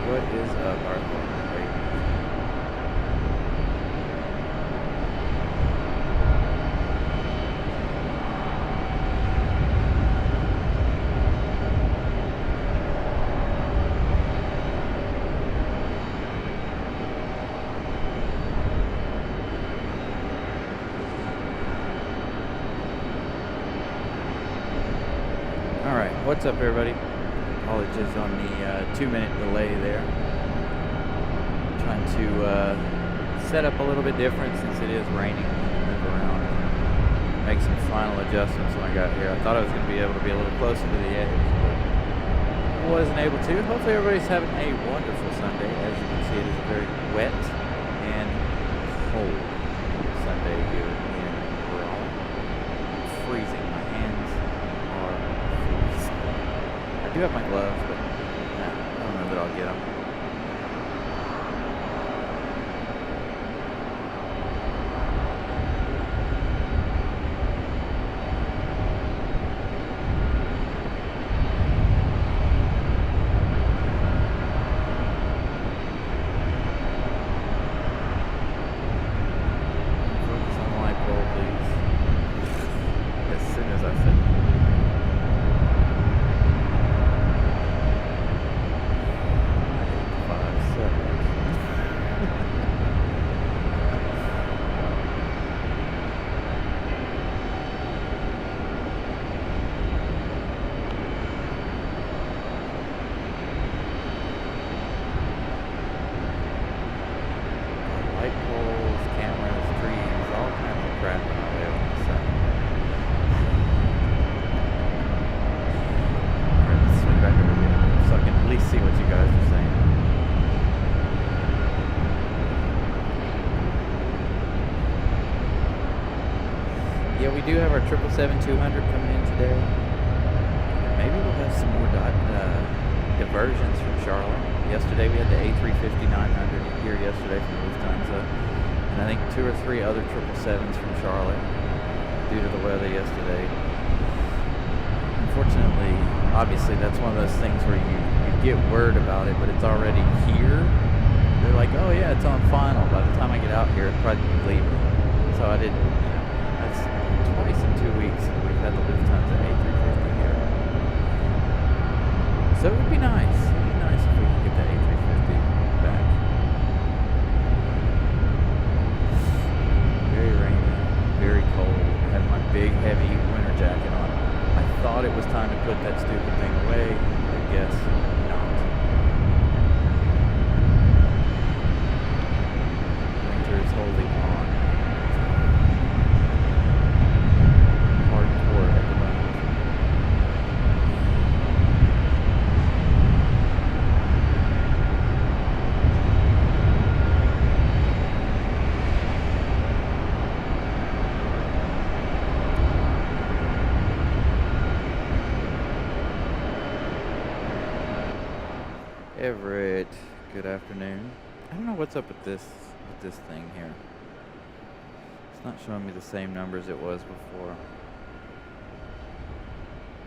What is up, Arthur? Alright, what's up, everybody? Apologies on the 2-minute delay there. Trying to set up a little bit different since it is raining. Move around and make some final adjustments when I got here. I thought I was going to be able to be a little closer to the edge, but wasn't able to. Hopefully everybody's having a wonderful Sunday. As you can see, it is a very wet and cold Sunday here in Raleigh. I'm freezing. My hands are freezing. I do have my gloves, but I don't know that I'll get them. Focus on the light bulb, please. As soon as I said light poles, cameras, trees, all kinds of crap in our way on the side. Alright, let's swing back over here so I can at least see what you guys are saying. Yeah, we do have our 777-200 coming in today. Maybe we'll have some more diversions from Charlotte. Yesterday we had the A350-900 here yesterday from Lufthansa, and I think 2 or 3 other 777s from Charlotte due to the weather yesterday. Unfortunately, obviously that's one of those things where you get word about it, but it's already here. They're like, oh yeah, it's on final. By the time I get out here, it'll probably be leaving. So I didn't, that's twice in 2 weeks that we've had the Lufthansa A350 here. So it would be nice. It would be nice if we could get the A350 back. Very rainy, very cold. I have my big, heavy winter jacket on. I thought it was time to put that stupid thing away. I guess not. Winter is holding on. Hardcore at the moment. Everett, good afternoon. I don't know what's up with this thing here. It's not showing me the same numbers it was before.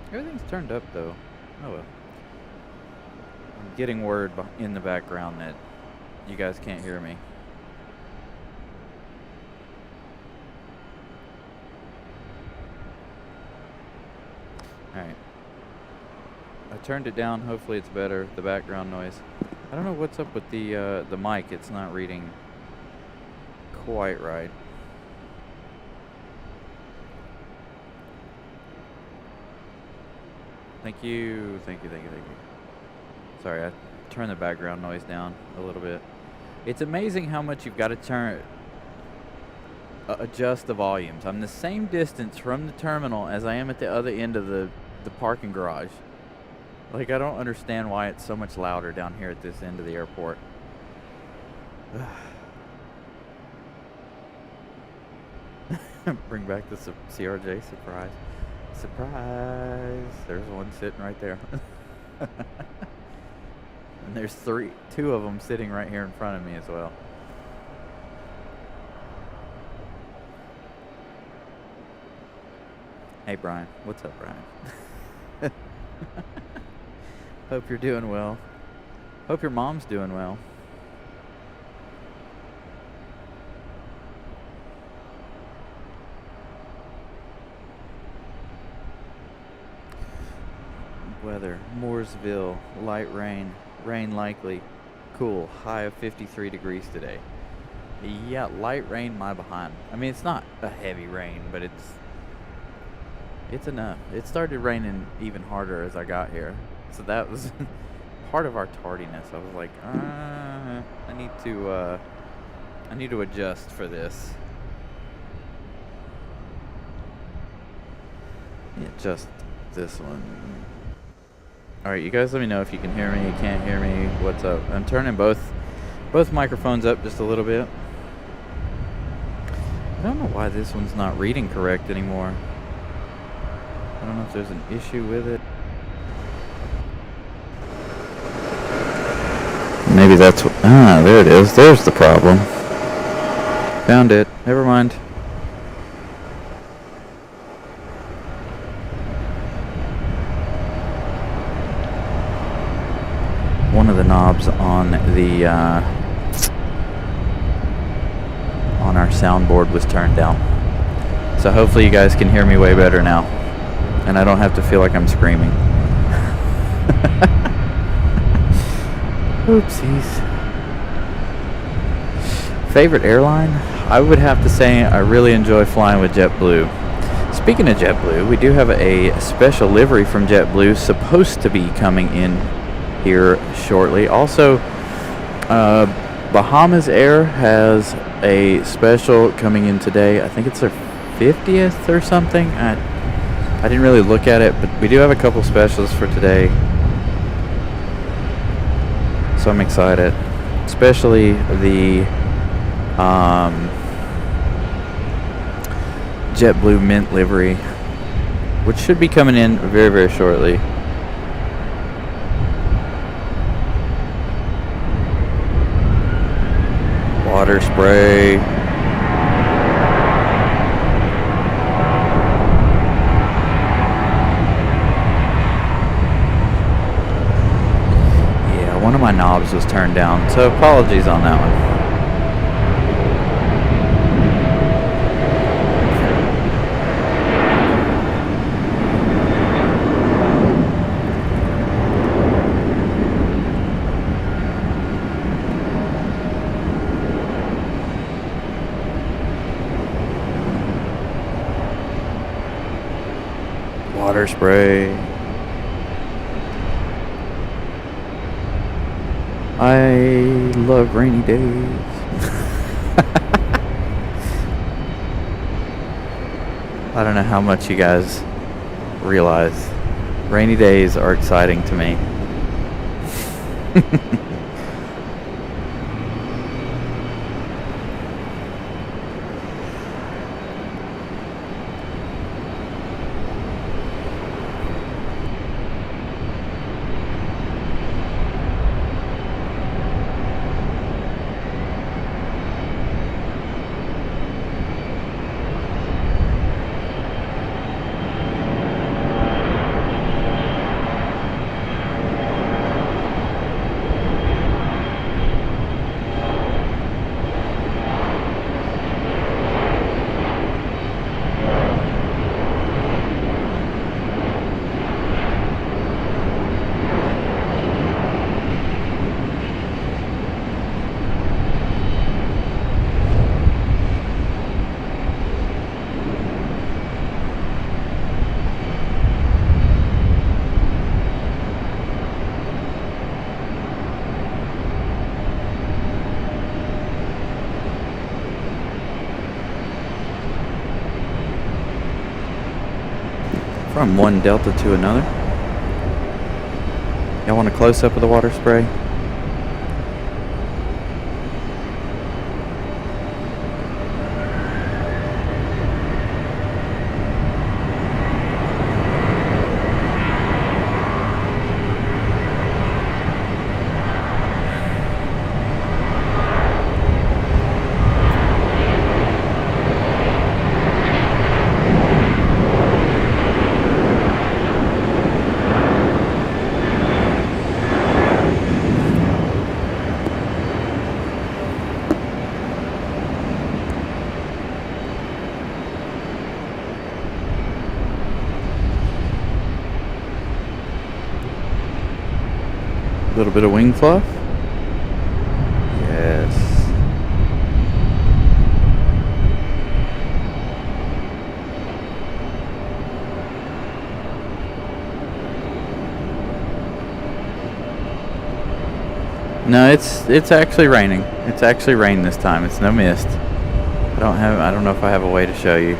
Everything's turned up though. Oh well. I'm getting word in the background that you guys can't hear me. Alright. I turned it down. Hopefully it's better. The background noise. I don't know what's up with the mic. It's not reading quite right. Thank you. Thank you. Sorry, I turned the background noise down a little bit. It's amazing how much you've got to adjust the volumes. I'm the same distance from the terminal as I am at the other end of the parking garage. Like, I don't understand why it's so much louder down here at this end of the airport. Bring back the CRJ surprise. Surprise! There's one sitting right there. And there's two of them sitting right here in front of me as well. Hey Brian, what's up, Brian? Hope you're doing well. Hope your mom's doing well. Weather, Mooresville, light rain, rain likely, cool, high of 53 degrees today. Yeah, light rain, my behind. I mean, it's not a heavy rain, but it's enough. It started raining even harder as I got here, so that was part of our tardiness. I was like, I need to adjust for this. Yeah, just this one. Alright, you guys let me know if you can hear me, you can't hear me, what's up. I'm turning both microphones up just a little bit. I don't know why this one's not reading correct anymore. I don't know if there's an issue with it. Maybe that's what... Ah, there it is. There's the problem. Found it. Never mind. One of the knobs on the on our soundboard was turned down. So hopefully you guys can hear me way better now. And I don't have to feel like I'm screaming. Oopsies. Favorite airline? I would have to say I really enjoy flying with JetBlue. Speaking of JetBlue, we do have a special livery from JetBlue supposed to be coming in here shortly. Also, Bahamas Air has a special coming in today. I think it's their 50th or something. I didn't really look at it, but we do have a couple specials for today. So I'm excited. Especially the JetBlue Mint livery, which should be coming in very, very shortly. Water spray. Yeah, one of my knobs was turned down, so apologies on that one. Water spray. I love rainy days. I don't know how much you guys realize. Rainy days are exciting to me. From one Delta to another. Y'all want a close-up of the water spray? little bit of wing fluff. Yes. No, it's actually raining. It's actually rained this time. It's no mist. I don't know if I have a way to show you.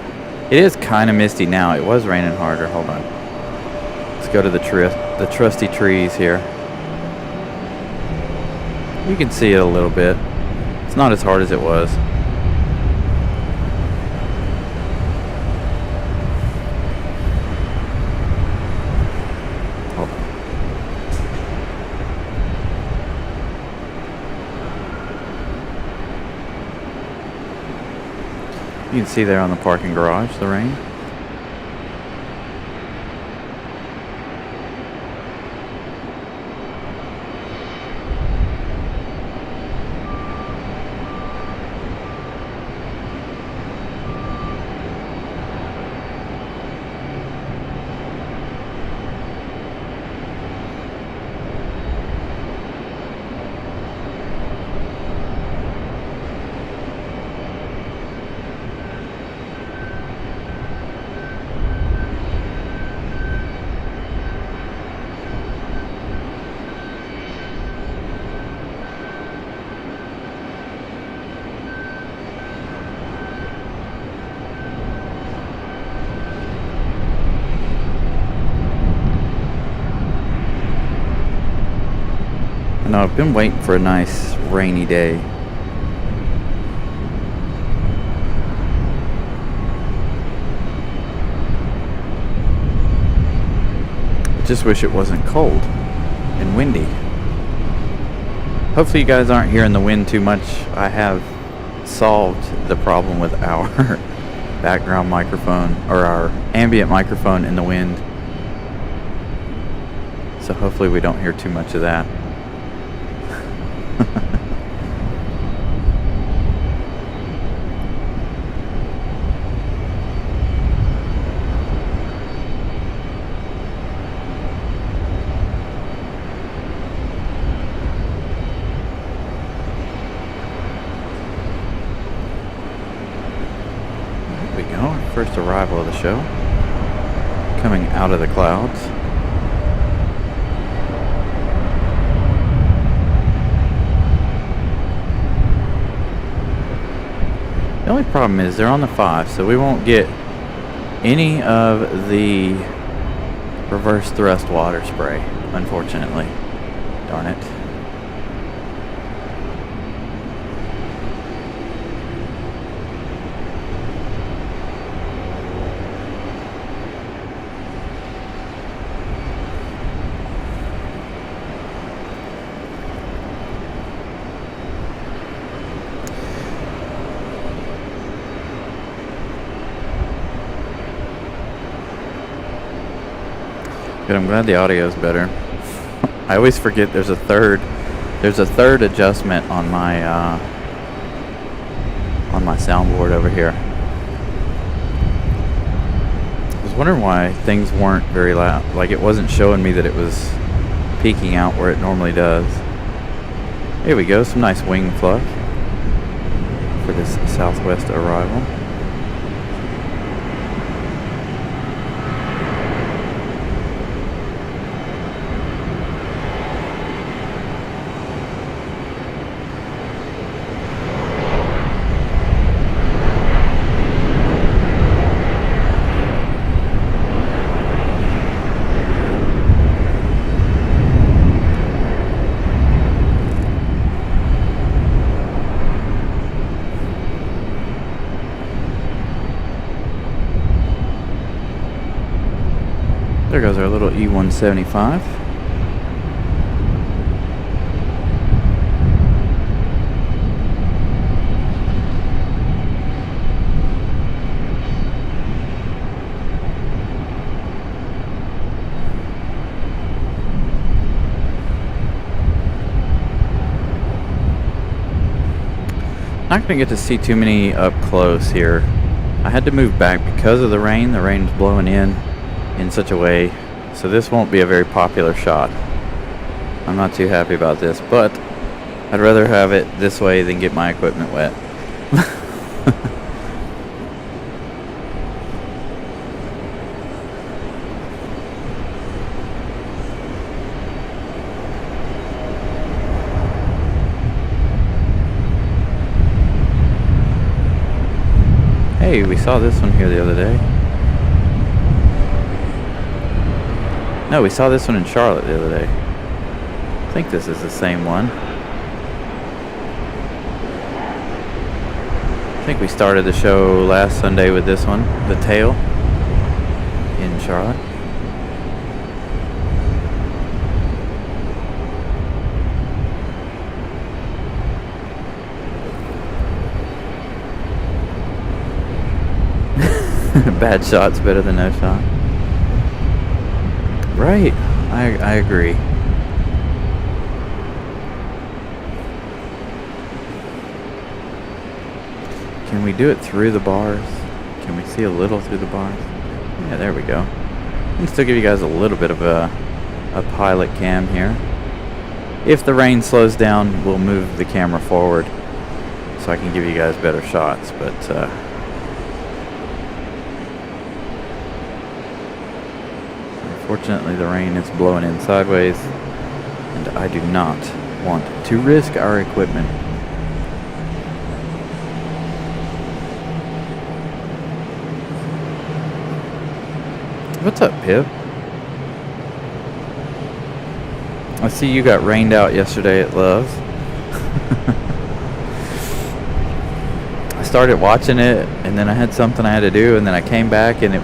It is kind of misty now. It was raining harder. Hold on. Let's go to the trusty trees here. You can see it a little bit. It's not as hard as it was. Hold on. You can see there on the parking garage the rain. No, I've been waiting for a nice rainy day. I just wish it wasn't cold and windy. Hopefully you guys aren't hearing the wind too much. I have solved the problem with our background microphone, or our ambient microphone, in the wind. So hopefully we don't hear too much of that. First arrival of the show, coming out of the clouds. The only problem is they're on the 5, so we won't get any of the reverse thrust water spray, unfortunately. Darn it. But I'm glad the audio is better. I always forget there's a third adjustment on my soundboard over here. I was wondering why things weren't very loud. Like, it wasn't showing me that it was peaking out where it normally does. Here we go, some nice wing fluff for this Southwest arrival. There goes our little E175. Not going to get to see too many up close here. I had to move back because of the rain. The rain's blowing in such a way, so this won't be a very popular shot. I'm not too happy about this, but I'd rather have it this way than get my equipment wet. Hey, we saw this one here the other day. No, we saw this one in Charlotte the other day. I think this is the same one. I think we started the show last Sunday with this one, the tail, in Charlotte. Bad shot's better than no shot. Right, I agree. Can we do it through the bars? Can we see a little through the bars? Yeah, there we go. I can still give you guys a little bit of a pilot cam here. If the rain slows down, we'll move the camera forward so I can give you guys better shots, but unfortunately the rain is blowing in sideways and I do not want to risk our equipment. What's up, Pip? I see you got rained out yesterday at Love's. I started watching it and then I had something I had to do and then I came back and it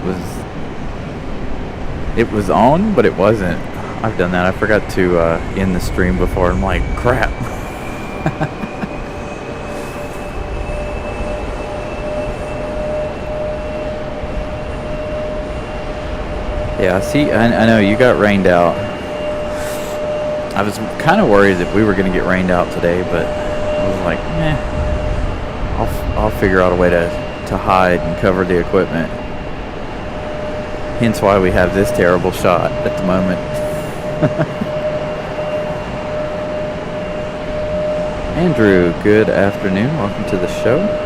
was on, but it wasn't. I've done that. I forgot to end the stream before. I'm like, crap. Yeah, see, I know you got rained out. I was kind of worried that we were going to get rained out today, but I was like, I'll figure out a way to hide and cover the equipment. Hence why we have this terrible shot at the moment. Andrew, good afternoon. Welcome to the show.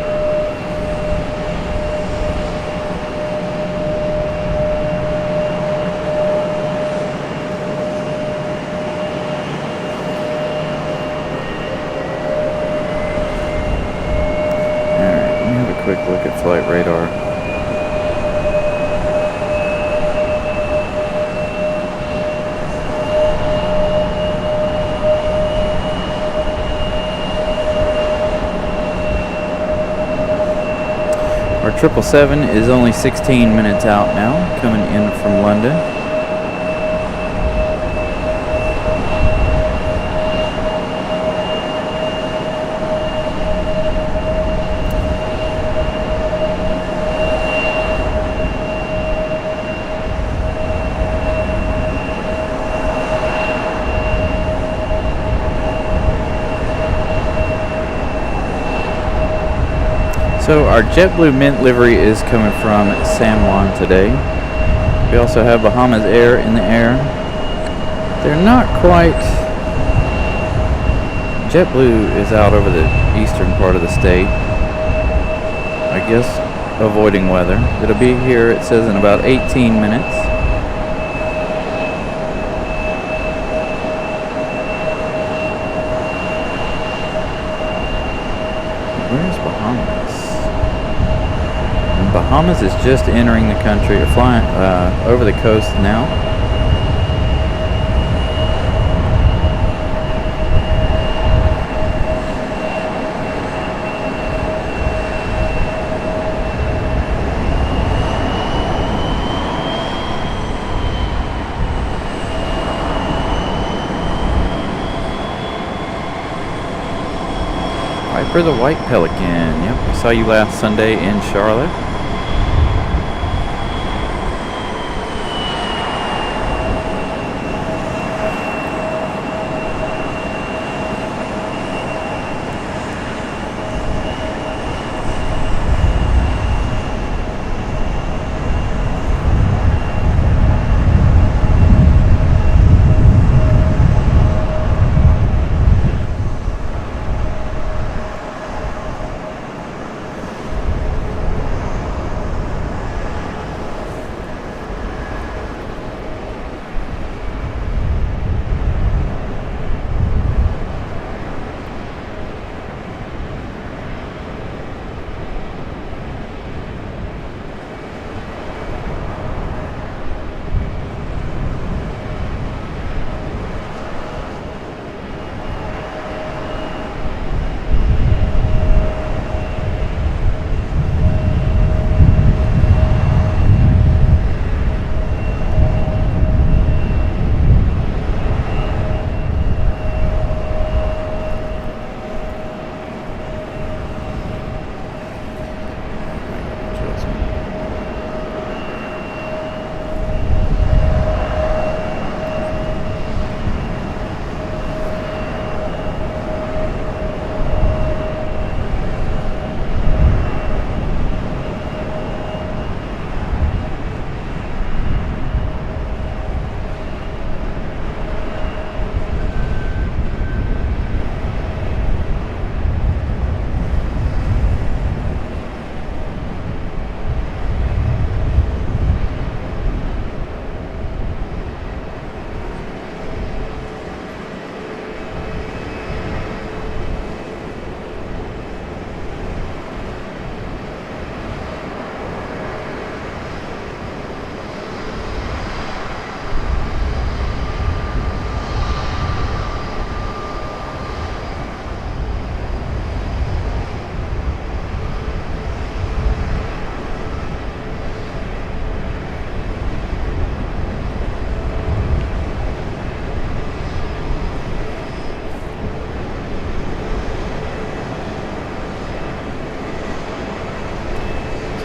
Quick look at flight radar. Our 777 is only 16 minutes out now, coming in from London. So our JetBlue Mint livery is coming from San Juan today. We also have Bahamas Air in the air. They're not quite... JetBlue is out over the eastern part of the state. I guess avoiding weather. It'll be here, it says, in about 18 minutes. Where's Bahamas? Bahamas is just entering the country, or flying over the coast now. Piper the White Pelican. Yep, we saw you last Sunday in Charlotte.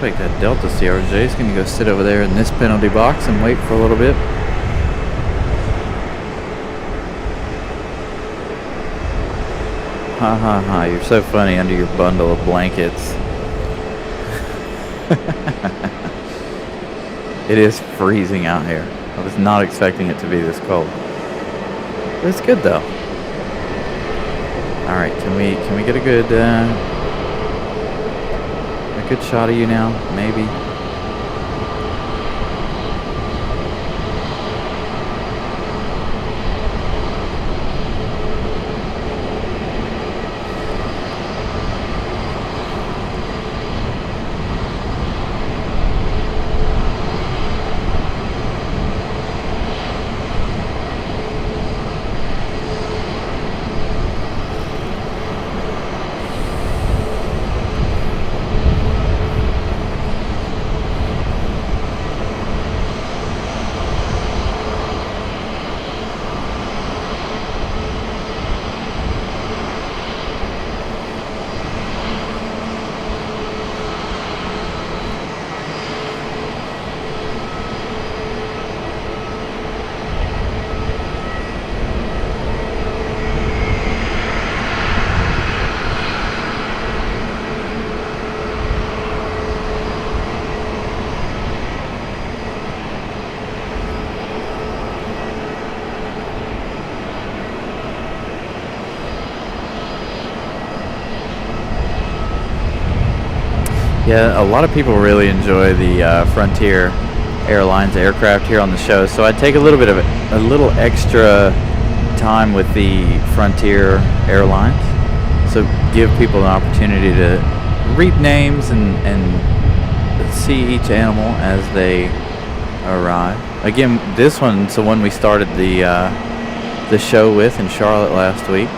Looks like that Delta CRJ is going to go sit over there in this penalty box and wait for a little bit. Ha ha ha, you're so funny under your bundle of blankets. It is freezing out here. I was not expecting it to be this cold. But it's good though. Alright, can we get a good shot of you now? Maybe. Yeah, a lot of people really enjoy the Frontier Airlines aircraft here on the show, so I'd take a little extra time with the Frontier Airlines. So give people an opportunity to read names and see each animal as they arrive. Again, this one's the one we started the show with in Charlotte last week.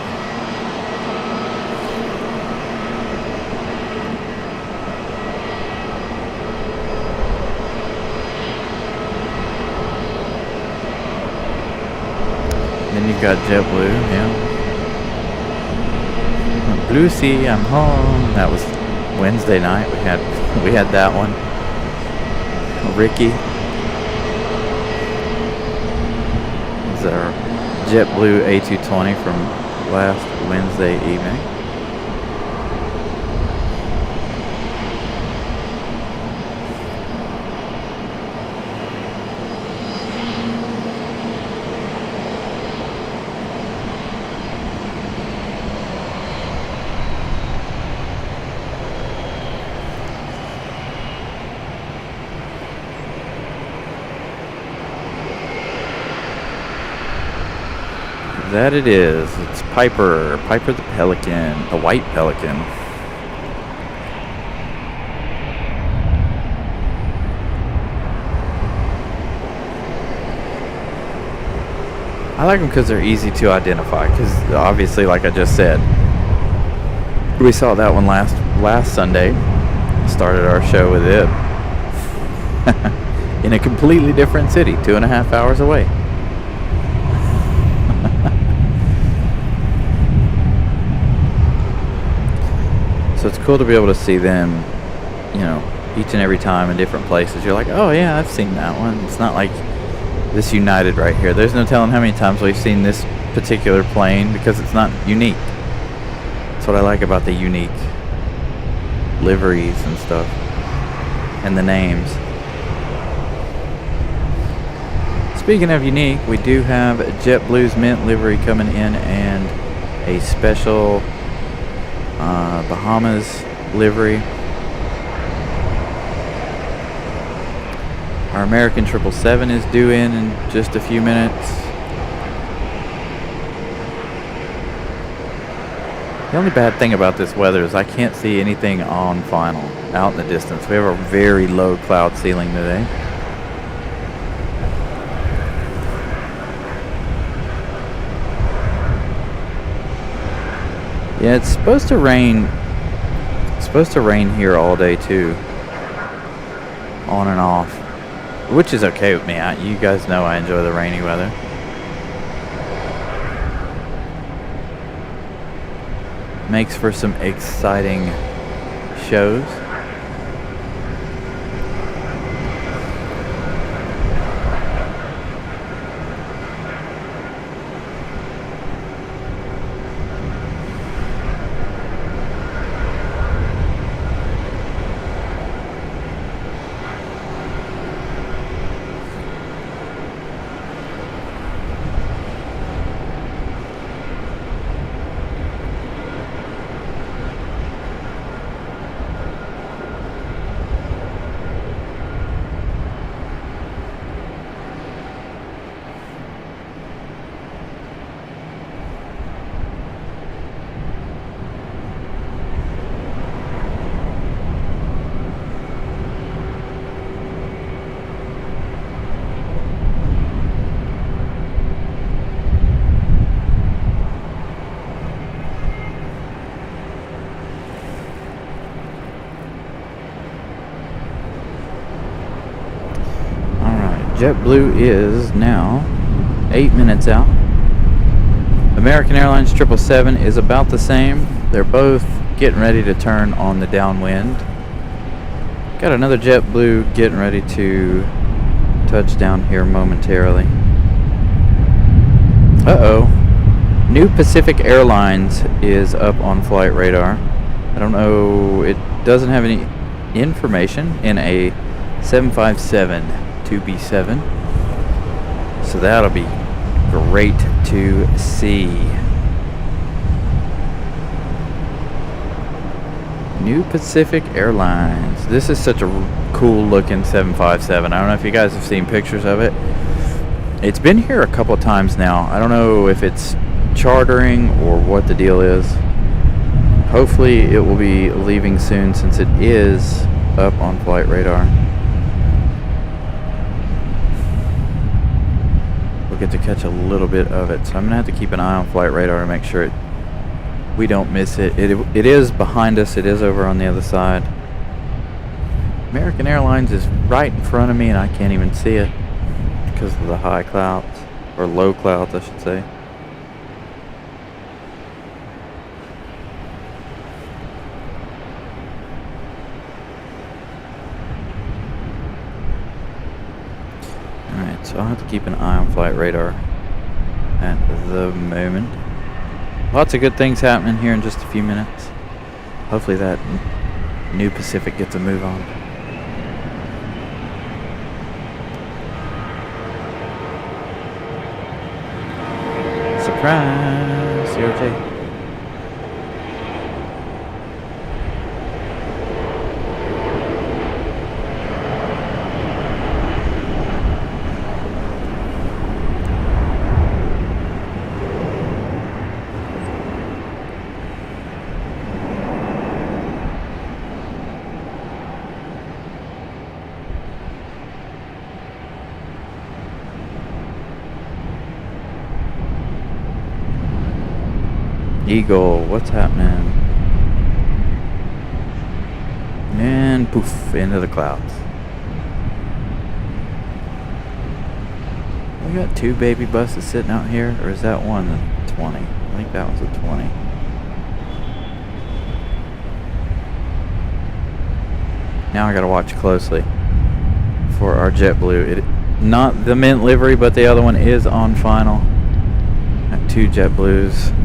Then you've got JetBlue, yeah. Blue Sea, I'm home. That was Wednesday night. We had that one. Ricky. This is our JetBlue A220 from last Wednesday evening. That it is. It's Piper the Pelican, the white pelican. I like them because they're easy to identify. Because obviously, like I just said, we saw that one last Sunday. Started our show with it in a completely different city, 2.5 hours away. So it's cool to be able to see them, each and every time in different places. You're like, oh yeah, I've seen that one. It's not like this United right here. There's no telling how many times we've seen this particular plane because it's not unique. That's what I like about the unique liveries and stuff and the names. Speaking of unique, we do have JetBlue's Mint livery coming in and a special Bahamas livery. Our American 777 is due in just a few minutes. The only bad thing about this weather is I can't see anything on final out in the distance. We have a very low cloud ceiling today. Yeah, it's supposed to rain. It's supposed to rain here all day too, on and off, which is okay with me. You guys know I enjoy the rainy weather. Makes for some exciting shows. JetBlue is now 8 minutes out. American Airlines 777 is about the same. They're both getting ready to turn on the downwind. Got another JetBlue getting ready to touch down here momentarily. Uh-oh. New Pacific Airlines is up on flight radar. I don't know, it doesn't have any information in a 757 2B7. So that'll be great to see. New Pacific Airlines. This is such a cool looking 757. I don't know if you guys have seen pictures of it. It's been here a couple of times now. I don't know if it's chartering or what the deal is. Hopefully it will be leaving soon since it is up on flight radar. We'll get to catch a little bit of it. So I'm gonna have to keep an eye on flight radar to make sure we don't miss it. It is behind us. It is over on the other side. American Airlines is right in front of me and I can't even see it because of the high clouds, or low clouds I should say. Alright, so I'll have to keep an eye on flight radar at the moment. Lots of good things happening here in just a few minutes. Hopefully that New Pacific gets a move on. Surprise! CRJ. Eagle, what's happening? And poof, into the clouds. We got two baby buses sitting out here, or is that one the 20? I think that was a 20. Now I gotta watch closely for our JetBlue. Not the Mint livery, but the other one is on final. Got two JetBlues.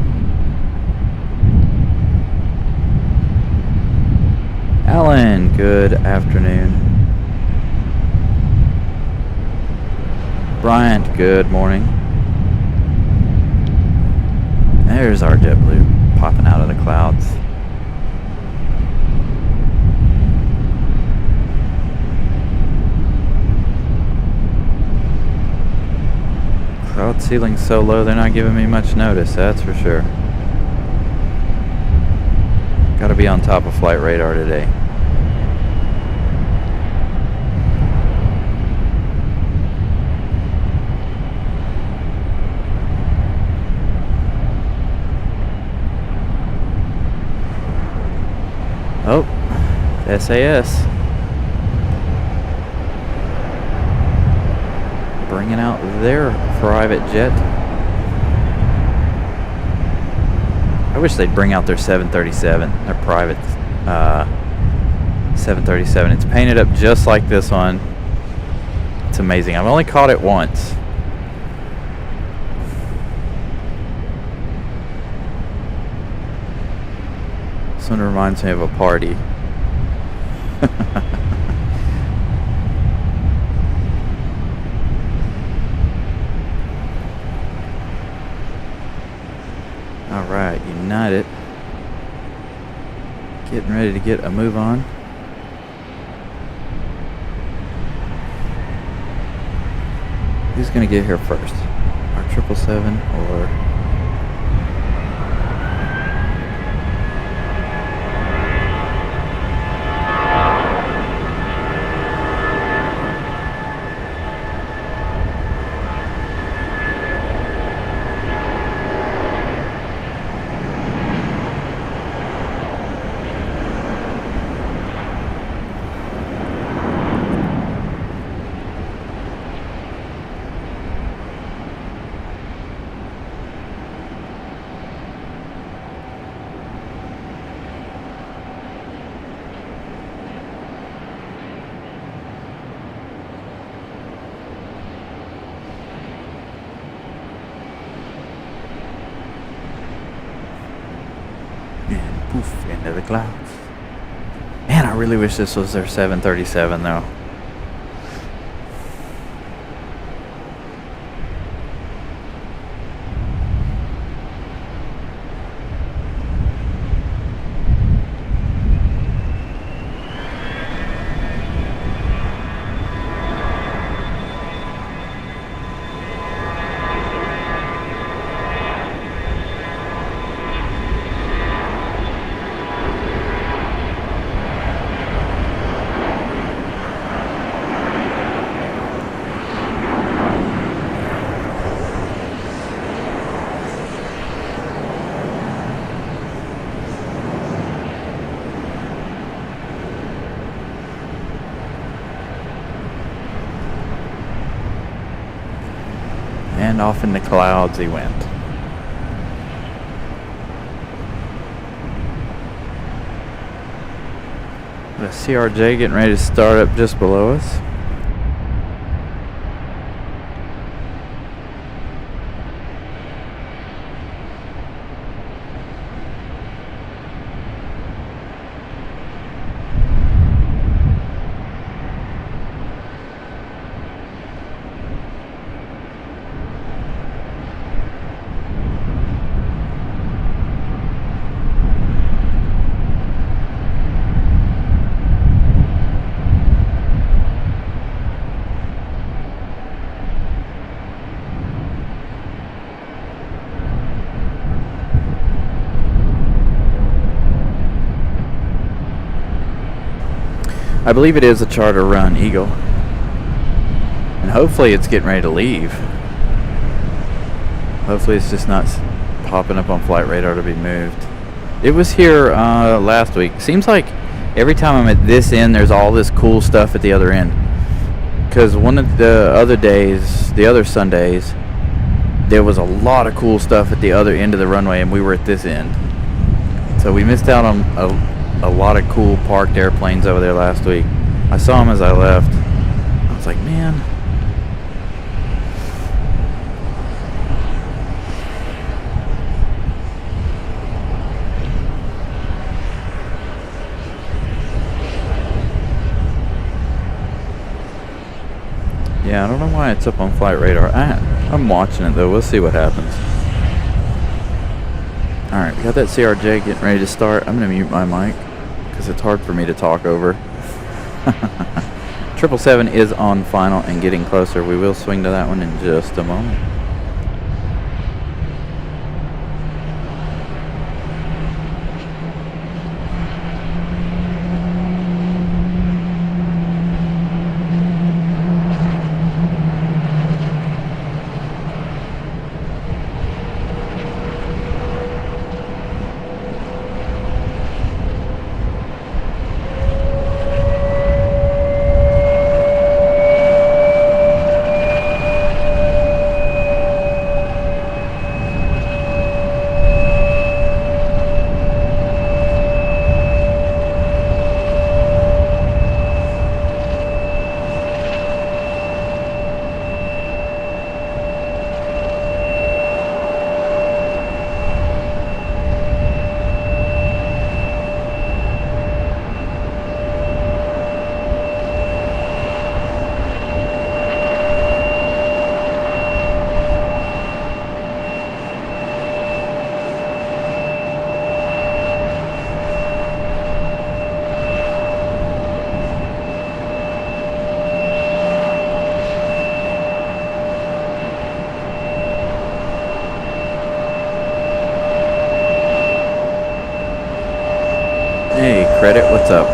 Alan, good afternoon. Bryant, good morning. There's our JetBlue popping out of the clouds. Cloud ceiling's so low, they're not giving me much notice, that's for sure. Gotta be on top of flight radar today. Oh, SAS. Bringing out their private jet. I wish they'd bring out their 737, their private 737. It's painted up just like this one. It's amazing. I've only caught it once. This one reminds me of a party. Alright, United. Getting ready to get a move on. Who's going to get here first? Our 777 or... poof, into the clouds. Man, I really wish this was their 737 though. And off in the clouds he went. The CRJ getting ready to start up just below us. I believe it is a charter run Eagle. And hopefully it's getting ready to leave. Hopefully it's just not popping up on flight radar to be moved. It was here last week. Seems like every time I'm at this end, there's all this cool stuff at the other end. Because one of the other days, the other Sundays, there was a lot of cool stuff at the other end of the runway, and we were at this end. So we missed out on a lot of cool parked airplanes over there last week. I saw them as I left. I was like, man. Yeah, I don't know why it's up on flight radar. I'm watching it though. We'll see what happens. Alright, we got that CRJ getting ready to start. I'm going to mute my mic because it's hard for me to talk over. 777 is on final and getting closer. We will swing to that one in just a moment. Hey, Credit, what's up?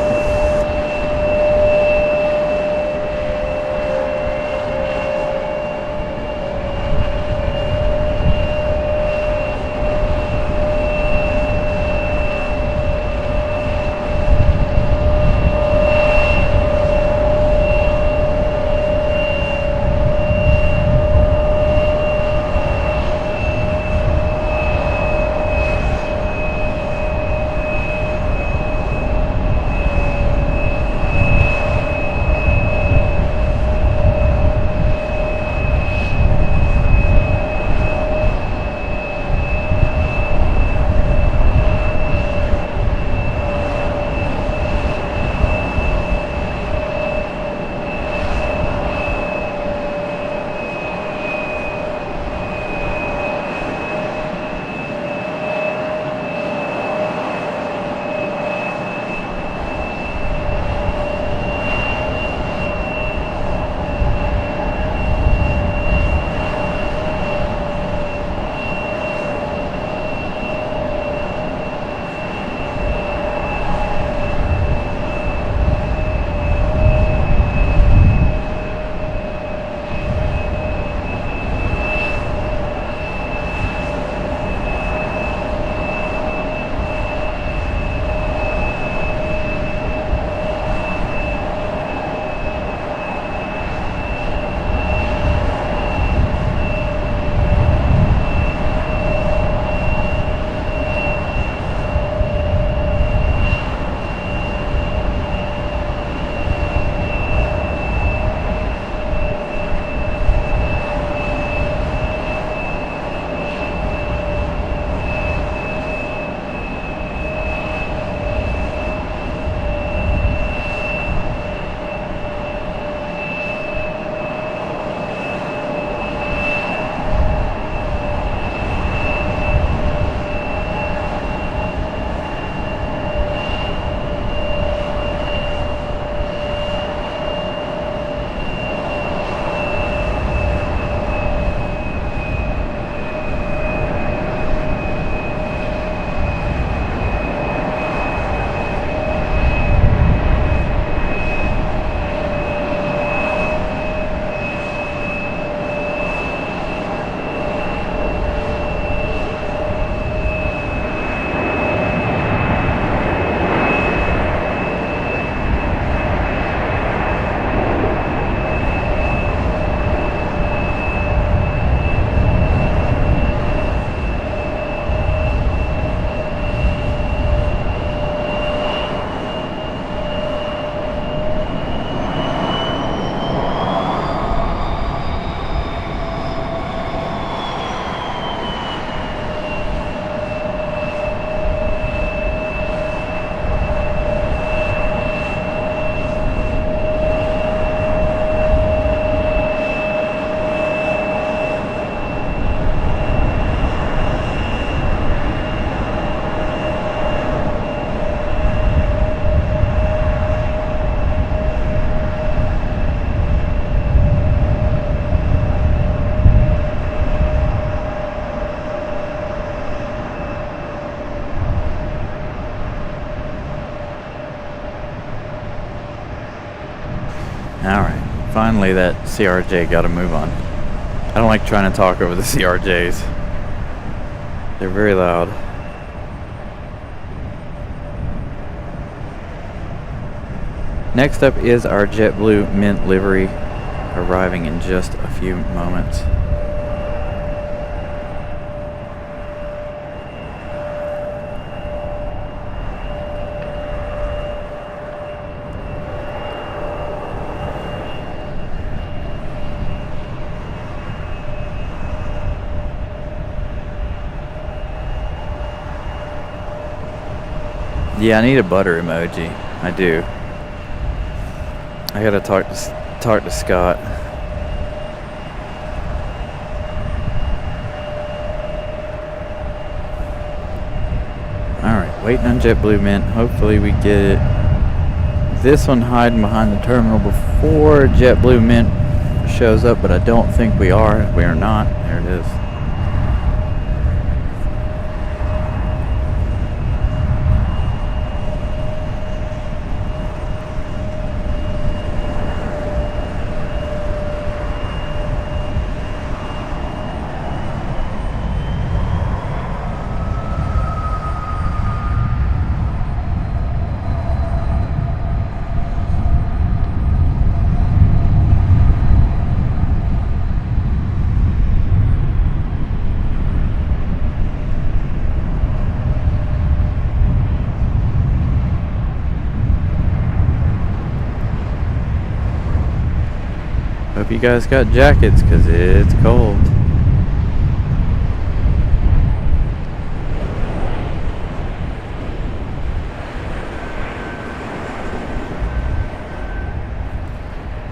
Finally, that CRJ got to move on. I don't like trying to talk over the CRJs. They're very loud. Next up is our JetBlue Mint livery, arriving in just a few moments. Yeah, I need a butter emoji. I do. I gotta talk to Scott. Alright, waiting on JetBlue Mint. Hopefully we get this one hiding behind the terminal before JetBlue Mint shows up, but I don't think we are. We are not. There it is. Hope you guys got jackets, because it's cold.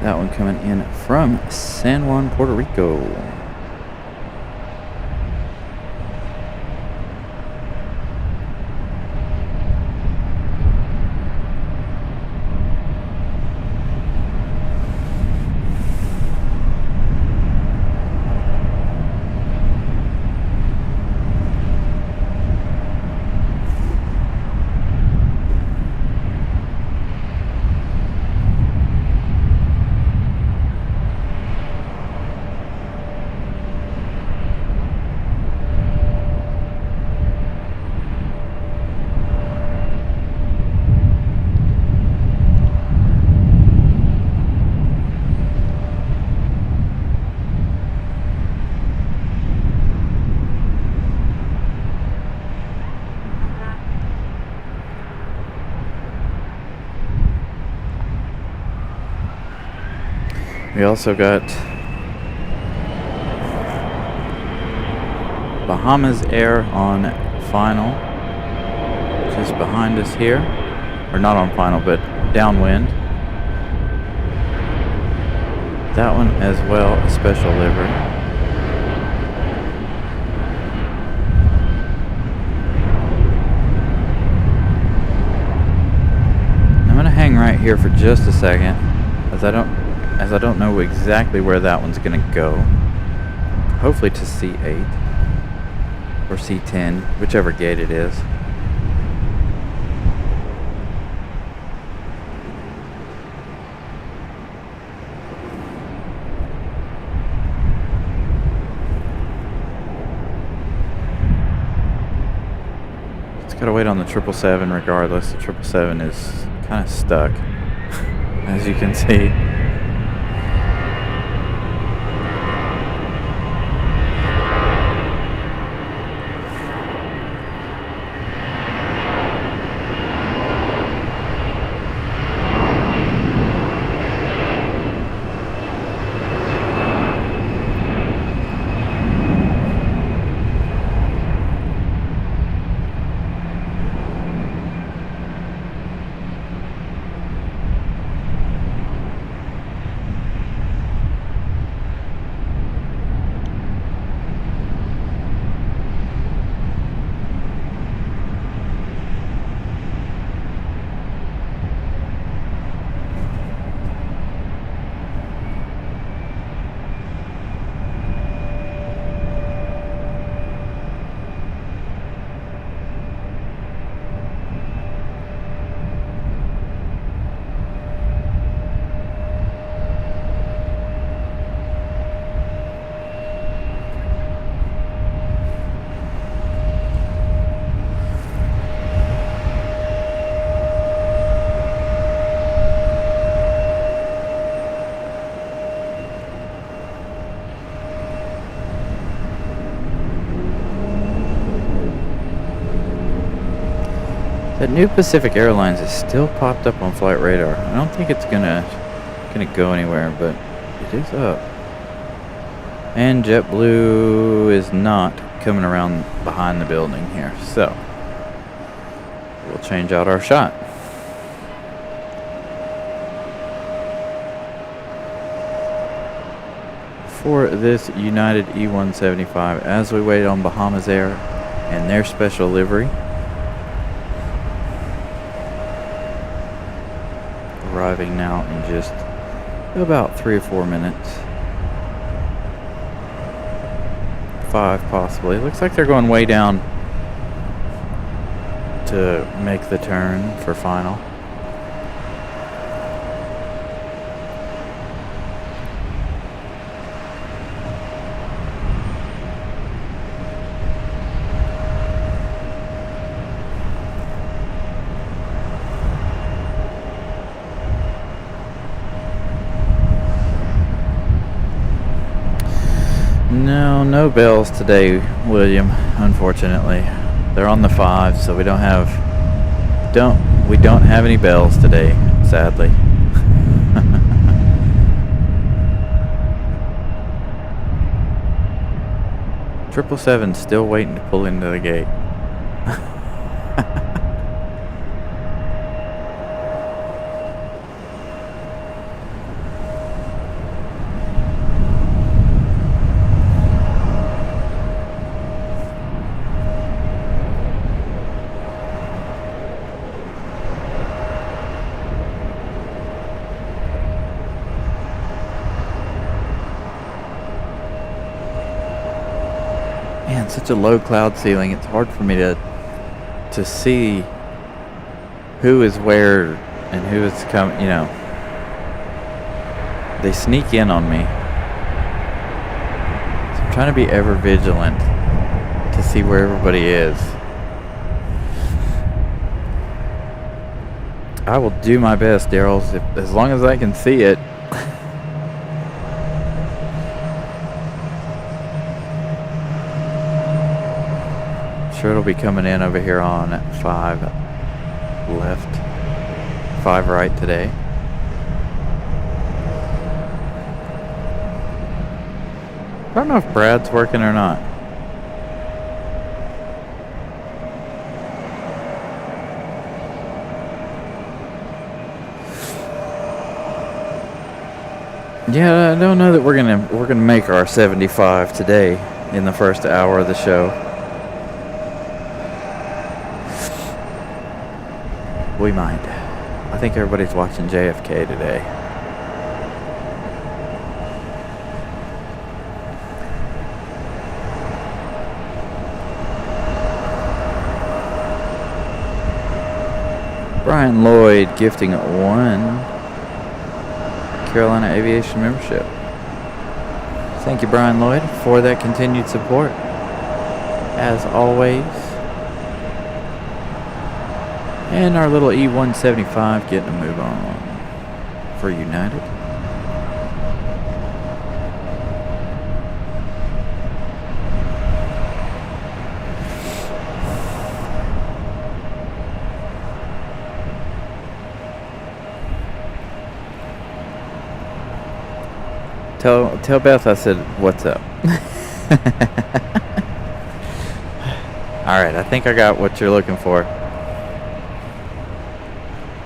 That one coming in from San Juan, Puerto Rico. We also got Bahamas Air on final, just behind us here. Or not on final, but downwind. That one as well, a special livery. I'm going to hang right here for just a second, as I don't know exactly where that one's going to go. Hopefully to C8 or C10, whichever gate it is. Just gotta wait on the 777 regardless. The 777 is kind of stuck, as you can see. That new Pacific Airlines is still popped up on flight radar. I don't think it's gonna go anywhere, but it is up. And JetBlue is not coming around behind the building here, so we'll change out our shot. For this United E175, as we wait on Bahamas Air and their special livery. Arriving now in just about 3 or 4 minutes. 5 possibly. Looks like they're going way down to make the turn for final. No bells today, William, unfortunately. They're on the 5, so we don't have any bells today, sadly. 777 still waiting to pull into the gate. Man, such a low cloud ceiling. It's hard for me to see who is where and who is coming. You know, they sneak in on me. So I'm trying to be ever vigilant to see where everybody is. I will do my best, Daryl, as long as I can see it. Sure, it'll be coming in over here on 5 left, 5 right today. I don't know if Brad's working or not. Yeah, I don't know that we're gonna make our 75 today in the first hour of the show. We might. I think everybody's watching JFK today. Brian Lloyd gifting 1 Carolina Aviation membership. Thank you, Brian Lloyd, for that continued support. As always. And our little E175 getting a move on for United. Tell Beth I said, what's up? Alright, I think I got what you're looking for.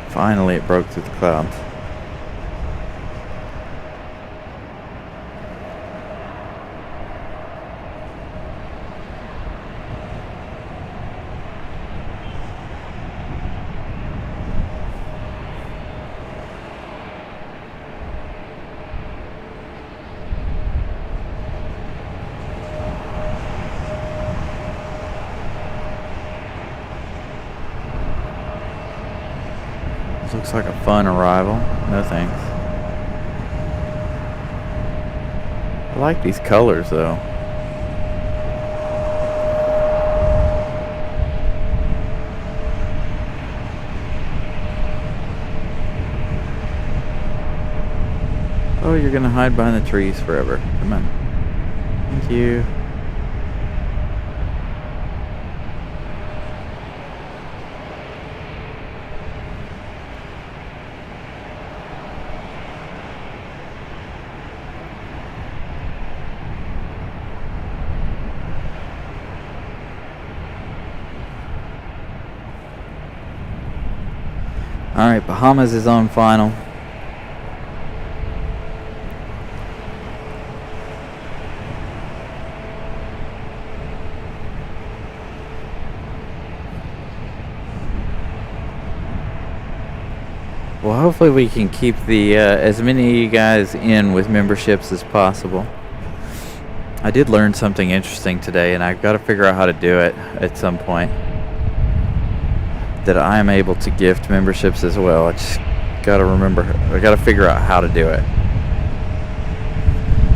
Finally, it broke through the clouds. Looks like a fun arrival. No thanks. I like these colors though. Oh, you're gonna hide behind the trees forever. Come on. Thank you. Alright, Bahamas is on final. Well, hopefully we can keep the as many of you guys in with memberships as possible. I did learn something interesting today, and I've got to figure out how to do it at some point. That I am able to gift memberships as well. I just got to remember. I got to figure out how to do it.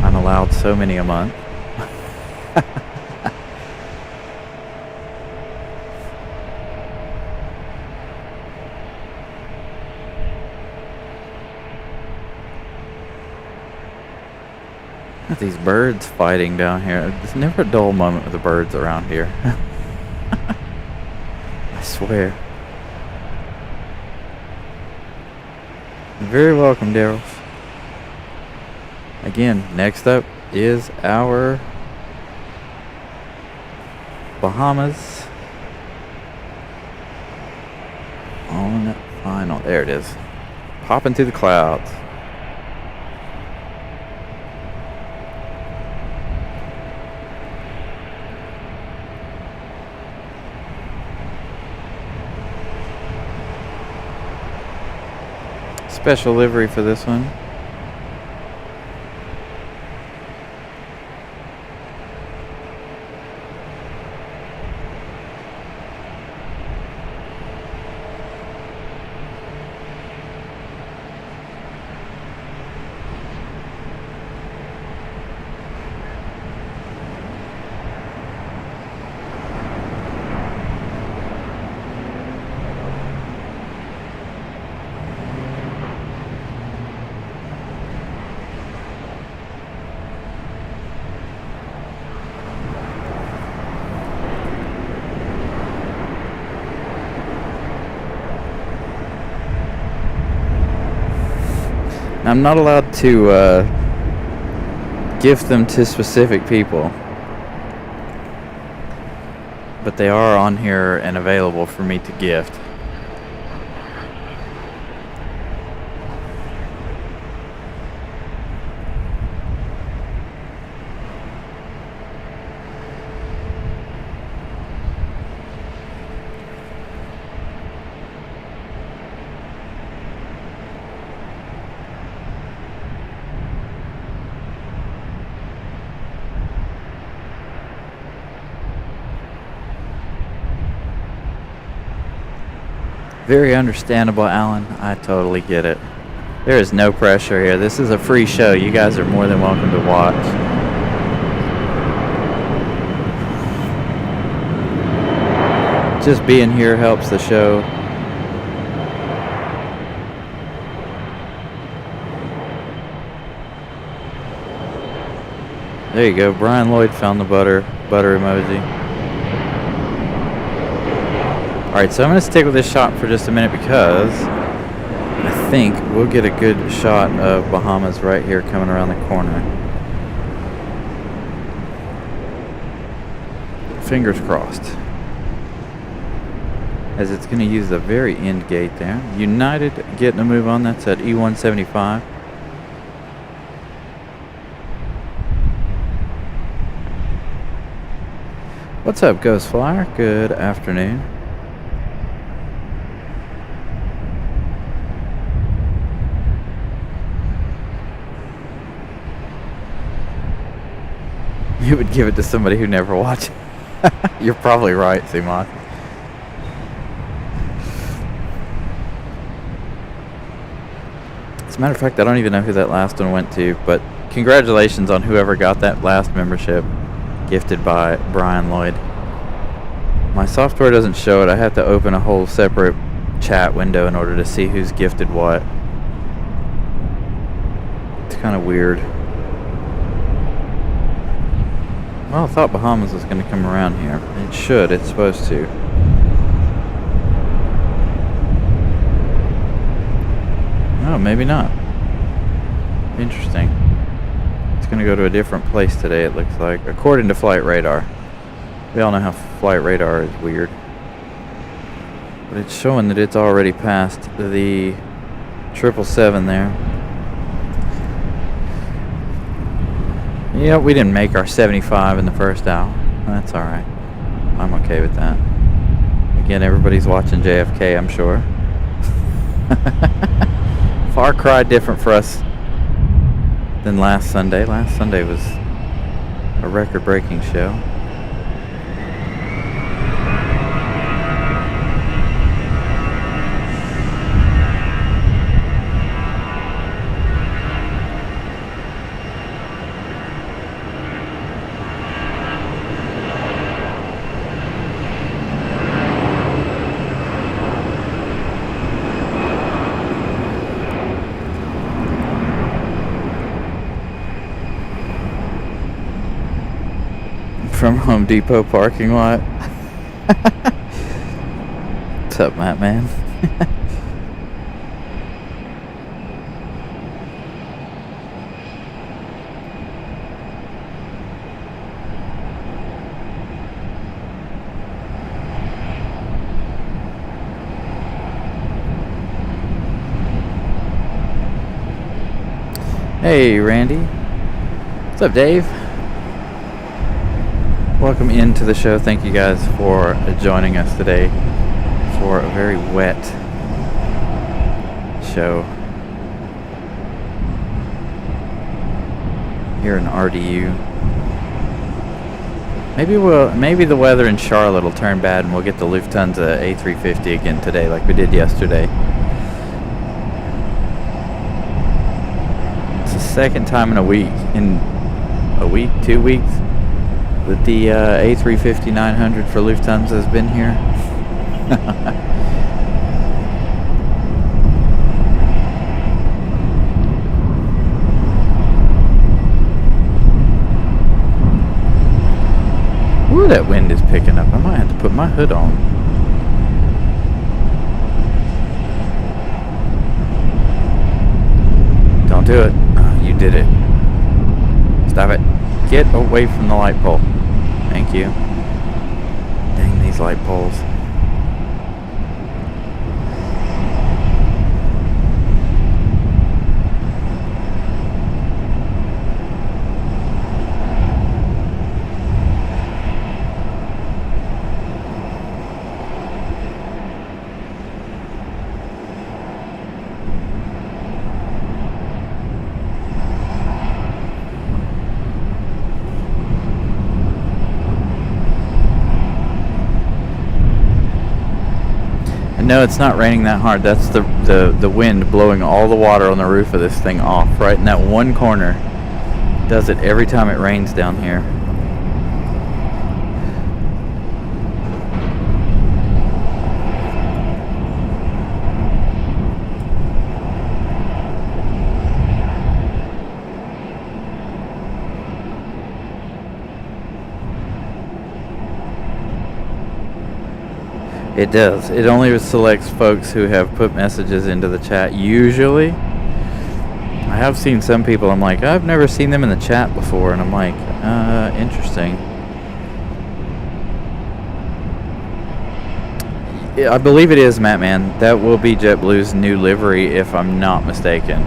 I'm allowed so many a month. These birds fighting down here. There's never a dull moment with the birds around here. I swear. You're very welcome, Daryl. Again, next up is our Bahamas on final. There it is. Popping through the clouds. Special livery for this one. I'm not allowed to gift them to specific people, but they are on here and available for me to gift. Very understandable, Alan. I totally get it. There is no pressure here. This is a free show. You guys are more than welcome to watch. Just being here helps the show. There you go. Brian Lloyd found the butter emoji. Alright, so I'm going to stick with this shot for just a minute because I think we'll get a good shot of Bahamas right here coming around the corner. Fingers crossed. As it's going to use the very end gate there. United getting a move on. That's at E175. What's up, Ghost Flyer? Good afternoon. You would give it to somebody who never watched. You're probably right, Simon. As a matter of fact, I don't even know who that last one went to, but congratulations on whoever got that last membership gifted by Brian Lloyd. My software doesn't show it. I have to open a whole separate chat window in order to see who's gifted what. It's kind of weird. Well, I thought Bahamas was going to come around here. It should. It's supposed to. Oh, maybe not. Interesting. It's going to go to a different place today, it looks like, according to flight radar. We all know how flight radar is weird. but it's showing that it's already past the 777 there. Yeah, we didn't make our 75 in the first hour. That's all right. I'm okay with that. Again, everybody's watching JFK, I'm sure. Far cry different for us than last Sunday. Last Sunday was a record-breaking show. From Home Depot parking lot. What's up, Matt, man? Hey, Randy. What's up, Dave? Welcome into the show. Thank you guys for joining us today for a very wet show here in RDU. Maybe the weather in Charlotte will turn bad and we'll get the Lufthansa A350 again today like we did yesterday. It's the second time in a week, 2 weeks, that the A350-900 for Lufthansa has been here. Ooh, that wind is picking up. I might have to put my hood on. Don't do it. Oh, you did it. Stop it. Get away from the light pole. Thank you. Dang these light poles. No, it's not raining that hard. That's the wind blowing all the water on the roof of this thing off right in that one corner. Does it every time it rains down here. It does. It only selects folks who have put messages into the chat. Usually, I have seen some people, I'm like, I've never seen them in the chat before. And I'm like, interesting. I believe it is, Matt, man. That will be JetBlue's new livery, if I'm not mistaken.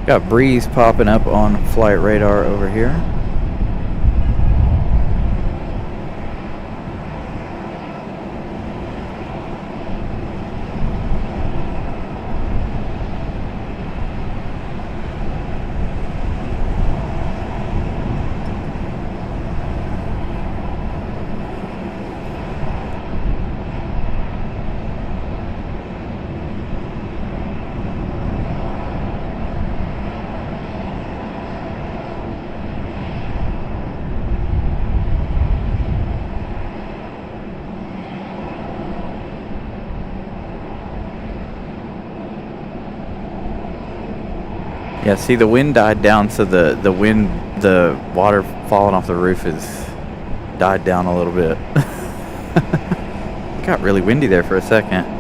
Got breeze popping up on flight radar over here. Yeah, see, the wind died down, so the water falling off the roof is died down a little bit. It got really windy there for a second.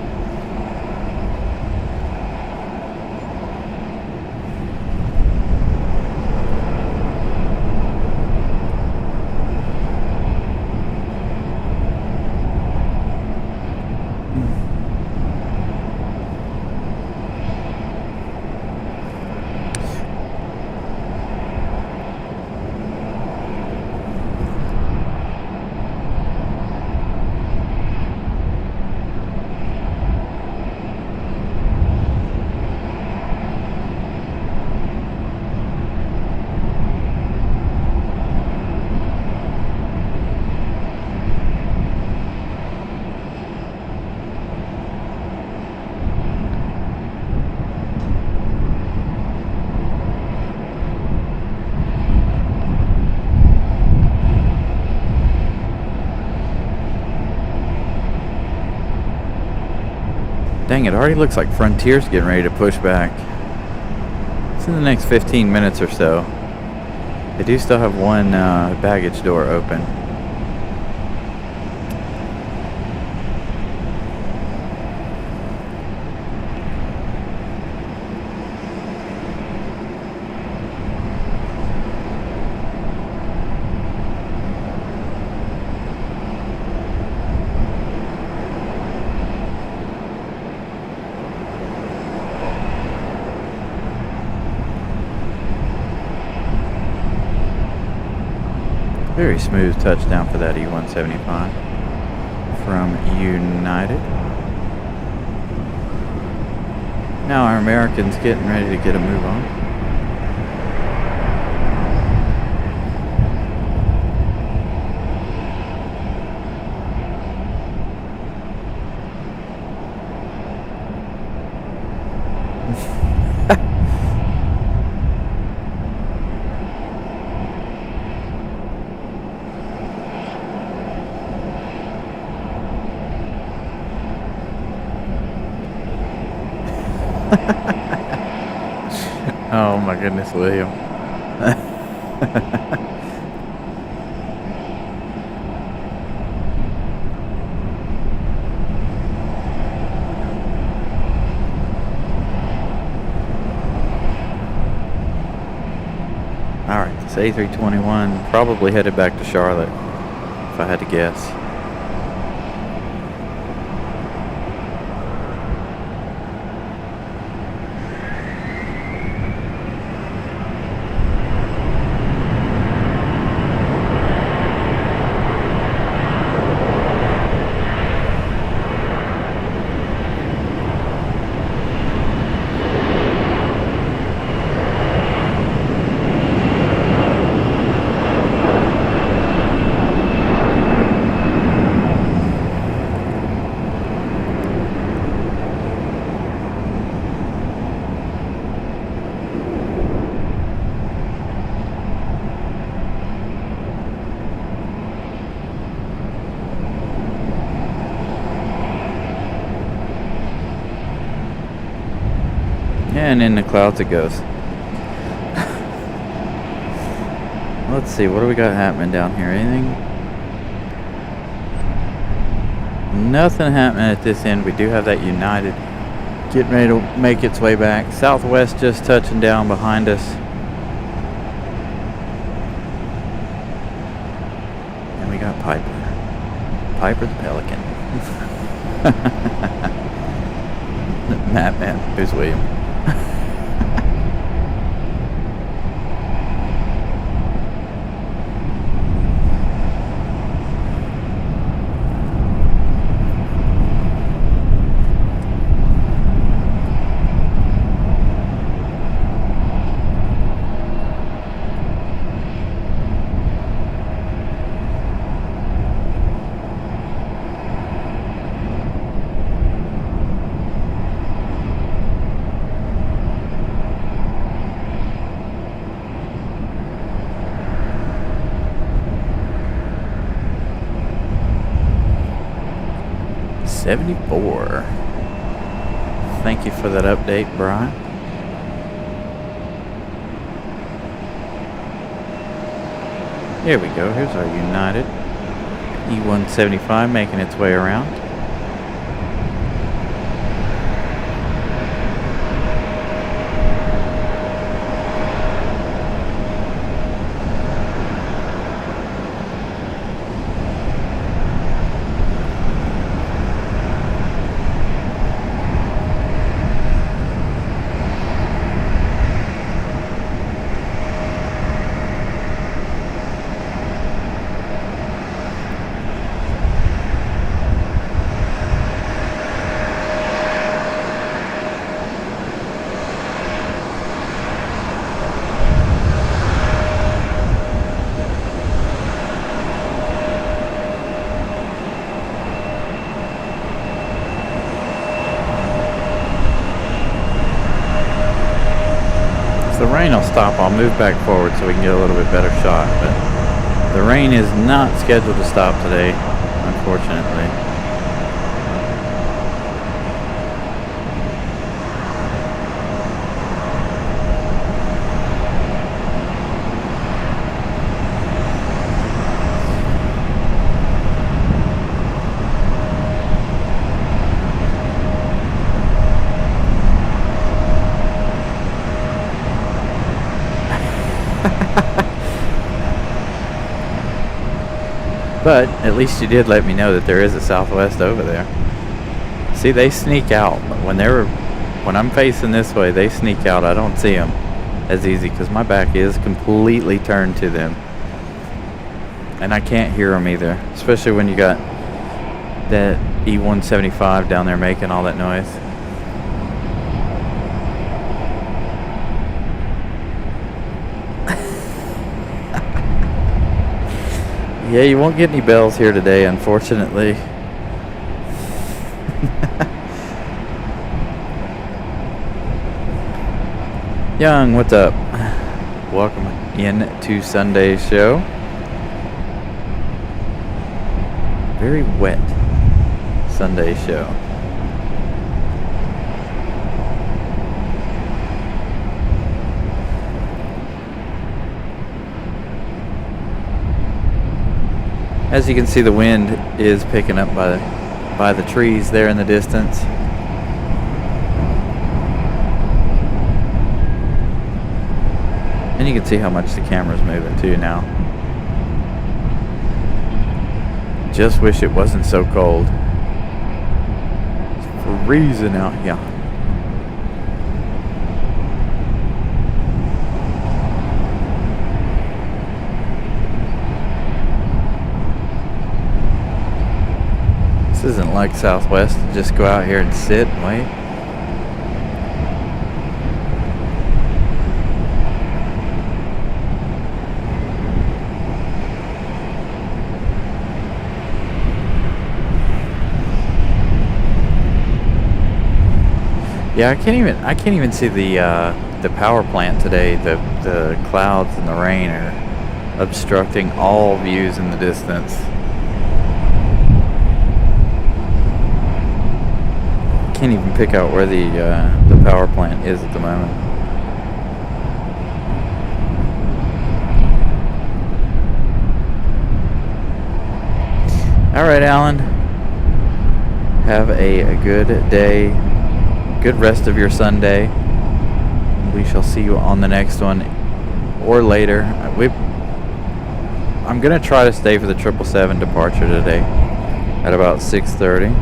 Dang, it already looks like Frontier's getting ready to push back. It's in the next 15 minutes or so. They do still have one baggage door open. Very smooth touchdown for that E-175 from United. Now our American's getting ready to get a move on. Oh my goodness, William. Alright, this A321 probably headed back to Charlotte, if I had to guess. And in the clouds it goes. Let's see, what do we got happening down here? Anything? Nothing happening at this end. We do have that United getting ready to make its way back. Southwest just touching down behind us. And we got Piper. Piper the Pelican. Man, who's William? '74. Thank you for that update, Brian. Here we go. Here's our United. E175 making its way around. The rain will stop, I'll move back forward so we can get a little bit better shot, but the rain is not scheduled to stop today, unfortunately. But at least you did let me know that there is a Southwest over there. See, they sneak out. When I'm facing this way, they sneak out. I don't see them as easy because my back is completely turned to them. And I can't hear them either, especially when you got that E175 down there making all that noise. Yeah, you won't get any bells here today, unfortunately. Young, what's up? Welcome in to Sunday's show. Very wet Sunday show. As you can see, the wind is picking up by the trees there in the distance. And you can see how much the camera's moving too now. Just wish it wasn't so cold. It's freezing out here. This isn't like Southwest to just go out here and sit and wait. Yeah, I can't even see the power plant today. The clouds and the rain are obstructing all views in the distance. Can't even pick out where the power plant is at the moment. All right, Alan. Have a good day. Good rest of your Sunday. We shall see you on the next one or later. I'm gonna try to stay for the 777 departure today at about 6:30.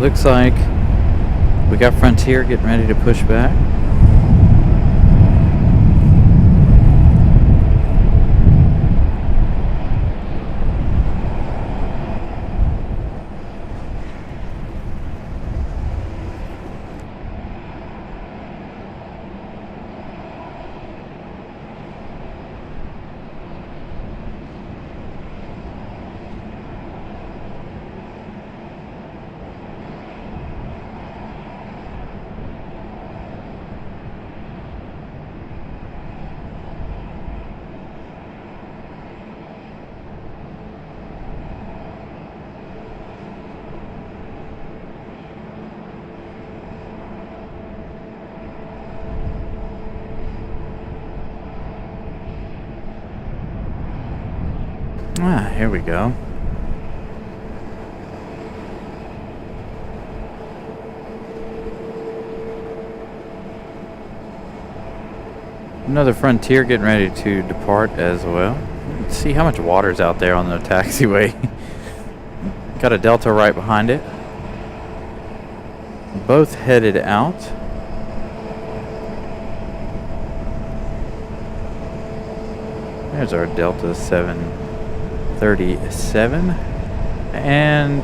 looks like we got Frontier getting ready to push back. Here we go. Another Frontier getting ready to depart as well. Let's see how much water's out there on the taxiway. Got a Delta right behind it. Both headed out. There's our Delta 737. And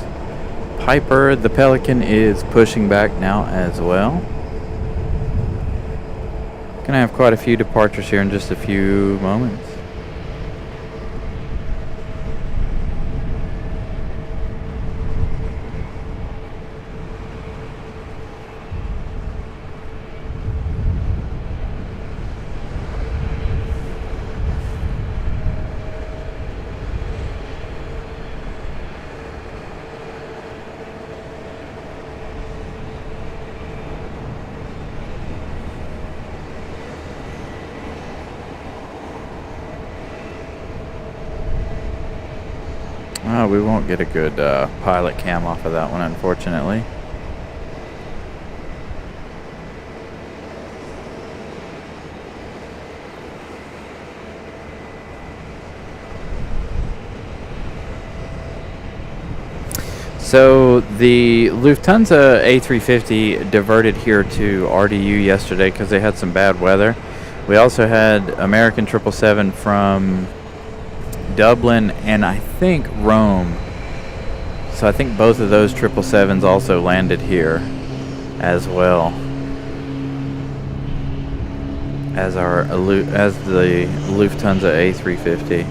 Piper, the Pelican, is pushing back now as well. Gonna have quite a few departures here in just a few moments. We won't get a good pilot cam off of that one, unfortunately. So the Lufthansa A350 diverted here to RDU yesterday because they had some bad weather. We also had American 777 from Dublin and I think Rome. So I think both of those 777s also landed here as well as the Lufthansa A350.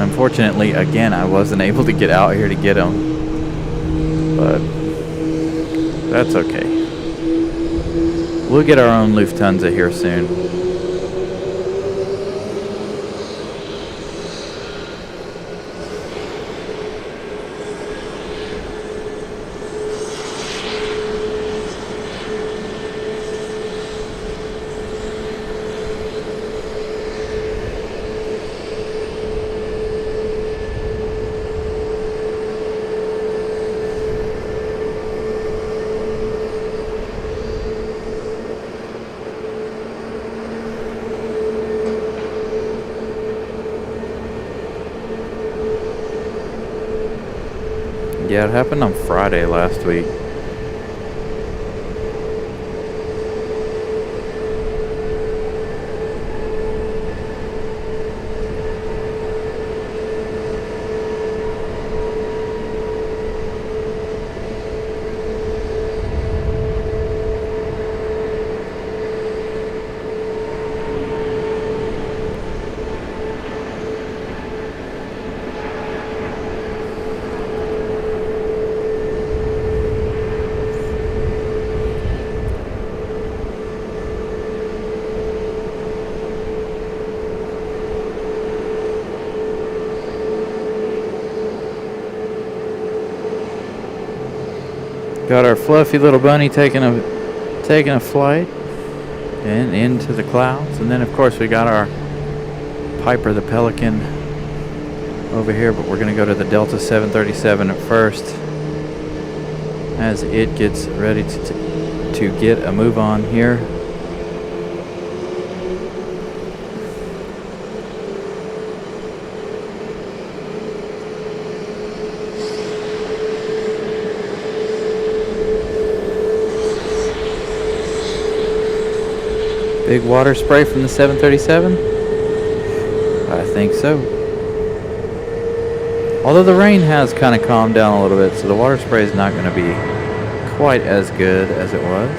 Unfortunately, again, I wasn't able to get out here to get them, but that's okay. We'll get our own Lufthansa here soon. Yeah, it happened on Friday last week. Got our fluffy little bunny taking a flight and into the clouds, and then of course we got our Piper the Pelican over here, but we're going to go to the Delta 737 at first as it gets ready to get a move on here. Big water spray from the 737? I think so. Although the rain has kind of calmed down a little bit, so the water spray is not going to be quite as good as it was.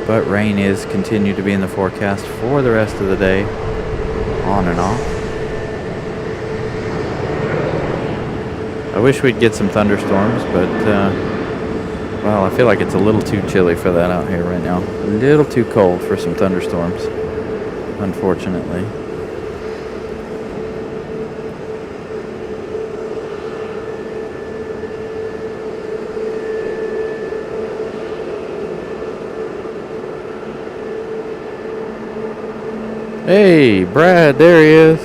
But rain is continued to be in the forecast for the rest of the day, on and off. I wish we'd get some thunderstorms, but well, I feel like it's a little too chilly for that out here right now. A little too cold for some thunderstorms, unfortunately. Hey, Brad, there he is.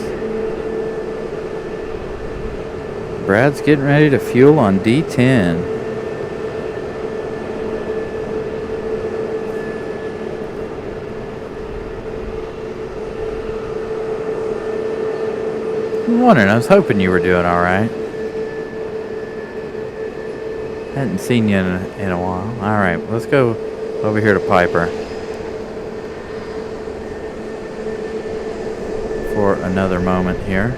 Brad's getting ready to fuel on D10. I'm wondering, I was hoping you were doing all right. Hadn't seen you in a while. All right, let's go over here to Piper for another moment here.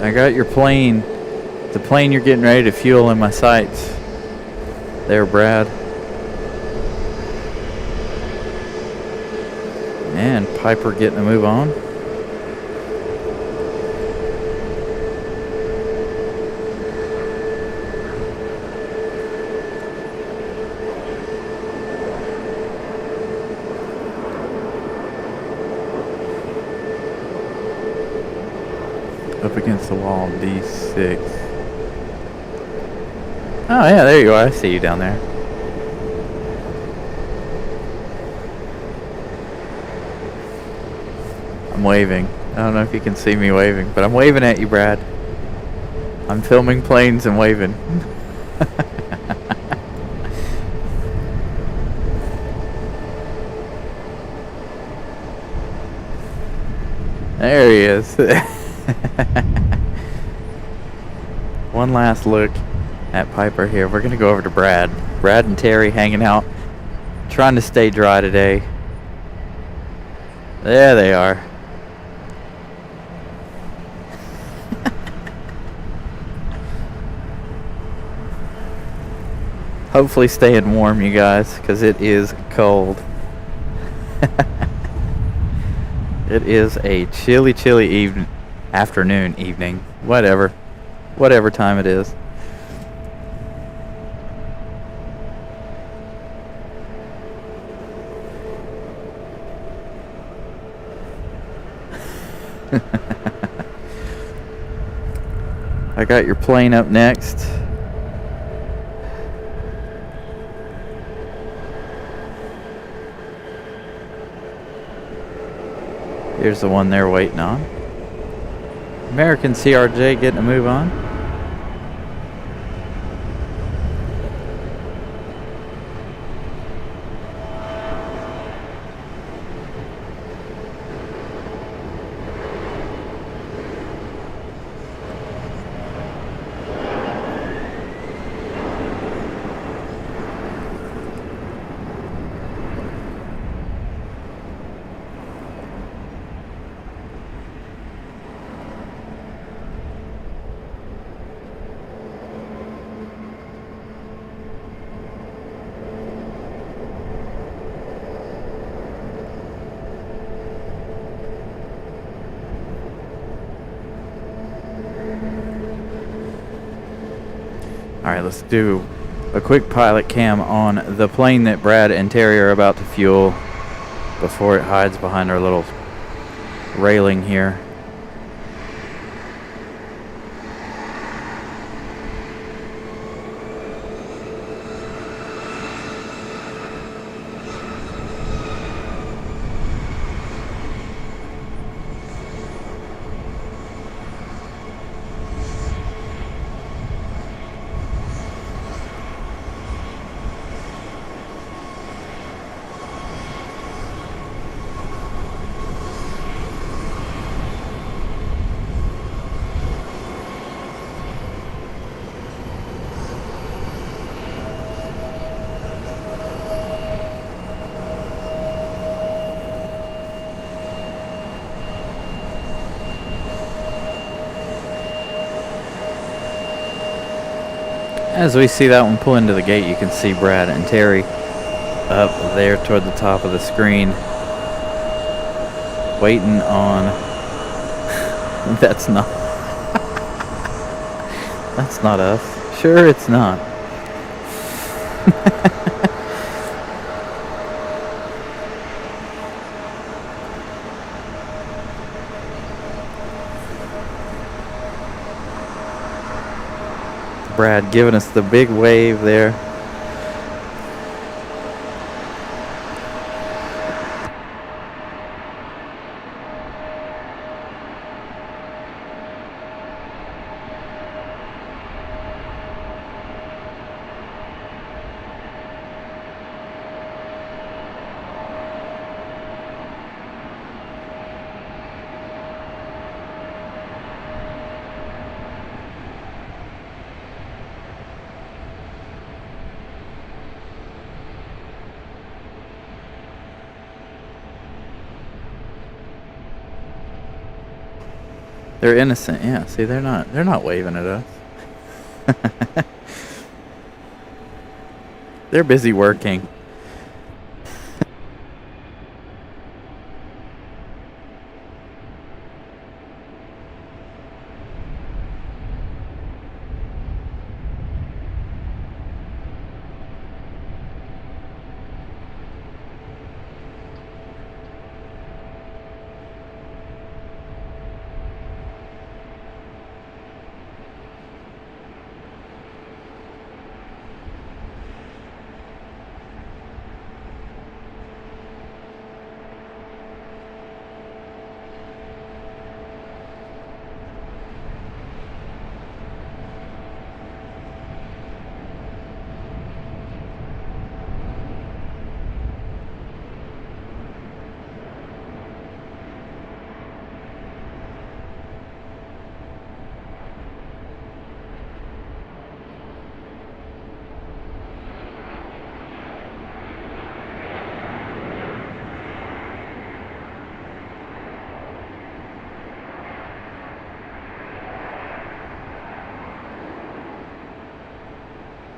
I got your plane, the plane you're getting ready to fuel in my sights. There, Brad. And Piper getting a move on. Up against the wall, D6. Oh yeah, there you are. I see you down there. I'm waving. I don't know if you can see me waving, but I'm waving at you, Brad. I'm filming planes and waving. There he is. One last look at Piper here. We're gonna go over to Brad. Brad and Terry hanging out, trying to stay dry today. There they are. Hopefully staying warm, you guys, because it is cold. It is a chilly, chilly evening, afternoon, evening, whatever time it is. I got your plane up next. Here's the one they're waiting on. American CRJ getting a move on. Alright, let's do a quick pilot cam on the plane that Brad and Terry are about to fuel before it hides behind our little railing here. As we see that one pull into the gate, you can see Brad and Terry up there toward the top of the screen, waiting on. That's not. That's not us. Sure, it's not. Brad giving us the big wave there. They're innocent, yeah. See, they're not waving at us. They're busy working.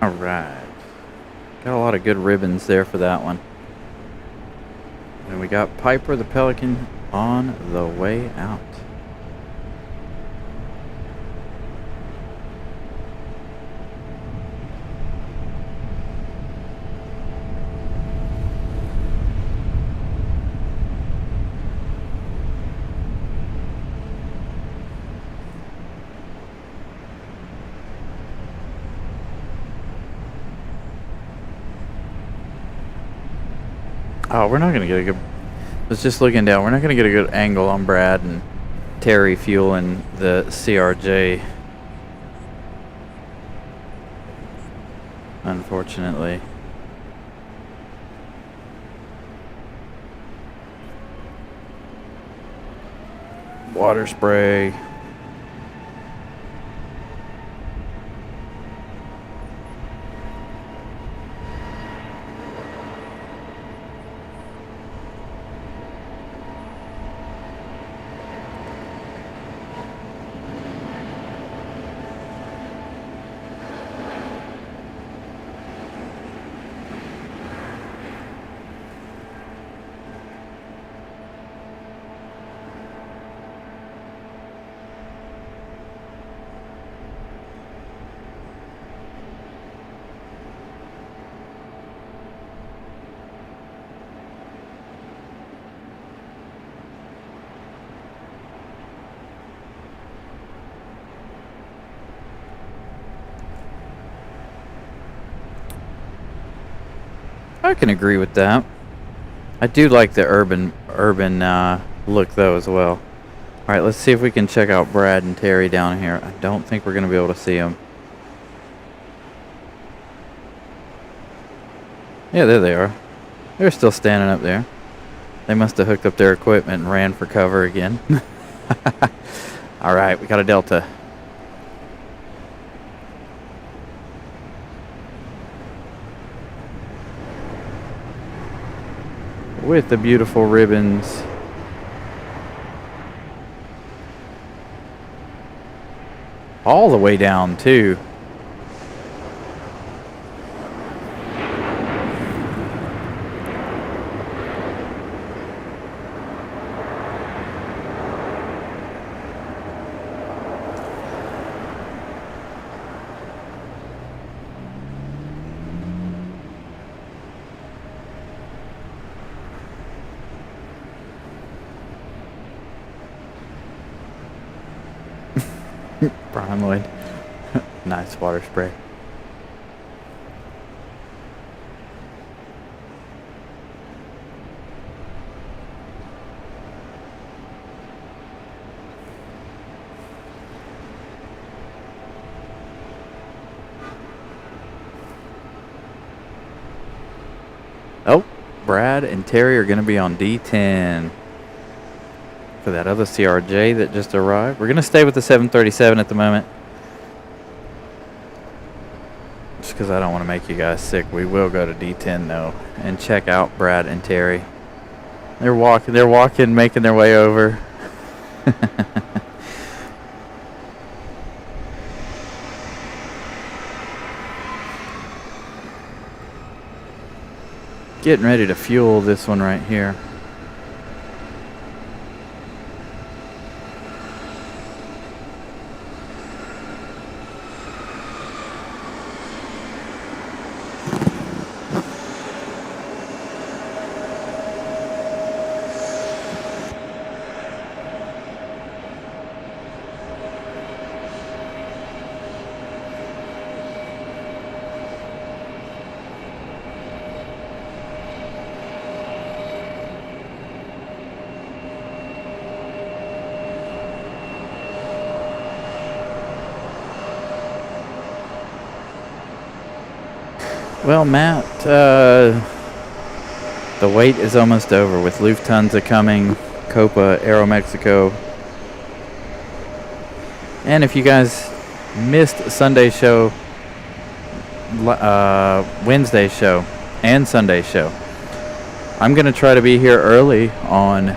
All right. Got a lot of good ribbons there for that one. And we got Piper the Pelican on the way out. Oh, we're not going to get a good... I was just looking down. We're not going to get a good angle on Brad and Terry fueling the CRJ. Unfortunately. Water spray. I can agree with that. I do like the urban look though as well. All right, let's see if we can check out Brad and Terry down here. I don't think we're going to be able to see them. Yeah, there they are. They're still standing up there. They must have hooked up their equipment and ran for cover again. All right, we got a Delta. With the beautiful ribbons. All the way down too. Brian Lloyd. Nice water spray. Oh, Brad and Terry are going to be on D10 for that other CRJ that just arrived. We're going to stay with the 737 at the moment, just because I don't want to make you guys sick. We will go to D10 though and check out Brad and Terry. They're walking, making their way over. Getting ready to fuel this one right here. Well, Matt, the wait is almost over with Lufthansa coming, Copa, Aeromexico. And if you guys missed Sunday's show, Wednesday's show, and Sunday's show, I'm going to try to be here early on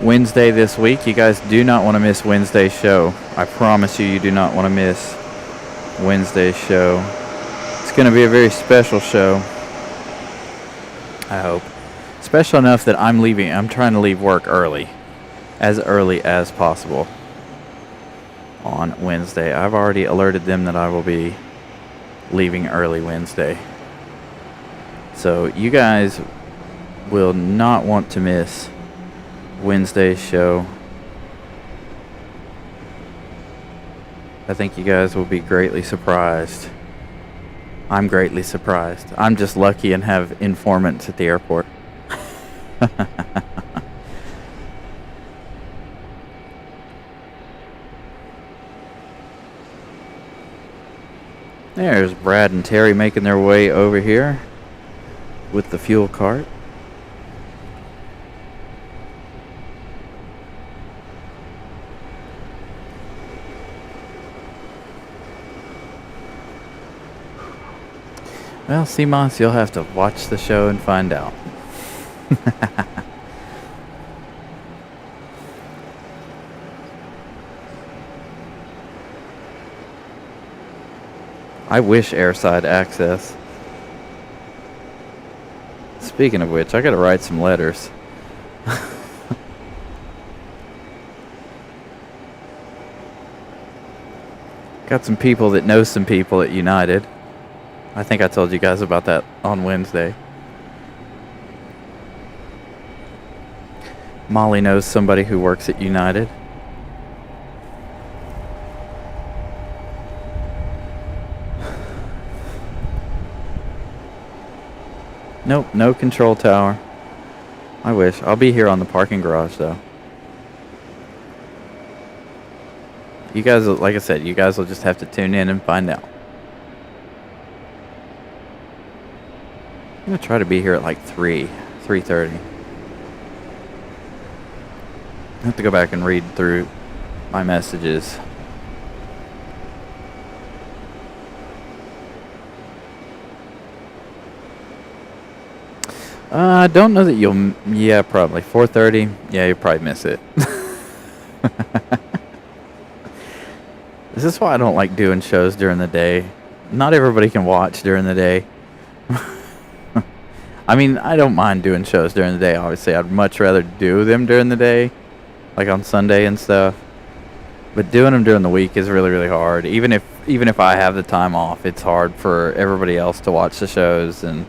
Wednesday this week. You guys do not want to miss Wednesday's show. I promise you, you do not want to miss Wednesday's show. It's going to be a very special show, I hope. Special enough that I'm trying to leave work early as possible on Wednesday. I've already alerted them that I will be leaving early Wednesday. So you guys will not want to miss Wednesday's show. I think you guys will be greatly surprised. I'm greatly surprised. I'm just lucky and have informants at the airport. There's Brad and Terry making their way over here with the fuel cart. Well, CMOS, you'll have to watch the show and find out. I wish airside access. Speaking of which, I gotta write some letters. Got some people that know some people at United. I think I told you guys about that on Wednesday. Molly knows somebody who works at United. Nope, no control tower. I wish. I'll be here on the parking garage though. You guys, like I said, you guys will just have to tune in and find out. I'm going to try to be here at like 3:30. I have to go back and read through my messages. I don't know that you'll... Yeah, probably. 4:30. Yeah, you'll probably miss it. This is why I don't like doing shows during the day. Not everybody can watch during the day. I mean, I don't mind doing shows during the day, obviously. I'd much rather do them during the day, like on Sunday and stuff. But doing them during the week is really, really hard. Even if I have the time off, it's hard for everybody else to watch the shows and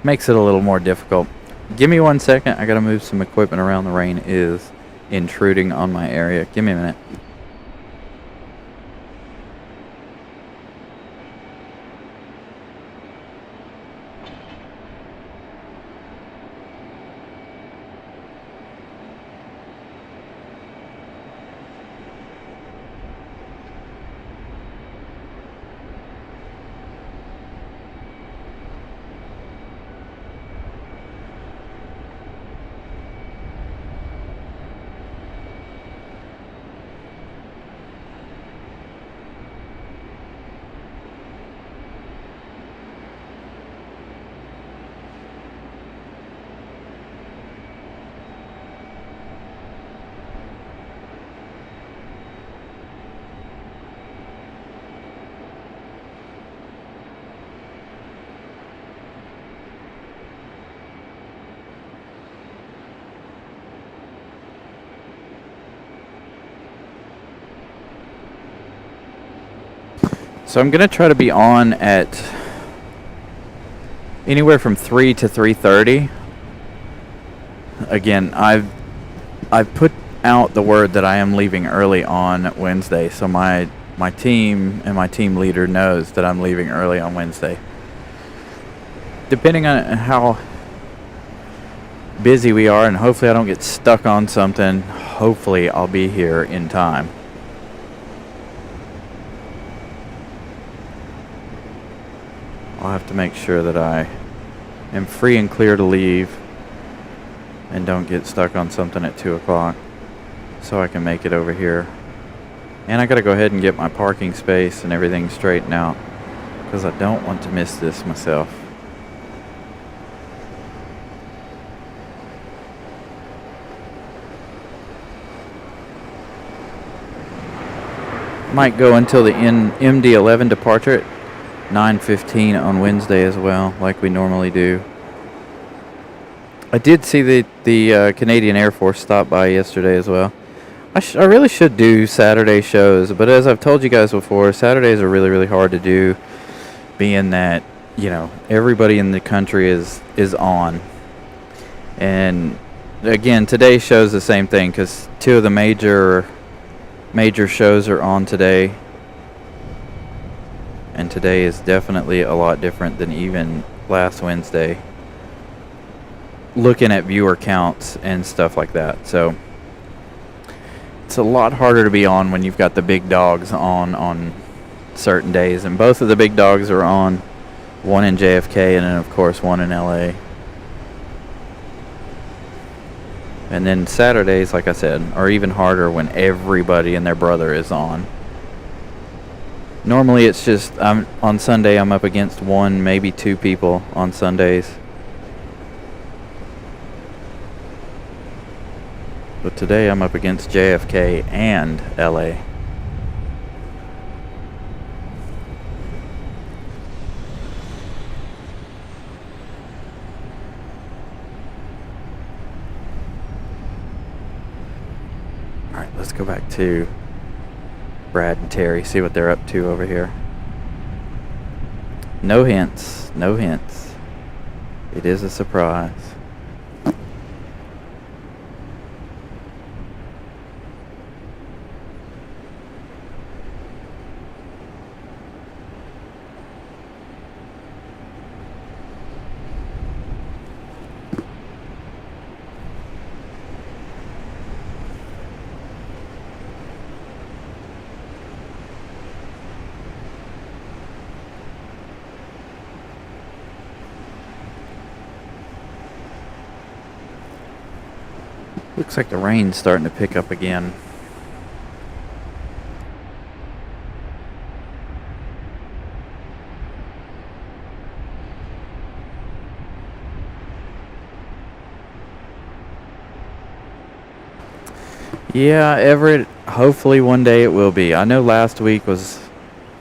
makes it a little more difficult. Give me 1 second. I got to move some equipment around. The rain is intruding on my area. Give me a minute. So I'm going to try to be on at anywhere from 3 to 3:30. Again, I've put out the word that I am leaving early on Wednesday, so my team and my team leader knows that I'm leaving early on Wednesday. Depending on how busy we are, and hopefully I don't get stuck on something, hopefully I'll be here in time. I'll have to make sure that I am free and clear to leave and don't get stuck on something at 2 o'clock so I can make it over here. And I gotta go ahead and get my parking space and everything straightened out because I don't want to miss this myself. Might go until the MD-11 departure at 9:15 on Wednesday as well, like we normally do. I did see the Canadian Air Force stop by yesterday as well. I really should do Saturday shows, but as I've told you guys before, Saturdays are really, really hard to do, being that, you know, everybody in the country is on. And again, today's show is the same thing because 2 of the major shows are on today. And today is definitely a lot different than even last Wednesday, looking at viewer counts and stuff like that. So it's a lot harder to be on when you've got the big dogs on certain days. And both of the big dogs are on, one in JFK and then of course one in LA. And then Saturdays, like I said, are even harder when everybody and their brother is on. Normally it's just, on Sunday I'm up against 1, maybe 2 people on Sundays. But today I'm up against JFK and LA. Alright, let's go back to Brad and Terry, see what they're up to over here. No hints, no hints. It is a surprise. Looks like the rain's starting to pick up again. Yeah, Everett, hopefully one day it will be. I know last week was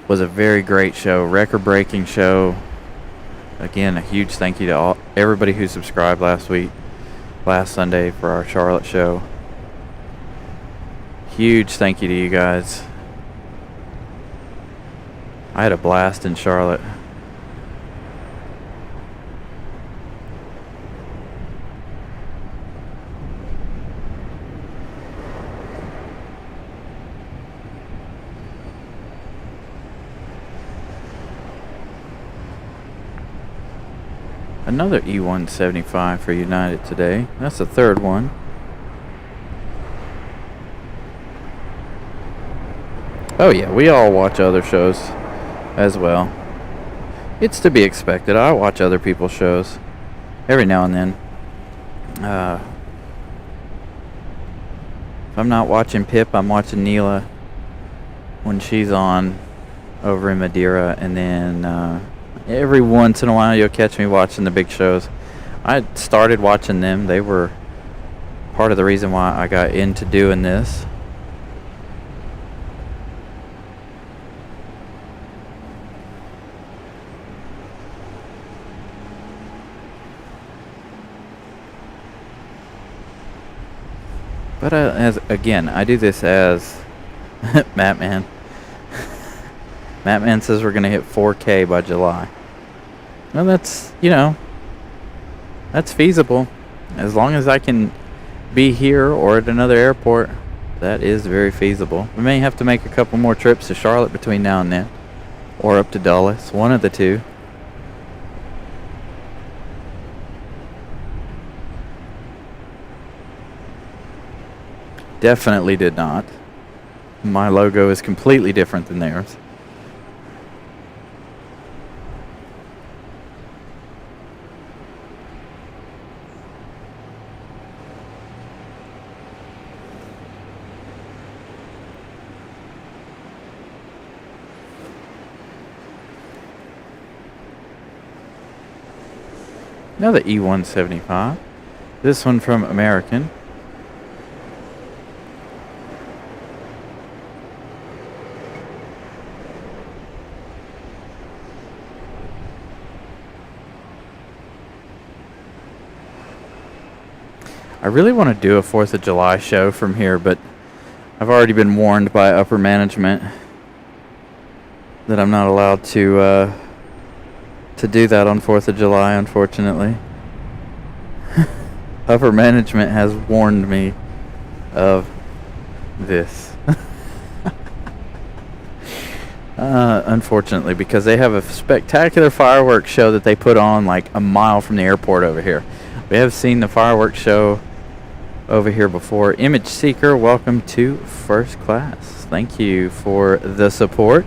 a very great show, record-breaking show. Again, a huge thank you to everybody who subscribed last Sunday for our Charlotte show. Huge thank you to you guys. I had a blast in Charlotte. Another E175 for United today. That's the third one. Oh yeah, we all watch other shows as well. It's to be expected. I watch other people's shows every now and then. If I'm not watching Pip, I'm watching Neela when she's on over in Madeira, and then every once in a while you'll catch me watching the big shows. I started watching them. They were part of the reason why I got into doing this. But I do this as Mattman. Mattman says we're going to hit 4K by July. Well, that's, you know, that's feasible. As long as I can be here or at another airport, that is very feasible. We may have to make a couple more trips to Charlotte between now and then, or up to Dulles, one of the two. Definitely did not. My logo is completely different than theirs. Another E175. This one from American. I really want to do a 4th of July show from here, but I've already been warned by upper management that I'm not allowed to do that on 4th of July, unfortunately. Upper management has warned me of this. Unfortunately, because they have a spectacular fireworks show that they put on like a mile from the airport over here. We have seen the fireworks show over here before. Image Seeker, welcome to first class. Thank you for the support.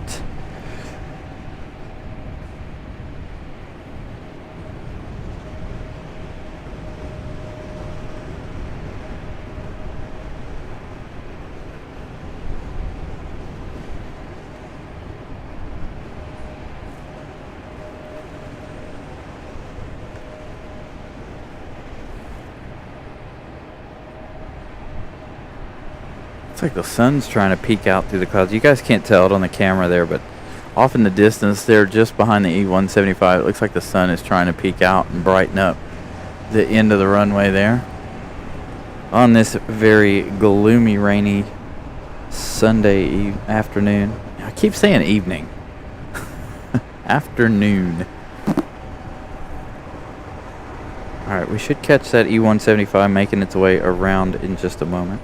It's like the sun's trying to peek out through the clouds. You guys can't tell it on the camera there, but off in the distance there, just behind the E175, it looks like the sun is trying to peek out and brighten up the end of the runway there. On this very gloomy, rainy Sunday afternoon. I keep saying evening. Afternoon. Alright, we should catch that E175 making its way around in just a moment.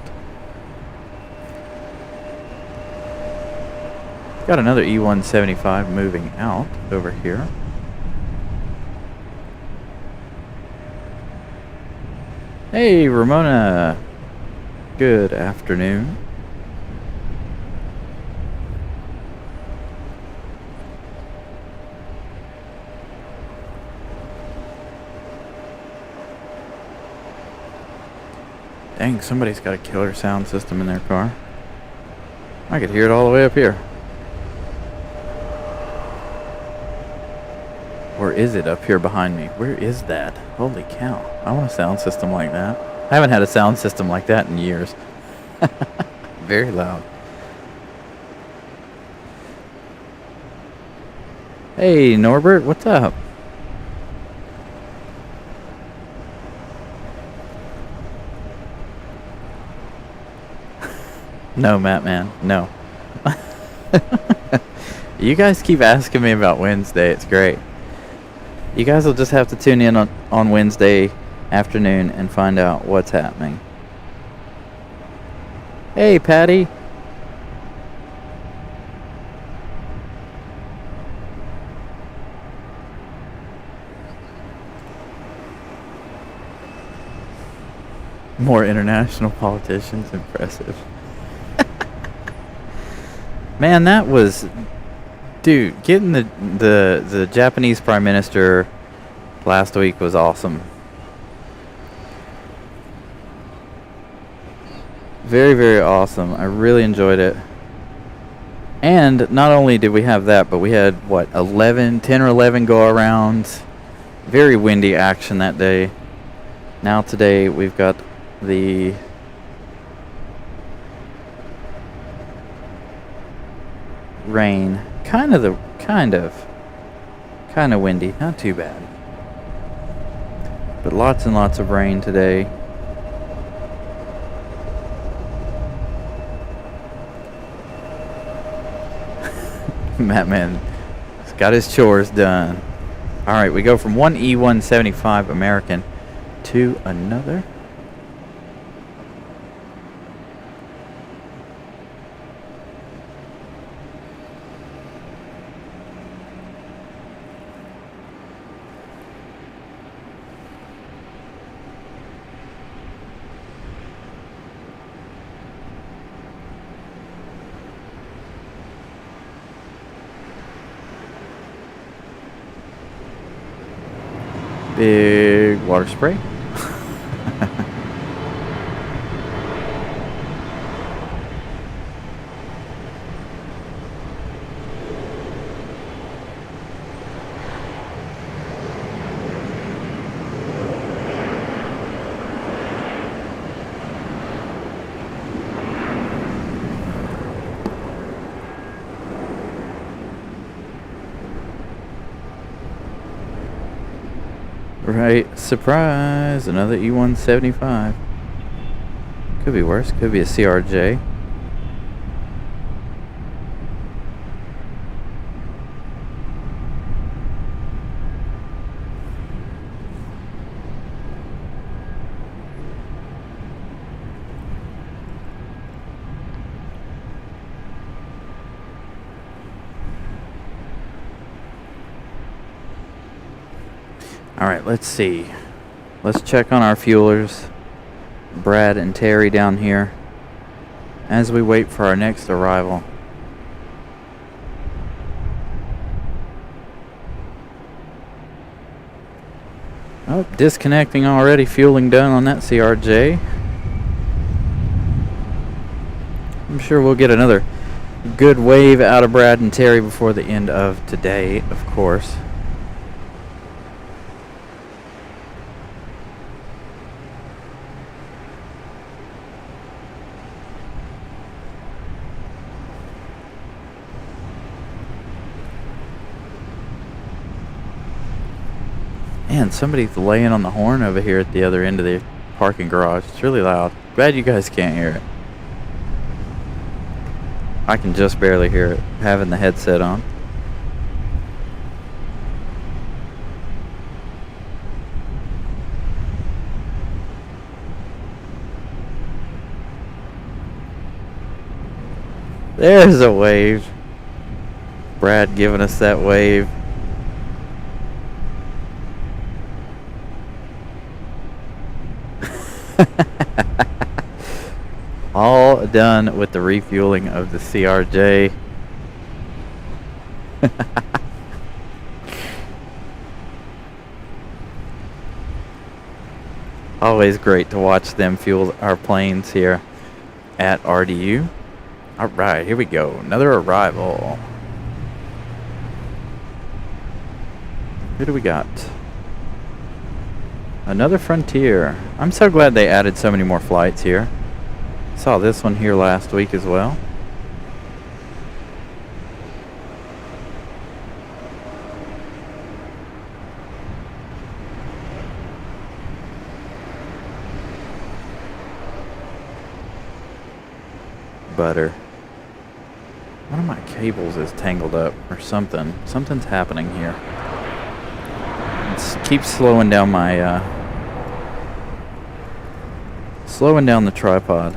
Got another E175 moving out over here. Hey, Ramona. Good afternoon. Dang, somebody's got a killer sound system in their car. I could hear it all the way up here. Or is it up here behind me? Where is that? Holy cow. I want a sound system like that. I haven't had a sound system like that in years. Very loud. Hey, Norbert, what's up? No, Mattman, no. You guys keep asking me about Wednesday. It's great. You guys will just have to tune in on Wednesday afternoon and find out what's happening. Hey, Patty. More international politicians. Impressive. Man, that was... Dude, getting the Japanese Prime Minister last week was awesome. Very, very awesome. I really enjoyed it. And not only did we have that, but we had, what, 10 or 11 go-arounds. Very windy action that day. Now today we've got the... rain. Kind of windy. Not too bad. But lots and lots of rain today. Mattman has got his chores done. All right, we go from one E175 American to another. Big water spray. Right, surprise, another E175. Could be worse, could be a CRJ. Alright, let's see. Let's check on our fuelers. Brad and Terry down here as we wait for our next arrival. Oh, disconnecting already. Fueling done on that CRJ. I'm sure we'll get another good wave out of Brad and Terry before the end of today, of course. Man, somebody's laying on the horn over here at the other end of the parking garage. It's really loud. Glad you guys can't hear it. I can just barely hear it, having the headset on. There's a wave. Brad giving us that wave. All done with the refueling of the CRJ. Always great to watch them fuel our planes here at RDU. Alright, here we go. Another arrival. Who do we got? Another Frontier. I'm so glad they added so many more flights here. Saw this one here last week as well. Butter. One of my cables is tangled up or something. Something's happening here. It keeps slowing down my slowing down the tripod.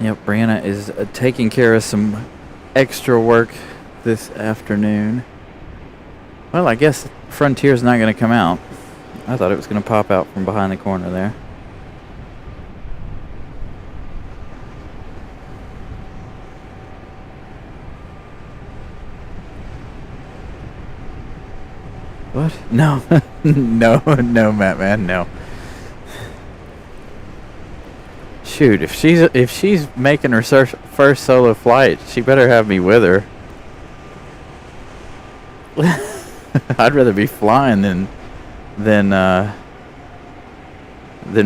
Yep, Brianna is taking care of some extra work this afternoon. Well, I guess Frontier's not going to come out. I thought it was going to pop out from behind the corner there. What? No. No, Matt, man, no. Shoot, if she's making her first solo flight, she better have me with her. I'd rather be flying than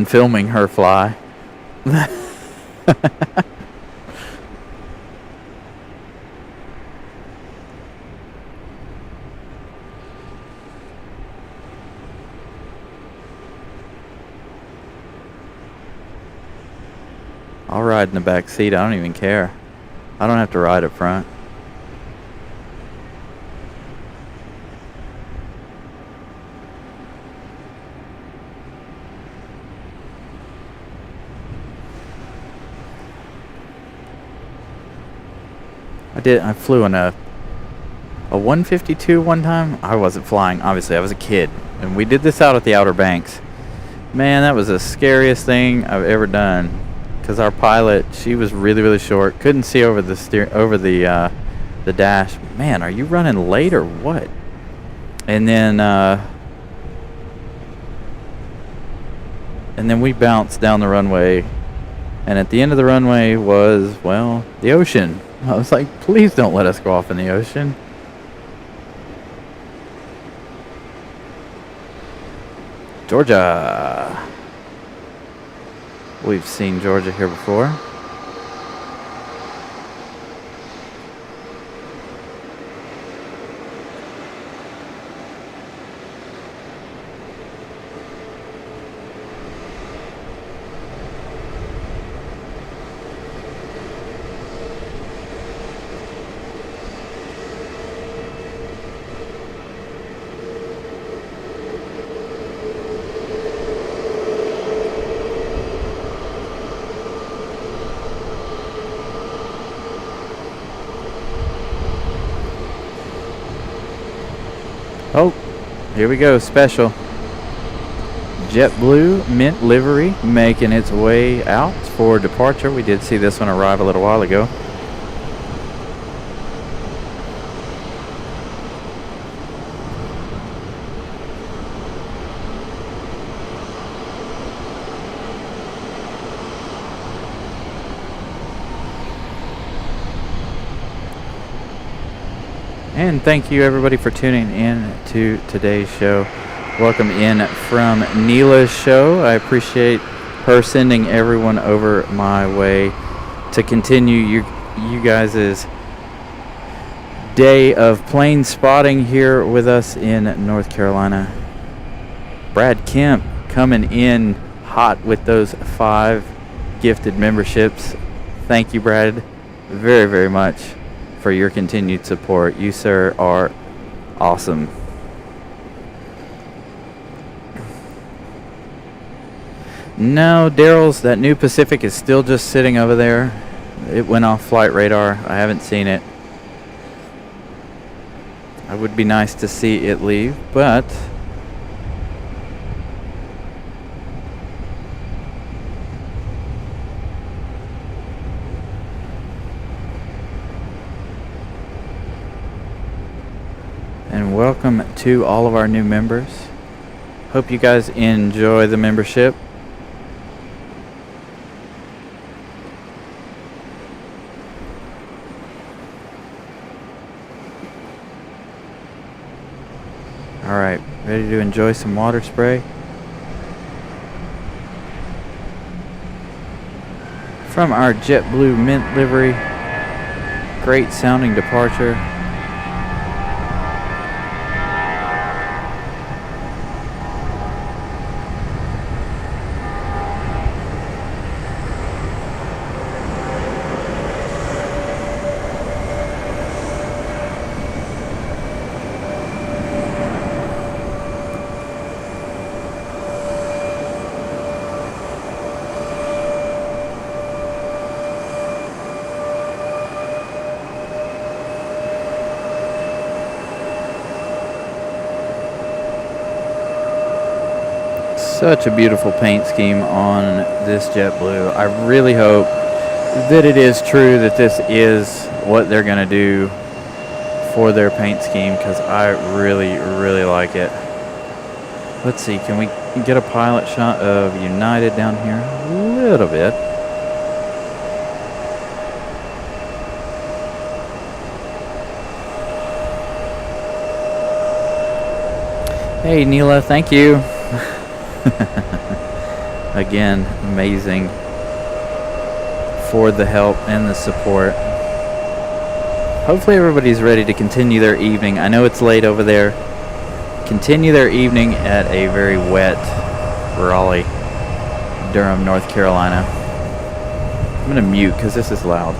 filming her fly. I'll ride in the back seat. I don't even care. I don't have to ride up front. I flew in a 152 one time. I wasn't flying, obviously. I was a kid. And we did this out at the Outer Banks. Man, that was the scariest thing I've ever done. Because our pilot, she was really, really short. Couldn't see over the dash. Man, are you running late or what? And then we bounced down the runway. And at the end of the runway was, well, the ocean. I was like, please don't let us go off in the ocean. Georgia. We've seen Georgia here before. Oh, here we go, special. JetBlue Mint livery making its way out for departure. We did see this one arrive a little while ago. And thank you everybody for tuning in to today's show. Welcome in from Neela's show. I appreciate her sending everyone over my way to continue you guys' day of plane spotting here with us in North Carolina. Brad Kemp coming in hot with those 5 gifted memberships. Thank you, Brad, very, very much for your continued support. You, sir, are awesome. No, Daryl's, that new Pacific is still just sitting over there. It went off flight radar. I haven't seen it. I would be nice to see it leave, but and welcome to all of our new members. Hope you guys enjoy the membership. All right, ready to enjoy some water spray? From our JetBlue Mint livery. Great sounding departure. Such a beautiful paint scheme on this JetBlue. I really hope that it is true that this is what they're going to do for their paint scheme, because I really, really like it. Let's see, can we get a pilot shot of United down here? A little bit. Hey, Neela, thank you. Again, amazing for the help and the support. Hopefully everybody's ready to continue their evening. I know it's late over there. Continue their evening at a very wet Raleigh, Durham, North Carolina. I'm going to mute because this is loud.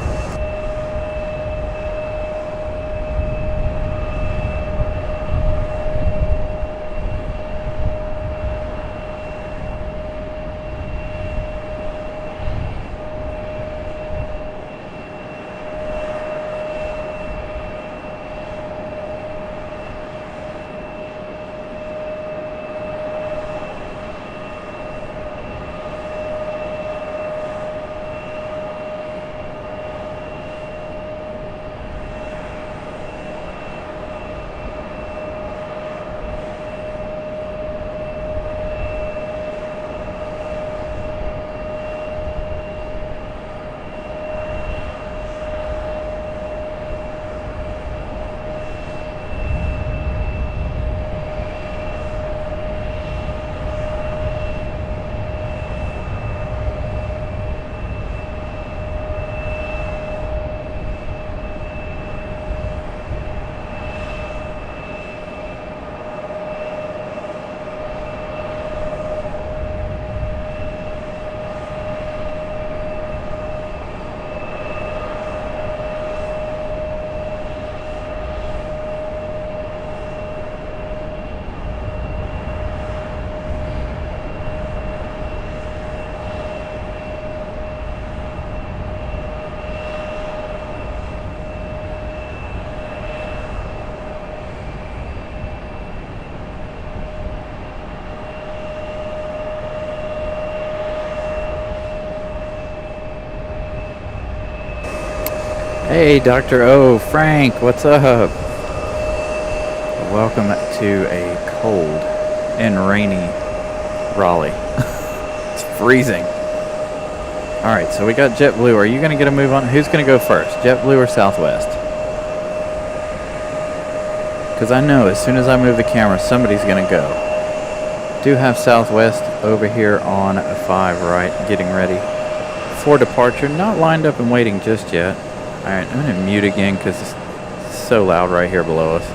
Hey, Dr. O, Frank, what's up? Welcome to a cold and rainy Raleigh. It's freezing. Alright, so we got JetBlue. Are you going to get a move on? Who's going to go first, JetBlue or Southwest? Because I know as soon as I move the camera, somebody's going to go. Do have Southwest over here on a 5 right, getting ready for departure. Not lined up and waiting just yet. Alright, I'm going to mute again because it's so loud right here below us.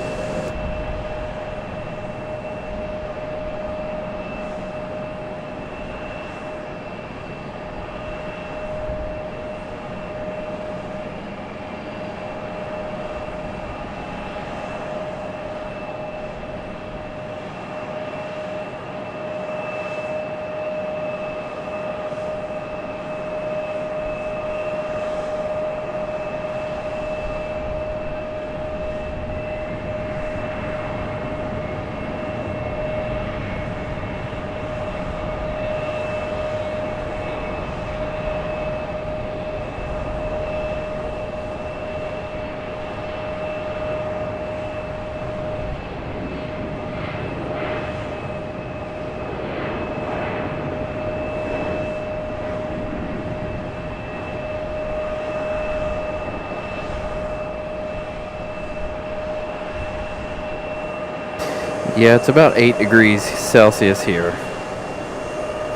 Yeah, it's about 8 degrees Celsius here.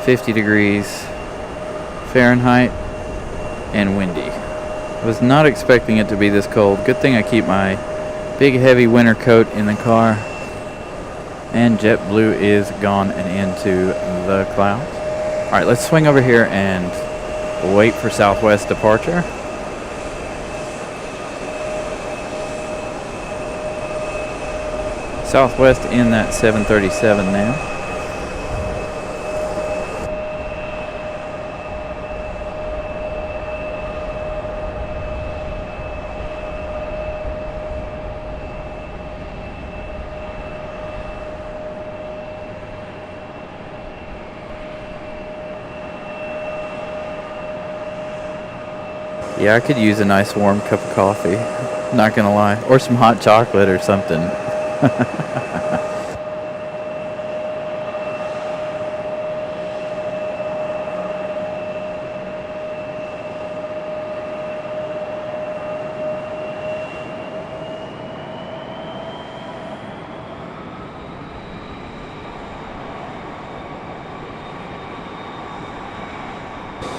50 degrees Fahrenheit and windy. I was not expecting it to be this cold. Good thing I keep my big heavy winter coat in the car. And JetBlue is gone and into the clouds. Alright, let's swing over here and wait for Southwest departure. Southwest in that 737 now. Yeah, I could use a nice warm cup of coffee, not gonna lie, or some hot chocolate or something.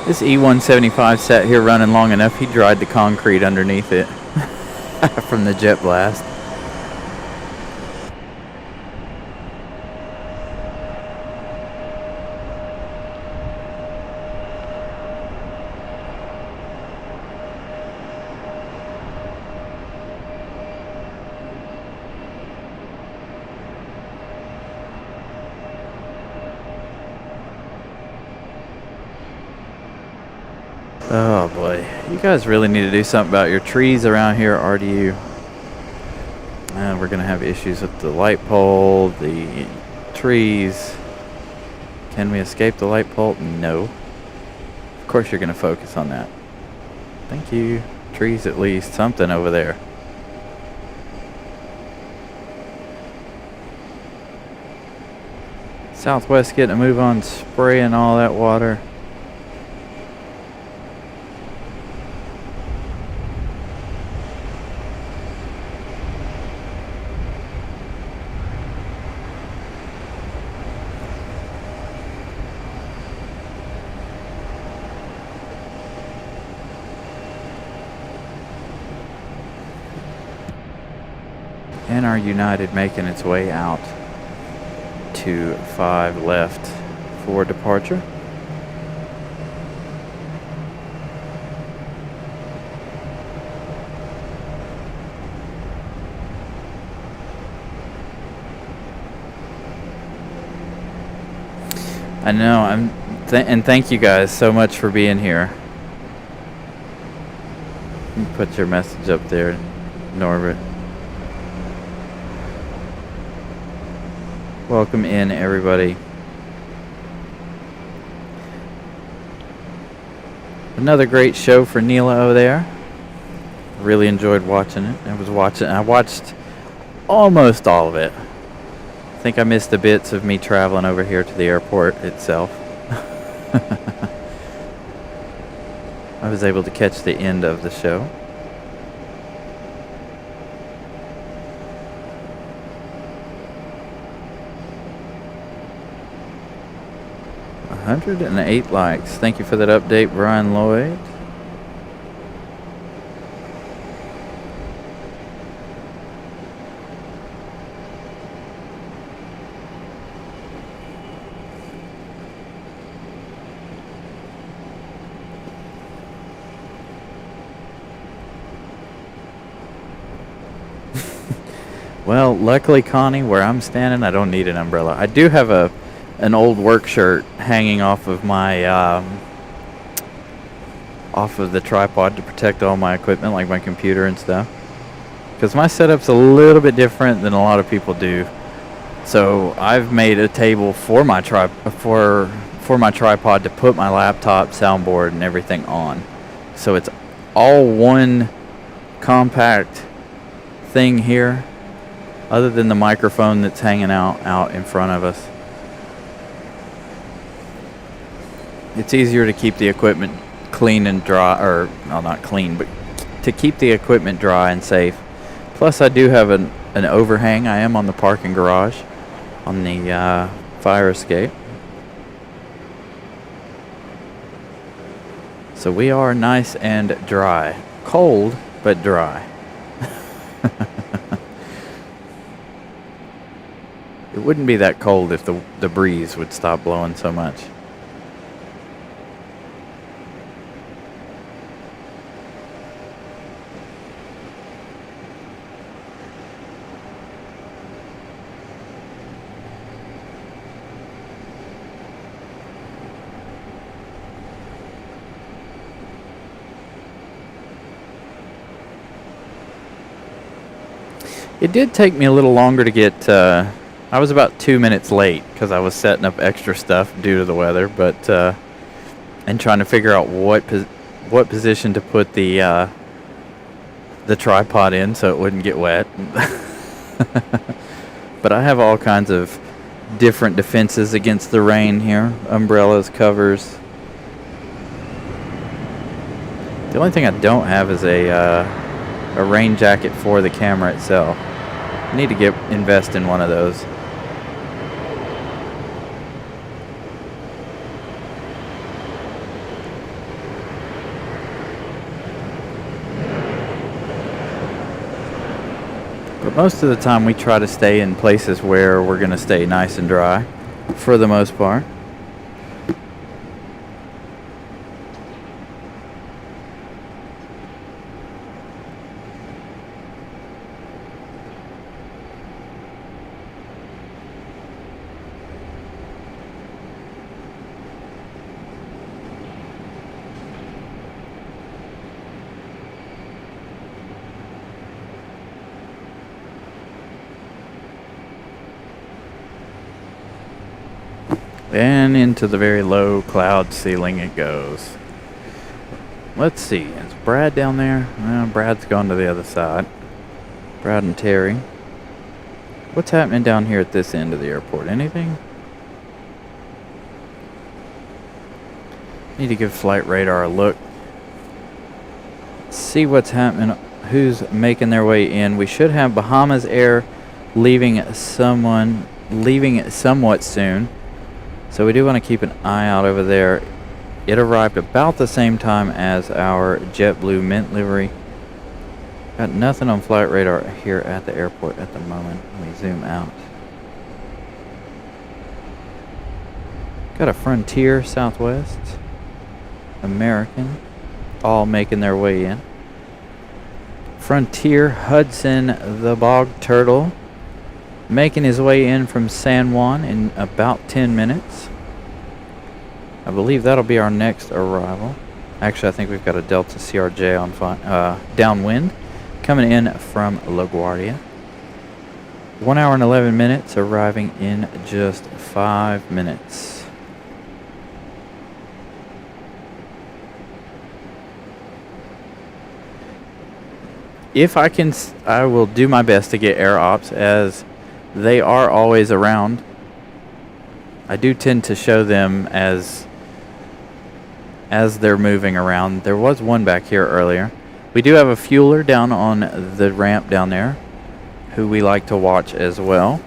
This E175 sat here running long enough, he dried the concrete underneath it from the jet blast. Oh boy, you guys really need to do something about your trees around here, RDU. We're gonna have issues with the light pole, the trees. Can we escape the light pole? No. Of course you're gonna focus on that. Thank you. Trees at least, something over there. Southwest getting a move on spraying all that water. And our United making its way out to 5 left for departure. I know, and thank you guys so much for being here. You put your message up there, Norbert. Welcome in, everybody. Another great show for Neela over there. Really enjoyed watching it. I watched almost all of it. I think I missed the bits of me traveling over here to the airport itself. I was able to catch the end of the show. $108 likes. Thank you for that update, Brian Lloyd. Well, luckily, Connie, where I'm standing, I don't need an umbrella. I do have an old work shirt hanging off of my off of the tripod to protect all my equipment, like my computer and stuff, because my setup's a little bit different than a lot of people do. So I've made a table for my for my tripod to put my laptop, soundboard, and everything on, so it's all one compact thing here, other than the microphone that's hanging out in front of us. It's easier to keep the equipment clean and dry, or well, not clean, but to keep the equipment dry and safe. Plus, I do have an overhang. I am on the parking garage on the fire escape. So we are nice and dry. Cold, but dry. It wouldn't be that cold if the breeze would stop blowing so much. It did take me a little longer to get, I was about 2 minutes late because I was setting up extra stuff due to the weather, but, and trying to figure out what position to put the tripod in so it wouldn't get wet. But I have all kinds of different defenses against the rain here. Umbrellas, covers. The only thing I don't have is a rain jacket for the camera itself. I need to invest in one of those. But most of the time we try to stay in places where we're going to stay nice and dry for the most part. And into the very low cloud ceiling it goes. Let's see, is Brad down there? Well, Brad's gone to the other side. Brad and Terry. What's happening down here at this end of the airport? Anything? Need to give Flight Radar a look. See what's happening, who's making their way in. We should have Bahamas Air leaving somewhat soon. So we do want to keep an eye out over there. It arrived about the same time as our JetBlue Mint livery. Got nothing on Flight Radar here at the airport at the moment. Let me zoom out. Got a Frontier, Southwest, American, all making their way in. Frontier, Hudson, the Bog Turtle, making his way in from San Juan in about 10 minutes. I believe that'll be our next arrival. Actually, I think we've got a Delta CRJ on downwind coming in from LaGuardia. 1 hour and 11 minutes, arriving in just 5 minutes. If I can, I will do my best to get air ops, as they are always around. I do tend to show them as they're moving around. There was one back here earlier. We do have a fueler down on the ramp down there, who we like to watch as well.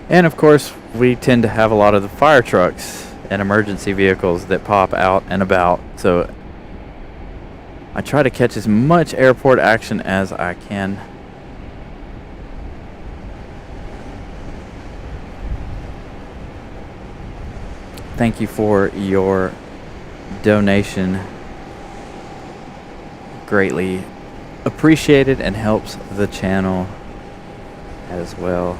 And of course, we tend to have a lot of the fire trucks and emergency vehicles that pop out and about. So I try to catch as much airport action as I can. Thank you for your donation. Greatly appreciated and helps the channel as well.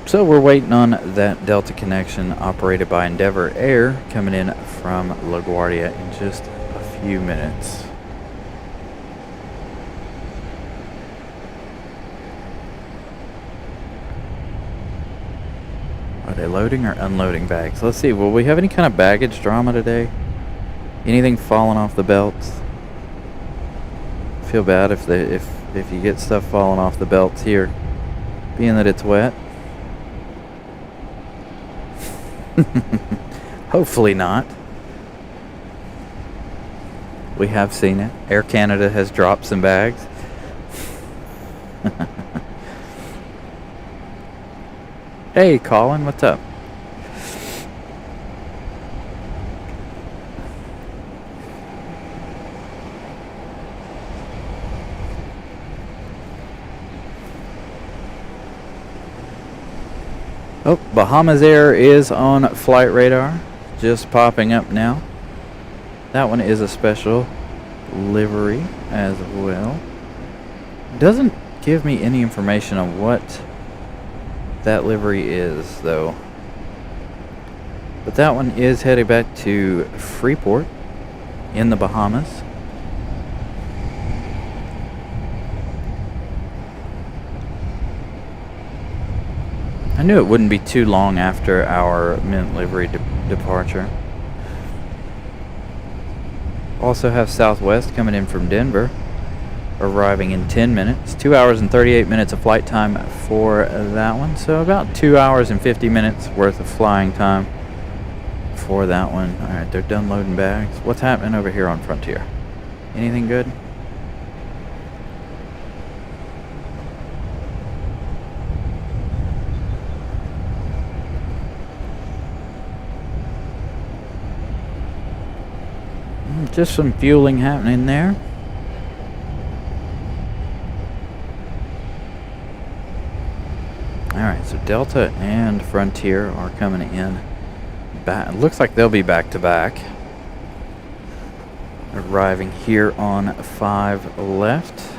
So we're waiting on that Delta connection operated by Endeavor Air coming in from LaGuardia in just a few minutes. Are they loading or unloading bags? Let's see. Will we have any kind of baggage drama today? Anything falling off the belts? Feel bad if you get stuff falling off the belts here, being that it's wet. Hopefully not. We have seen it. Air Canada has dropped some bags. Hey, Colin, what's up? Oh, Bahamas Air is on Flight Radar, just popping up now. That one is a special livery as well. Doesn't give me any information on what that livery is, though. But that one is headed back to Freeport in the Bahamas. I knew it wouldn't be too long after our Mint livery departure. Also have Southwest coming in from Denver, arriving in 10 minutes. 2 hours and 38 minutes of flight time for that one. So about 2 hours and 50 minutes worth of flying time for that one. All right, they're done loading bags. What's happening over here on Frontier? Anything good? Just some fueling happening there. Alright, so Delta and Frontier are coming in. Looks like they'll be back to back. Arriving here on 5 left.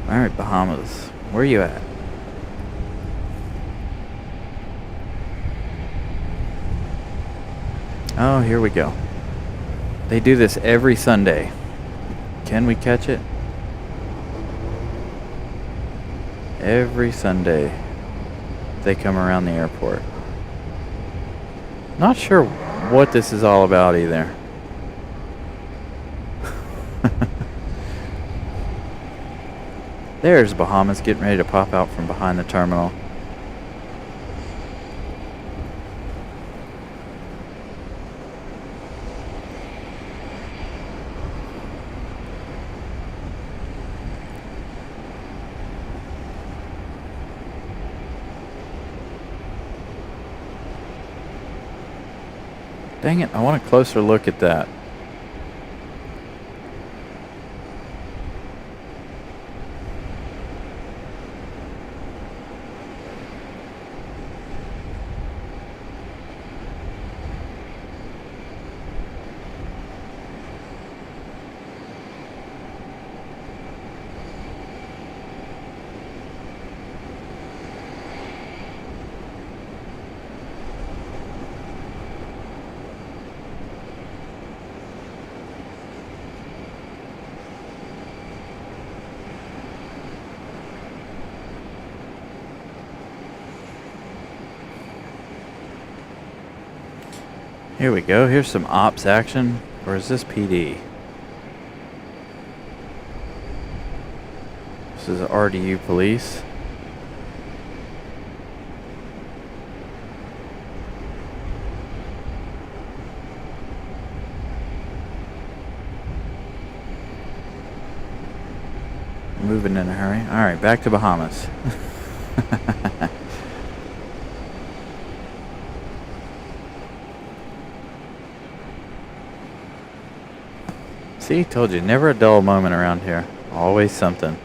Alright, Bahamas, where you at? Oh, here we go. They do this every Sunday. Can we catch it? Every Sunday they come around the airport. Not sure what this is all about either. There's Bahamas getting ready to pop out from behind the terminal. Dang it, I want a closer look at that. Here we go. Here's some ops action. Or is this PD? This is RDU police. Moving in a hurry. Alright, back to Bahamas. See, told you, never a dull moment around here. Always something.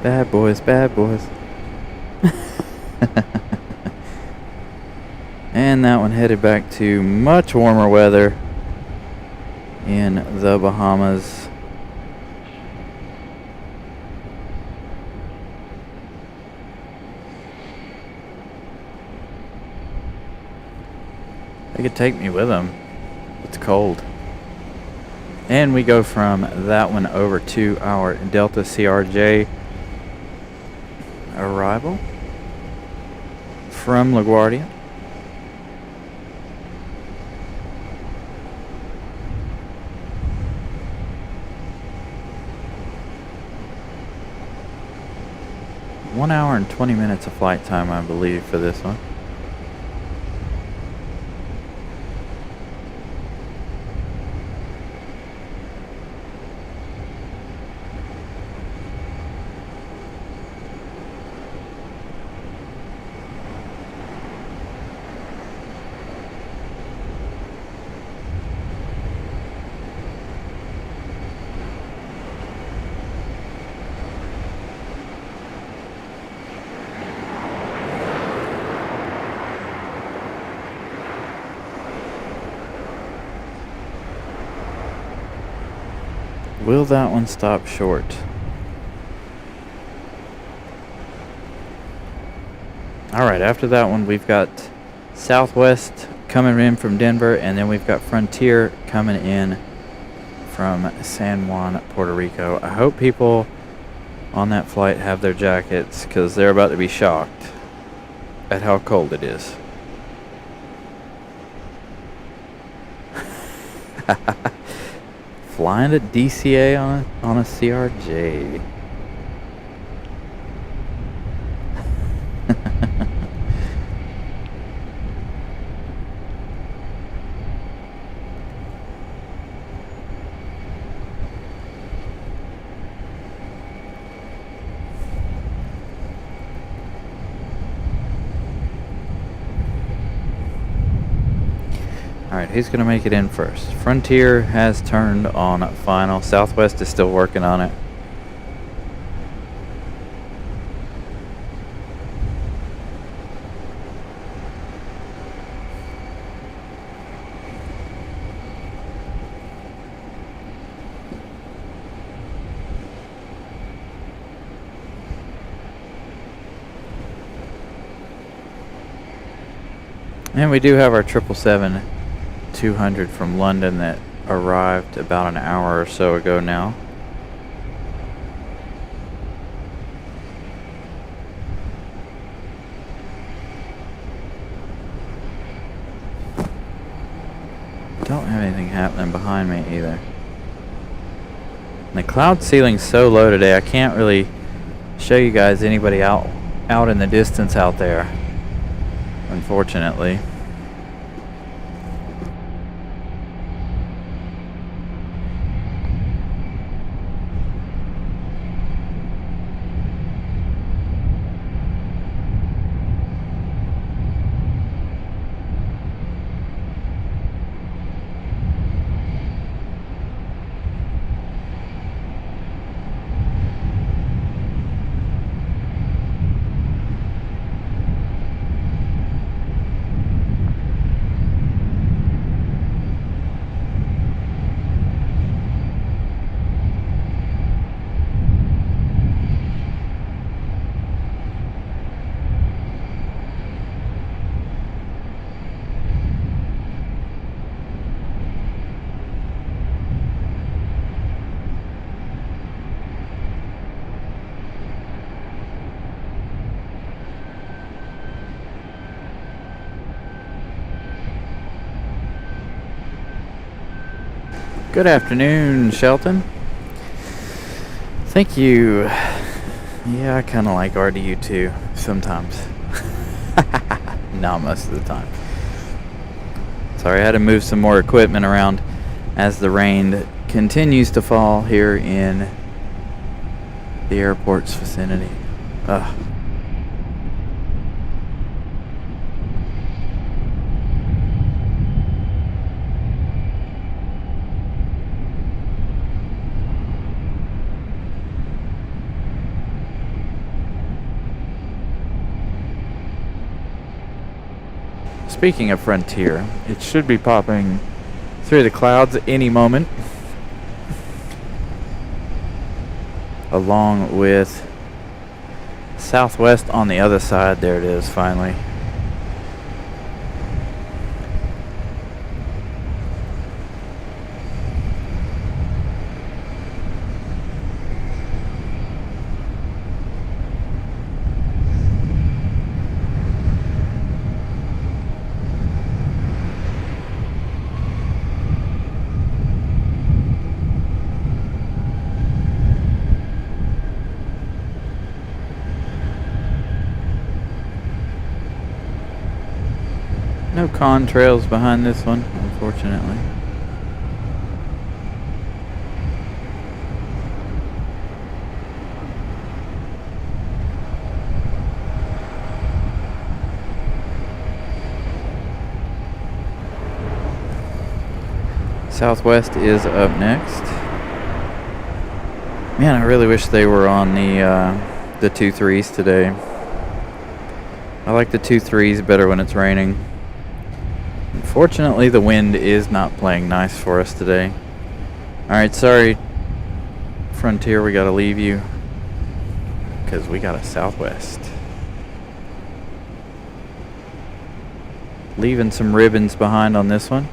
Bad boys, bad boys. And that one headed back to much warmer weather in the Bahamas. They could take me with them. It's cold. And we go from that one over to our Delta CRJ arrival from LaGuardia. One hour and 20 minutes of flight time, I believe, for this one. Will that one stop short? Alright, after that one we've got Southwest coming in from Denver, and then we've got Frontier coming in from San Juan, Puerto Rico. I hope people on that flight have their jackets, because they're about to be shocked at how cold it is. Flying to DCA on a CRJ. Alright, who's going to make it in first? Frontier has turned on final. Southwest is still working on it. And we do have our 777-200 from London that arrived about an hour or so ago now. Don't have anything happening behind me either. And the cloud ceiling's so low today, I can't really show you guys anybody out in the distance out there, unfortunately. Good afternoon, Shelton. Thank you. Yeah, I kind of like RDU too, sometimes. Not most of the time. Sorry, I had to move some more equipment around as the rain continues to fall here in the airport's vicinity. Ugh. Speaking of Frontier, it should be popping through the clouds any moment, along with Southwest on the other side. There it is, finally. No contrails behind this one, unfortunately. Southwest is up next. Man, I really wish they were on the 2-3s today. I like the 2-3s better when it's raining. Unfortunately, the wind is not playing nice for us today. Alright, sorry Frontier, we gotta leave you because we got a Southwest. Leaving some ribbons behind on this one.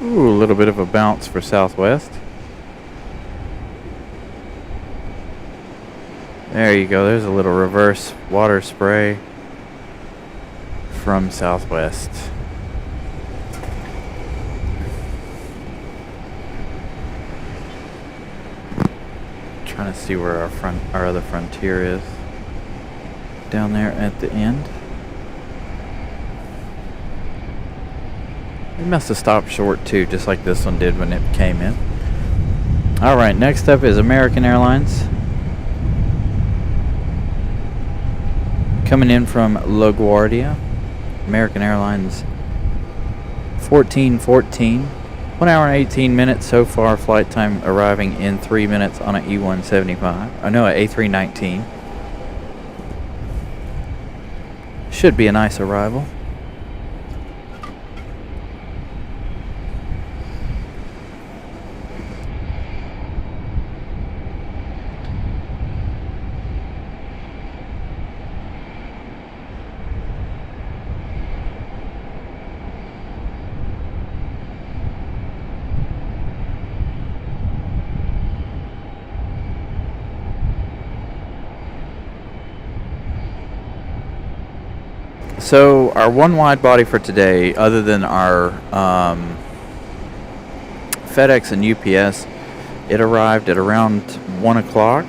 Ooh, a little bit of a bounce for Southwest. There you go. There's a little reverse water spray from Southwest. Trying to see where our other Frontier is. Down there at the end. It must have stopped short too, just like this one did when it came in. Alright, next up is American Airlines. Coming in from LaGuardia. American Airlines 1414. 1 hour and 18 minutes so far. Flight time arriving in 3 minutes on an E175. Oh no, an A319. Should be a nice arrival. So our one wide body for today, other than our FedEx and UPS, it arrived at around 1 o'clock.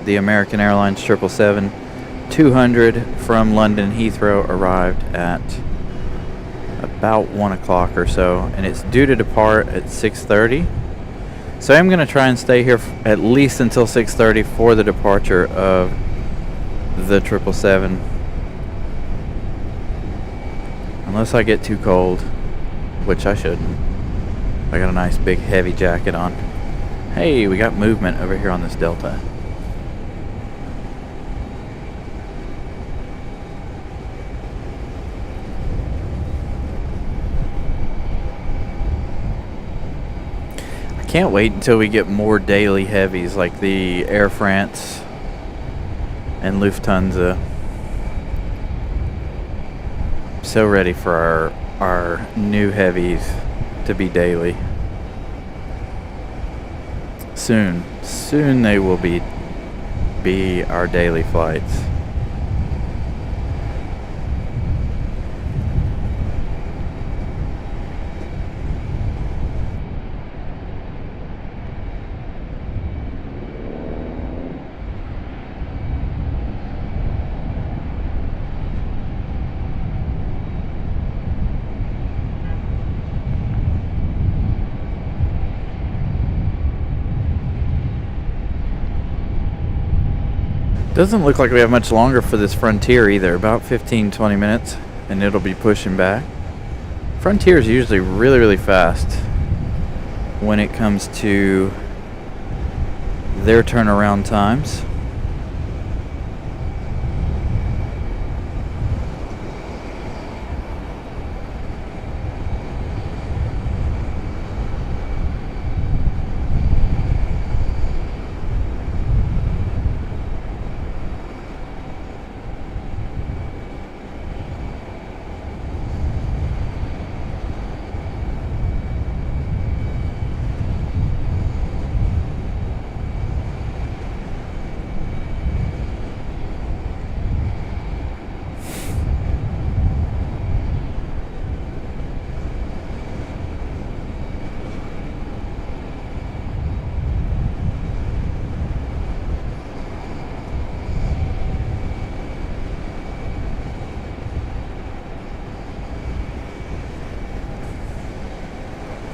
The American Airlines 777-200 from London Heathrow arrived at about 1 o'clock or so, and it's due to depart at 6:30. So I'm going to try and stay here at least until 6:30 for the departure of the 777. Unless I get too cold, which I shouldn't. I got a nice big heavy jacket on. Hey, we got movement over here on this Delta. I can't wait until we get more daily heavies like the Air France and Lufthansa. So ready for our new heavies to be daily. Soon they will be our daily flights. Doesn't look like we have much longer for this Frontier either. About 15-20 minutes and it'll be pushing back. Frontier is usually really fast when it comes to their turnaround times.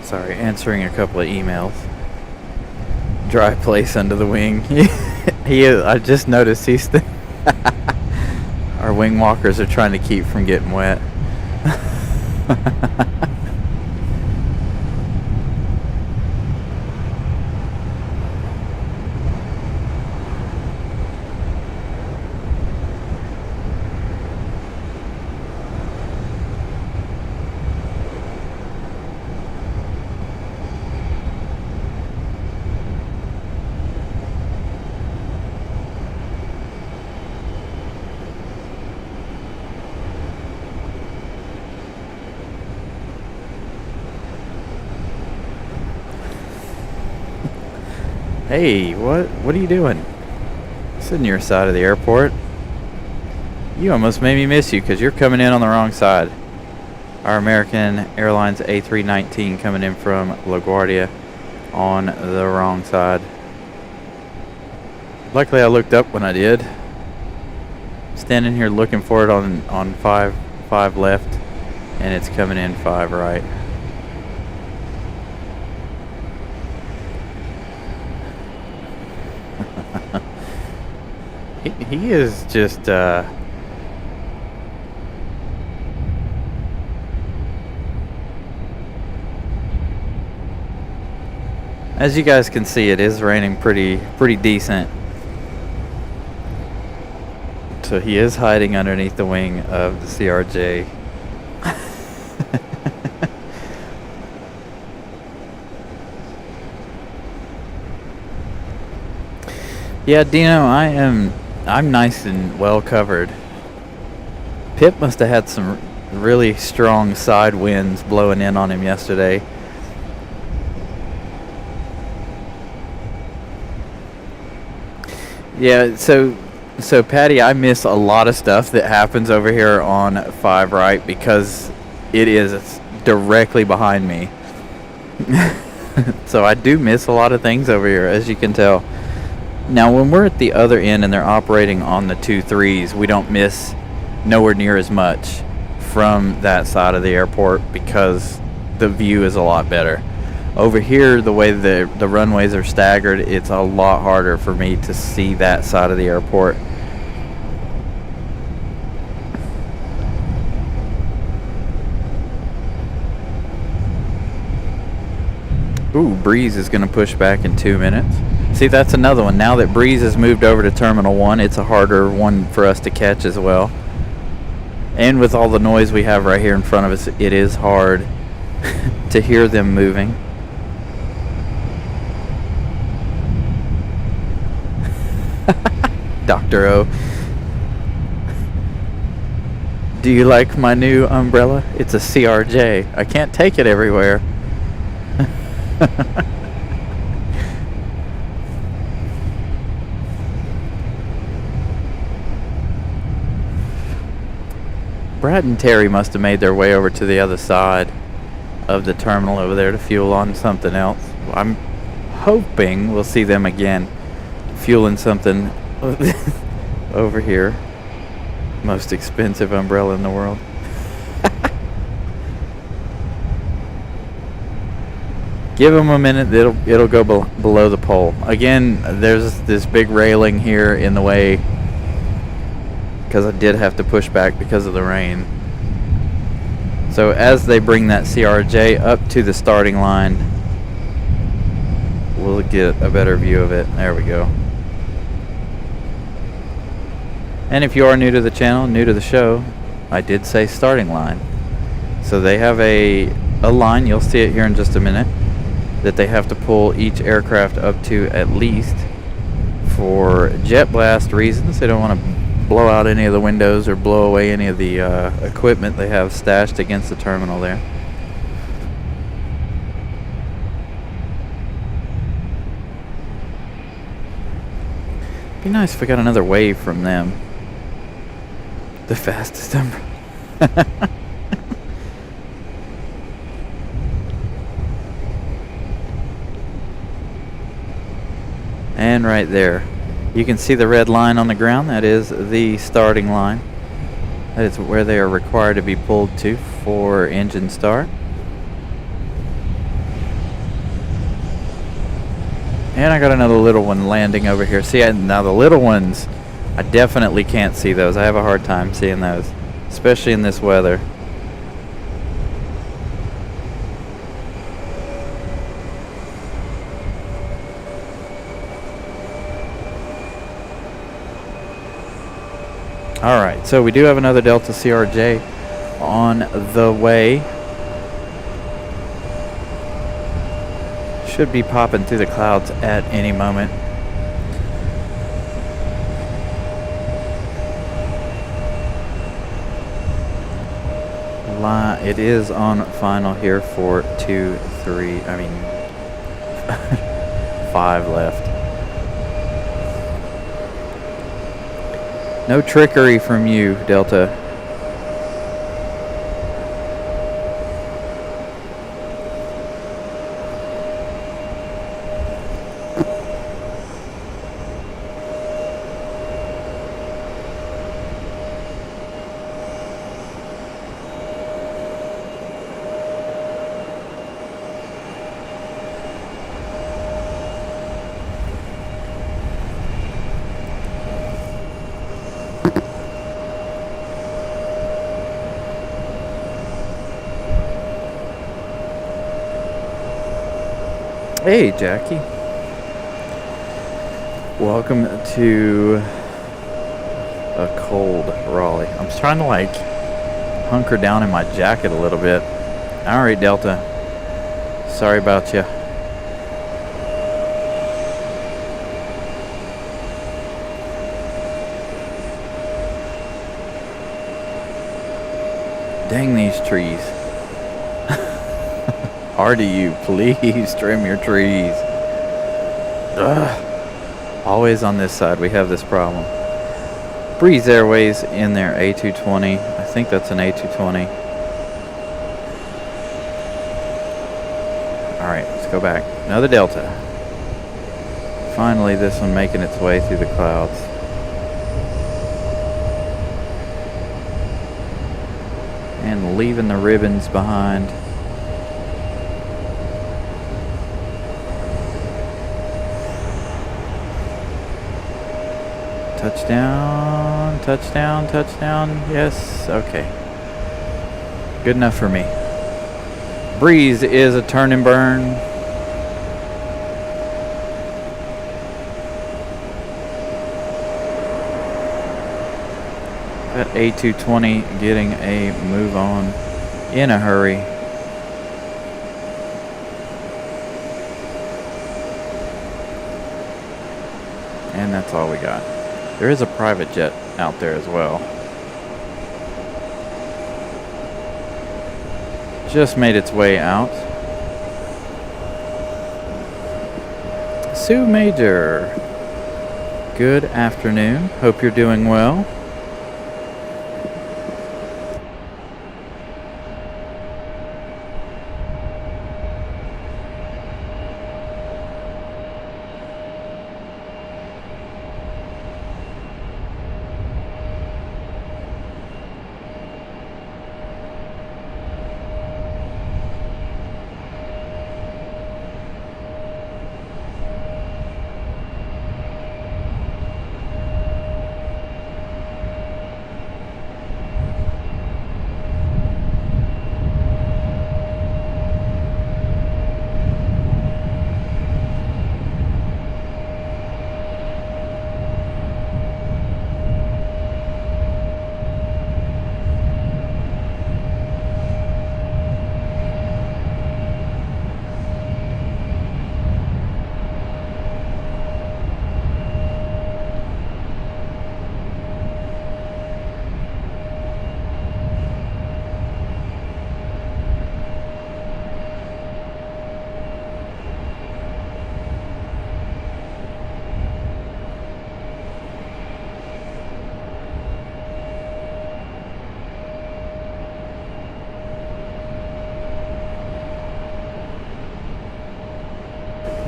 Sorry, answering a couple of emails. Dry place under the wing. He is, I just noticed he's our wing walkers are trying to keep from getting wet. Hey, what are you doing? Sitting your side of the airport. You almost made me miss you because you're coming in on the wrong side. Our American Airlines A319 coming in from LaGuardia on the wrong side. Luckily I looked up when I did. Standing here looking for it on 5 left, and it's coming in 5 right. He is just as you guys can see, it is raining pretty decent. So he is hiding underneath the wing of the CRJ. Yeah, Dino, I'm nice and well covered. Pip must have had some really strong side winds blowing in on him yesterday. Yeah, so Patty, I miss a lot of stuff that happens over here on 5 right because it is directly behind me. So I do miss a lot of things over here, as you can tell. Now, when we're at the other end and they're operating on the 2-3s, we don't miss nowhere near as much from that side of the airport because the view is a lot better. Over here, the way the runways are staggered, it's a lot harder for me to see that side of the airport. Ooh, Breeze is going to push back in 2 minutes. See, that's another one. Now that Breeze has moved over to Terminal 1, it's a harder one for us to catch as well. And with all the noise we have right here in front of us, it is hard to hear them moving. Dr. O. Do you like my new umbrella? It's a CRJ. I can't take it everywhere. Brad and Terry must have made their way over to the other side of the terminal over there to fuel on something else. I'm hoping we'll see them again fueling something over here. Most expensive umbrella in the world. Give them a minute, it'll go below the pole. Again, there's this big railing here in the way because I did have to push back because of the rain. So as they bring that CRJ up to the starting line, we'll get a better view of it. There we go. And if you are new to the channel, new to the show, I did say starting line. So they have a line, you'll see it here in just a minute, that they have to pull each aircraft up to at least for jet blast reasons. They don't want to blow out any of the windows or blow away any of the equipment they have stashed against the terminal there. Be nice if we got another wave from them. The fastest number. And right there, you can see the red line on the ground. That is the starting line. That is where they are required to be pulled to for engine start. And I got another little one landing over here. See, now the little ones, I definitely can't see those. I have a hard time seeing those, especially in this weather. All right, so we do have another Delta CRJ on the way. Should be popping through the clouds at any moment. It is on final here for 5 left. No trickery from you, Delta. Hey, Jackie. Welcome to a cold Raleigh. I'm trying to like hunker down in my jacket a little bit. All right, Delta. Sorry about you. Dang these trees. RDU, please trim your trees. Ugh. Always on this side we have this problem. Breeze Airways in their A220. I think that's an A220. Alright, let's go back. Another Delta. Finally this one making its way through the clouds. And leaving the ribbons behind. Touchdown, touchdown, touchdown. Yes, okay. Good enough for me. Breeze is a turn and burn. That A220 getting a move on in a hurry. And that's all we got. There is a private jet out there as well. Just made its way out. Sue Major. Good afternoon. Hope you're doing well.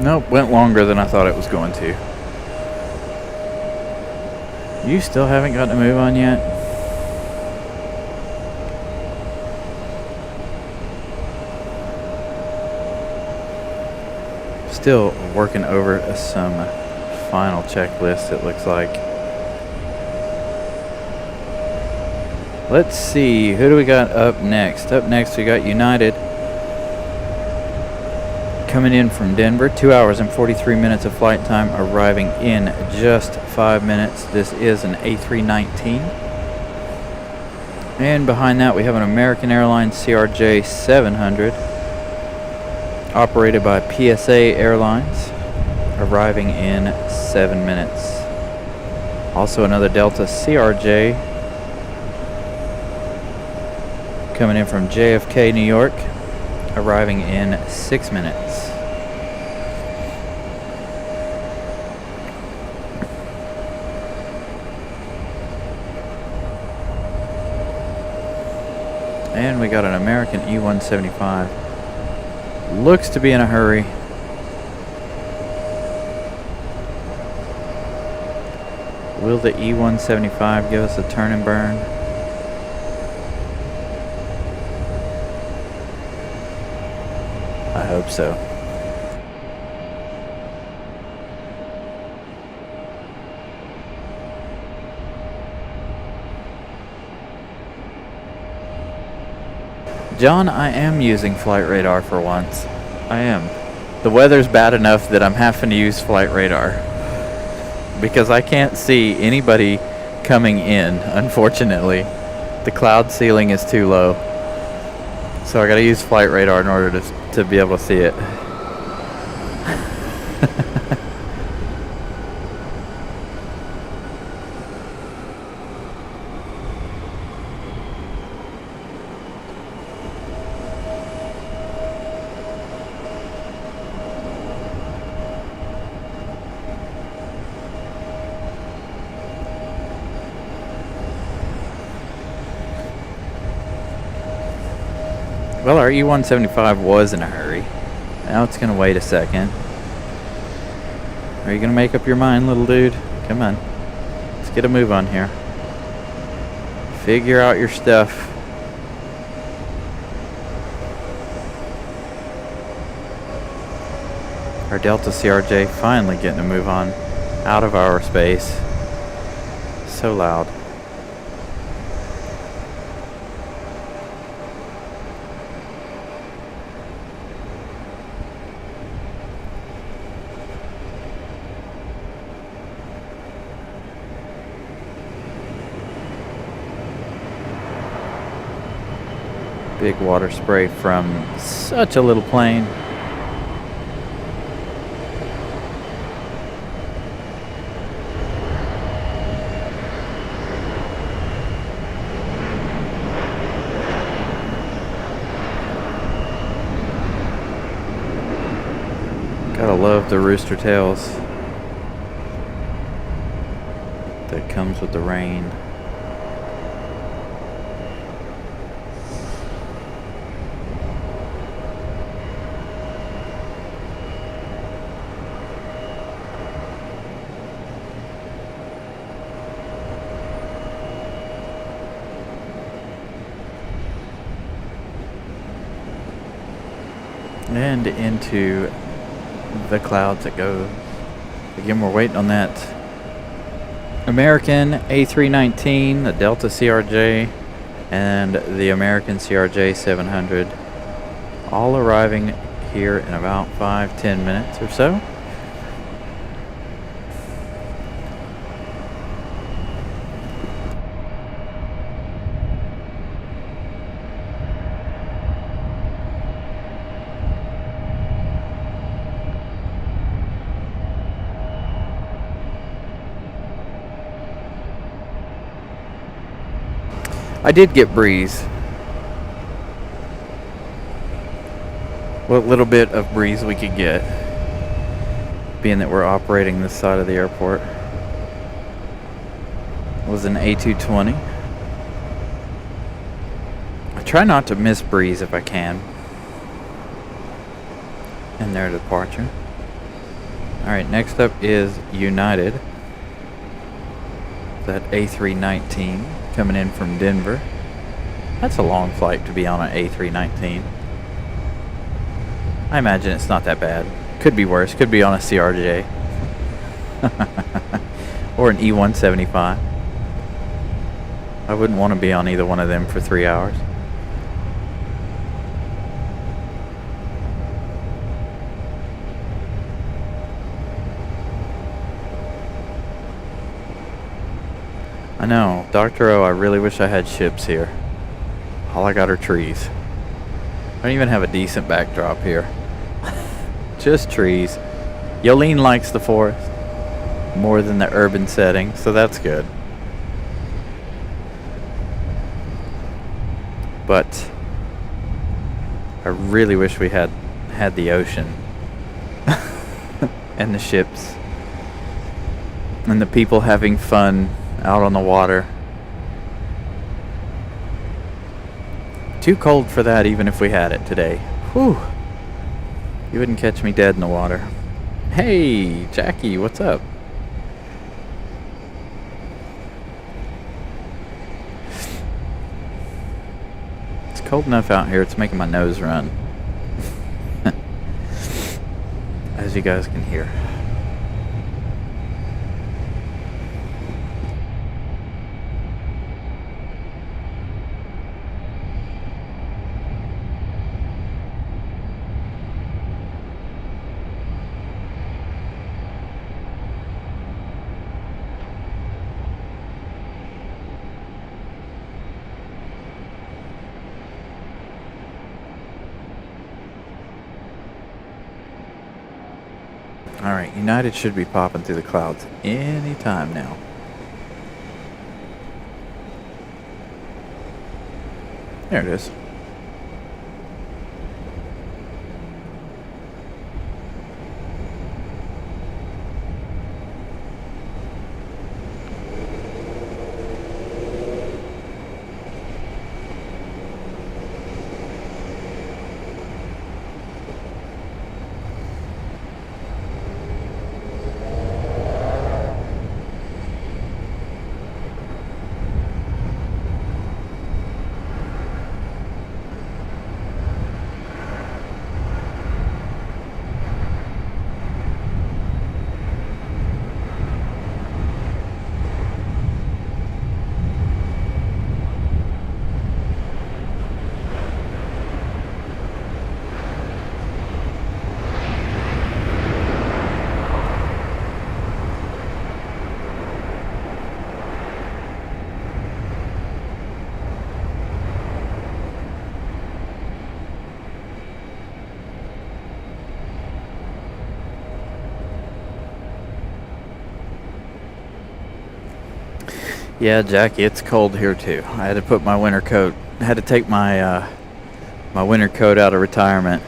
Nope, went longer than I thought it was going to. You still haven't gotten a move on yet? Still working over some final checklists, it looks like. Let's see, who do we got up next? Up next we got United coming in from Denver. 2 hours and 43 minutes of flight time, arriving in just 5 minutes. This is an A319. And behind that we have an American Airlines CRJ 700 operated by PSA Airlines, arriving in 7 minutes. Also another Delta CRJ coming in from JFK, New York, arriving in 6 minutes. And we got an American E175. Looks to be in a hurry. Will the E175 give us a turn and burn? I hope so. John, I am using flight radar for once. I am. The weather's bad enough that I'm having to use flight radar because I can't see anybody coming in, unfortunately. The cloud ceiling is too low. So I gotta use flight radar in order to be able to see it. Well, our E175 was in a hurry. Now it's going to wait a second. Are you going to make up your mind, little dude? Come on. Let's get a move on here. Figure out your stuff. Our Delta CRJ finally getting a move on out of our space. So loud. Big water spray from such a little plane. Gotta love the rooster tails that comes with the rain. And into the clouds it goes. Again, we're waiting on that American A319, the Delta CRJ, and the American CRJ 700, all arriving here in about 5-10 minutes or so. I did get breeze. What little bit of breeze we could get, being that we're operating this side of the airport. It was an A220. I try not to miss breeze if I can. And their departure. Alright, next up is United. That A319 coming in from Denver. That's a long flight to be on an A319. I imagine it's not that bad. Could be worse. Could be on a CRJ. Or an E175. I wouldn't want to be on either one of them for 3 hours. I know, Dr. O, I really wish I had ships here. All I got are trees. I don't even have a decent backdrop here. Just trees. Yolene likes the forest more than the urban setting, so that's good. But I really wish we had the ocean and the ships and the people having fun out on the water. Too cold for that even if we had it today. Whew. You wouldn't catch me dead in the water. Hey, Jackie, what's up? It's cold enough out here, it's making my nose run. As you guys can hear. Alright, United should be popping through the clouds any time now. There it is. Yeah, Jackie, it's cold here too. I had to put my winter coat. I had to take my my winter coat out of retirement.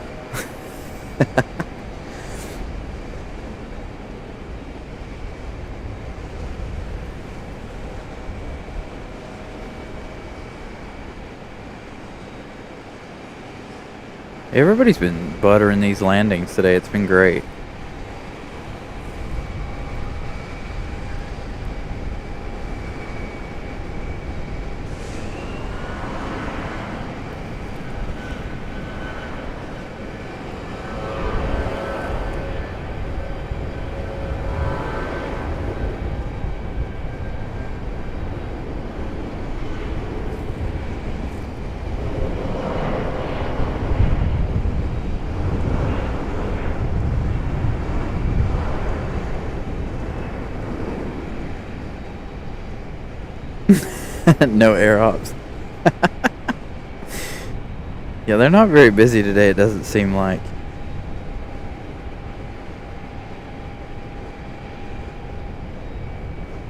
Everybody's been buttering these landings today. It's been great. No air ops. Yeah, they're not very busy today, it doesn't seem like.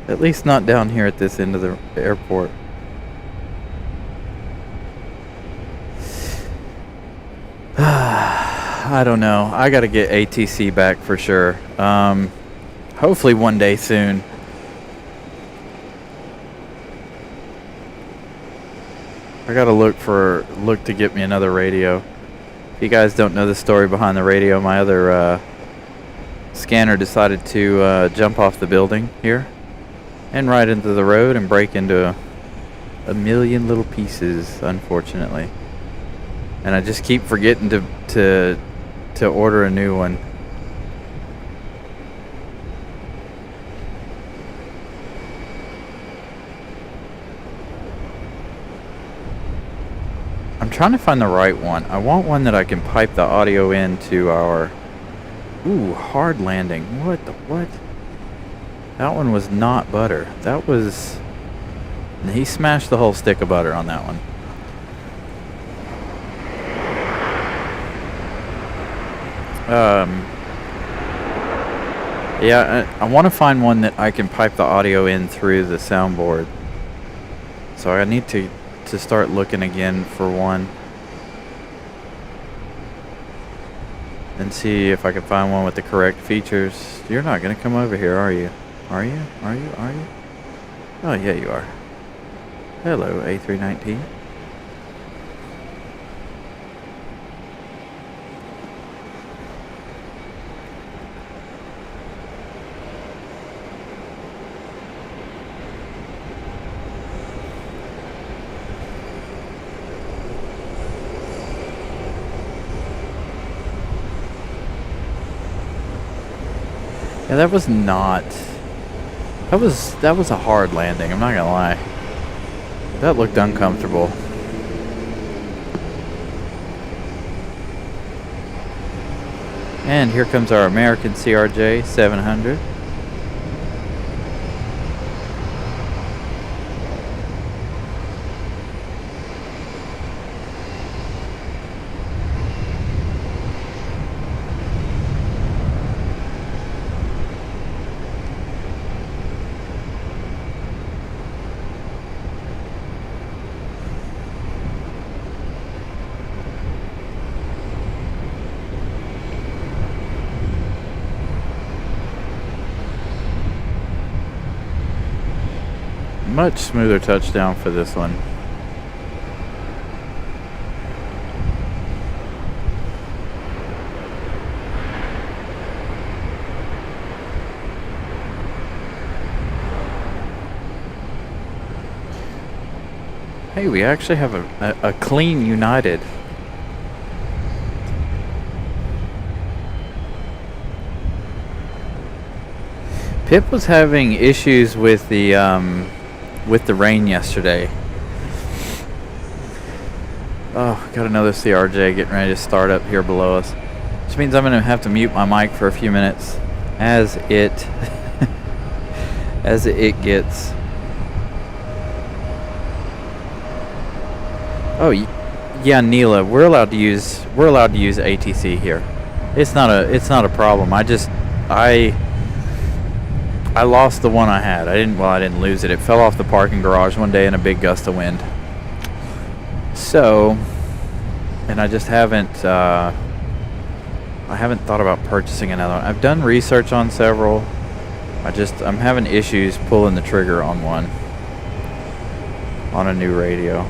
At least not down here at this end of the airport. I don't know. I gotta get ATC back for sure. Hopefully one day soon. I gotta look to get me another radio. If you guys don't know the story behind the radio, my other scanner decided to jump off the building here and right into the road and break into a million little pieces, unfortunately. And I just keep forgetting to order a new one. I'm trying to find the right one. I want one that I can pipe the audio into our... Ooh, hard landing. What the what? That one was not butter. That was... He smashed the whole stick of butter on that one. Yeah, I want to find one that I can pipe the audio in through the soundboard. So I need to start looking again for one. And see if I can find one with the correct features. You're not going to come over here, are you? Are you? Are you? Are you? Oh, yeah, you are. Hello, A319. Yeah, that was not... That was a hard landing, I'm not gonna lie. That looked uncomfortable. And here comes our American CRJ 700. Much smoother touchdown for this one. Hey, we actually have a clean United. Pip was having issues with the rain yesterday. Oh, got another CRJ getting ready to start up here below us. Which means I'm going to have to mute my mic for a few minutes as it gets. Oh, yeah, Neela, we're allowed to use ATC here. It's not a problem. I lost the one I had. I didn't lose it. It fell off the parking garage one day in a big gust of wind. So, and I just haven't thought about purchasing another one. I've done research on several. I'm having issues pulling the trigger on one, on a new radio.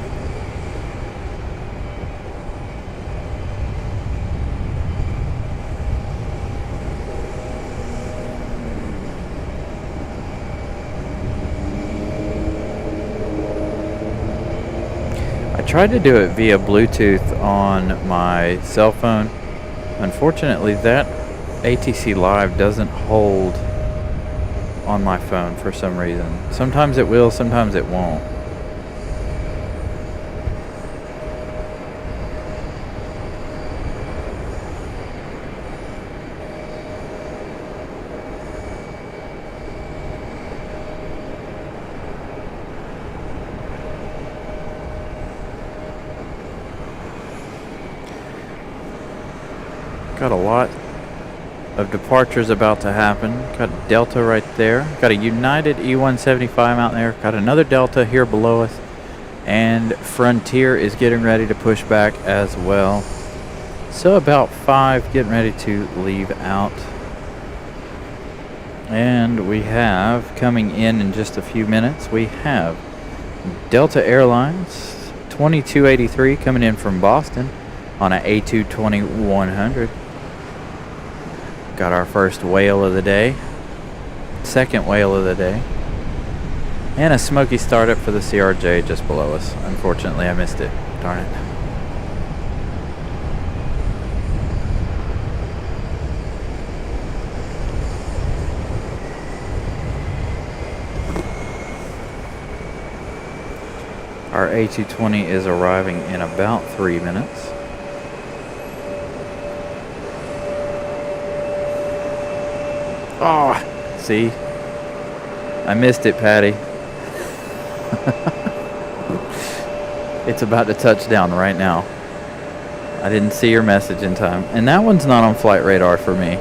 I tried to do it via Bluetooth on my cell phone. Unfortunately, that ATC Live doesn't hold on my phone for some reason. Sometimes it will, sometimes it won't. Got a lot of departures about to happen. Got a Delta right there. Got a United E175 out there. Got another Delta here below us. And Frontier is getting ready to push back as well. So about 5 getting ready to leave out. And we have, coming in just a few minutes, we have Delta Airlines 2283 coming in from Boston on a A220-100. Got our first whale of the day, second whale of the day, and a smoky startup for the CRJ just below us. Unfortunately, I missed it. Darn it. Our A220 is arriving in about 3 minutes. Oh, see? I missed it, Patty. It's about to touch down right now. I didn't see your message in time. And that one's not on flight radar for me.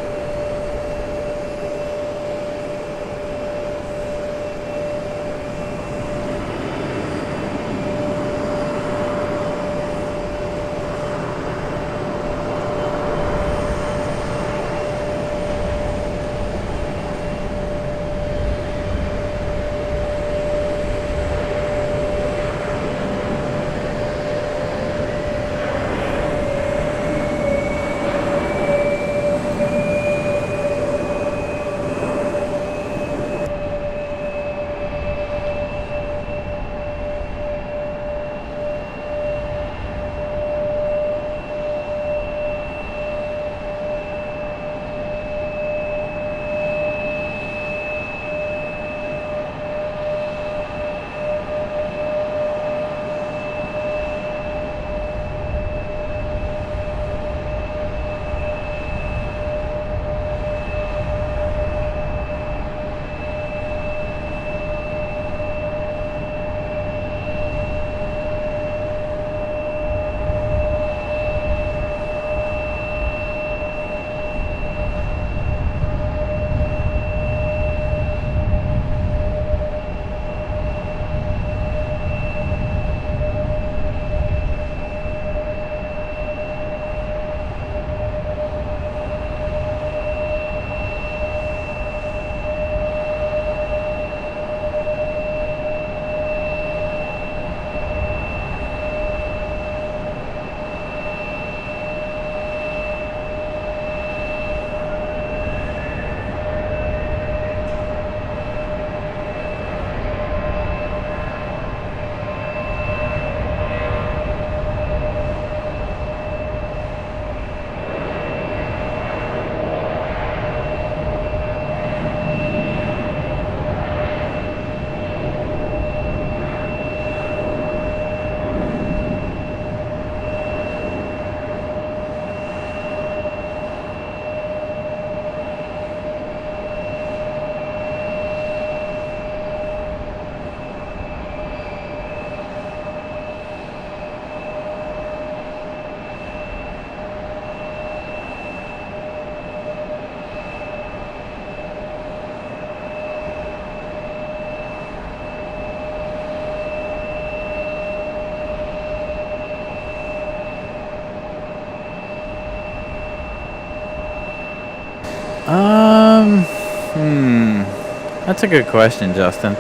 That's a good question, Justin.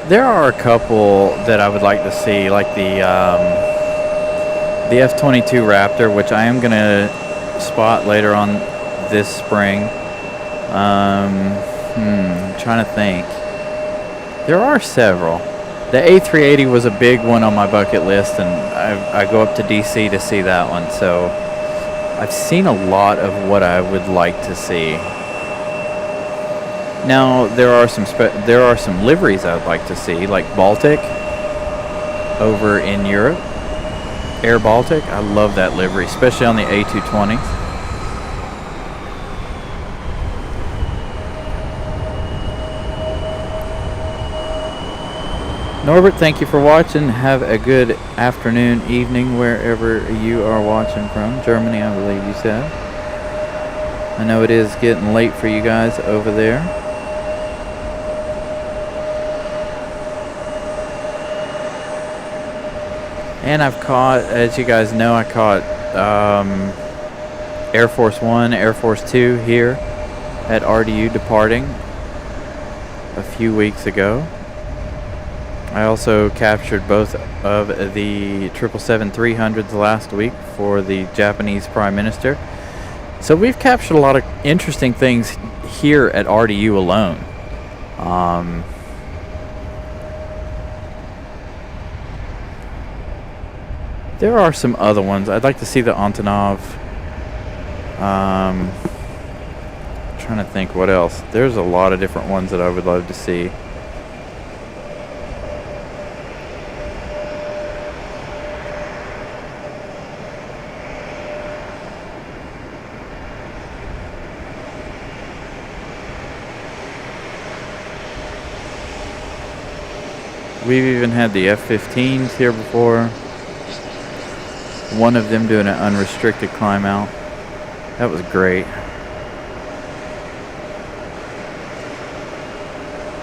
There are a couple that I would like to see, like the F-22 Raptor, which I am gonna spot later on this spring. Trying to think. There are several. The A380 was a big one on my bucket list, and I go up to DC to see that one. So I've seen a lot of what I would like to see. Now there are some liveries I'd like to see, like Baltic over in Europe, Air Baltic. I love that livery, especially on the A220. Norbert, thank you for watching. Have a good afternoon, evening, wherever you are watching from. Germany, I believe you said. I know it is getting late for you guys over there. And I've caught, as you guys know, I caught Air Force One, Air Force Two here at RDU departing a few weeks ago. I also captured both of the 777-300s last week for the Japanese Prime Minister. So we've captured a lot of interesting things here at RDU alone. There are some other ones. I'd like to see the Antonov. Trying to think what else. There's a lot of different ones that I would love to see. We've even had the F-15s here before. One of them doing an unrestricted climb out. That was great.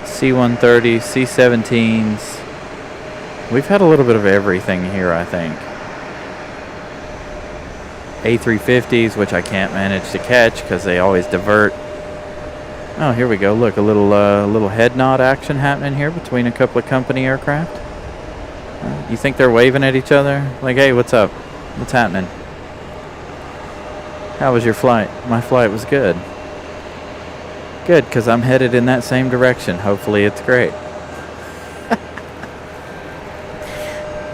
C-130s, C-17s. We've had a little bit of everything here, I think. A350s, which I can't manage to catch because they always divert. Oh, here we go. Look, a little head nod action happening here between a couple of company aircraft. You think they're waving at each other? Like, hey, what's up? What's happening? How was your flight? My flight was good. Good, because I'm headed in that same direction. Hopefully it's great.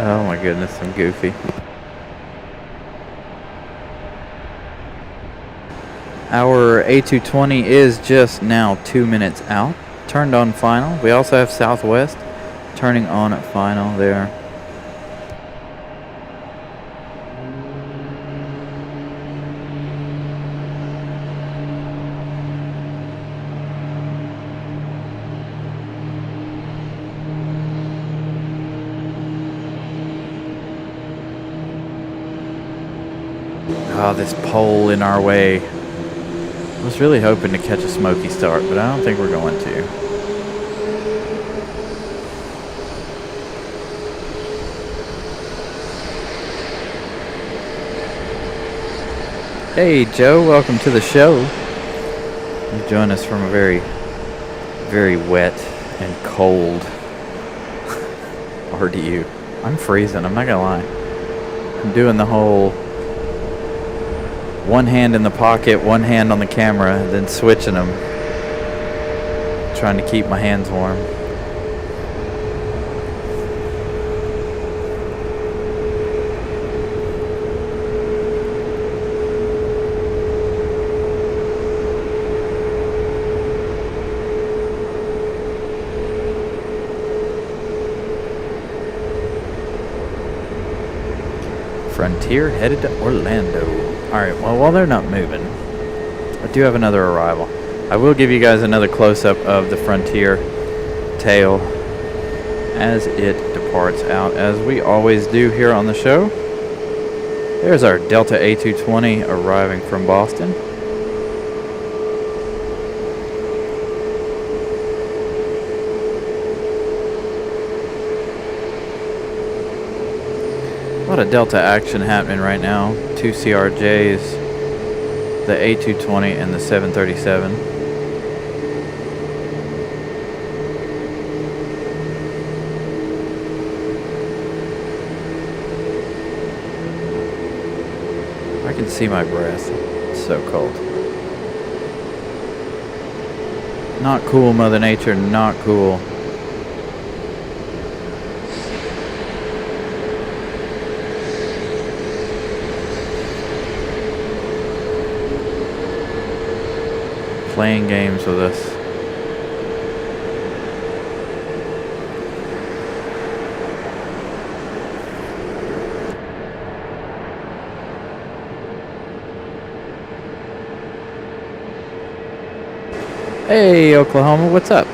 Oh my goodness, I'm goofy. Our A220 is just now 2 minutes out. Turned on final. We also have Southwest turning on at final there. Oh, this pole in our way. I was really hoping to catch a smoky start, but I don't think we're going to. Hey, Joe, welcome to the show. You join us from a very, very wet and cold RDU. I'm freezing, I'm not gonna lie. I'm doing the whole one hand in the pocket, one hand on the camera, then switching them. Trying to keep my hands warm. Frontier headed to Orlando. Alright, well, while they're not moving, I do have another arrival. I will give you guys another close-up of the Frontier tail as it departs out, as we always do here on the show. There's our Delta A220 arriving from Boston. A lot of Delta action happening right now. 2 CRJs, the A220 and the 737. I can see my breath. It's so cold. Not cool, Mother Nature, not cool. Playing games with us. Hey, Oklahoma, what's up?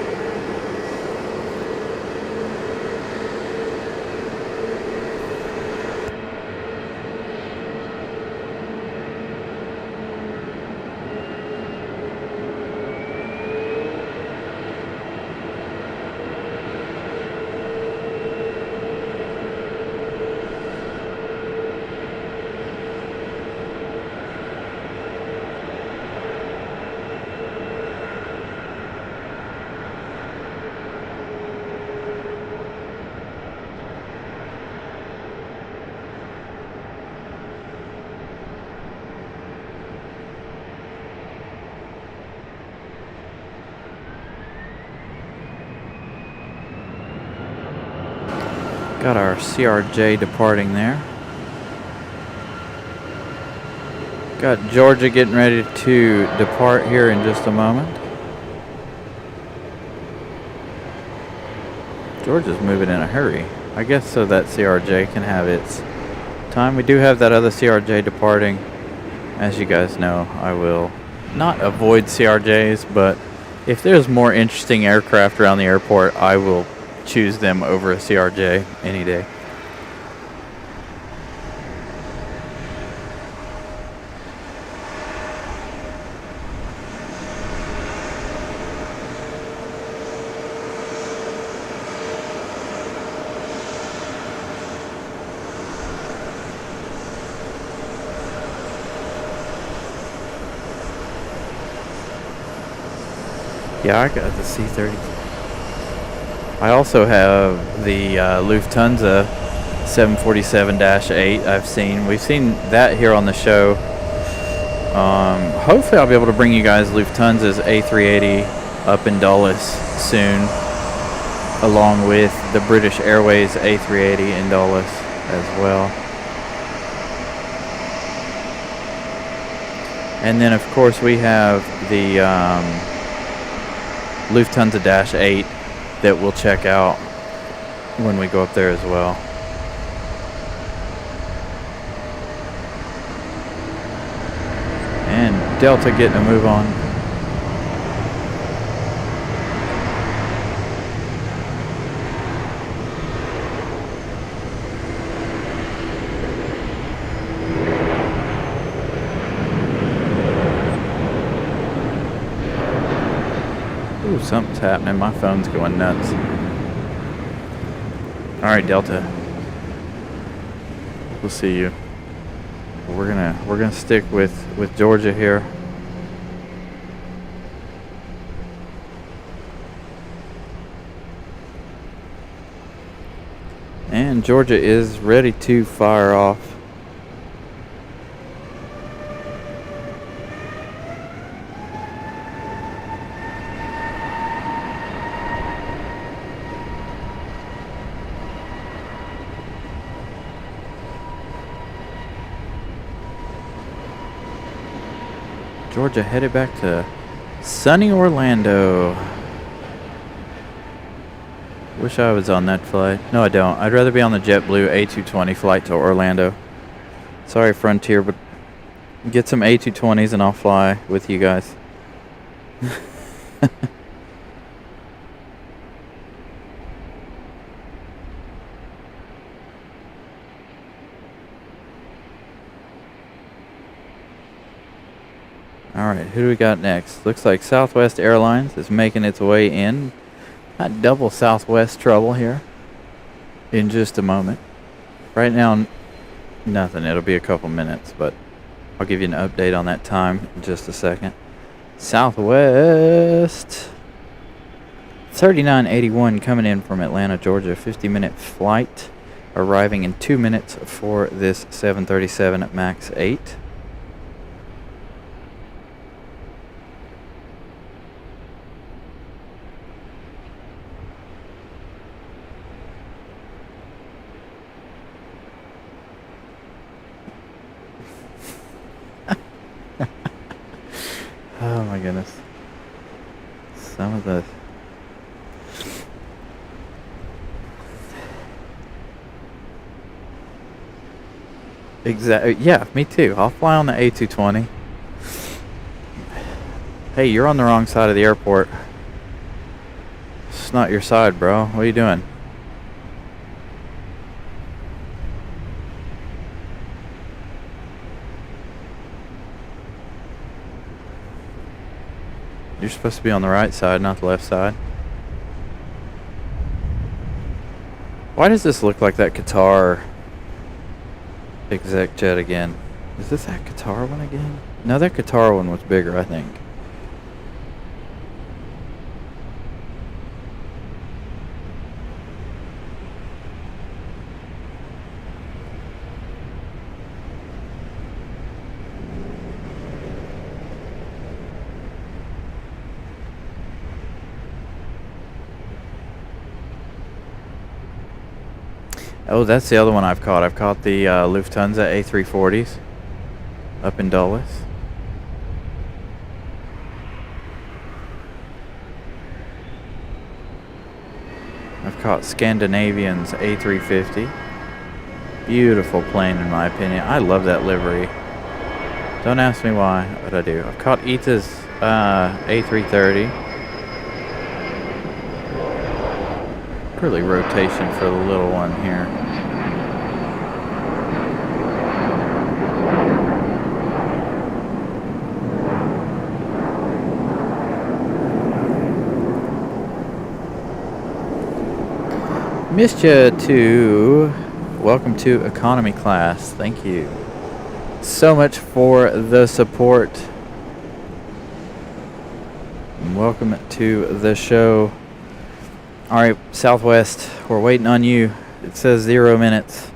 Got our CRJ departing there. Got Georgia getting ready to depart here in just a moment. Georgia's moving in a hurry. I guess so that CRJ can have its time. We do have that other CRJ departing. As you guys know, I will not avoid CRJs, but if there's more interesting aircraft around the airport, I will choose them over a CRJ any day. Yeah, I got the C-30. I also have the Lufthansa 747-8. We've seen that here on the show. Hopefully I'll be able to bring you guys Lufthansa's A380 up in Dulles soon, along with the British Airways A380 in Dulles as well. And then of course we have the Lufthansa-8 that we'll check out when we go up there as well. And Delta getting a move on. Ooh, something's happening. My phone's going nuts. Alright, Delta. We'll see you. We're gonna stick with Georgia here. And Georgia is ready to fire off. Georgia headed back to sunny Orlando. Wish I was on that flight. No, I don't. I'd rather be on the JetBlue A220 flight to Orlando. Sorry, Frontier, but get some A220s and I'll fly with you guys. Alright, who do we got next? Looks like Southwest Airlines is making its way in. Not double Southwest trouble here in just a moment. Right now, nothing. It'll be a couple minutes, but I'll give you an update on that time in just a second. Southwest 3981 coming in from Atlanta, Georgia. 50-minute flight, arriving in 2 minutes for this 737 MAX 8. Oh my goodness. Some of the yeah, me too. I'll fly on the A220. Hey, you're on the wrong side of the airport. It's not your side, bro. What are you doing? You're supposed to be on the right side, not the left side. Why does this look like that Qatar exec jet again? Is this that Qatar one again? No, that Qatar one was bigger, I think. Oh, that's the other one I've caught. I've caught the Lufthansa A340s up in Dulles. I've caught Scandinavian's A350. Beautiful plane in my opinion. I love that livery. Don't ask me why, but I do. I've caught ITA's A330. early rotation for the little one here. Missed you too. Welcome to economy class. Thank you so much for the support. And welcome to the show. All right, Southwest, we're waiting on you. It says 0 minutes.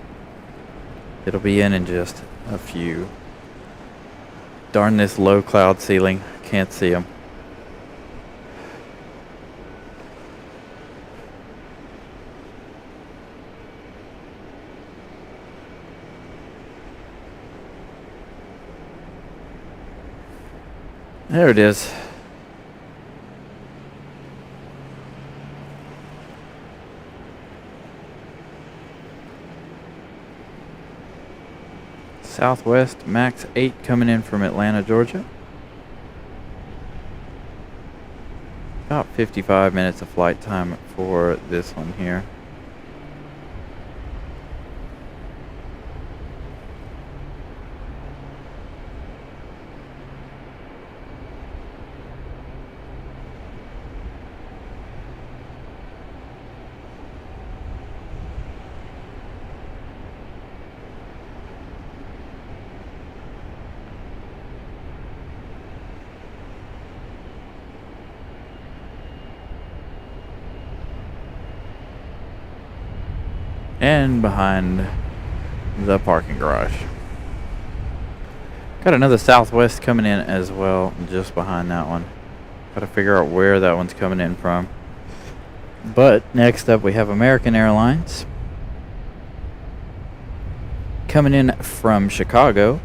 It'll be in just a few. Darn this low cloud ceiling. Can't see them. There it is. Southwest Max 8 coming in from Atlanta, Georgia. About 55 minutes of flight time for this one here. And behind the parking garage. Got another Southwest coming in as well, just behind that one. Got to figure out where that one's coming in from. But next up we have American Airlines. Coming in from Chicago,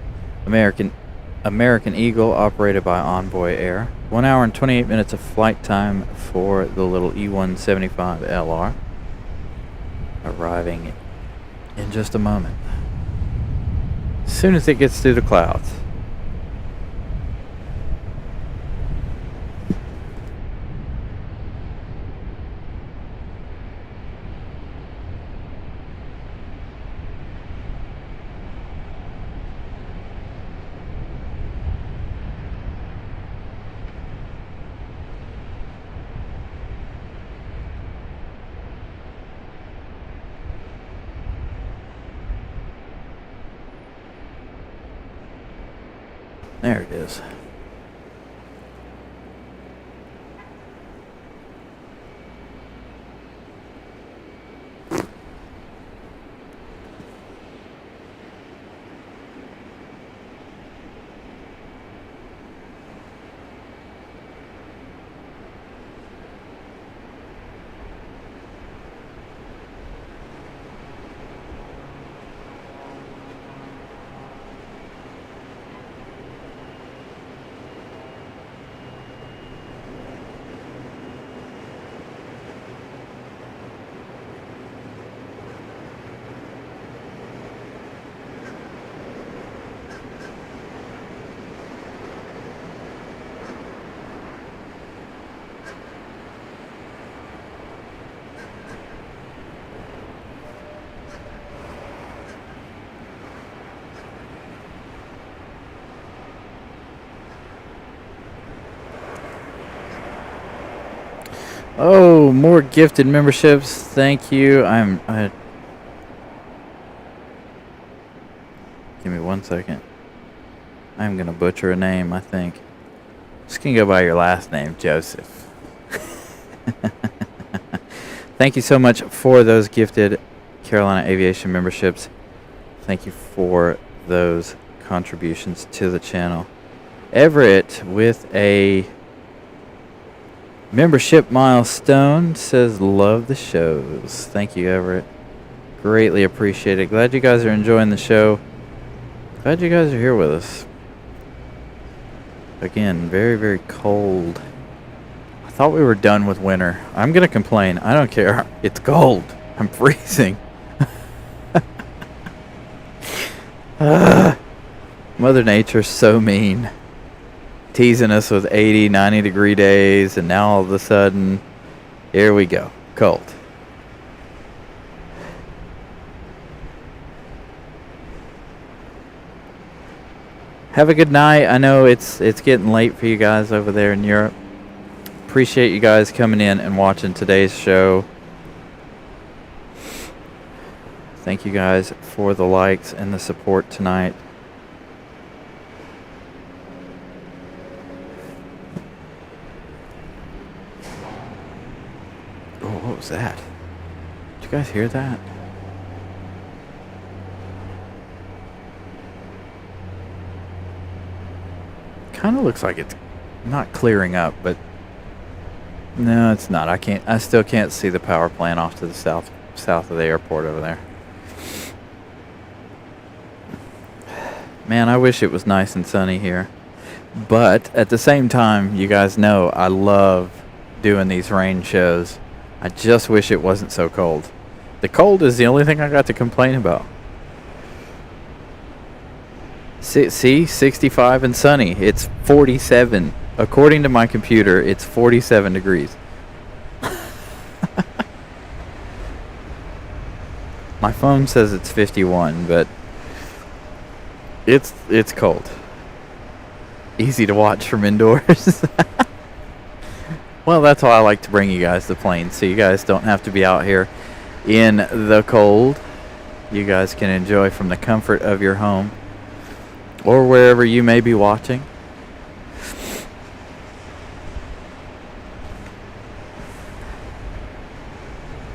American Eagle, operated by Envoy Air. 1 hour and 28 minutes of flight time for the little E175LR. Arriving in just a moment. As soon as it gets through the clouds. There it is. Oh, more gifted memberships. Thank you. Give me 1 second. I'm going to butcher a name, I think. Just going to go by your last name, Joseph. Thank you so much for those gifted Carolina Aviation memberships. Thank you for those contributions to the channel. Everett with a membership milestone says, love the shows. Thank you, Everett. Greatly appreciate it. Glad you guys are enjoying the show. Glad you guys are here with us. Again, very, very cold. I thought we were done with winter. I'm going to complain. I don't care. It's cold. I'm freezing. Mother Nature's so mean. Teasing us with 80, 90 degree days, and now all of a sudden, here we go. Cold. Have a good night. I know it's getting late for you guys over there in Europe. Appreciate you guys coming in and watching today's show. Thank you guys for the likes and the support tonight. Oh, what was that? Did you guys hear that? Kind of looks like it's not clearing up, but no, it's not. I still can't see the power plant off to the south of the airport over there. Man, I wish it was nice and sunny here. But at the same time, you guys know I love doing these rain shows. I just wish it wasn't so cold. The cold is the only thing I got to complain about. See, 65 and sunny. It's 47. According to my computer, it's 47 degrees. My phone says it's 51, but it's cold. Easy to watch from indoors. Well, that's why I like to bring you guys the plane, so you guys don't have to be out here in the cold. You guys can enjoy from the comfort of your home or wherever you may be watching.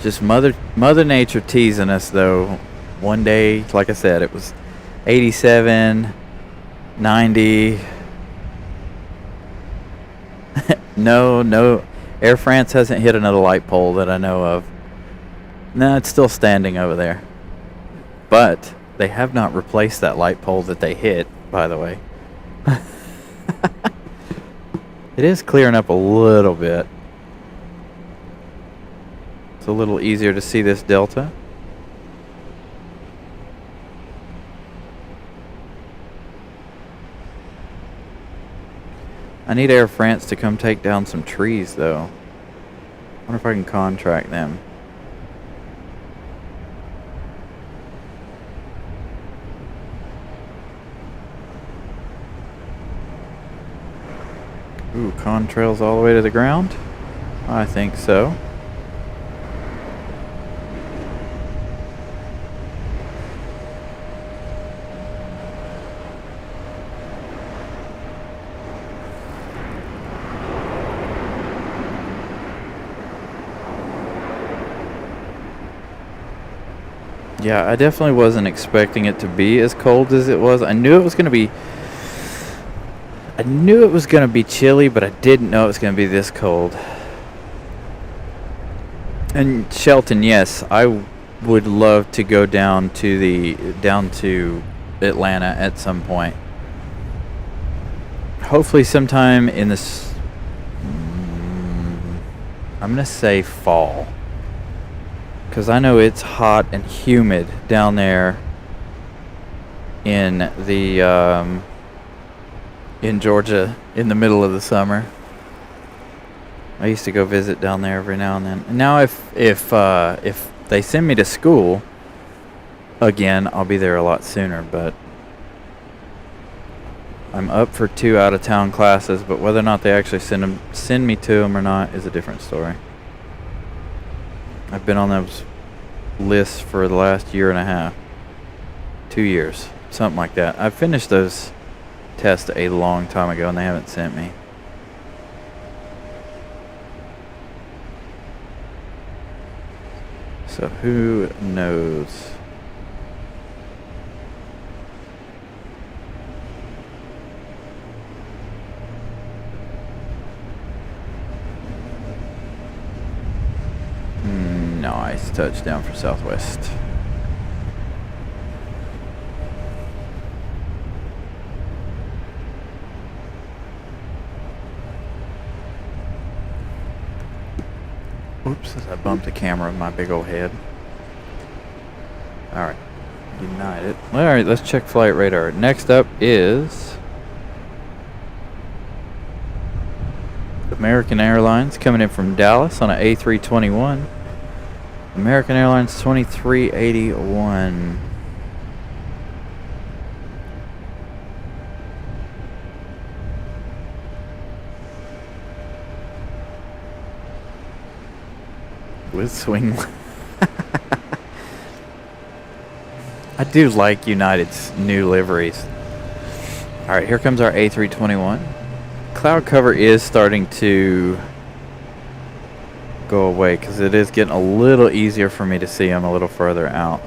Just Mother Nature teasing us, though. One day, like I said, it was 87, 90. No. Air France hasn't hit another light pole that I know of. No, it's still standing over there. But they have not replaced that light pole that they hit, by the way. It is clearing up a little bit. It's a little easier to see this delta. I need Air France to come take down some trees, though. I wonder if I can contract them. Ooh, contrails all the way to the ground? I think so. Yeah, I definitely wasn't expecting it to be as cold as it was. I knew it was going to be chilly, but I didn't know it was going to be this cold. And Shelton, yes, I would love to go down to Atlanta at some point. Hopefully sometime in this I'm going to say fall. Because I know it's hot and humid down there in the in Georgia in the middle of the summer. I used to go visit down there every now and then. And now if they send me to school again, I'll be there a lot sooner. But I'm up for 2 out-of-town classes. But whether or not they actually send me to them or not is a different story. I've been on those lists for the last year and a half. 2 years. Something like that. I finished those tests a long time ago and they haven't sent me. So who knows? Nice touchdown for Southwest. Oops, I bumped the camera with my big old head. Alright. United. Alright, let's check flight radar. Next up is American Airlines coming in from Dallas on an A321. American Airlines 2381. with swing. I do like United's new liveries. All right, here comes our A321. Cloud cover is starting to go away because it is getting a little easier for me to see them a little further out.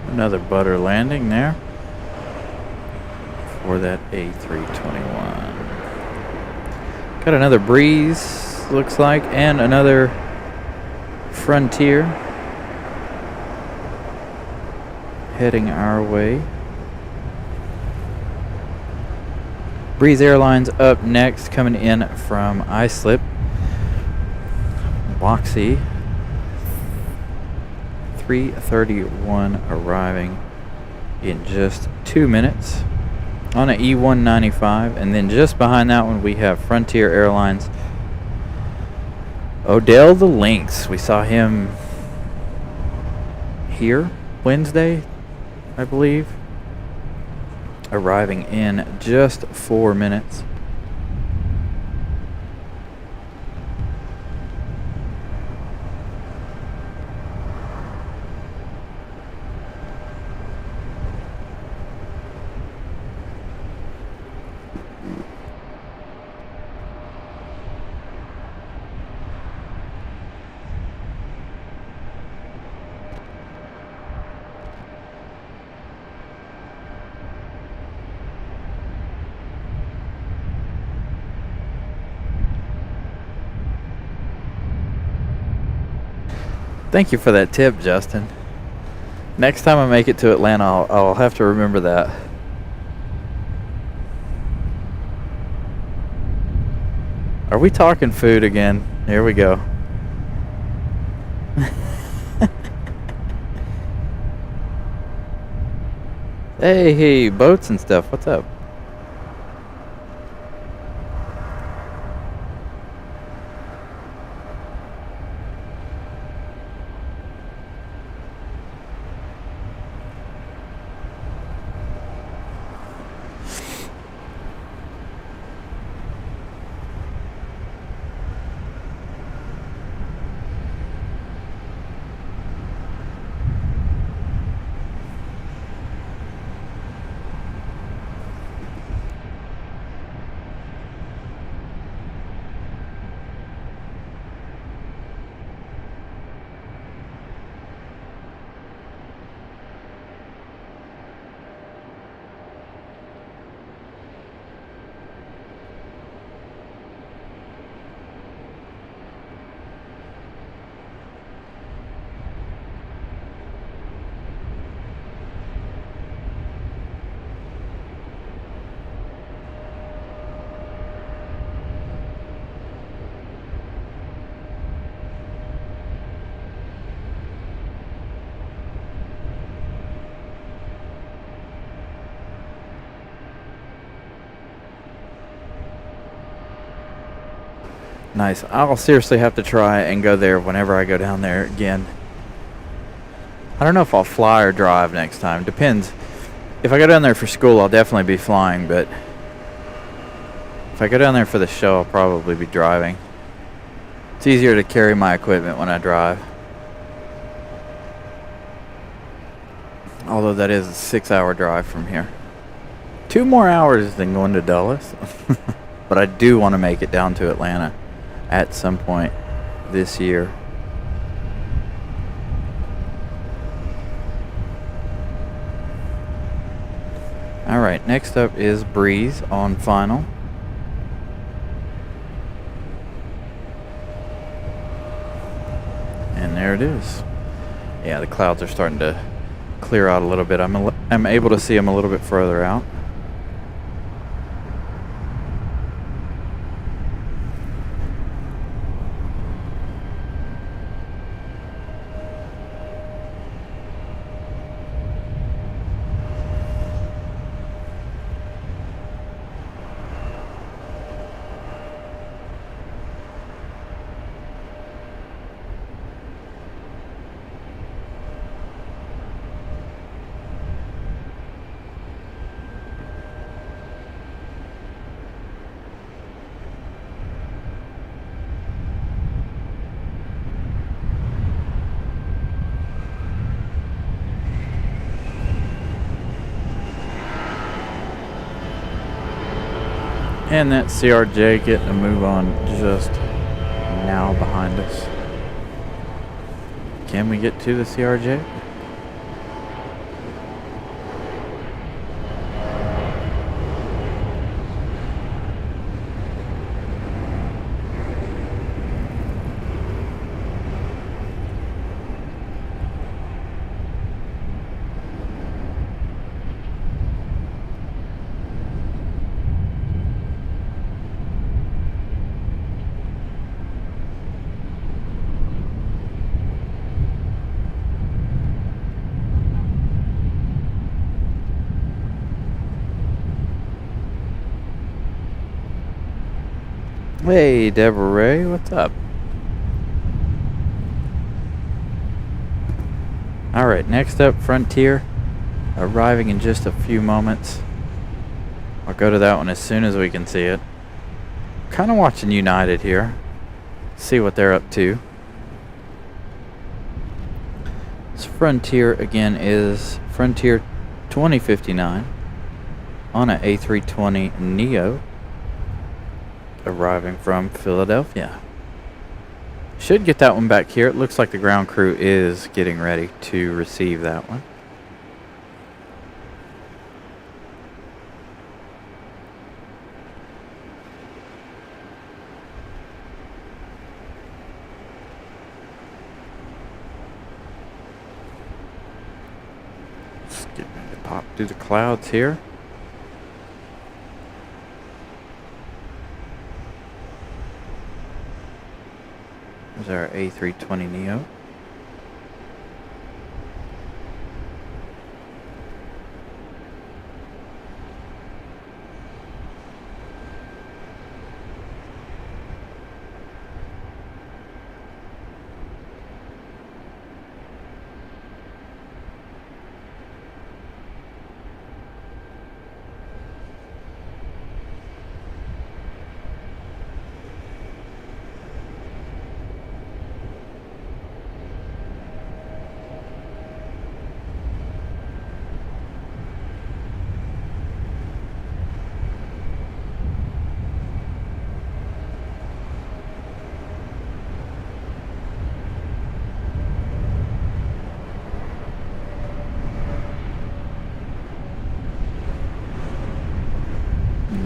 Another butter landing there for that A321. Got another Breeze, looks like, and another Frontier heading our way. Breeze Airlines up next, coming in from Islip. Boxy. 3:31 arriving in just 2 minutes on an E195, and then just behind that one we have Frontier Airlines. Odell the Lynx, we saw him here Wednesday, I believe, arriving in just 4 minutes. Thank you for that tip, Justin. Next time I make it to Atlanta, I'll have to remember that. Are we talking food again? Here we go. Hey, boats and stuff. What's up? Nice. I'll seriously have to try and go there whenever I go down there again. I don't know if I'll fly or drive next time. Depends. If I go down there for school, I'll definitely be flying, but if I go down there for the show, I'll probably be driving. It's easier to carry my equipment when I drive. Although that is a 6-hour drive from here. 2 more hours than going to Dulles. But I do want to make it down to Atlanta at some point this year. All right, next up is Breeze on final. And there it is. Yeah, the clouds are starting to clear out a little bit. I'm able to see them a little bit further out. And that CRJ getting a move on just now behind us. Can we get to the CRJ? Hey, Deborah Ray, what's up? All right, next up, Frontier, arriving in just a few moments. I'll go to that one as soon as we can see it. Kind of watching United here, see what they're up to. This Frontier again is Frontier 2059 on an A320neo. Arriving from Philadelphia. Should get that one back here. It looks like the ground crew is getting ready to receive that one. Just getting ready to pop through the clouds here. There's our A320neo.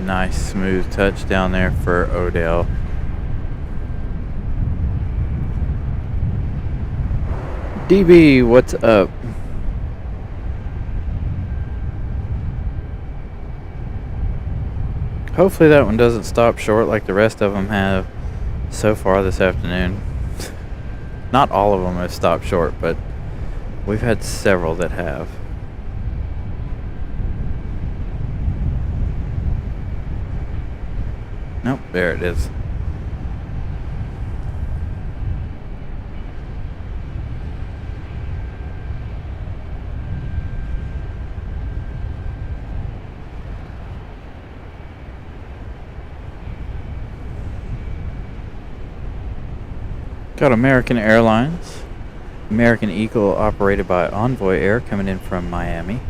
Nice smooth touchdown there for Odell. DB, what's up? Hopefully that one doesn't stop short like the rest of them have so far this afternoon. Not all of them have stopped short, but we've had several that have. Nope, there it is. Got American Airlines, American Eagle operated by Envoy Air coming in from Miami.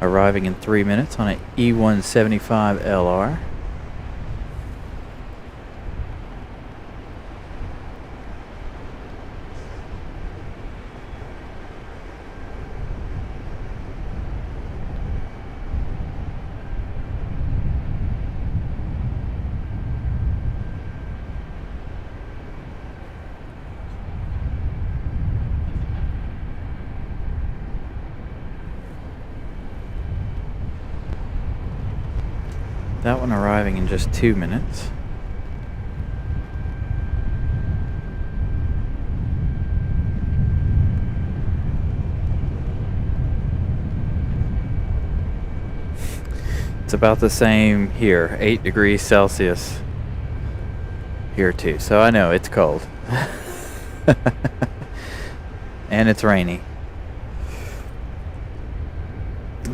Arriving in 3 minutes on an E175LR. That one arriving in just 2 minutes. It's about the same here, 8 degrees Celsius here too. So I know it's cold. And it's rainy.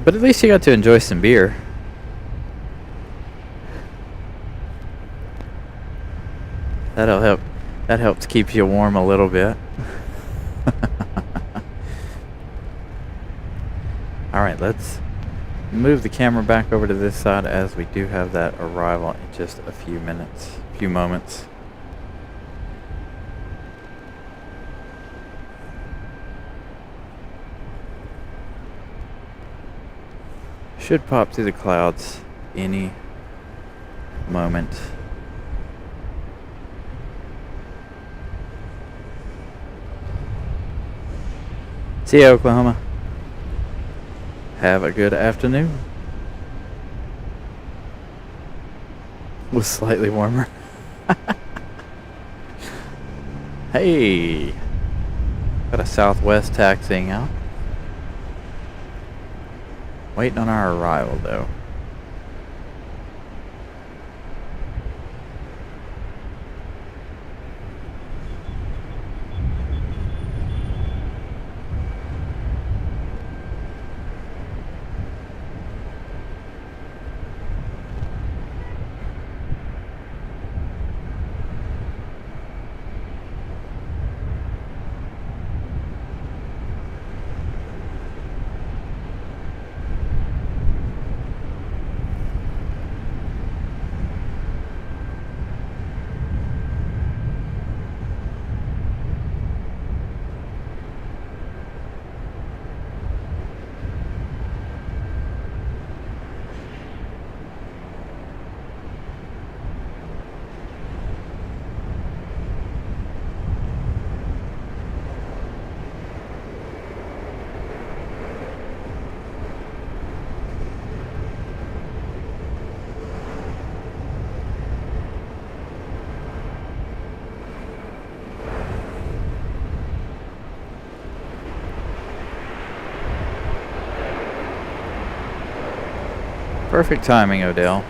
But at least you got to enjoy some beer. That'll help. That helps keep you warm a little bit. Alright, let's move the camera back over to this side as we do have that arrival in just a few moments. Should pop through the clouds any moment. See ya, Oklahoma. Have a good afternoon. Was slightly warmer. Hey, got a Southwest taxiing out. Waiting on our arrival though. Perfect timing, Odell.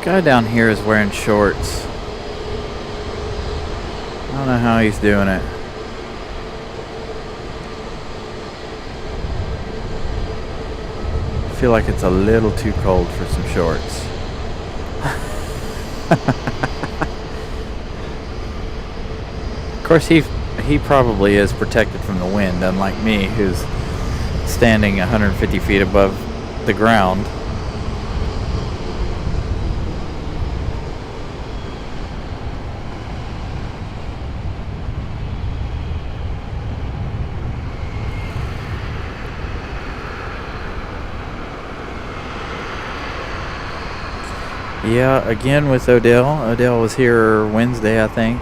This guy down here is wearing shorts. I don't know how he's doing it. I feel like it's a little too cold for some shorts. Of course, he probably is protected from the wind, unlike me, who's standing 150 feet above the ground. Yeah, again with Odell. Odell was here Wednesday, I think.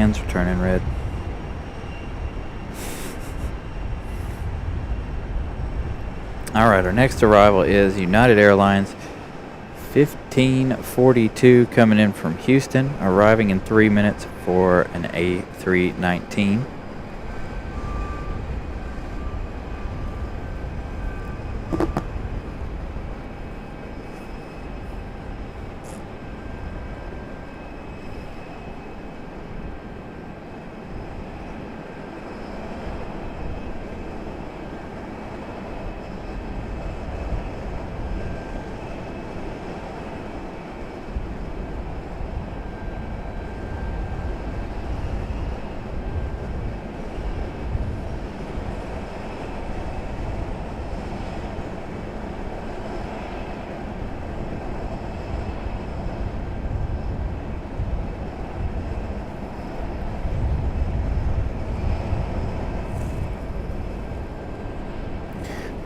hands are turning red. All right, our next arrival is United Airlines 1542 coming in from Houston, arriving in 3 minutes for an A319.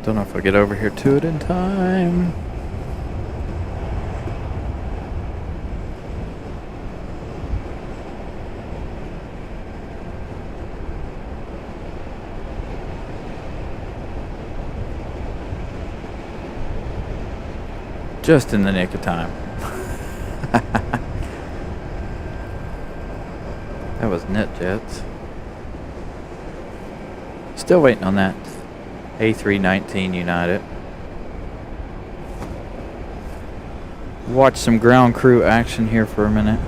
Don't know if I'll get over here to it in time. Just in the nick of time. That was NetJets. Still waiting on that A319 United. Watch some ground crew action here for a minute.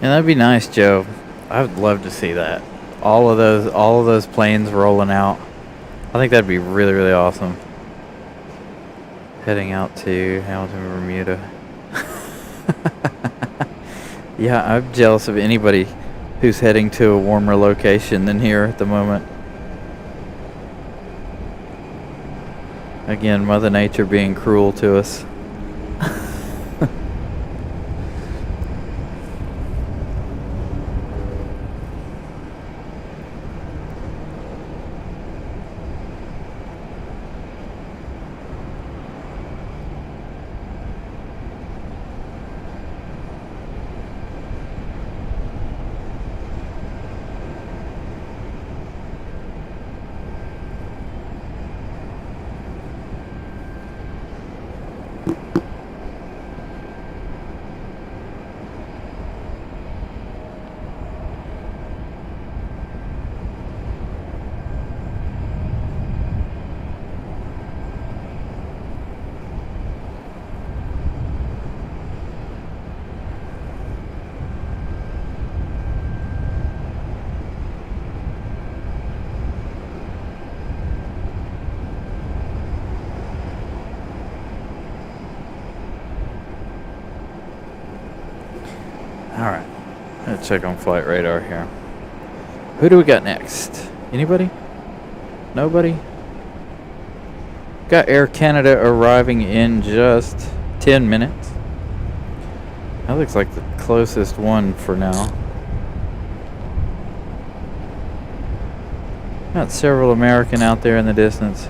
And that'd be nice, Joe. I would love to see that. All of those planes rolling out. I think that'd be really, really awesome. Heading out to Hamilton, Bermuda. Yeah, I'm jealous of anybody who's heading to a warmer location than here at the moment. Again, Mother Nature being cruel to us. Alright, let's check on flight radar here. Who do we got next? Anybody? Nobody? Got Air Canada arriving in just 10 minutes. That looks like the closest one for now. Got several American out there in the distance.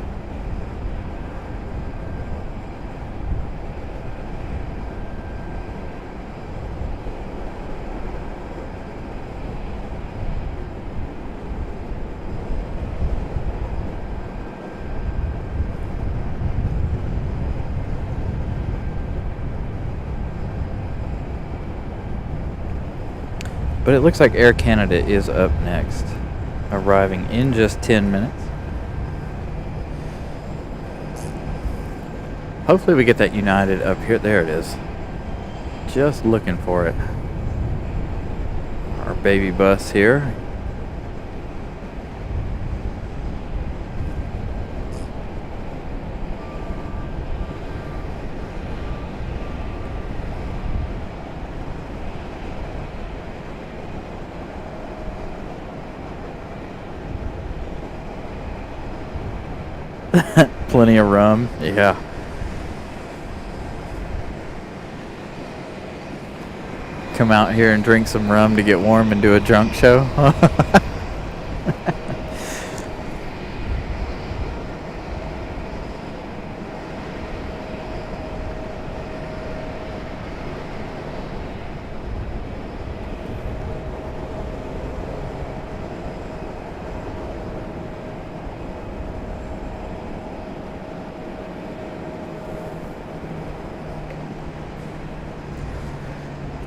But it looks like Air Canada is up next, arriving in just 10 minutes. Hopefully we get that United up here. There it is. Just looking for it. Our baby bus here. Plenty of rum, yeah. Come out here and drink some rum to get warm and do a drunk show.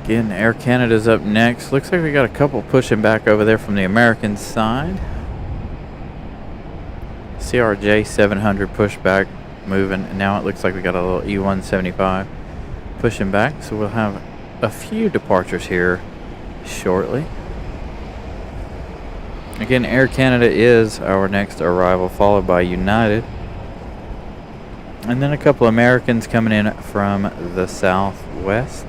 Again, Air Canada's up next. Looks like we got a couple pushing back over there from the American side. CRJ 700 pushback moving. And now it looks like we got a little E175 pushing back. So we'll have a few departures here shortly. Again, Air Canada is our next arrival, followed by United. And then a couple Americans coming in from the southwest.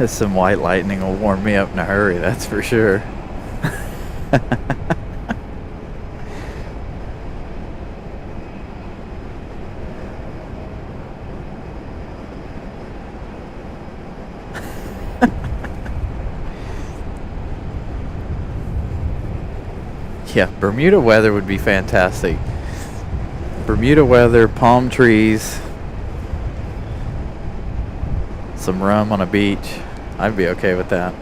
Some white lightning will warm me up in a hurry, that's for sure. Yeah, Bermuda weather would be fantastic. Bermuda weather, palm trees, some rum on a beach. I'd be okay with that.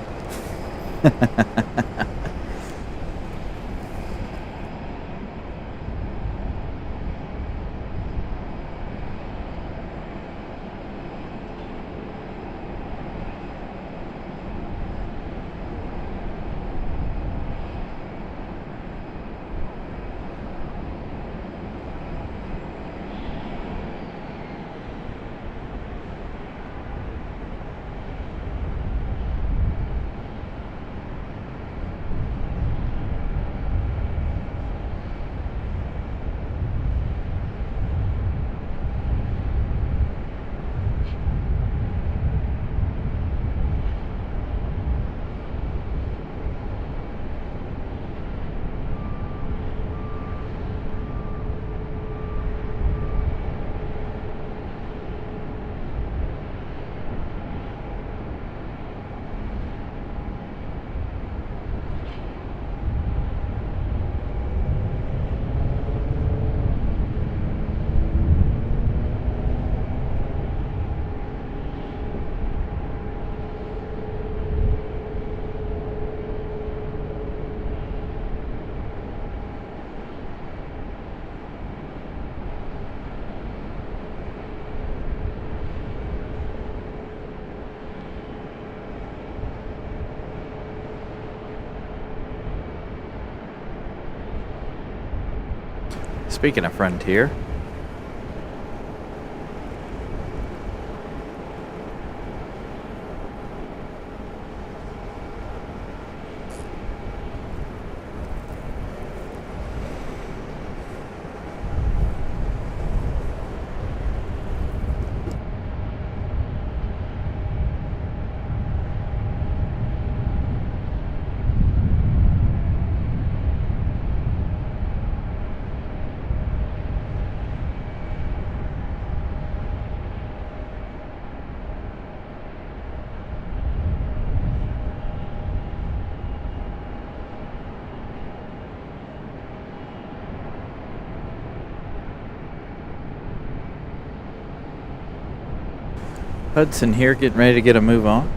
Speaking of Frontier, Hudson here, getting ready to get a move on.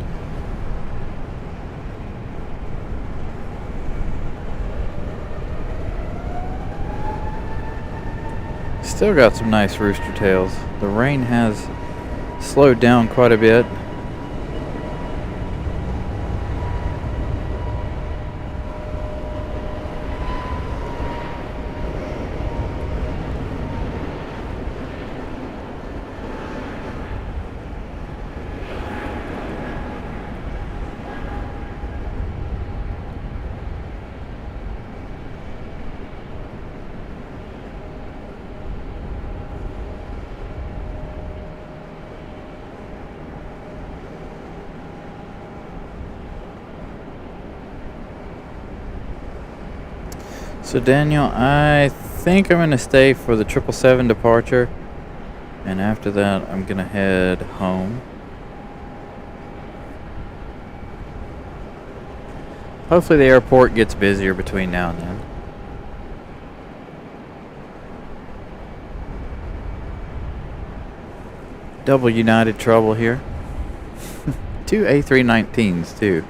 Still got some nice rooster tails. The rain has slowed down quite a bit. So Daniel, I think I'm going to stay for the 777 departure, and after that I'm going to head home. Hopefully the airport gets busier between now and then. Double United trouble here. Two A319s too.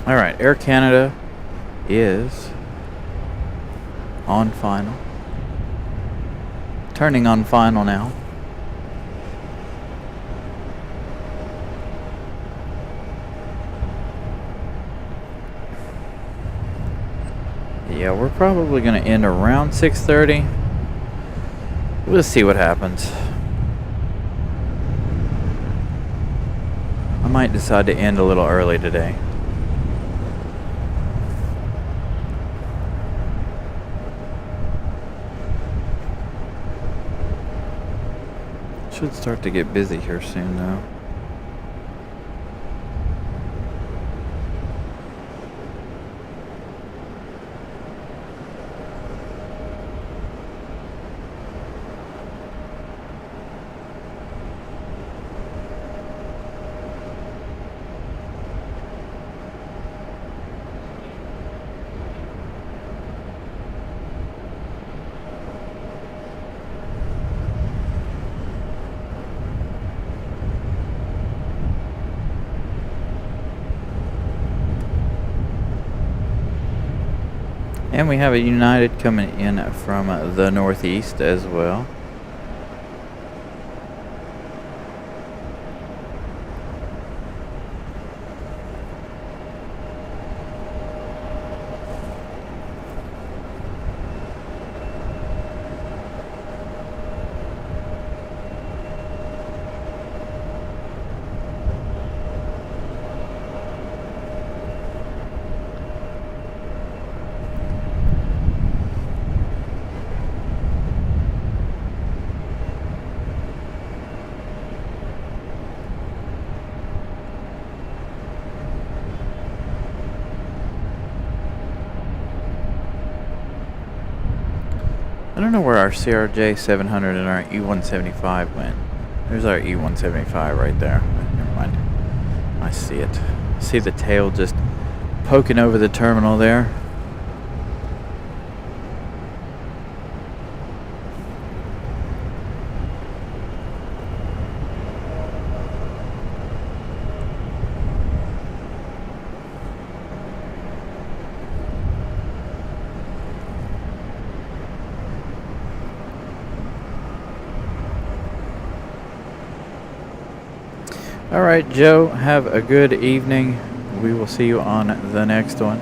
Alright, Air Canada is on final. Turning on final now. Yeah, we're probably going to end around 6:30. We'll see what happens. I might decide to end a little early today. Should start to get busy here soon though. And we have a United coming in from the northeast as well. I don't know where our CRJ 700 and our E175 went. There's our E175 right there. Never mind. I see it. See the tail just poking over the terminal there. All right, Joe, have a good evening. We will see you on the next one.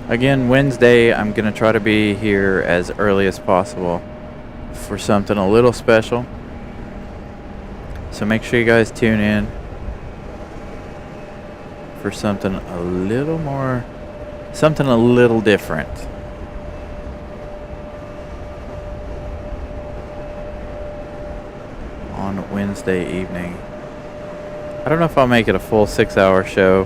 Again, Wednesday, I'm going to try to be here as early as possible for something a little special. So make sure you guys tune in for something a little different. On Wednesday evening. I don't know if I'll make it a full 6-hour show.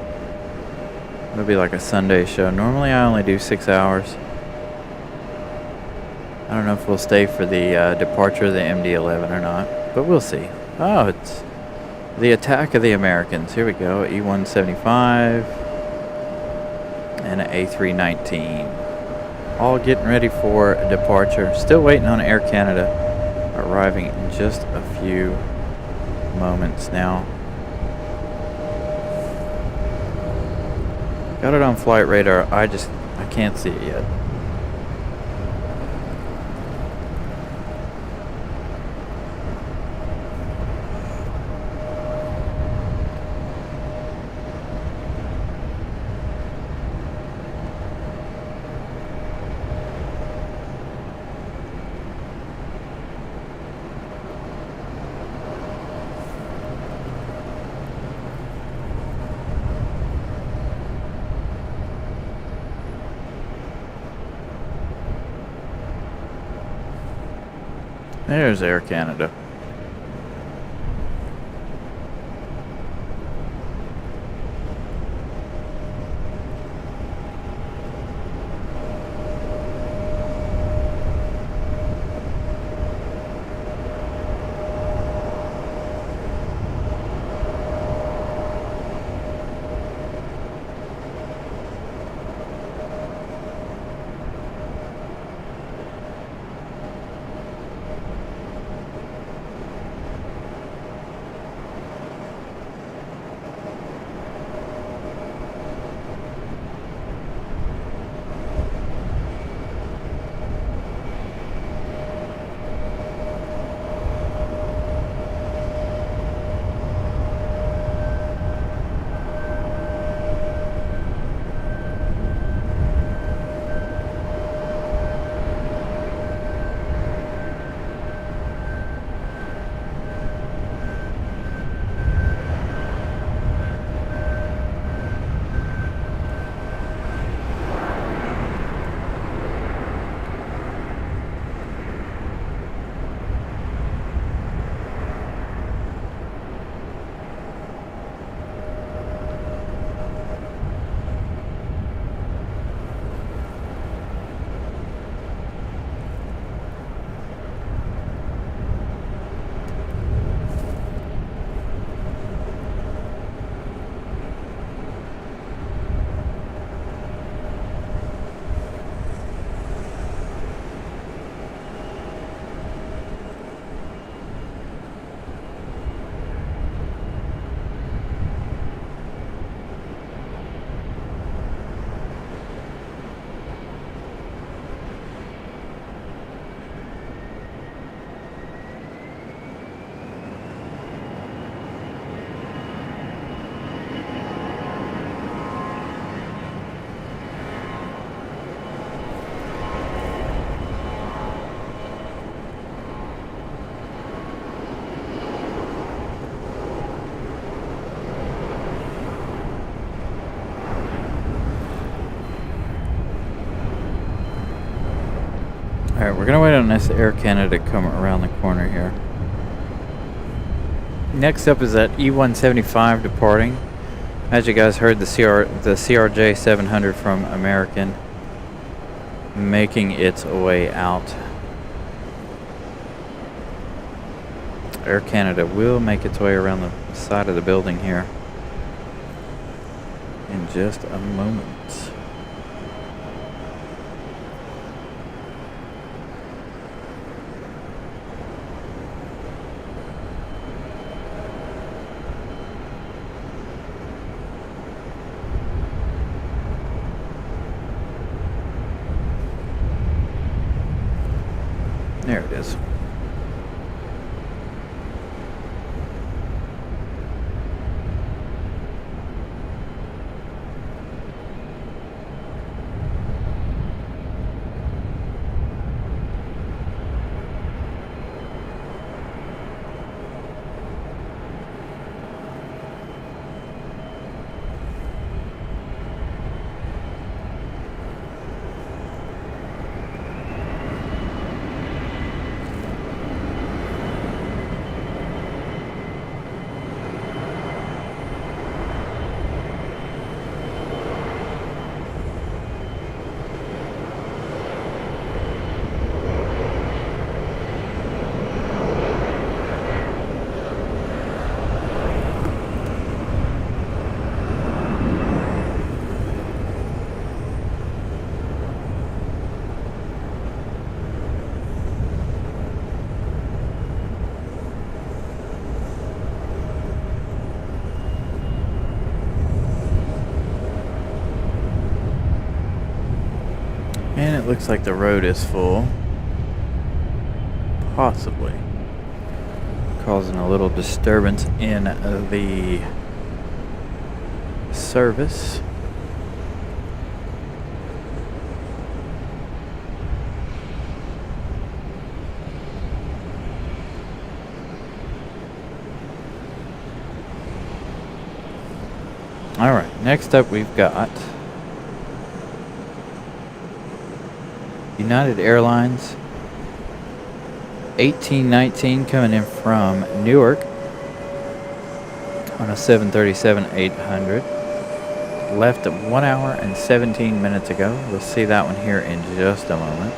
It'll be like a Sunday show. Normally I only do 6 hours. I don't know if we'll stay for the departure of the MD-11 or not, but we'll see. Oh, it's the attack of the Americans. Here we go. E-175 and an A319. All getting ready for departure. Still waiting on Air Canada. Arriving in just a few moments now. Got it on flight radar. I can't see it yet. There's Air Canada. Alright, we're going to wait on this Air Canada to come around the corner here. Next up is that E-175 departing. As you guys heard, the CRJ 700 from American making its way out. Air Canada will make its way around the side of the building here in just a moment. There it is. And it looks like the road is full. Possibly causing a little disturbance in the service. All right, next up we've got United Airlines 1819 coming in from Newark on a 737-800. Left 1 hour and 17 minutes ago. We'll see that one here in just a moment.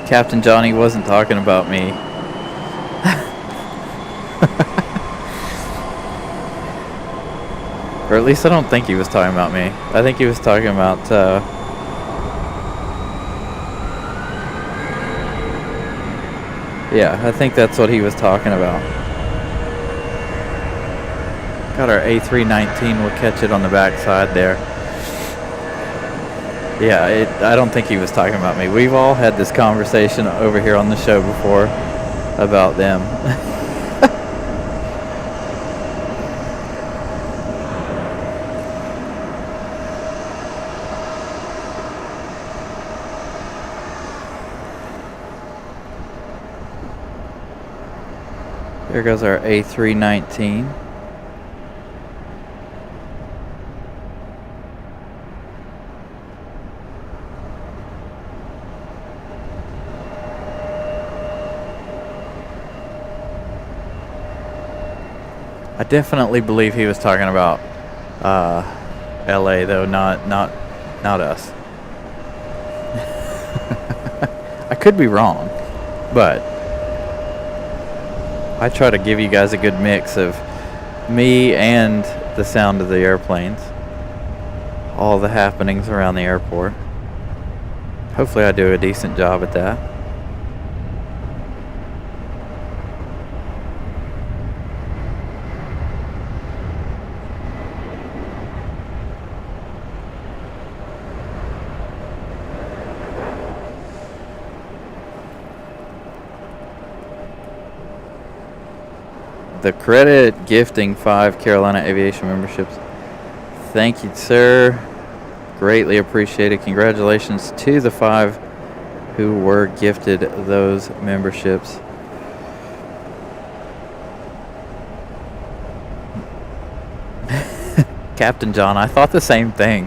Captain Johnny wasn't talking about me. Or at least I don't think he was talking about me. I think he was talking about yeah, I think that's what he was talking about. Got our A319, we'll catch it on the back side there. Yeah, I don't think he was talking about me. We've all had this conversation over here on the show before about them. There goes our A319. I definitely believe he was talking about LA though, not us. I could be wrong, but I try to give you guys a good mix of me and the sound of the airplanes, all the happenings around the airport. Hopefully I do a decent job at that. The credit gifting 5 Carolina Aviation memberships. Thank you, sir. Greatly appreciated. Congratulations to the 5 who were gifted those memberships. Captain John. I thought the same thing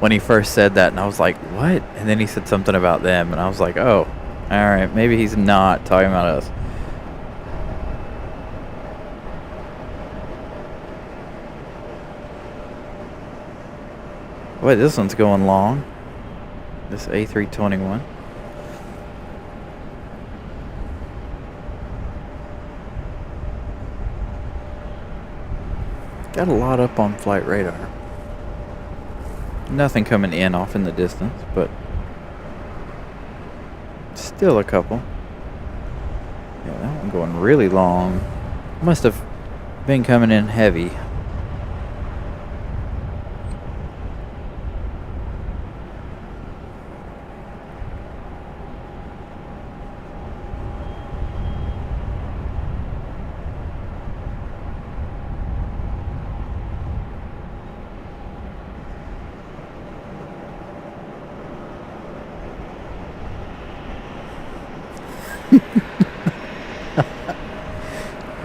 when he first said that, and I was like, what? And then he said something about them, and I was like, oh, all right, maybe he's not talking about us. Wait, this one's going long. This A321. Got a lot up on flight radar. Nothing coming in off in the distance, but still a couple. Yeah, that one going really long. Must have been coming in heavy.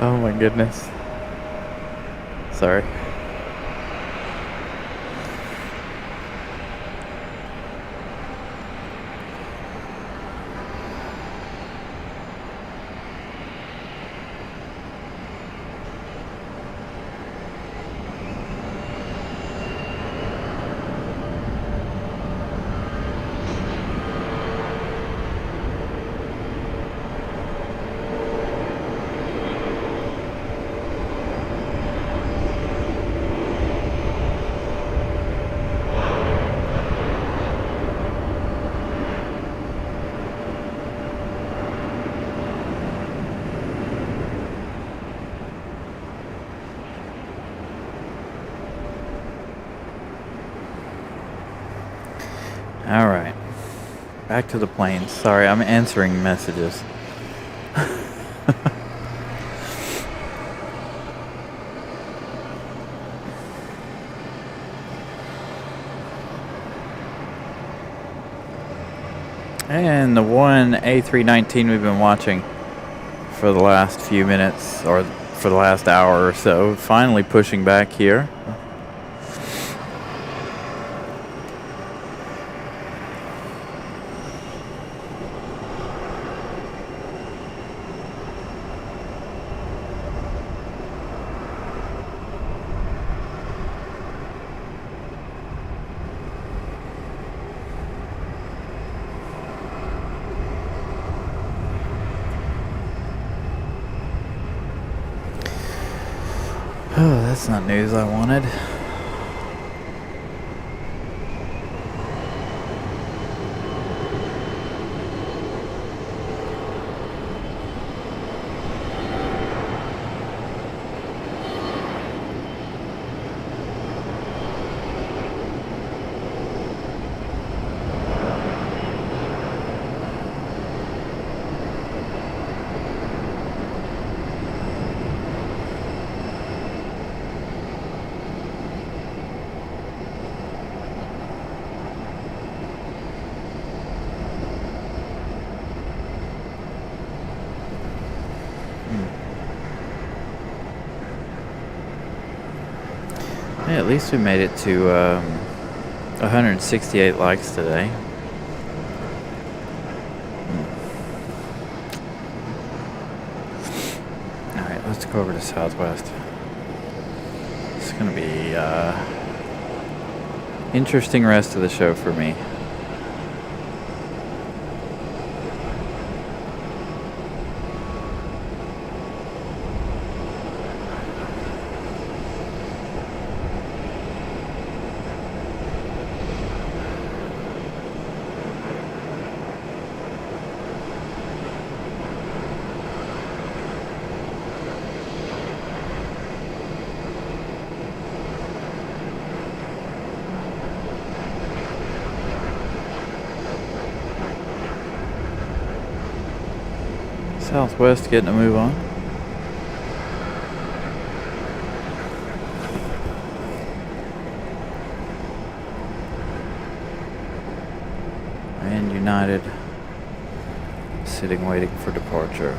Oh my goodness. Sorry. All right, back to the planes. Sorry, I'm answering messages. And the one A319 we've been watching for the last few minutes, or for the last hour or so, finally pushing back here. Oh, that's not news I wanted. Yeah, at least we made it to 168 likes today. Alright, let's go over to Southwest. It's going to be interesting rest of the show for me. Southwest getting a move on. And United sitting waiting for departure.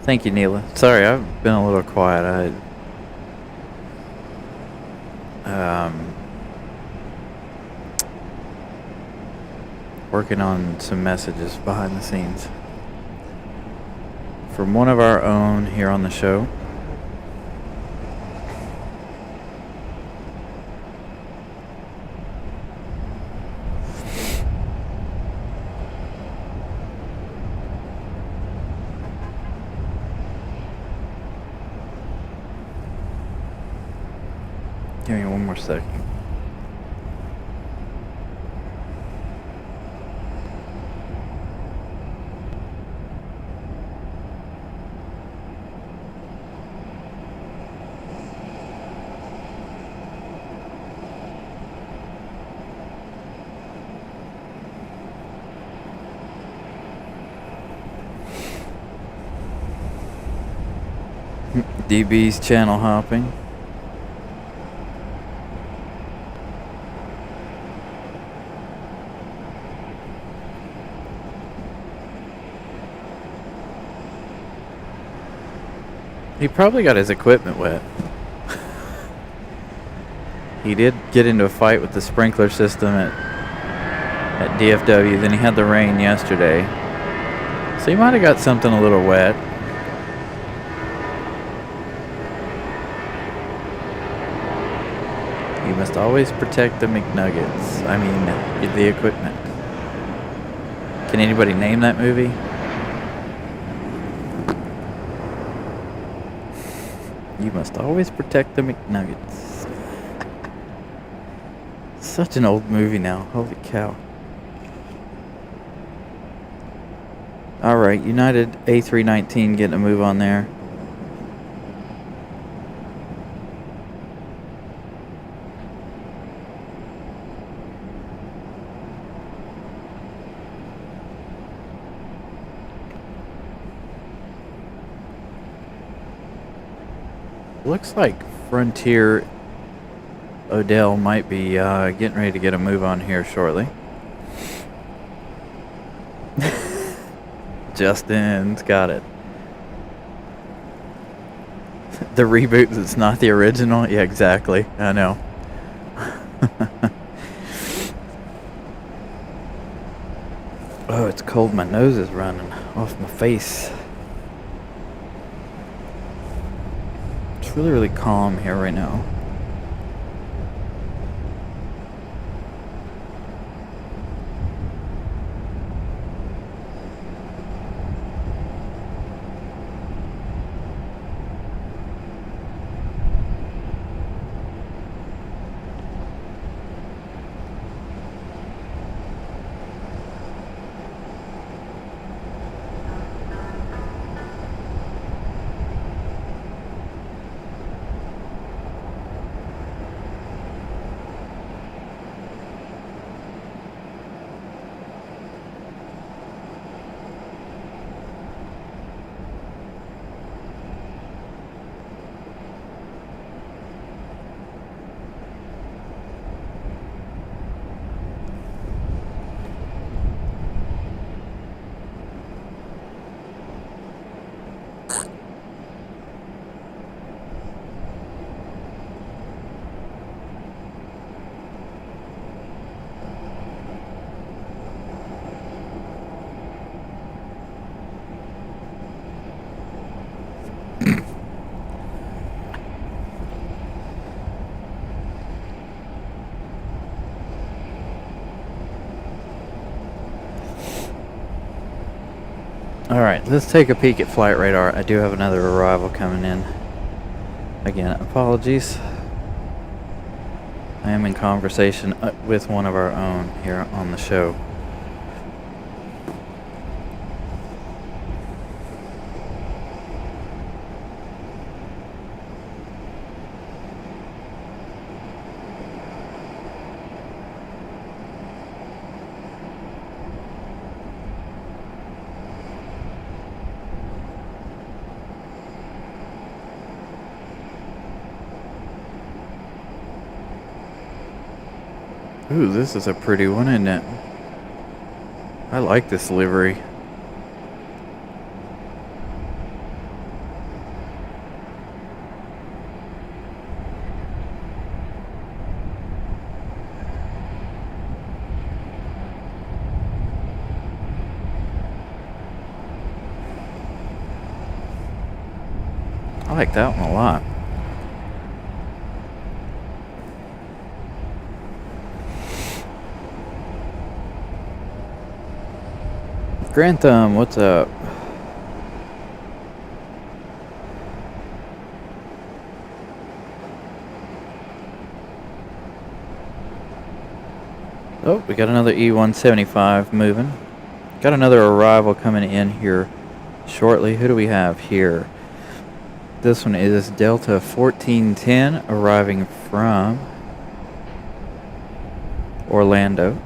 Thank you, Neela. Sorry, I've been a little quiet. Working on some messages behind the scenes from one of our own here on the show. Give me one more second. DB's channel hopping. He probably got his equipment wet. He did get into a fight with the sprinkler system at DFW. Then he had the rain yesterday. So he might have got something a little wet. You must always protect the McNuggets. I mean, the equipment. Can anybody name that movie? You must always protect the McNuggets. Such an old movie now. Holy cow. Alright, United A319 getting a move on there. Looks like Frontier Odell might be getting ready to get a move on here shortly. Justin's got it. The reboot that's not the original? Yeah, exactly. I know. Oh, it's cold. My nose is running off my face. It's really, really calm here right now. Alright, let's take a peek at Flight Radar. I do have another arrival coming in. Again, apologies. I am in conversation with one of our own here on the show. Ooh, this is a pretty one, isn't it? I like this livery. like that one a lot. Grantham, what's up? Oh, we got another E175 moving. Got another arrival coming in here shortly. Who do we have here? This one is Delta 1410 arriving from Orlando.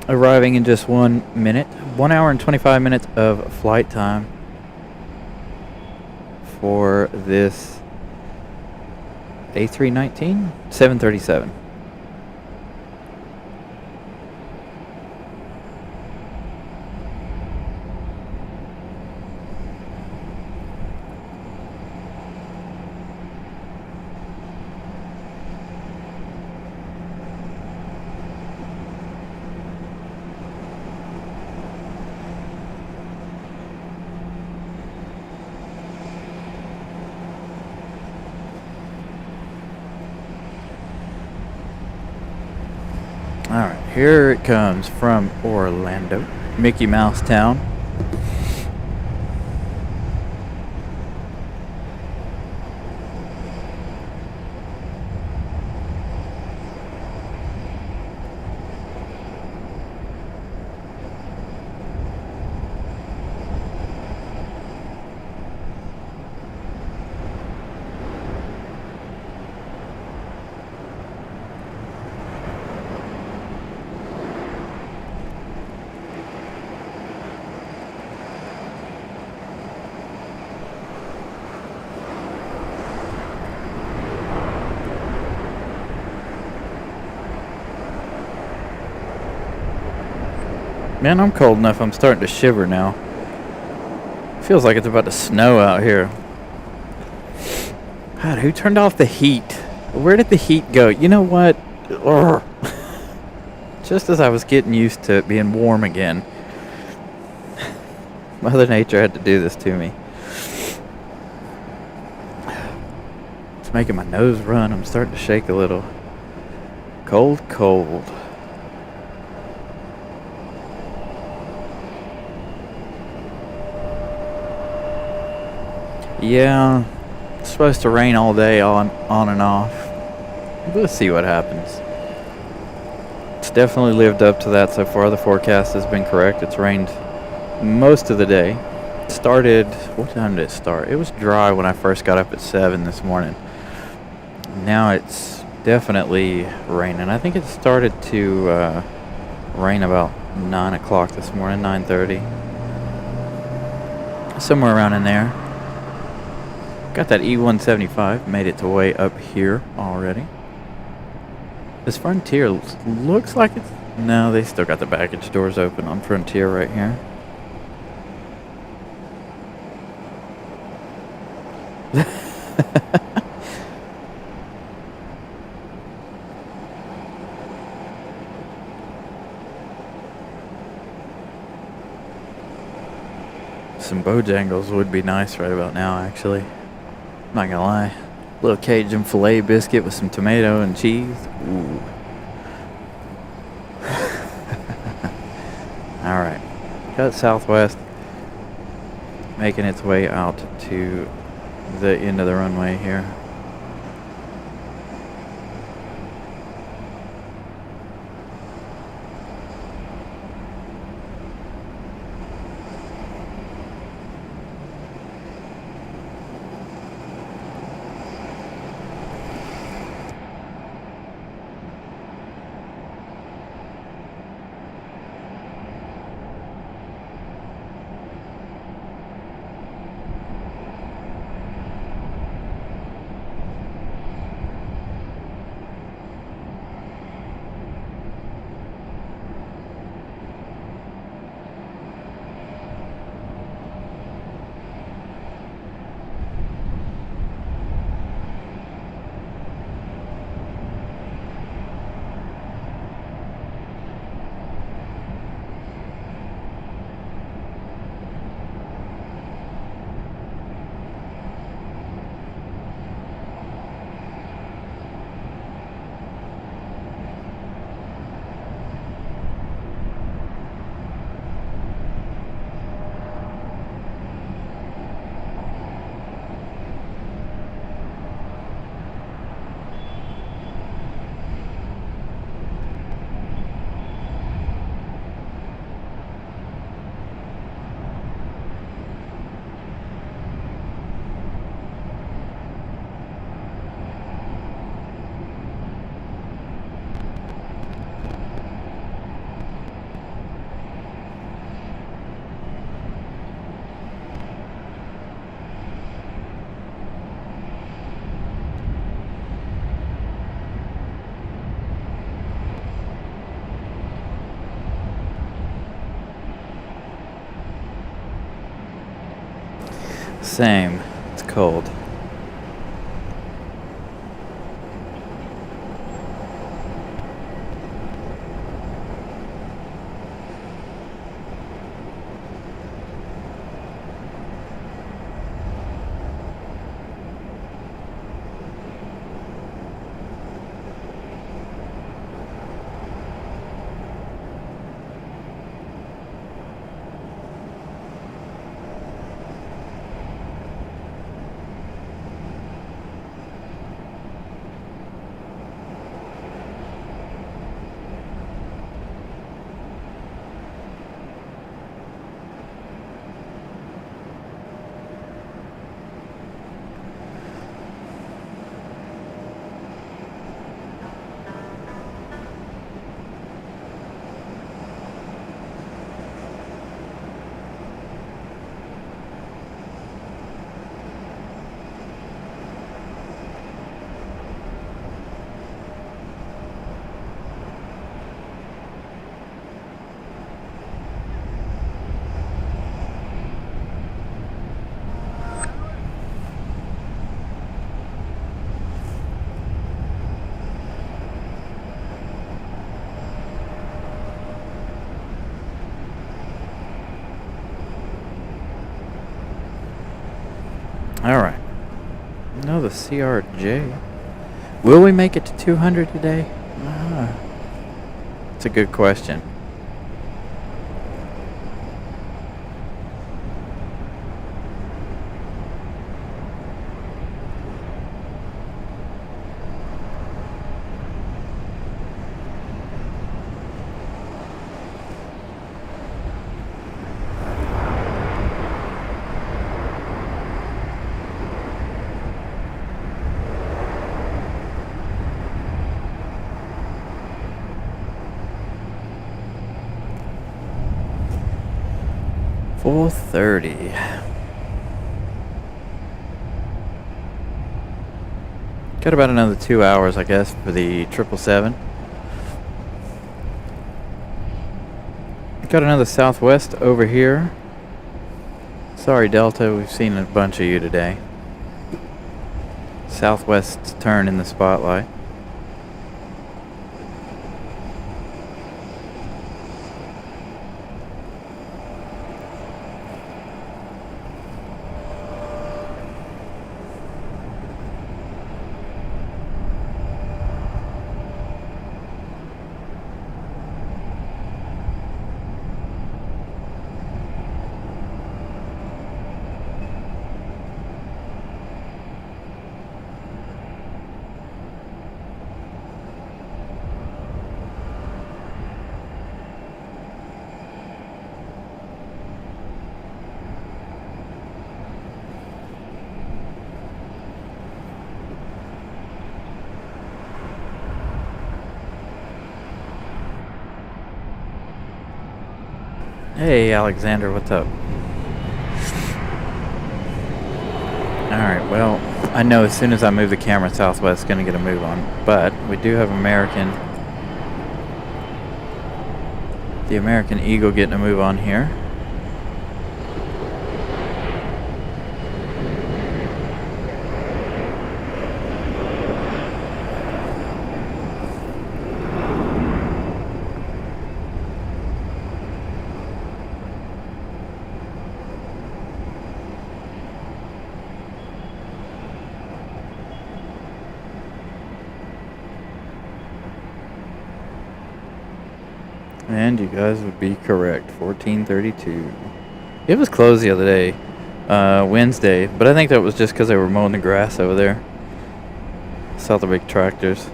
Arriving in just 1 minute. 1 hour and 25 minutes of flight time for this A319 737. Alright, here it comes from Orlando, Mickey Mouse Town. Man, I'm cold enough, I'm starting to shiver now. Feels like it's about to snow out here. God, who turned off the heat? Where did the heat go? You know what? Urgh. Just as I was getting used to it being warm again, Mother Nature had to do this to me. It's making my nose run. I'm starting to shake a little. Cold, cold. Yeah, it's supposed to rain all day on and off. We'll see what happens. It's definitely lived up to that so far. The forecast has been correct. It's rained most of the day. It started, what time did it start? It was dry when I first got up at 7 this morning. Now it's definitely raining. I think it started to rain about 9 o'clock this morning, 9:30. Somewhere around in there. Got that E175, made its way up here already. This Frontier looks like it's... No, they still got the baggage doors open on Frontier right here. Some Bojangles would be nice right about now, actually. Not gonna lie. Little Cajun filet biscuit with some tomato and cheese. Ooh. Alright. Got Southwest making its way out to the end of the runway here. Same. It's cold. Alright. No, the CRJ. Will we make it to 200 today? It's a good question. .430. Got about another 2 hours, I guess, for the 777. Got another Southwest over here. Sorry, Delta, we've seen a bunch of you today. Southwest's turn in the spotlight. Hey, Alexander, what's up? Alright, well, I know as soon as I move the camera, Southwest's going to get a move on. But we do have American. The American Eagle getting a move on here. And you guys would be correct. 1432. It was closed the other day, Wednesday, but I think that was just because they were mowing the grass over there. Saw the big tractors.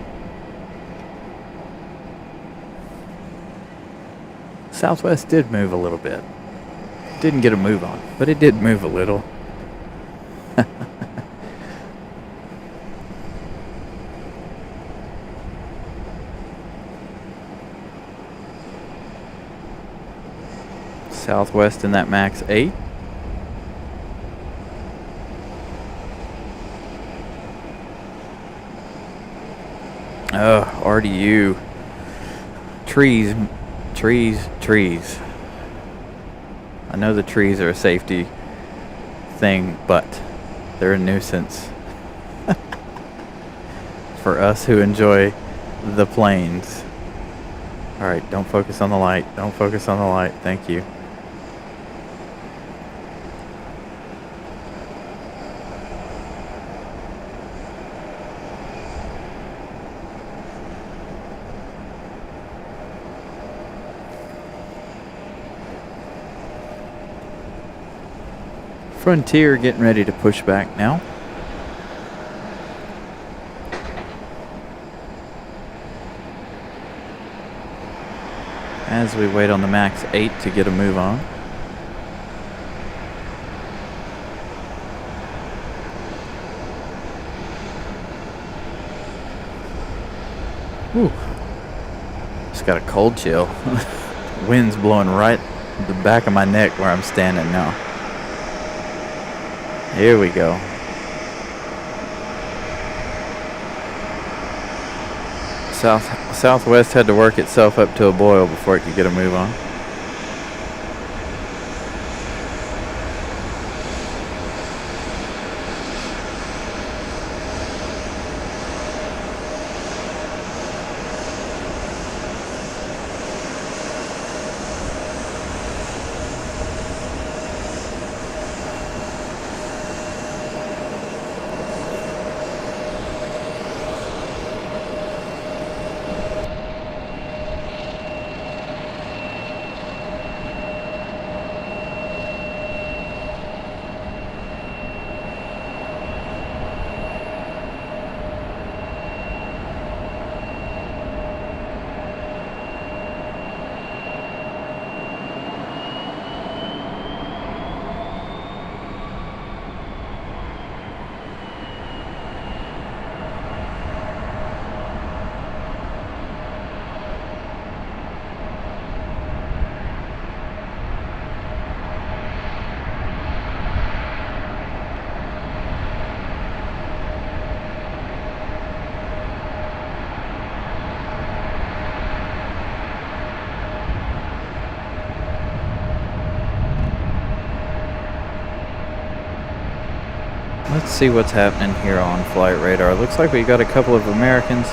Southwest did move a little bit. Didn't get a move on, but it did move a little. Southwest in that max 8. RDU. Trees. I know the trees are a safety anything but. They're a nuisance for us who enjoy the planes. All right, don't focus on the light. Don't focus on the light. Thank you. Frontier getting ready to push back now. As we wait on the MAX 8 to get a move on. Ooh. Just got a cold chill. Wind's blowing right the back of my neck where I'm standing now. Here we go. Southwest had to work itself up to a boil before it could get a move on. Let's see what's happening here on Flight Radar. Looks like we got a couple of Americans.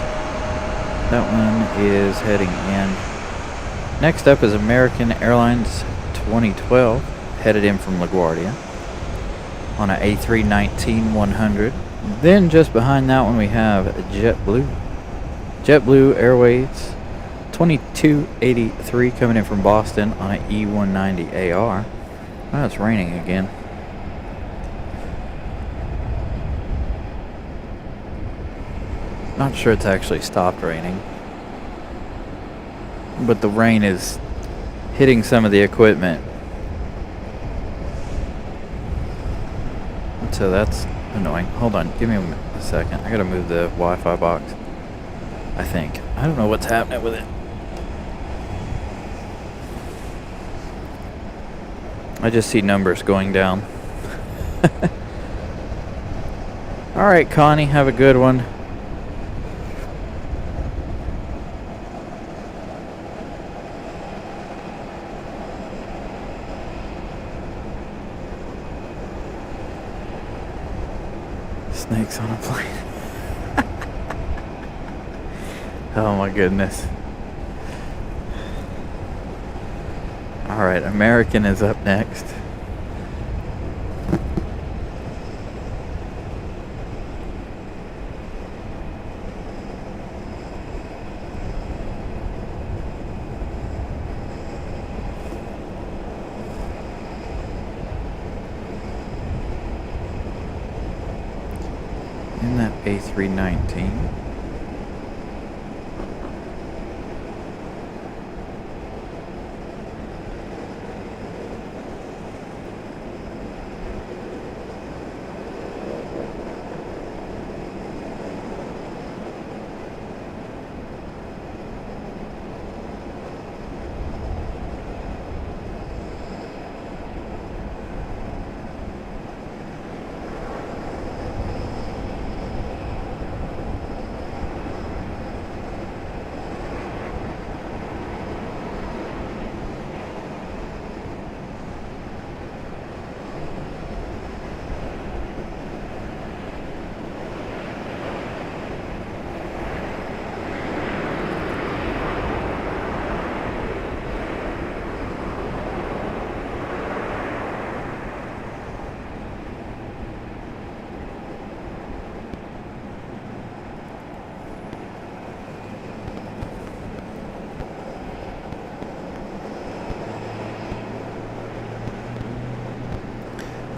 That one is heading in. Next up is American Airlines 2012, headed in from LaGuardia on a A319-100. Then just behind that one we have JetBlue. JetBlue Airways 2283 coming in from Boston on an E190AR. Oh, it's raining again. Not sure it's actually stopped raining, but the rain is hitting some of the equipment, so that's annoying. Hold on, give me a second. I gotta move the Wi-Fi box, I think. I don't know what's happening with it. I just see numbers going down. All right, Connie, have a good one. Snakes on a plane. Oh my goodness. All right, American is up next. In that A319.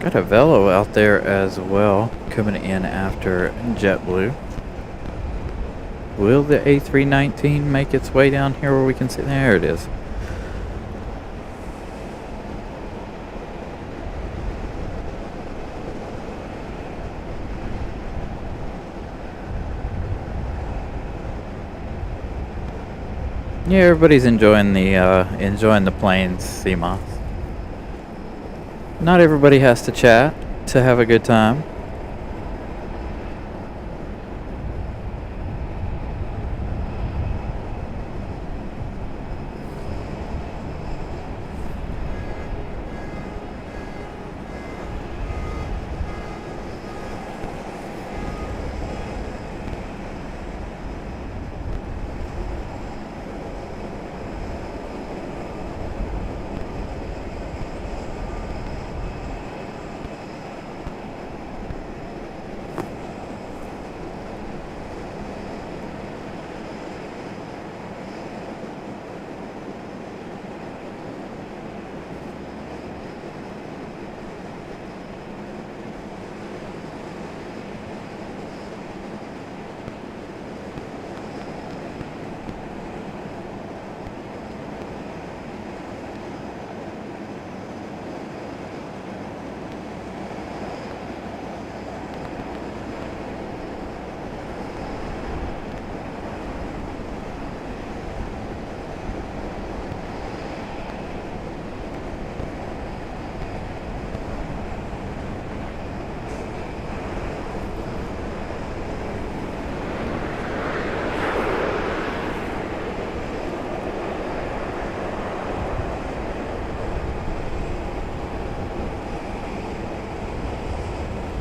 Got a Velo out there as well, coming in after JetBlue. Will the A319 make its way down here where we can see? There it is. Yeah, everybody's enjoying the planes, CMOS. Not everybody has to chat to have a good time.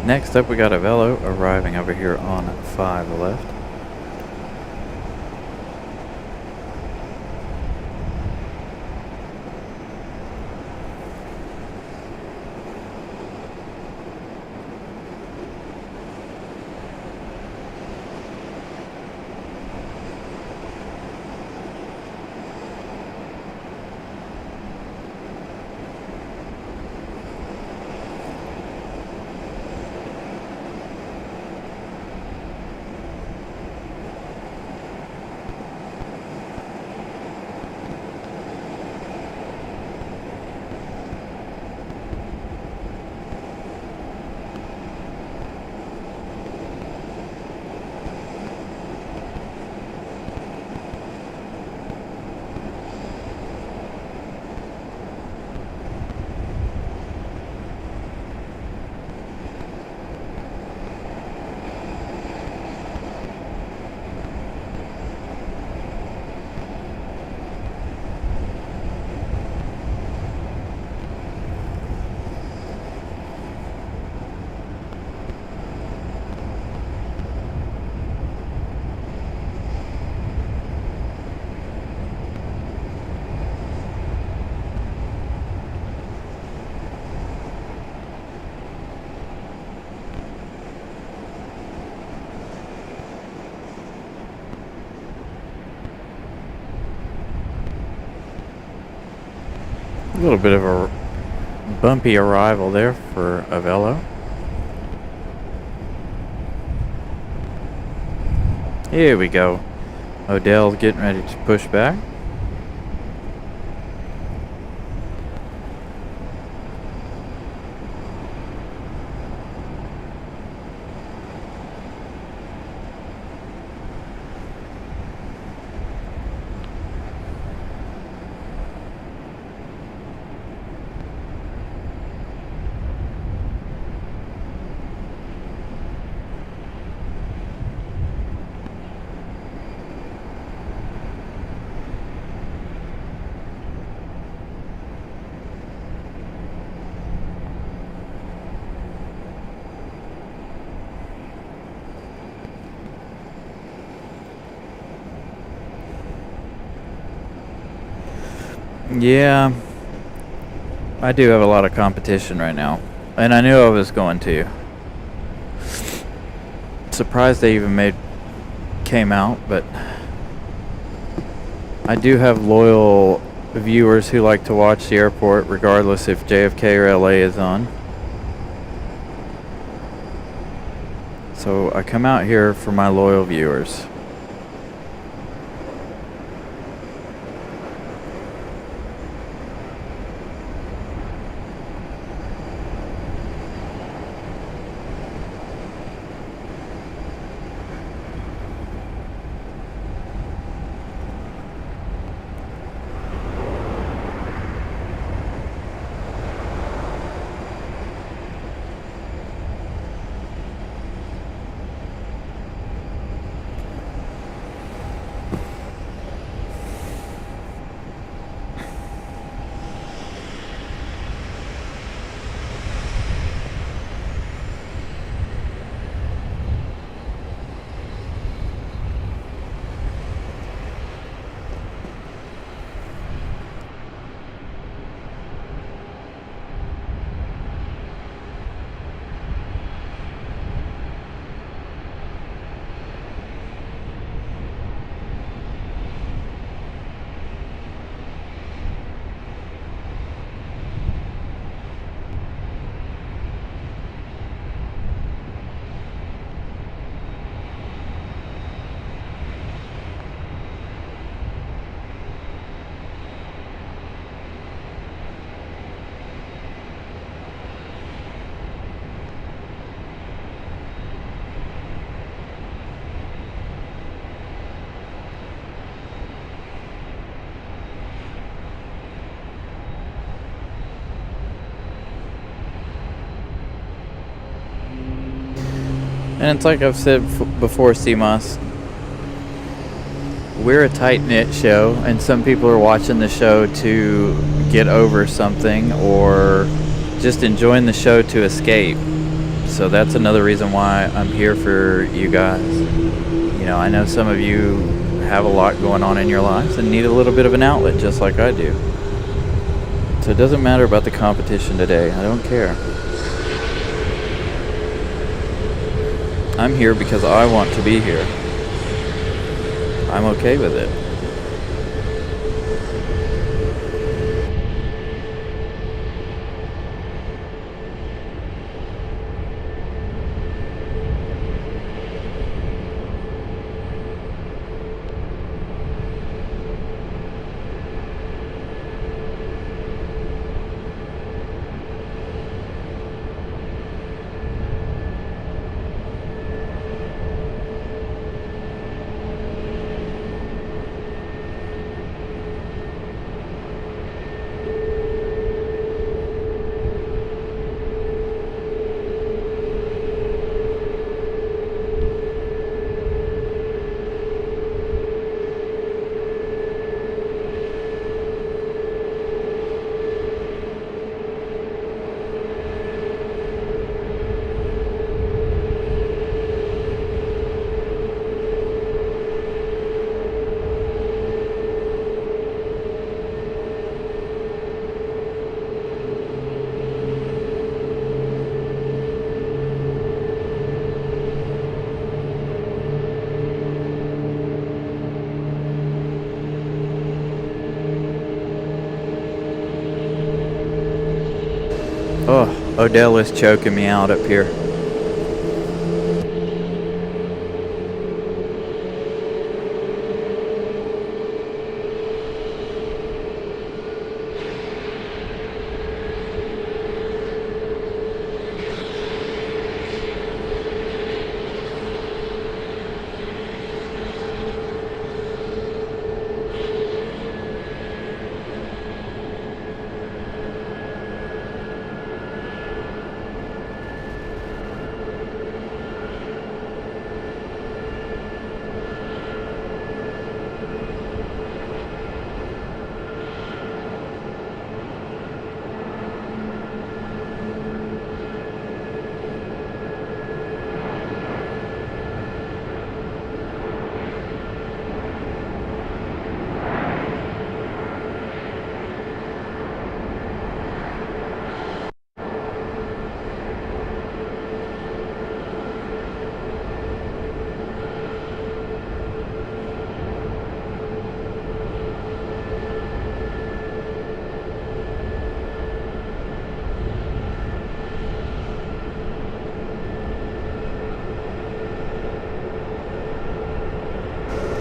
Next up, we got a Velo arriving over here on 5 left. A little bit of a bumpy arrival there for a Velo. Here we go. Odell's getting ready to push back. Yeah, I do have a lot of competition right now, and I knew I was going to. Surprised they even came out, but I do have loyal viewers who like to watch the airport regardless if JFK or LA is on. So I come out here for my loyal viewers. And it's like I've said before, CMOS, we're a tight-knit show, and some people are watching the show to get over something or just enjoying the show to escape. So that's another reason why I'm here for you guys. You know, I know some of you have a lot going on in your lives and need a little bit of an outlet just like I do. So it doesn't matter about the competition today. I don't care. I'm here because I want to be here. I'm okay with it. Oh, Odell is choking me out up here.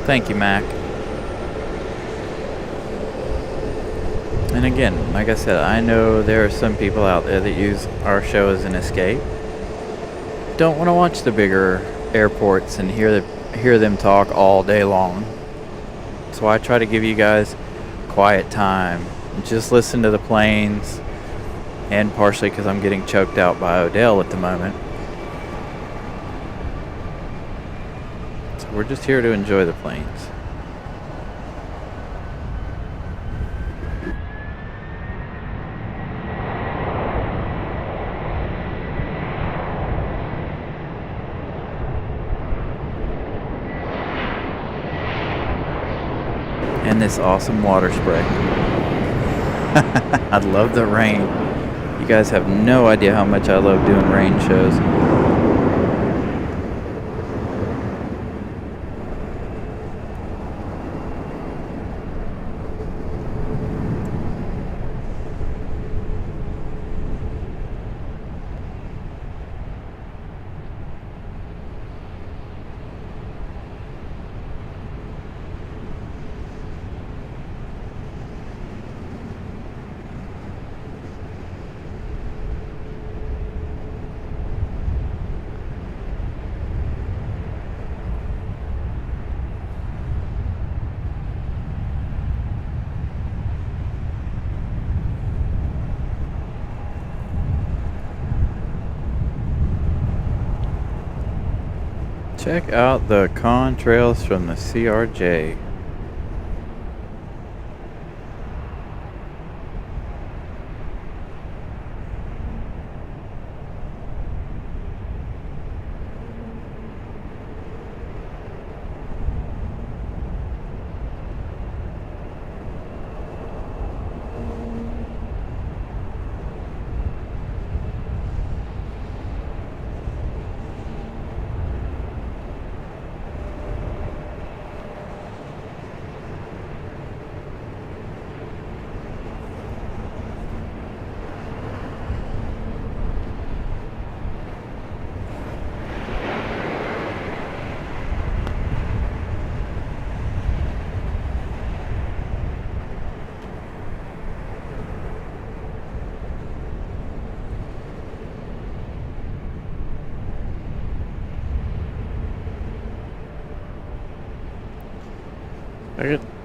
Thank you, Mac. And again, like I said, I know there are some people out there that use our show as an escape. Don't want to watch the bigger airports and hear them talk all day long. So I try to give you guys quiet time. Just listen to the planes, and partially because I'm getting choked out by Odell at the moment. So we're just here to enjoy the planes. And this awesome water spray. I love the rain. You guys have no idea how much I love doing rain shows. Check out the contrails from the CRJ.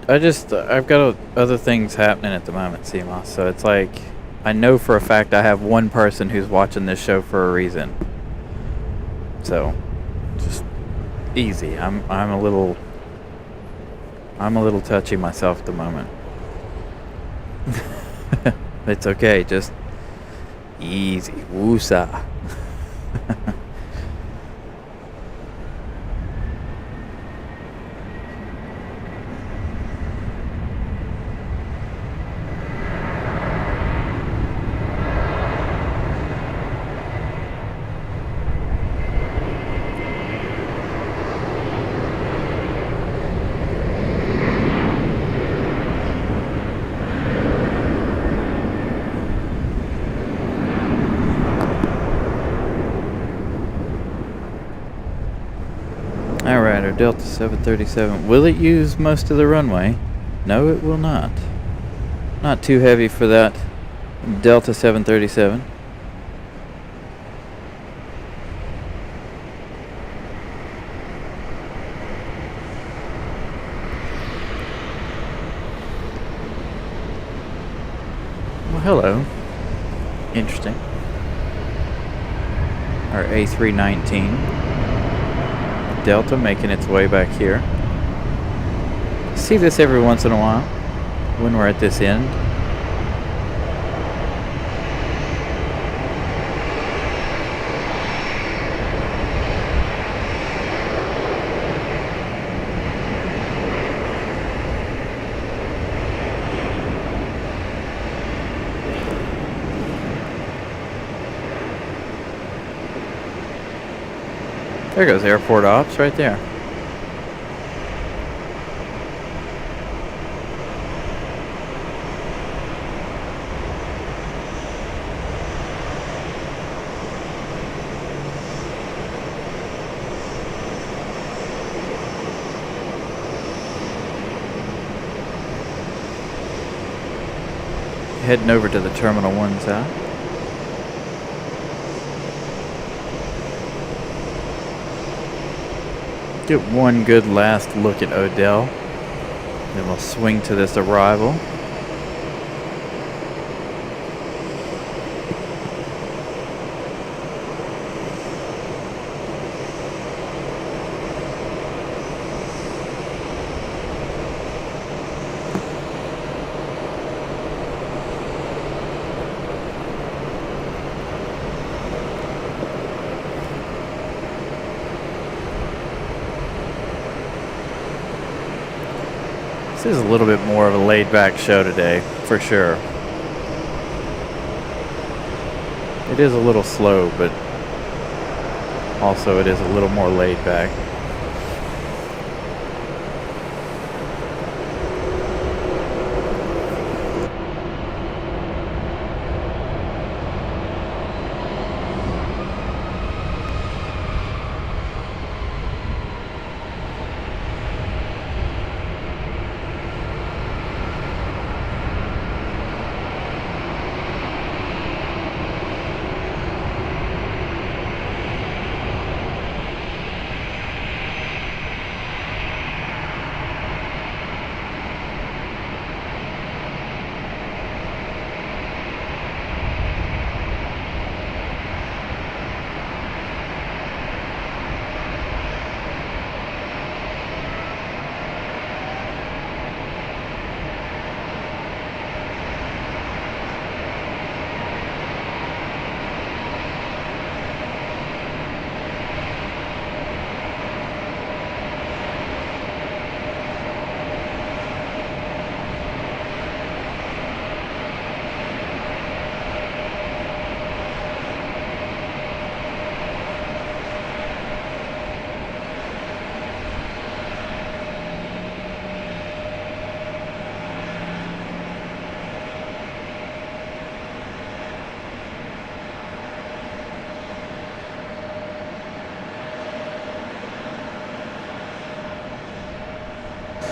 I've got other things happening at the moment, Seema. So it's like, I know for a fact I have one person who's watching this show for a reason. So, just easy. I'm a little touchy myself at the moment. It's okay. Just easy. Woosa. Alright, our Delta 737. Will it use most of the runway? No, it will not. Not too heavy for that Delta 737. Well, hello. Interesting. Our A319. Delta making its way back here. See this every once in a while when we're at this end. There goes airport ops right there. heading over to the Terminal 1 side. Get one good last look at Odell. Then we'll swing to this arrival. This is a little bit more of a laid-back show today, for sure. It is a little slow, but also it is a little more laid-back.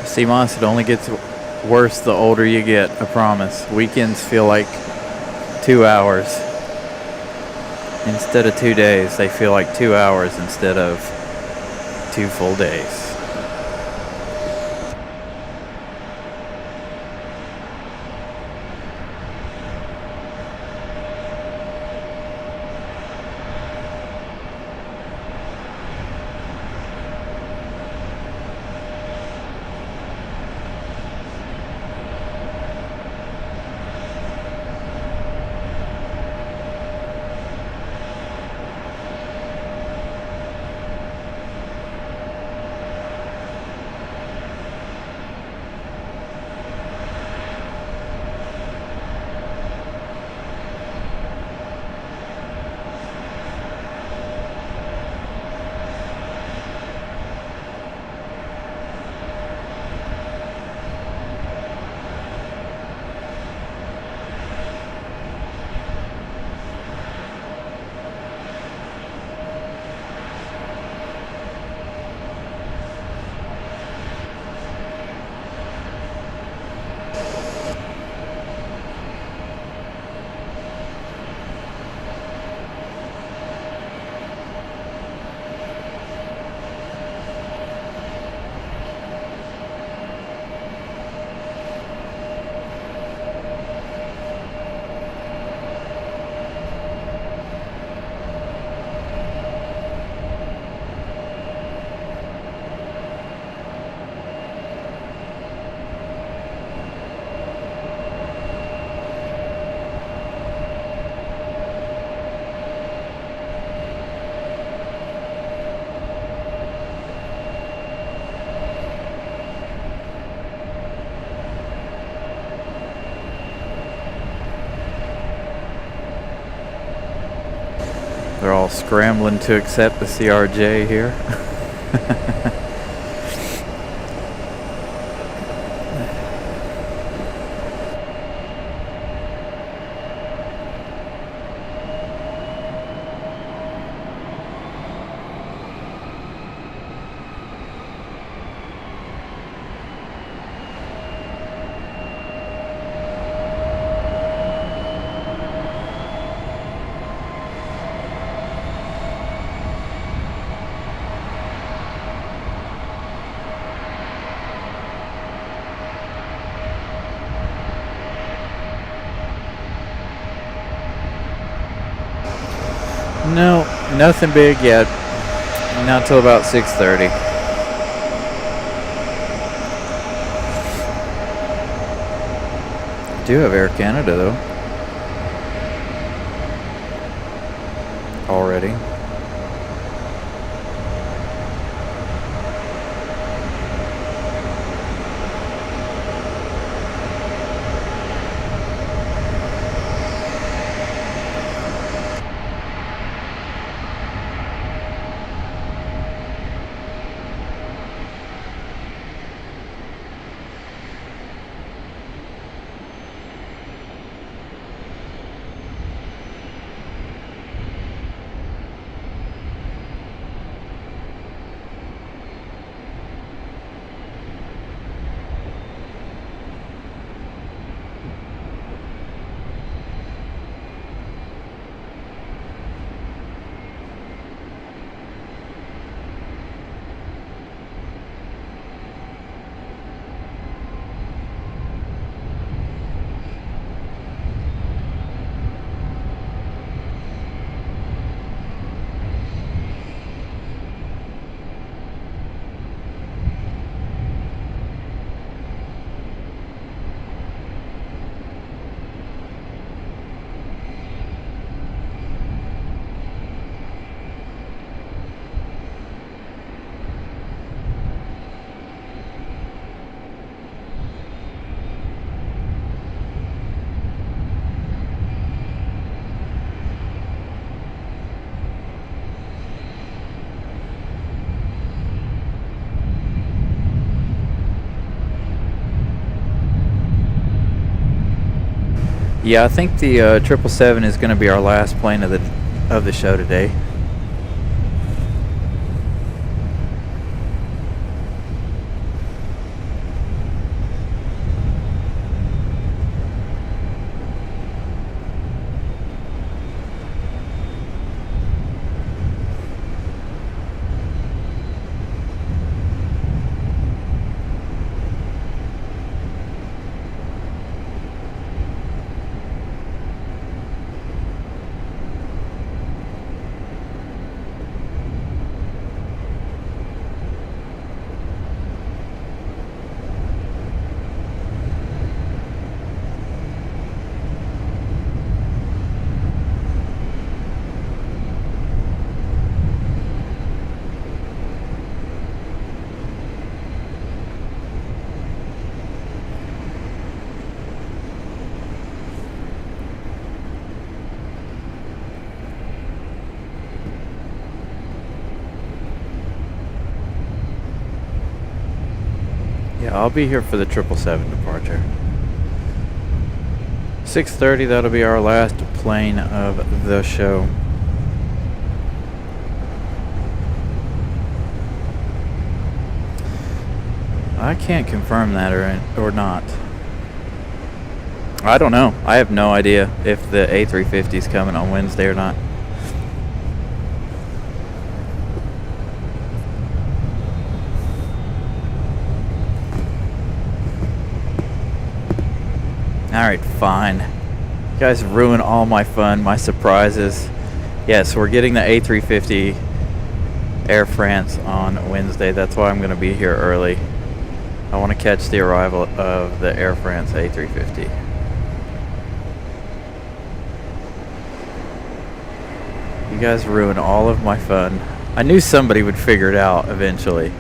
See, Moss, it only gets worse the older you get, I promise. Weekends feel like 2 hours. Instead of 2 days, they feel like 2 hours instead of 2 full days. They're all scrambling to accept the CRJ here. No, nothing big yet. Not till about 6:30. Do have Air Canada though. Already. Yeah, I think the 777 is going to be our last plane of the show today. Yeah, I'll be here for the 777 departure. 6:30, that'll be our last plane of the show. I can't confirm that or not. I don't know. I have no idea if the A350 is coming on Wednesday or not. Alright, fine. You guys ruin all my fun, my surprises. Yes, we're getting the A350 Air France on Wednesday. That's why I'm going to be here early. I want to catch the arrival of the Air France A350. You guys ruin all of my fun. I knew somebody would figure it out eventually.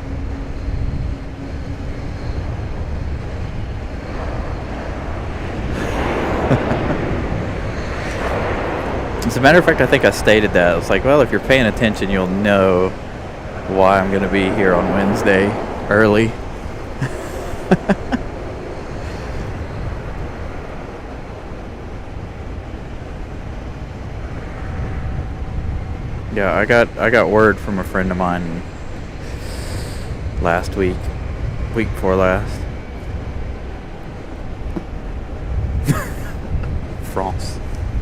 As a matter of fact, I think I stated that. It's like, well, if you're paying attention, you'll know why I'm going to be here on Wednesday early. Yeah, I got word from a friend of mine last week before last. France,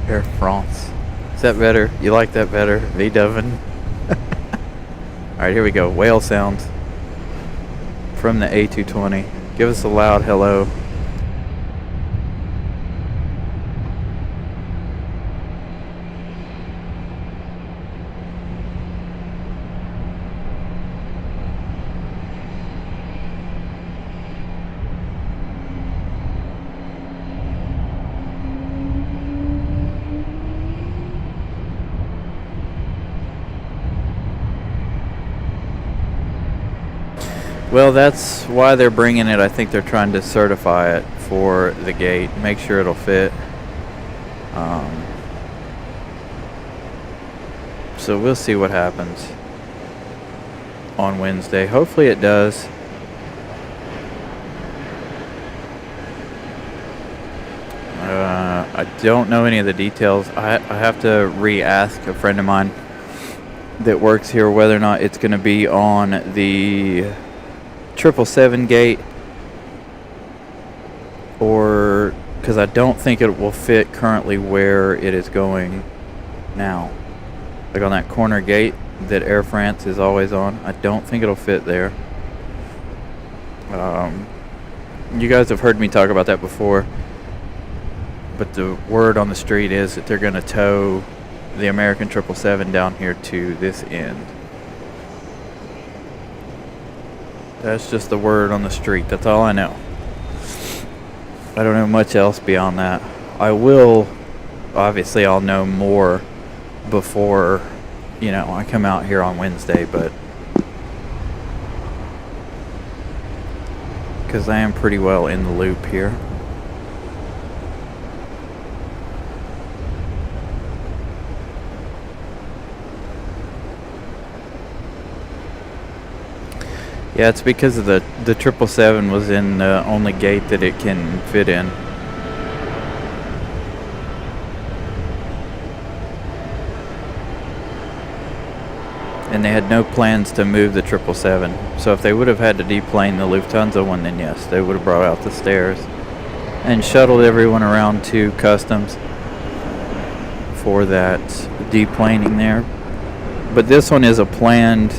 Air France. Is that better? You like that better? V-Dovin? Alright, here we go. Whale sounds from the A220. Give us a loud hello. Well, that's why they're bringing it. I think they're trying to certify it for the gate, make sure it'll fit. So we'll see what happens on Wednesday. Hopefully it does. I don't know any of the details. I have to re-ask a friend of mine that works here whether or not it's going to be on the 777 gate, or because I don't think it will fit currently where it is going now, like on that corner gate that Air France is always on. I don't think it'll fit there. You guys have heard me talk about that before, but the word on the street is that they're going to tow the American 777 down here to this end. That's just the word on the street. That's all I know. I don't know much else beyond that. Obviously I'll know more before, I come out here on Wednesday, but because I am pretty well in the loop here. Yeah, it's because of the 777 was in the only gate that it can fit in. And they had no plans to move the 777. So if they would have had to deplane the Lufthansa one, then yes, they would have brought out the stairs and shuttled everyone around to customs for that deplaning there. But this one is a planned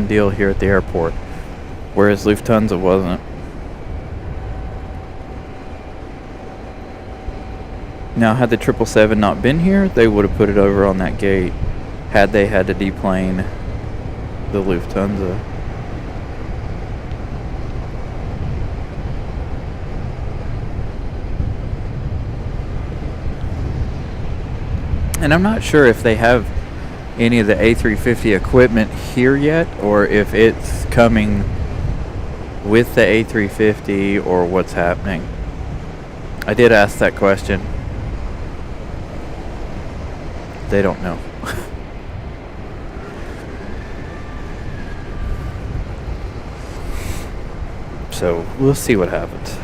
deal here at the airport, whereas Lufthansa wasn't. Now, had the 777 not been here, they would have put it over on that gate had they had to deplane the Lufthansa. And I'm not sure if they have any of the A350 equipment here yet, or if it's coming with the A350, or what's happening. I did ask that question. They don't know. So we'll see what happens.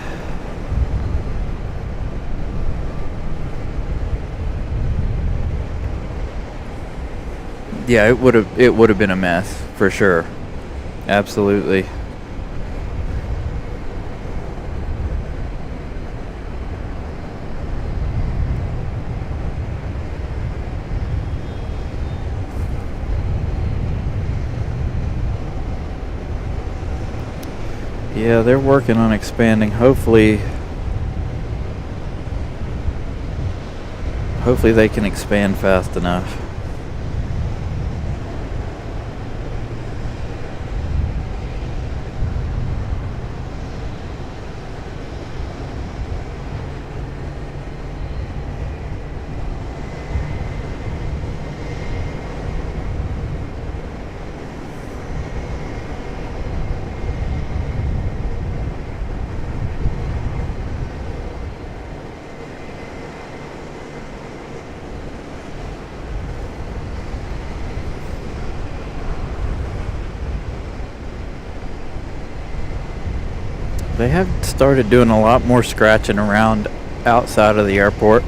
Yeah, it would have been a mess for sure. Absolutely. Yeah, they're working on expanding. Hopefully they can expand fast enough. They have started doing a lot more scratching around outside of the airport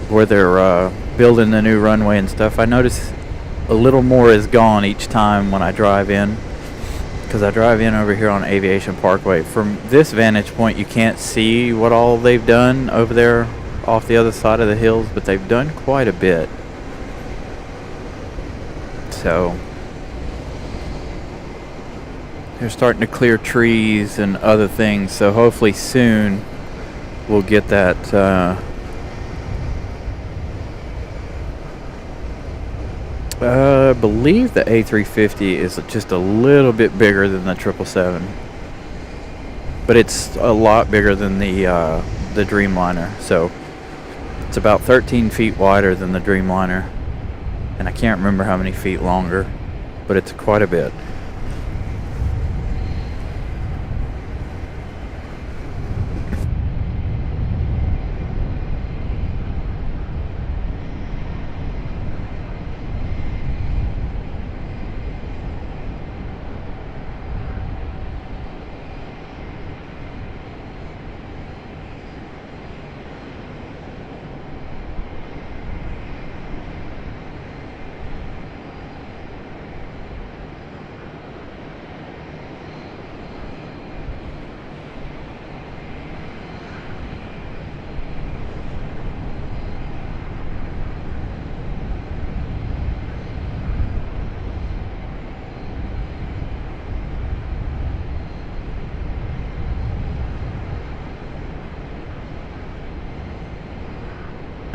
where they're building the new runway and stuff. I notice a little more is gone each time when I drive in, because I drive in over here on Aviation Parkway. From this vantage point, you can't see what all they've done over there off the other side of the hills, but they've done quite a bit. So they're starting to clear trees and other things, so hopefully soon we'll get that I believe the A350 is just a little bit bigger than the 777, but it's a lot bigger than the Dreamliner, so it's about 13 feet wider than the Dreamliner. And I can't remember how many feet longer, but it's quite a bit.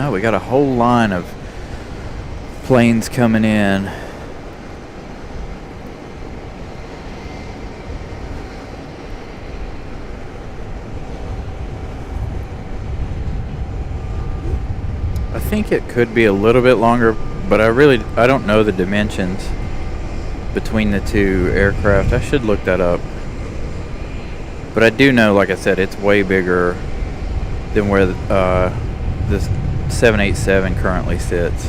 Oh, we got a whole line of planes coming in. I think it could be a little bit longer, but I don't know the dimensions between the two aircraft. I should look that up. But I do know, like I said, it's way bigger than where this 787 currently sits.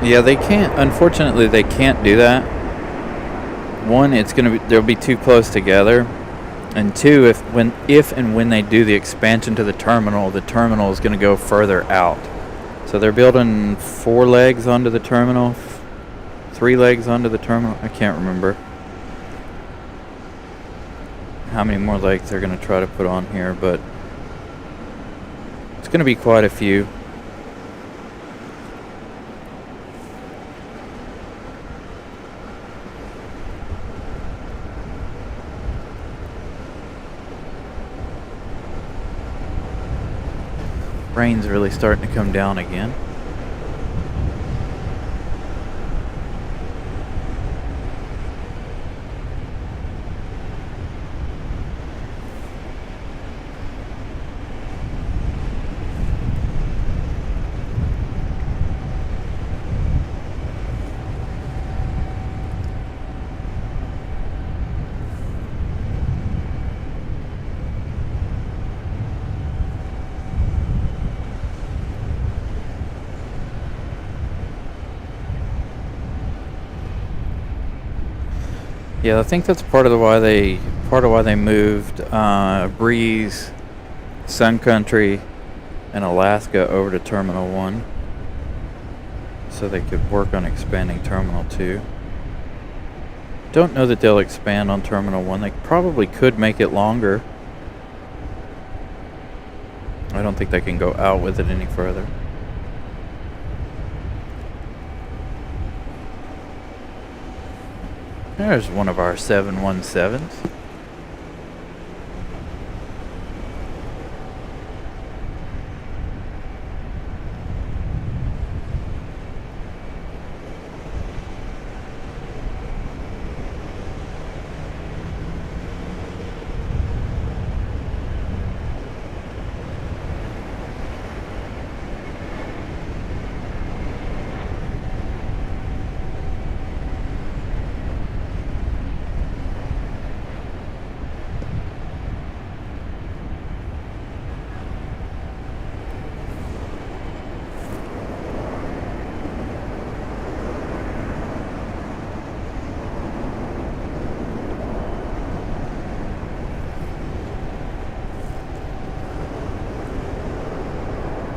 Yeah, they can't. Unfortunately, they can't do that. One, they'll be too close together, and two, if and when they do the expansion to the terminal is going to go further out. So they're building 4 legs onto the terminal, 3 legs onto the terminal. I can't remember how many more legs they're going to try to put on here, but it's going to be quite a few. Rain's really starting to come down again. Yeah, I think that's part of why they moved Breeze, Sun Country, and Alaska over to Terminal 1, so they could work on expanding Terminal 2. Don't know that they'll expand on Terminal 1. They probably could make it longer. I don't think they can go out with it any further. There's one of our 717s.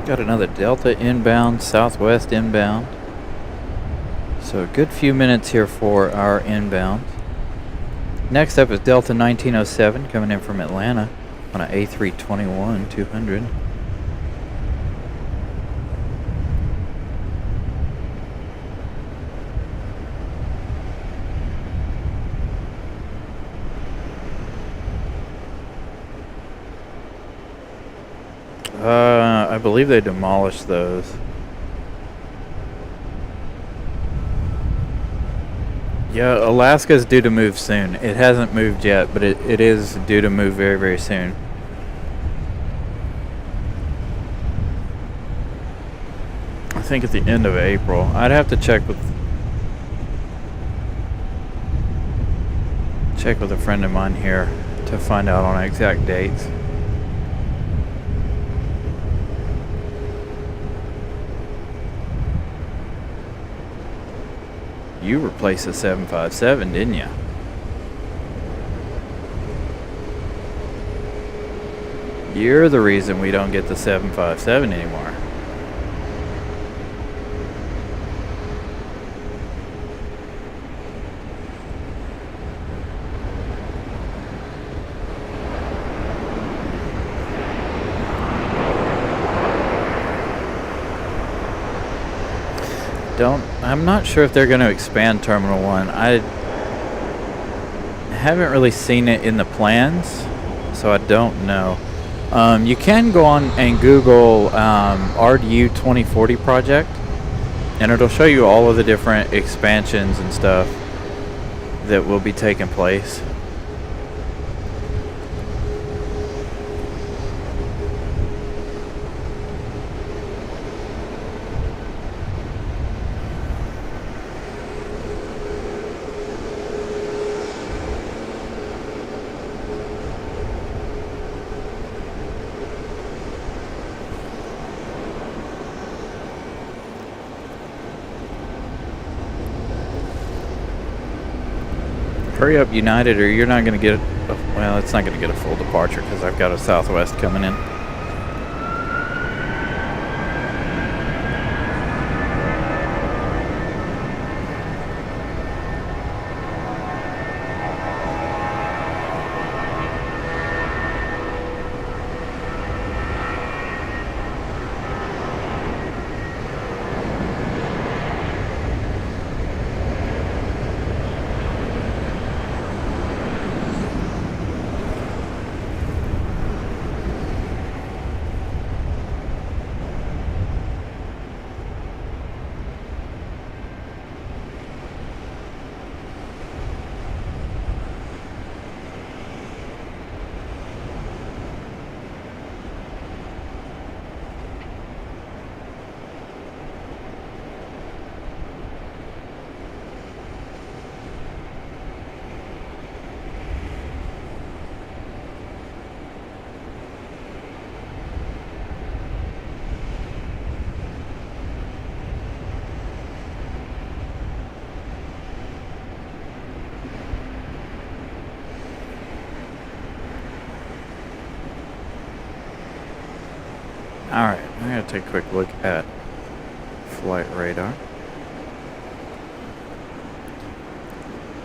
Got another Delta inbound, Southwest inbound. So a good few minutes here for our inbound. Next up is Delta 1907 coming in from Atlanta on an A321-200. I believe they demolished those. Yeah, Alaska's due to move soon. It hasn't moved yet, but it is due to move very, very soon. I think at the end of April. I'd have to check with a friend of mine here to find out on exact dates. You replaced the 757, didn't you? You're the reason we don't get the 757 anymore. I'm not sure if they're going to expand Terminal 1. I haven't really seen it in the plans, so I don't know. You can go on and Google RDU 2040 project, and it'll show you all of the different expansions and stuff that will be taking place. Hurry up, United, or you're not going to get well, it's not going to get a full departure because I've got a Southwest coming in. Alright, I'm going to take a quick look at flight radar.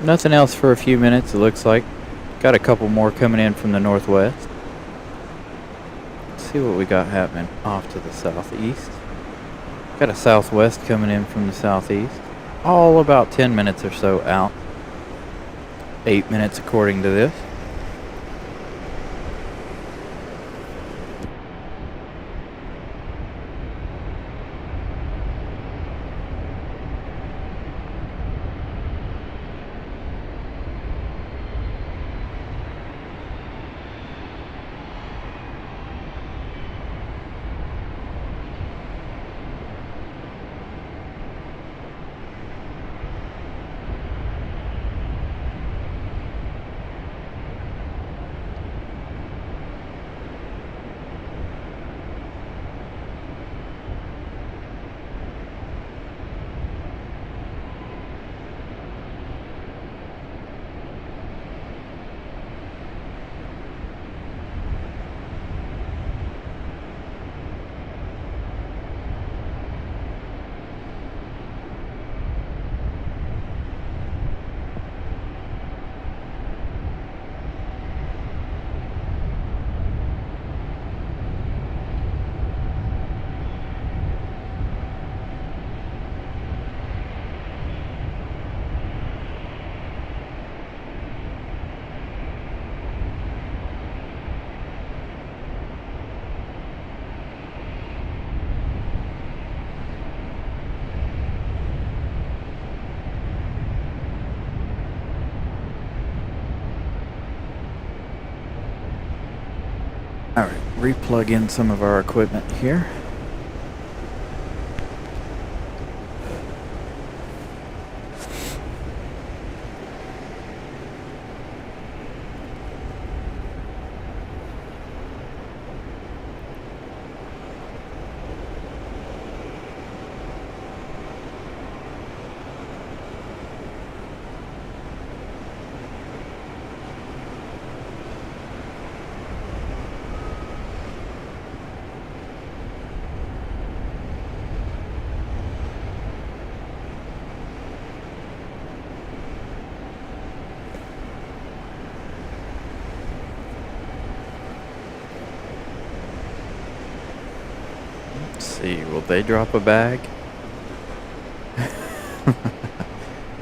Nothing else for a few minutes, it looks like. Got a couple more coming in from the northwest. Let's see what we got happening off to the southeast. Got a southwest coming in from the southeast. All about 10 minutes or so out. 8 minutes according to this. Replug in some of our equipment here. See, will they drop a bag?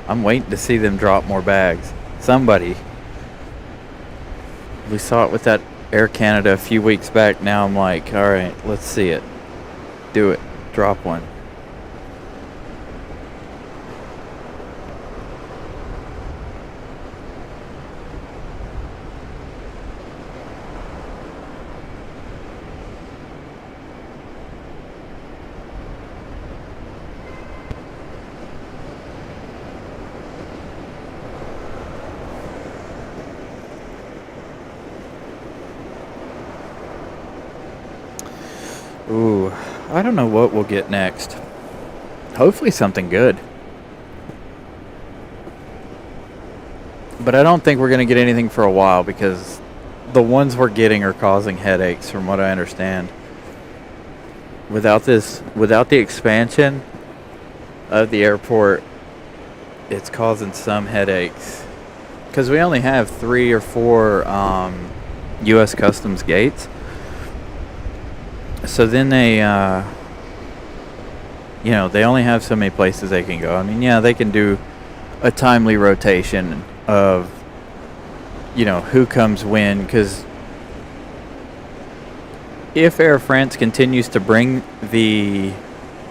I'm waiting to see them drop more bags. Somebody. We saw it with that Air Canada a few weeks back. Now I'm like, all right, let's see it. Do it. Drop one. Ooh, I don't know what we'll get next. Hopefully something good. But I don't think we're going to get anything for a while because the ones we're getting are causing headaches from what I understand. Without the expansion of the airport, it's causing some headaches. Because we only have 3 or 4 U.S. Customs gates. So then they, they only have so many places they can go. I mean, yeah, they can do a timely rotation of, who comes when. Because if Air France continues to bring the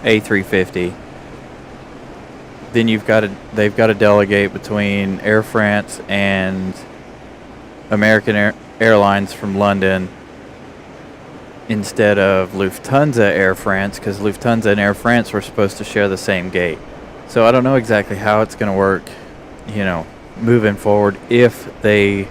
A350, then they've got to delegate between Air France and American Airlines from London instead of Lufthansa Air France, because Lufthansa and Air France were supposed to share the same gate. So I don't know exactly how it's going to work, moving forward if they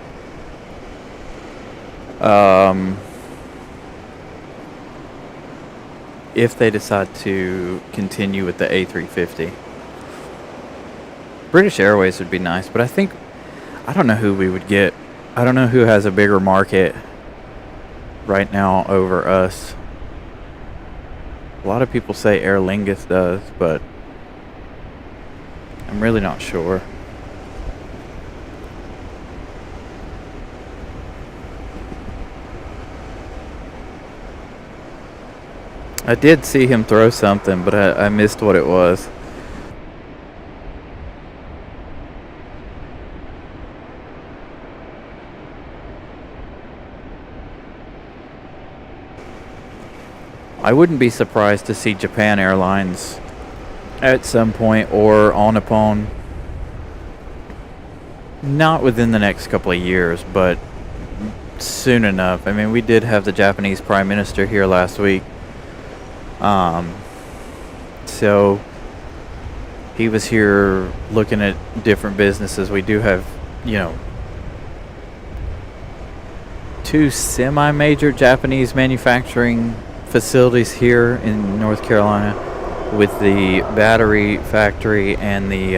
decide to continue with the A350. British Airways would be nice, but I don't know who we would get. I don't know who has a bigger market right now over us. A lot of people say Aer Lingus does, but I'm really not sure. I did see him throw something, but I missed what it was. I wouldn't be surprised to see Japan Airlines at some point or Onapon. Not within the next couple of years, but soon enough. I mean, we did have the Japanese Prime Minister here last week. So he was here looking at different businesses. We do have, 2 semi-major Japanese manufacturing facilities here in North Carolina, with the battery factory and the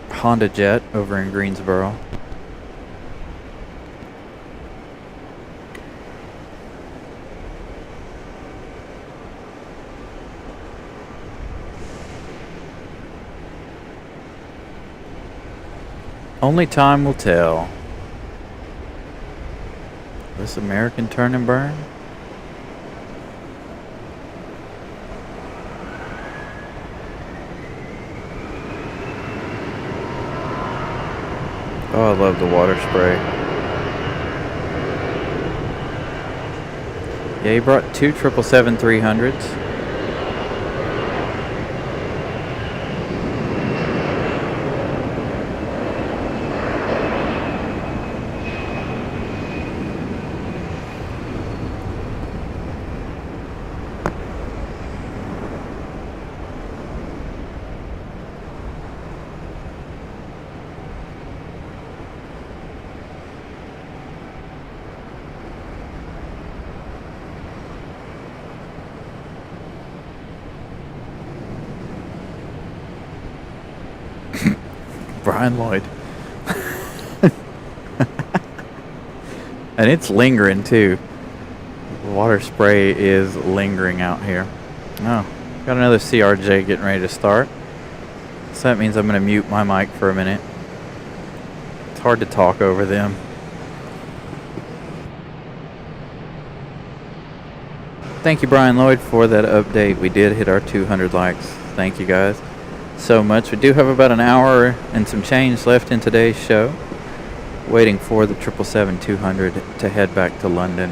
Honda Jet over in Greensboro. Only time will tell. This American turn and burn? Oh, I love the water spray. Yeah, he brought 2 777-300s. Brian Lloyd. And it's lingering too. The water spray is lingering out here. Oh, got another CRJ getting ready to start. So that means I'm going to mute my mic for a minute. It's hard to talk over them. Thank you, Brian Lloyd, for that update. We did hit our 200 likes. Thank you guys so much. We do have about an hour and some change left in today's show. Waiting for the 777-200 to head back to London.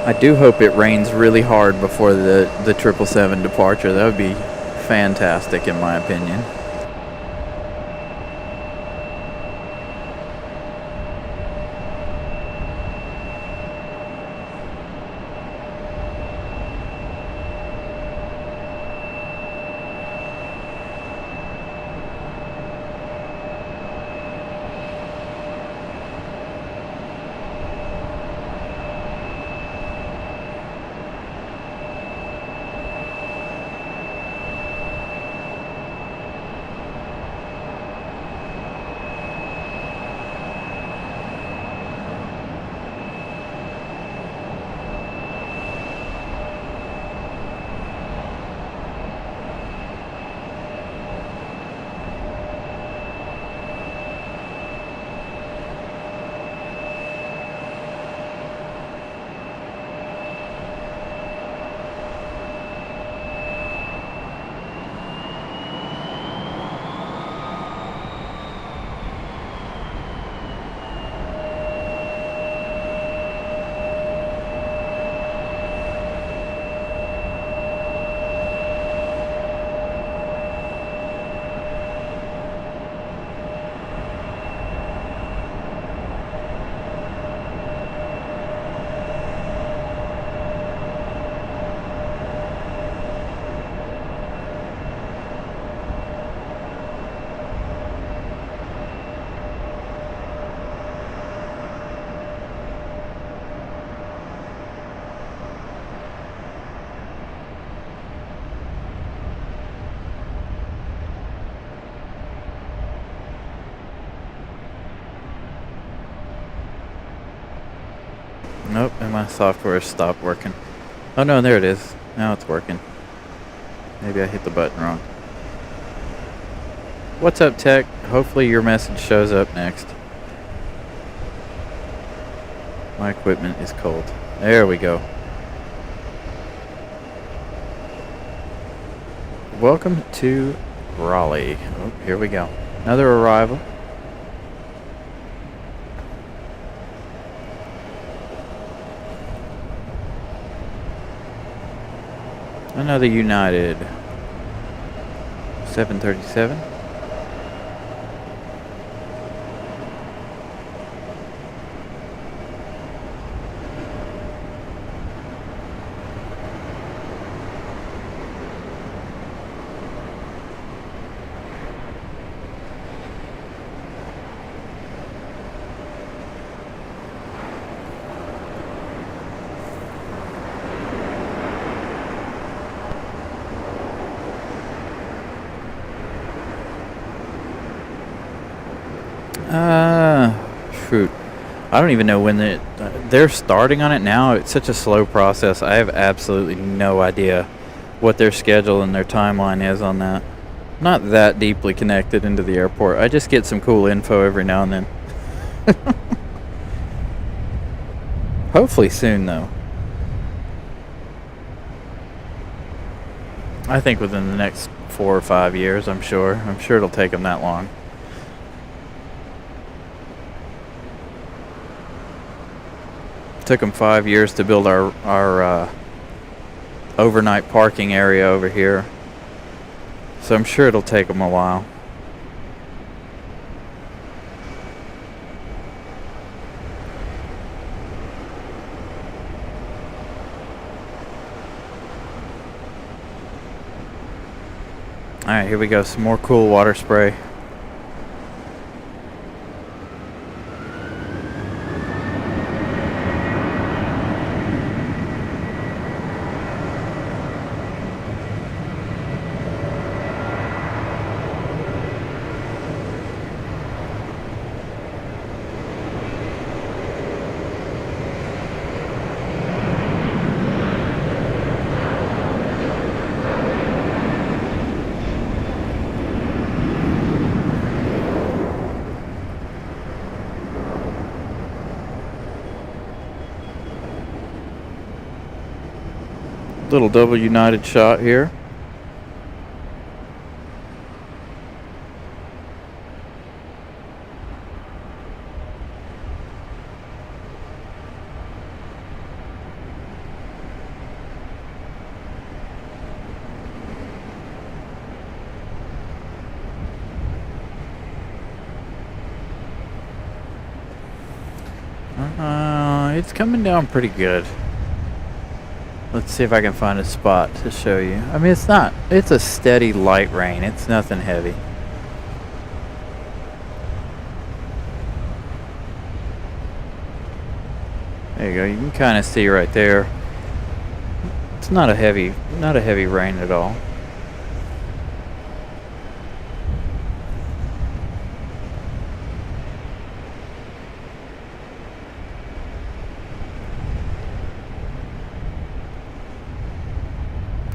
I do hope it rains really hard before the 777 departure. That would be fantastic in my opinion. Nope, and my software stopped working. Oh no, there it is. Now it's working. Maybe I hit the button wrong. What's up, Tech? Hopefully your message shows up next. My equipment is cold. There we go. Welcome to Raleigh. Oh, here we go. Another arrival. Another United 737. Shoot. I don't even know when they're starting on it now. It's such a slow process. I have absolutely no idea what their schedule and their timeline is on that. Not that deeply connected into the airport. I just get some cool info every now and then. Hopefully soon, though. I think within the next 4 or 5 years, I'm sure. I'm sure it'll take them that long. It took them 5 years to build our overnight parking area over here. So I'm sure it'll take them a while. Alright, here we go. Some more cool water spray. Little double United shot here. It's coming down pretty good. Let's see if I can find a spot to show you. I mean, it's a steady light rain. It's nothing heavy. There you go. You can kind of see right there. It's not a heavy rain at all.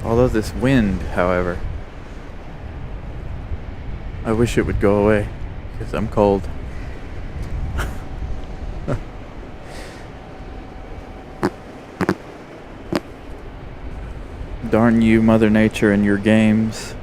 Although this wind, however, I wish it would go away because I'm cold. Darn you, Mother Nature, and your games.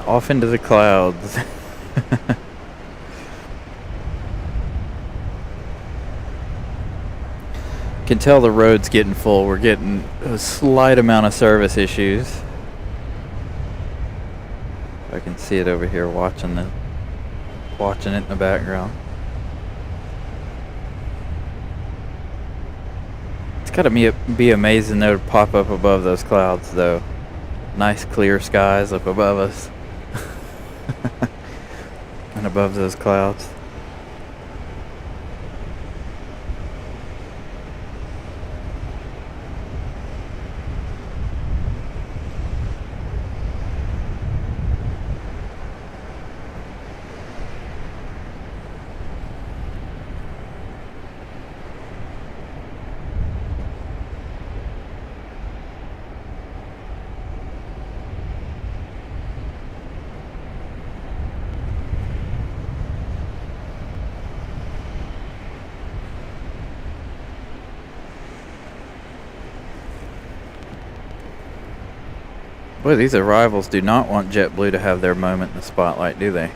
Off into the clouds. Can tell the road's getting full. We're getting a slight amount of service issues. I can see it over here watching it in the background. It's gotta be amazing though to pop up above those clouds though. Nice clear skies up above us. And above those clouds. Boy, these arrivals do not want JetBlue to have their moment in the spotlight, do they?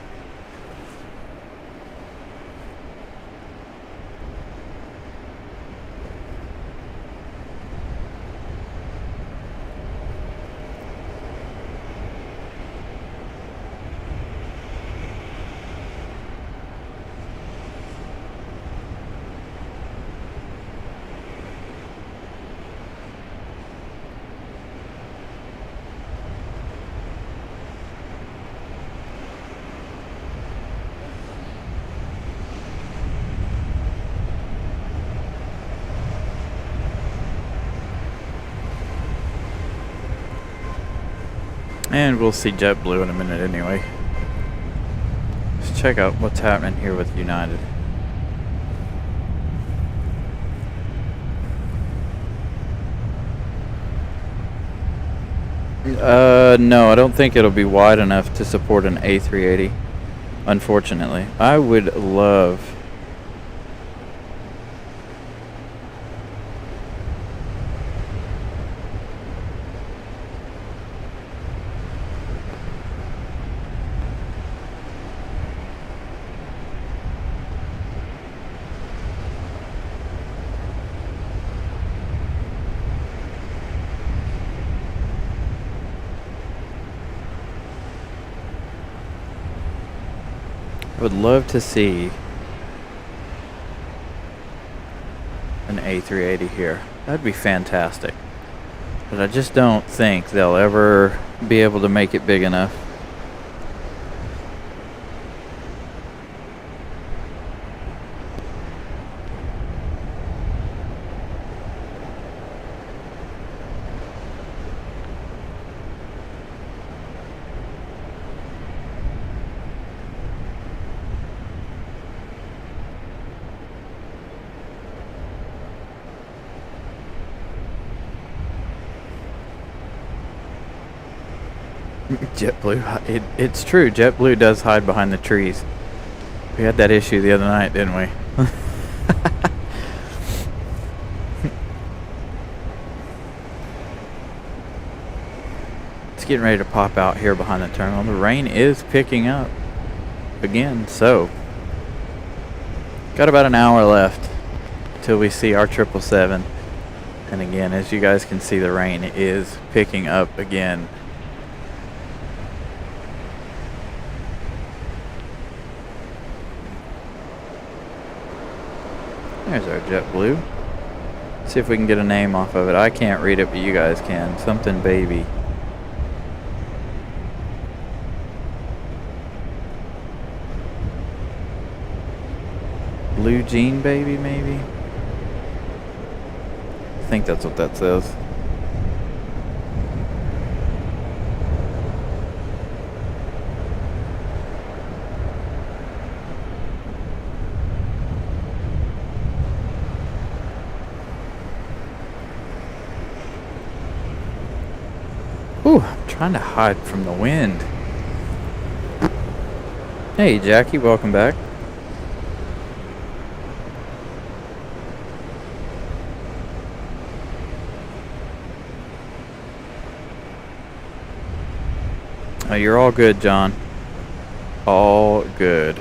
And we'll see JetBlue in a minute anyway. Let's check out what's happening here with United. No, I don't think it'll be wide enough to support an A380, unfortunately. I would love... I would love to see an A380 here. That'd be fantastic. But I just don't think they'll ever be able to make it big enough. JetBlue, it's true. JetBlue does hide behind the trees. We had that issue the other night, didn't we? It's getting ready to pop out here behind the terminal. The rain is picking up again, so got about an hour left till we see our 777. And again, as you guys can see, the rain is picking up again. There's our JetBlue. See if we can get a name off of it. I can't read it, but you guys can. Something baby. Blue Jean baby, maybe? I think that's what that says. Ooh, I'm trying to hide from the wind. Hey, Jackie, welcome back. Oh, you're all good, John. All good.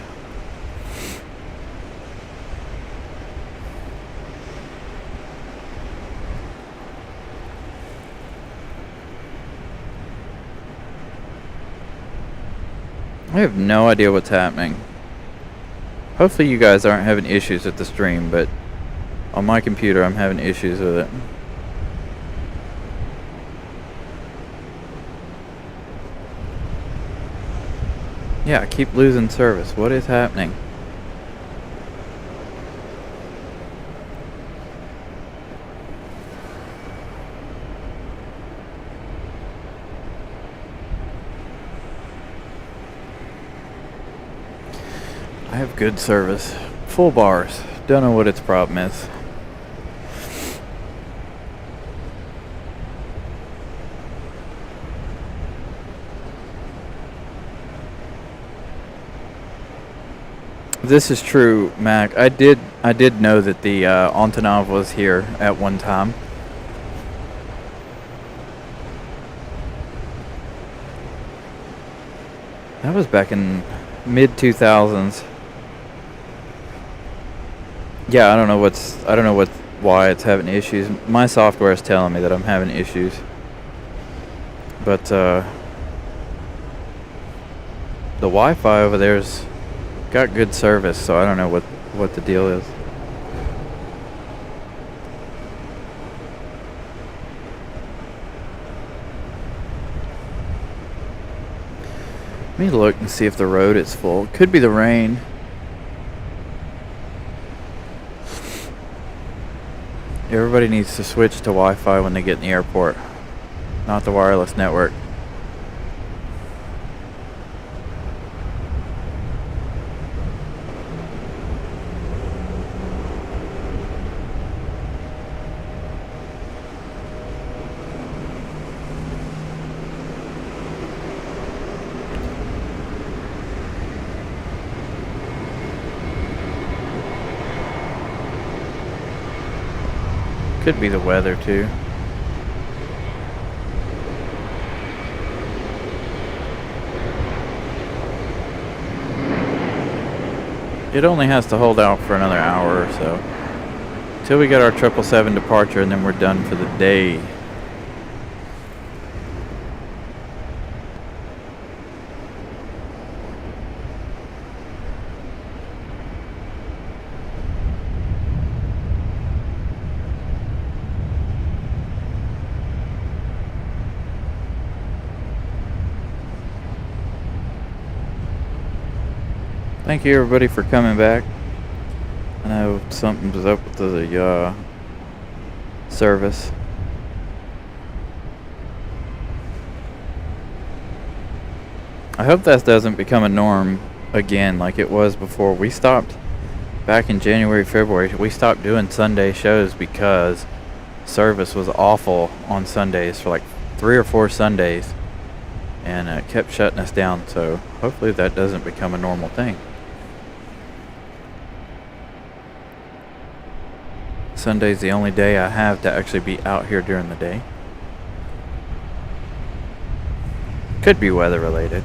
I have no idea what's happening. Hopefully you guys aren't having issues with the stream, but on my computer I'm having issues with it. Yeah, I keep losing service. What is happening? I have good service. Full bars. Don't know what its problem is. This is true, Mac. I did know that the Antonov was here at one time. That was back in mid 2000s. Yeah, I don't know why it's having issues. My software is telling me that I'm having issues. But the Wi-Fi over there's got good service, so I don't know what the deal is. Let me look and see if the road is full. Could be the rain. Everybody needs to switch to Wi-Fi when they get in the airport, not the wireless network. Could be the weather too. It only has to hold out for another hour or so till we get our 777 departure, and then we're done for the day. Thank you everybody for coming back. I know something's up with the service. I hope that doesn't become a norm again like it was before. We stopped back in January, February. We stopped doing Sunday shows because service was awful on Sundays for like 3 or 4 Sundays, and it kept shutting us down. So hopefully that doesn't become a normal thing. Sunday's the only day I have to actually be out here during the day. Could be weather related.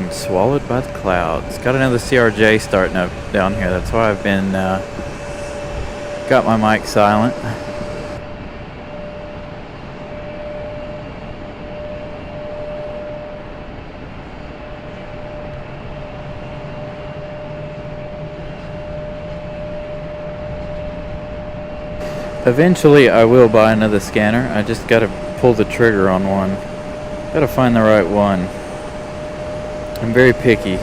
I'm swallowed by the clouds. Got another CRJ starting up down here. That's why I've been got my mic silent. Eventually I will buy another scanner. I just gotta pull the trigger on one. Gotta find the right one. I'm very picky.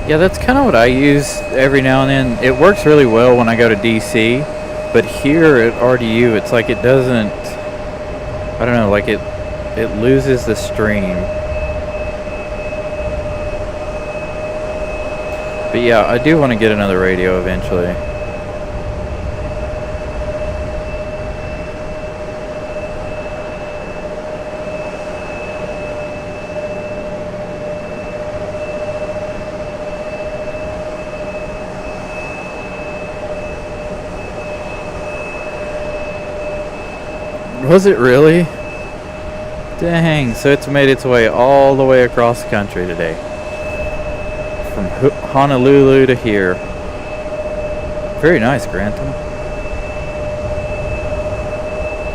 Yeah, that's kind of what I use every now and then. It works really well when I go to DC, but here at RDU, it's like it doesn't, I don't know, like it loses the stream. But yeah, I do want to get another radio eventually. Was it really? Dang, so it's made its way all the way across the country today. From Honolulu to here. Very nice, Grantham.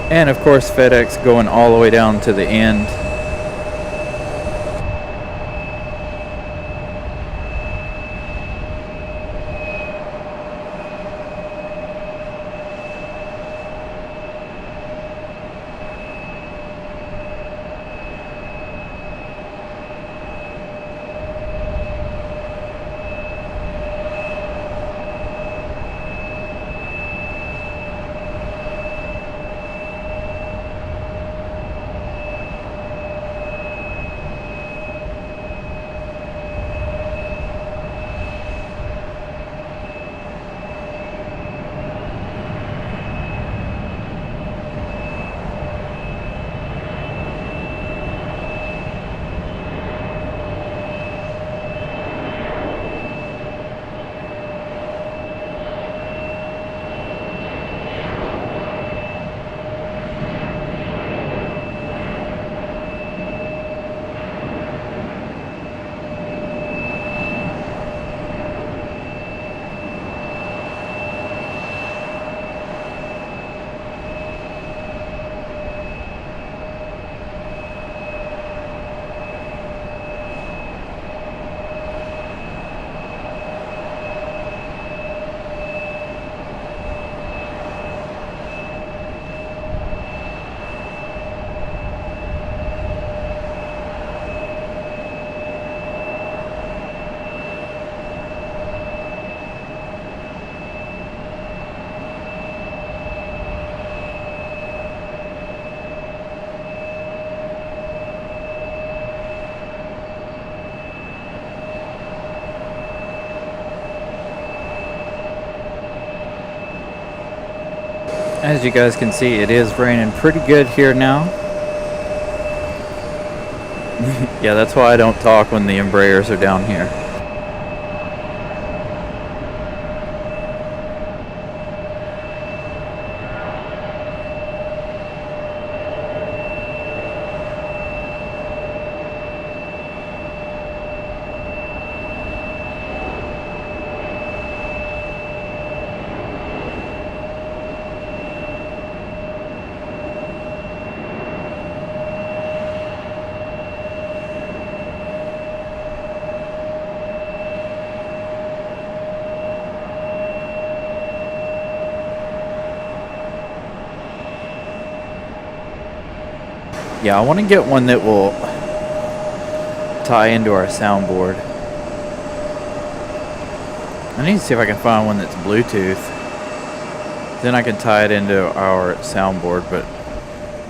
And of course FedEx going all the way down to the end. As you guys can see, it is raining pretty good here now. Yeah, that's why I don't talk when the Embraers are down here. Yeah, I want to get one that will tie into our soundboard. I need to see if I can find one that's Bluetooth. Then I can tie it into our soundboard, but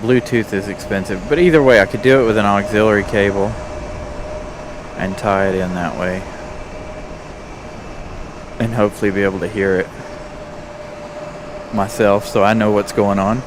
Bluetooth is expensive. But either way, I could do it with an auxiliary cable and tie it in that way. And hopefully be able to hear it myself so I know what's going on.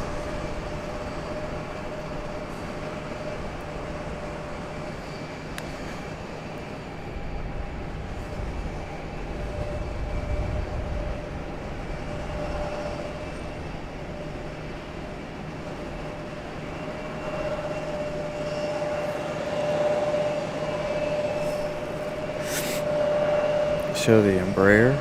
Show the Embraer.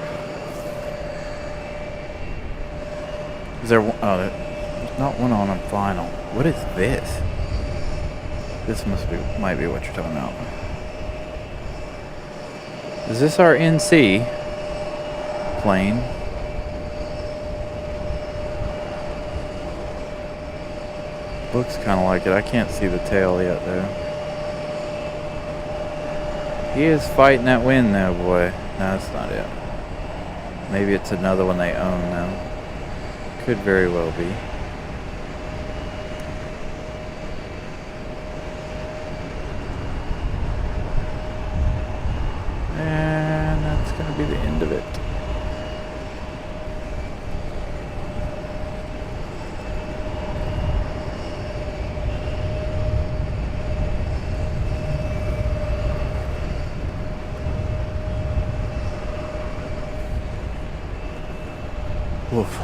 Is there one? Oh, there's not one on final. What is this? This might be what you're talking about. Is this our NC plane? Looks kind of like it. I can't see the tail yet, though. He is fighting that wind, though, boy. No, that's not it. Maybe it's another one they own, though. Could very well be. And that's going to be the end of it. Woof.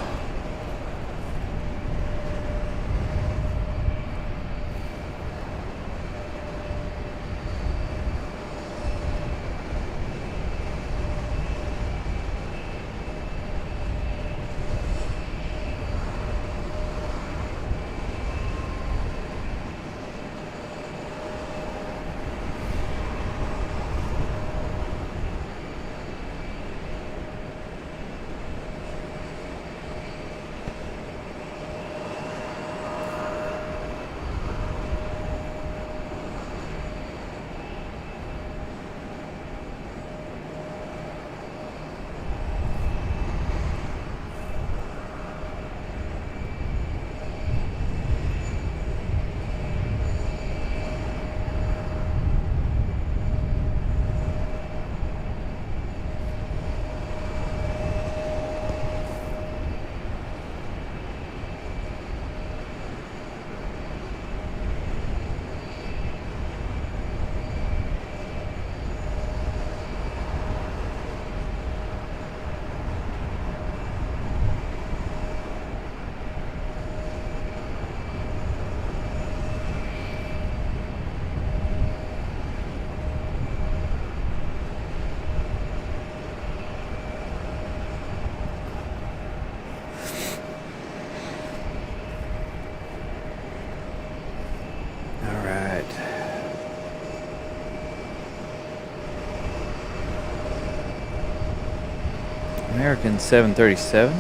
American 737.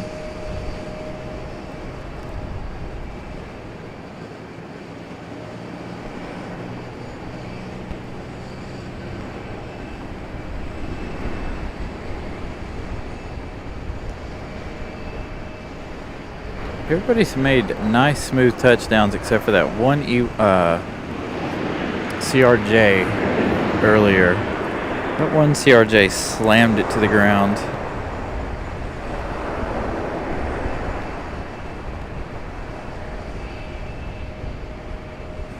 Everybody's made nice smooth touchdowns except for that one CRJ earlier. That one CRJ slammed it to the ground.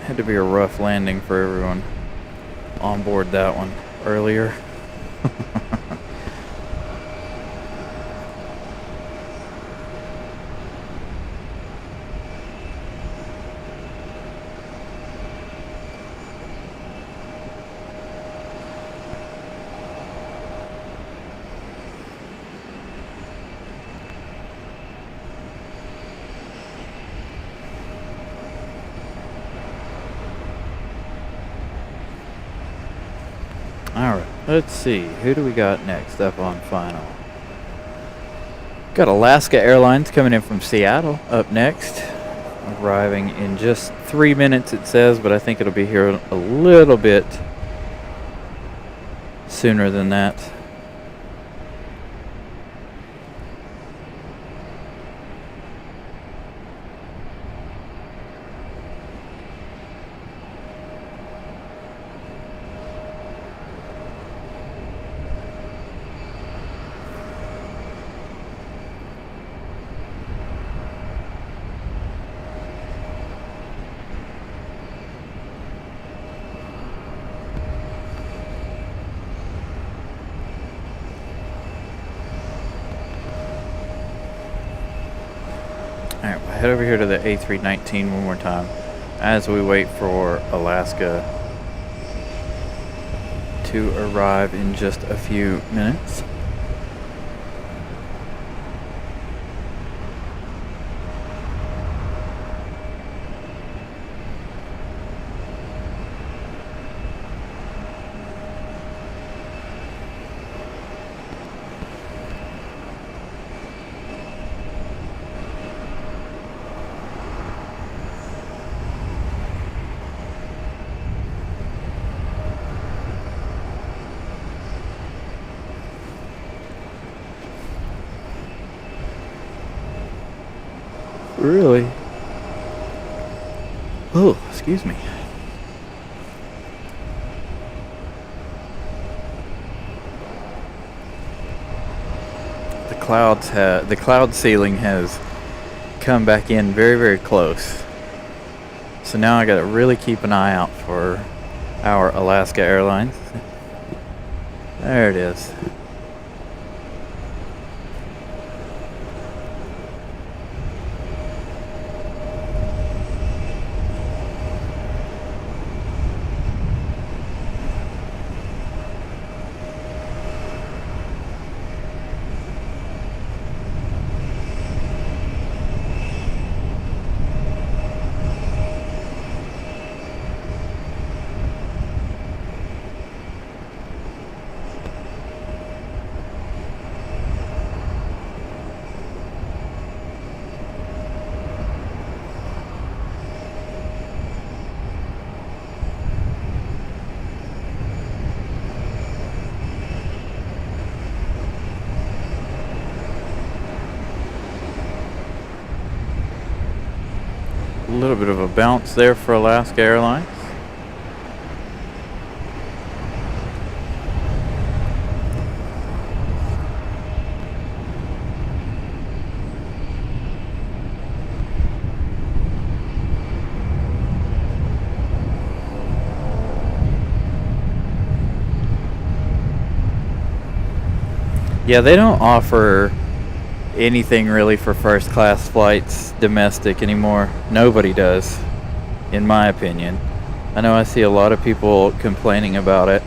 Had to be a rough landing for everyone on board that one earlier. Alright, let's see. Who do we got next up on final? Got Alaska Airlines coming in from Seattle up next. arriving in just 3 minutes, it says, but I think it'll be here a little bit sooner than that. Alright, we'll head over here to the A319 one more time as we wait for Alaska to arrive in just a few minutes. Really? Oh, excuse me. The cloud ceiling has come back in very, very close. So now I gotta really keep an eye out for our Alaska Airlines. There it is. A little bit of a bounce there for Alaska Airlines. Yeah, they don't offer anything really for first class flights domestic anymore. Nobody does, in my opinion. I know I see a lot of people complaining about it.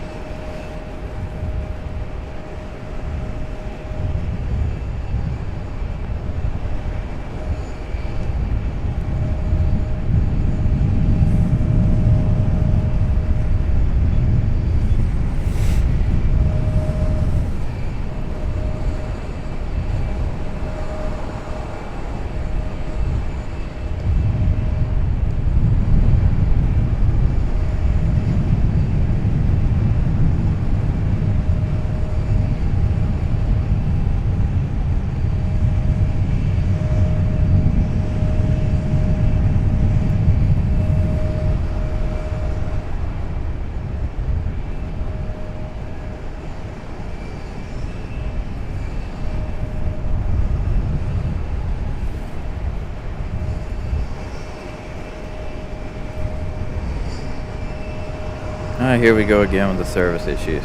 Here we go again with the service issues.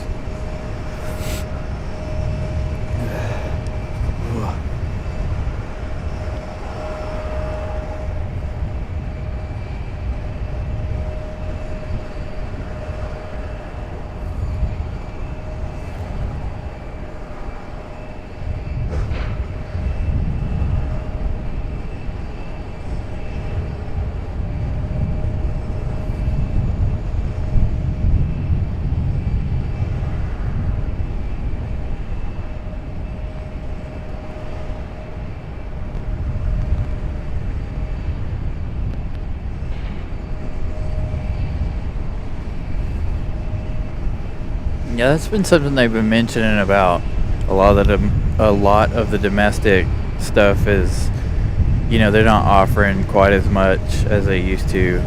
Yeah, that's been something they've been mentioning about a lot of the domestic stuff is, they're not offering quite as much as they used to.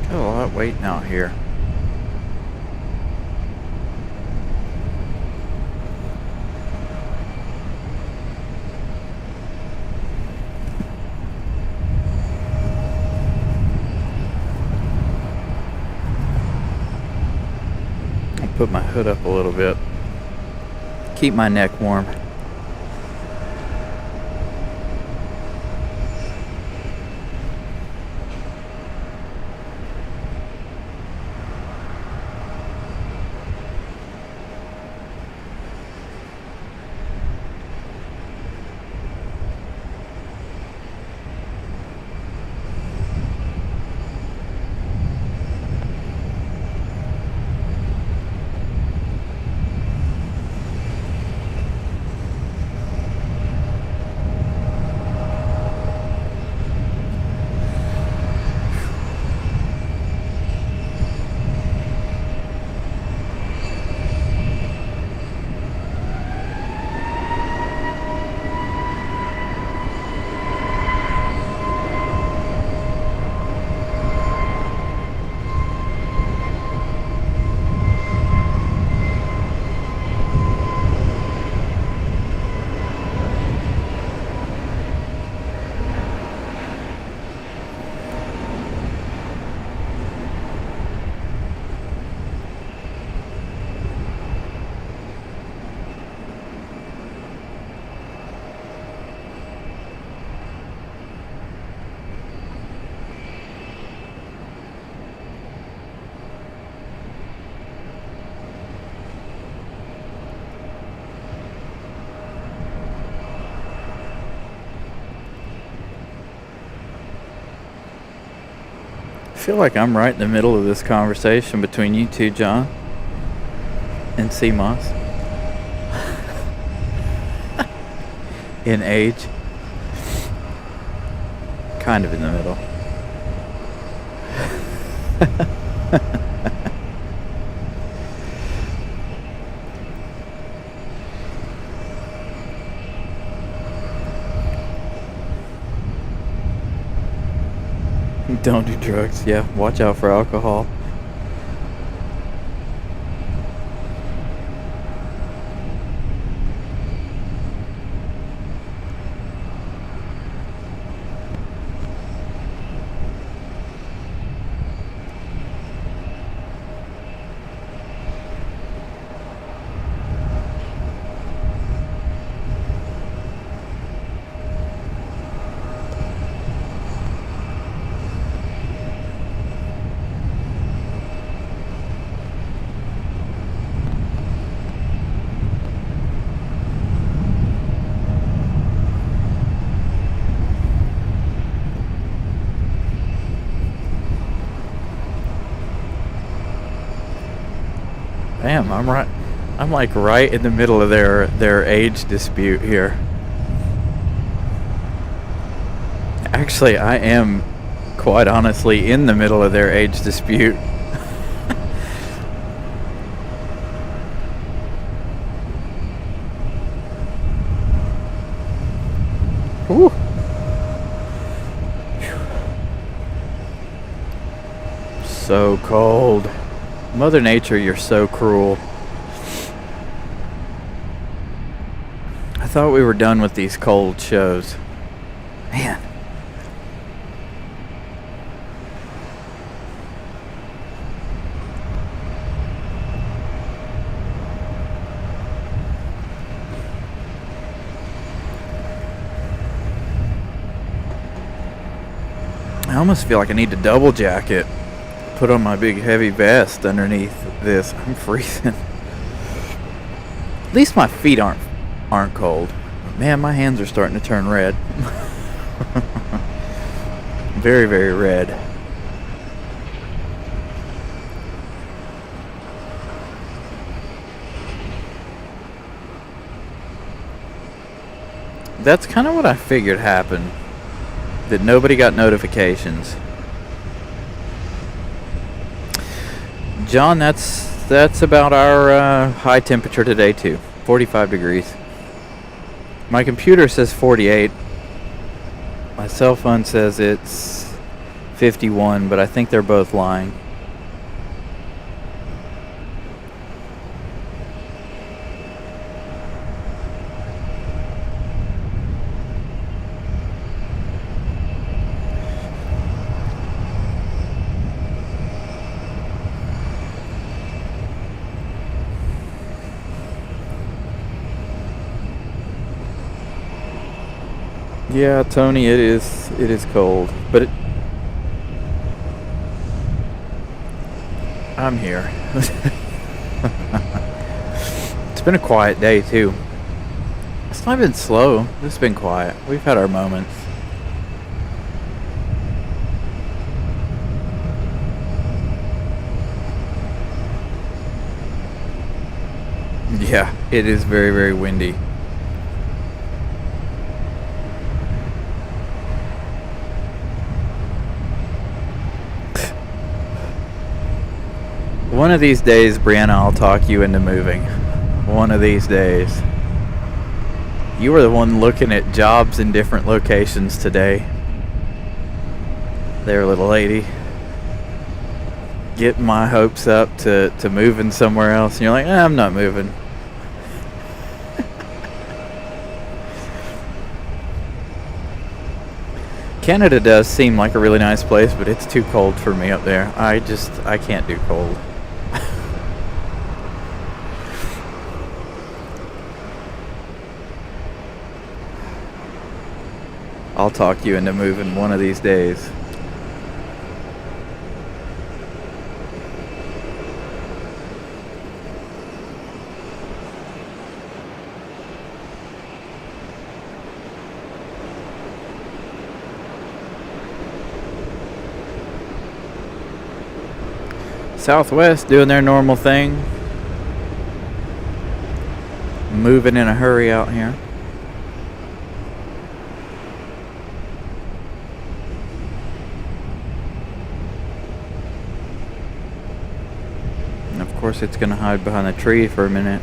Got a lot waiting out here. I'll put my hood up a little bit. Keep my neck warm. I feel like I'm right in the middle of this conversation between you two, John and CMOS. In age. Kind of in the middle. Don't do drugs. Yeah, watch out for alcohol. Damn, I'm right. I'm like right in the middle of their age dispute here. Actually, I am quite honestly in the middle of their age dispute. Whew. So cold. Mother Nature, you're so cruel. I thought we were done with these cold shows. Man. I almost feel like I need to double jacket. Put on my big heavy vest underneath this. I'm freezing. At least my feet aren't cold. Man, my hands are starting to turn red. Very, very red. That's kind of what I figured happened. That nobody got notifications. John, that's about our high temperature today too. 45 degrees. My computer says 48. My cell phone says it's 51, but I think they're both lying. Yeah, Tony, it is cold, but I'm here. It's been a quiet day too. It's not been slow. It's been quiet. We've had our moments. Yeah, it is very, very windy. One of these days, Brianna, I'll talk you into moving. One of these days. You were the one looking at jobs in different locations today. There, little lady. Getting my hopes up to moving somewhere else. And you're like, I'm not moving. Canada does seem like a really nice place, but it's too cold for me up there. I can't do cold. I'll talk you into moving one of these days. Southwest doing their normal thing. Moving in a hurry out here. And of course it's going to hide behind the tree for a minute.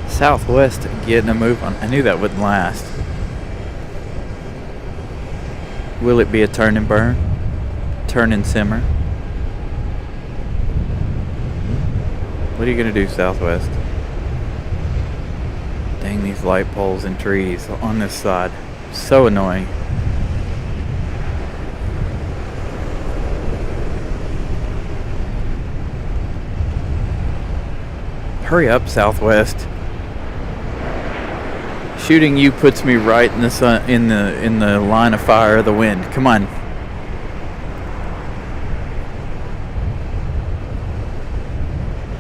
Southwest getting a move on. I knew that wouldn't last. Will it be a turn and burn? Turn and simmer? What are you going to do, Southwest? Dang, these light poles and trees on this side. So annoying. Hurry up, Southwest. Shooting you puts me right in the sun, in the line of fire of the wind. Come on.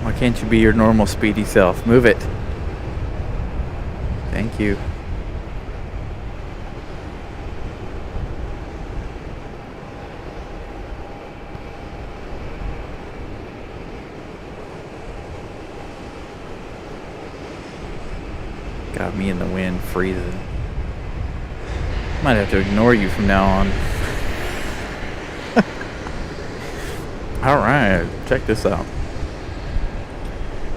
Why can't you be your normal speedy self? Move it. Thank you. Got me in the wind, freezing. Might have to ignore you from now on. Alright, check this out.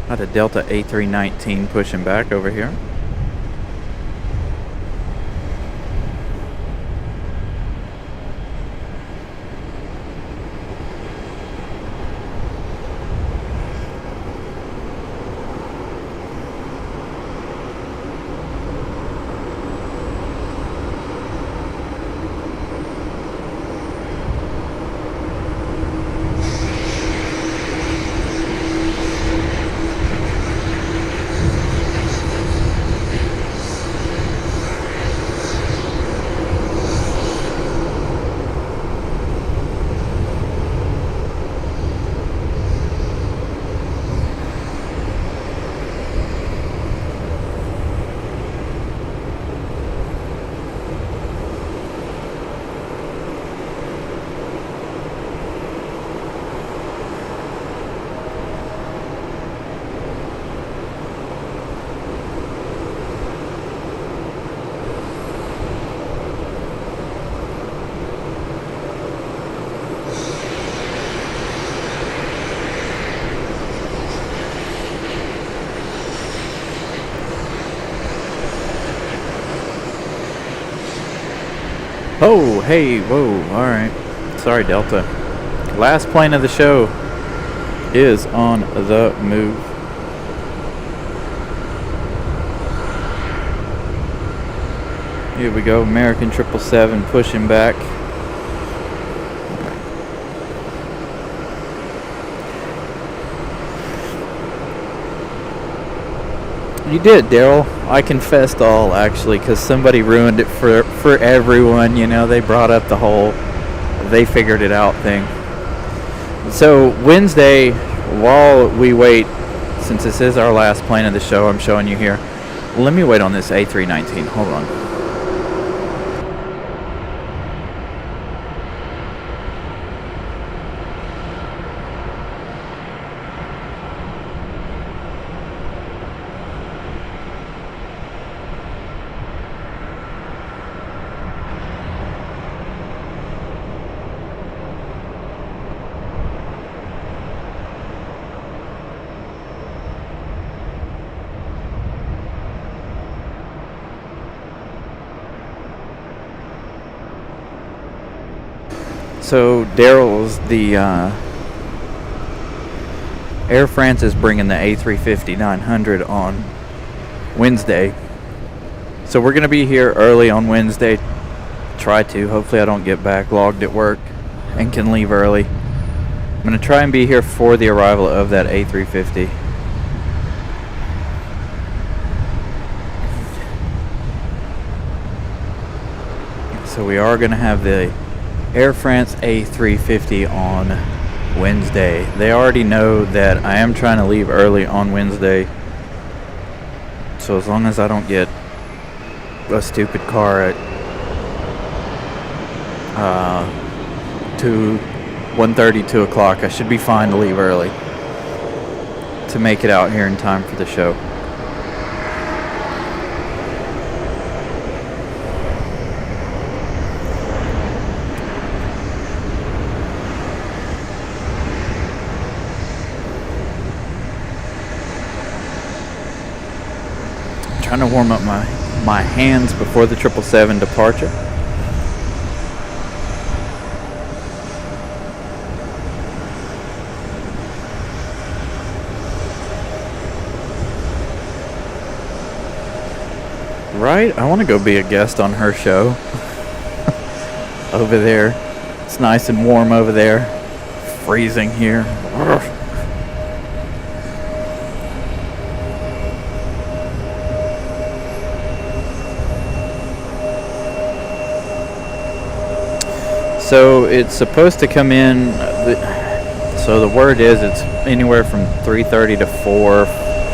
Got a Delta A319 pushing back over here. Oh, hey, whoa, alright. Sorry, Delta. Last plane of the show is on the move. Here we go, American 777 pushing back. You did, Daryl. I confessed all, actually, because somebody ruined it for everyone. You know, they brought up the whole they figured it out thing. So Wednesday, while we wait, since this is our last plane of the show, I'm showing you here. Let me wait on this A319. Hold on. So Daryl's the Air France is bringing the A350-900 on Wednesday. So we're going to be here early on Wednesday. Try to. Hopefully I don't get backlogged at work and can leave early. I'm going to try and be here for the arrival of that A350. So we are going to have the Air France A350 on Wednesday. They already know that I am trying to leave early on Wednesday. So as long as I don't get a stupid car at 1:30, 2 o'clock, I should be fine to leave early to make it out here in time for the show. Trying to warm up my hands before the 777 departure. Right? I want to go be a guest on her show. Over there. It's nice and warm over there. Freezing here. So it's supposed to come in, so the word is it's anywhere from 3:30 to 4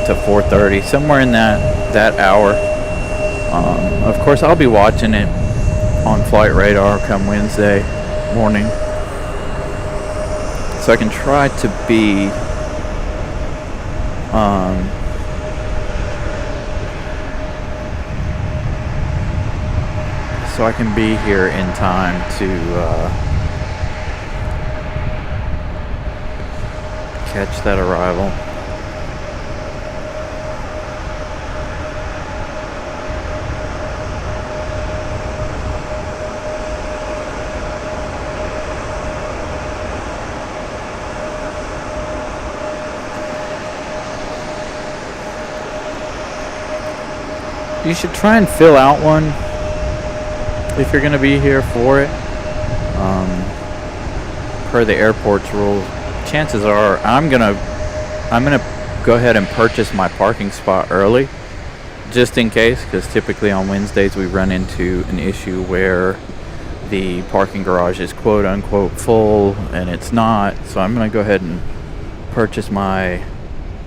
to 4:30, somewhere in that hour. Of course, I'll be watching it on Flight Radar come Wednesday morning, so I can try to be so I can be here in time to catch that arrival. you should try and fill out one if you're going to be here for it. Per the airport's rules, chances are I'm gonna go ahead and purchase my parking spot early, just in case, because typically on Wednesdays we run into an issue where the parking garage is quote unquote full and it's not. So I'm gonna go ahead and purchase my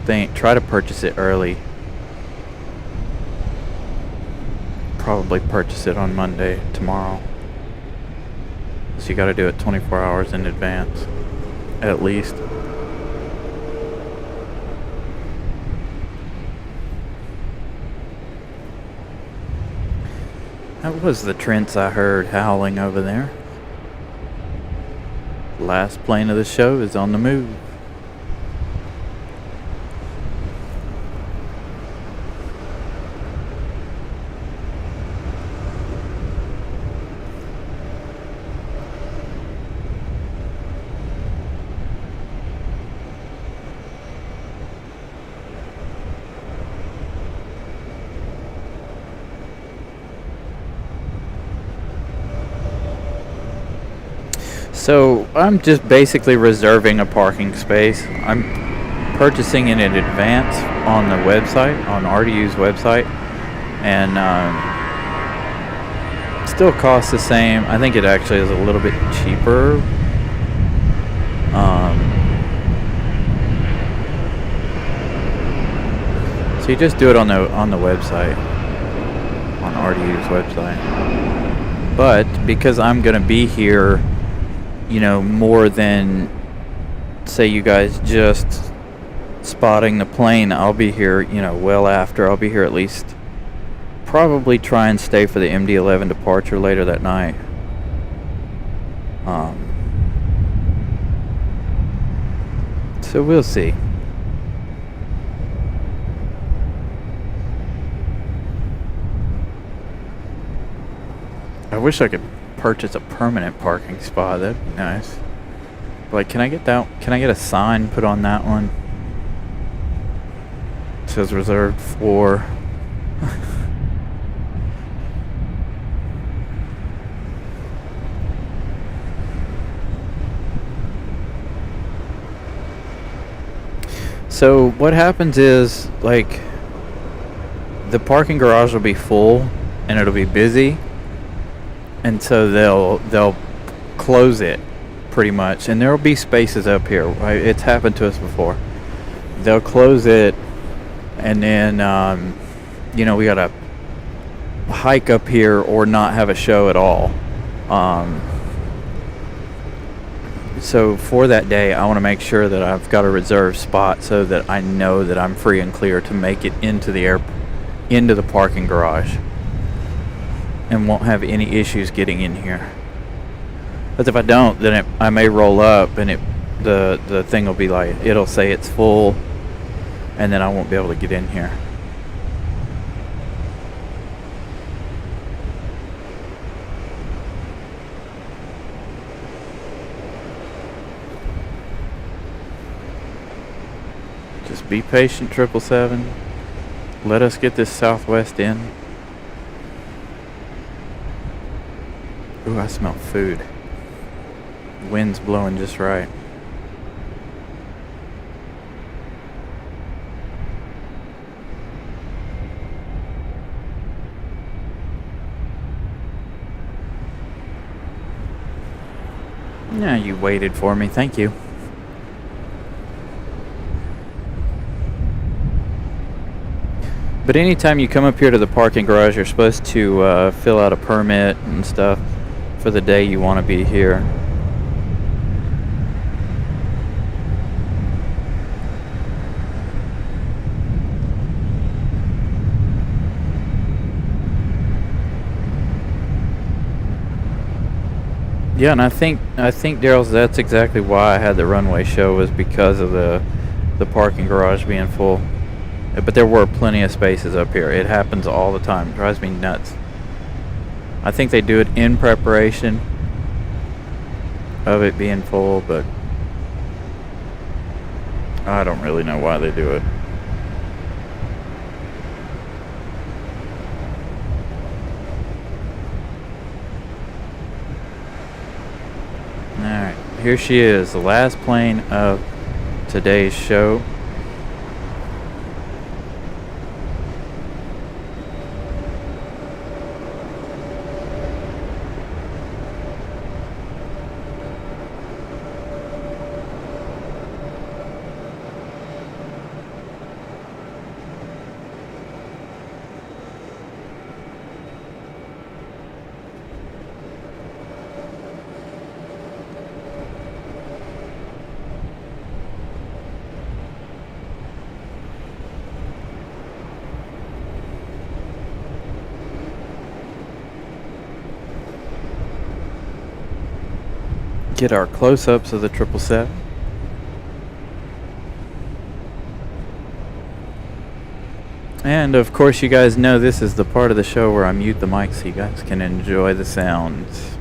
thing, try to purchase it early. Probably purchase it on Monday, tomorrow. So you got to do it 24 hours in advance, at least. That was the Trents I heard howling over there. Last plane of the show is on the move. So I'm just basically reserving a parking space. I'm purchasing it in advance on the website, on RDU's website, and still costs the same. I think it actually is a little bit cheaper. So you just do it on the website, on RDU's website. But because I'm gonna be here, you know, more than, say, you guys just spotting the plane, I'll be here, you know, well after. I'll be here at least, probably try and stay for the MD-11 departure later that night. So we'll see. I wish I could purchase a permanent parking spot. That'd be nice. Like, can I get a sign put on that one? It says reserved for. So what happens is, like, the parking garage will be full and it'll be busy. And so they'll close it pretty much, and there will be spaces up here. Right? It's happened to us before. They'll close it, and then you know, we gotta hike up here or not have a show at all. So for that day, I want to make sure that I've got a reserved spot so that I know that I'm free and clear to make it into the parking garage, and won't have any issues getting in here. But if I don't, then I may roll up and the thing will be like, it'll say it's full, and then I won't be able to get in here. Just be patient, 777. Let us get this Southwest in. Ooh, I smell food. Wind's blowing just right. Yeah, you waited for me. Thank you. But anytime you come up here to the parking garage, you're supposed to fill out a permit and stuff for the day you want to be here. Yeah, and I think Daryl's, that's exactly why I had the runway show, was because of the parking garage being full. But there were plenty of spaces up here. It happens all the time. It drives me nuts. I think they do it in preparation of it being full, but I don't really know why they do it. Alright, here she is, the last plane of today's show. Get our close-ups of the 777. And of course you guys know this is the part of the show where I mute the mic so you guys can enjoy the sounds.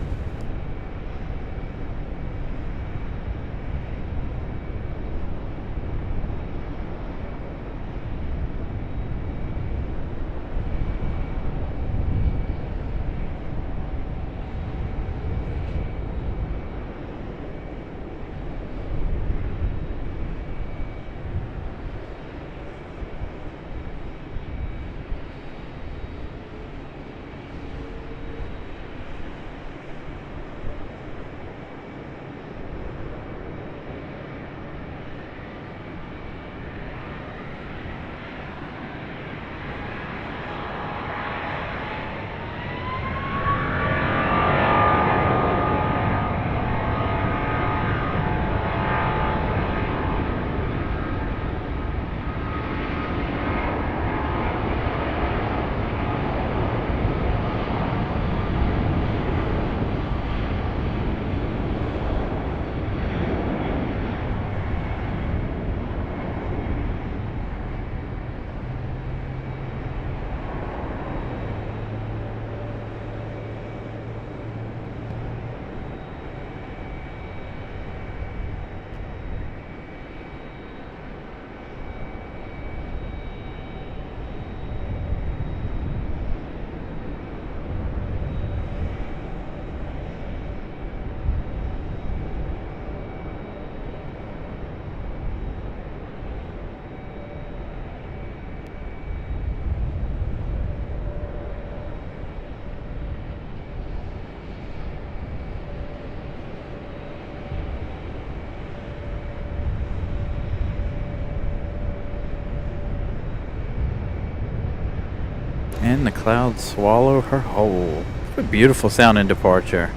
And the clouds swallow her whole. What a beautiful sounding departure.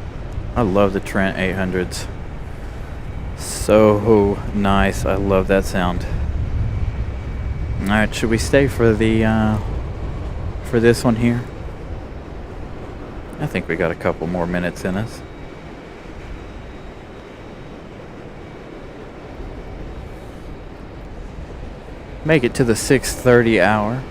I love the Trent 800s. So nice. I love that sound. Alright, should we stay for the for this one here? I think we got a couple more minutes in us. Make it to the 6:30 hour.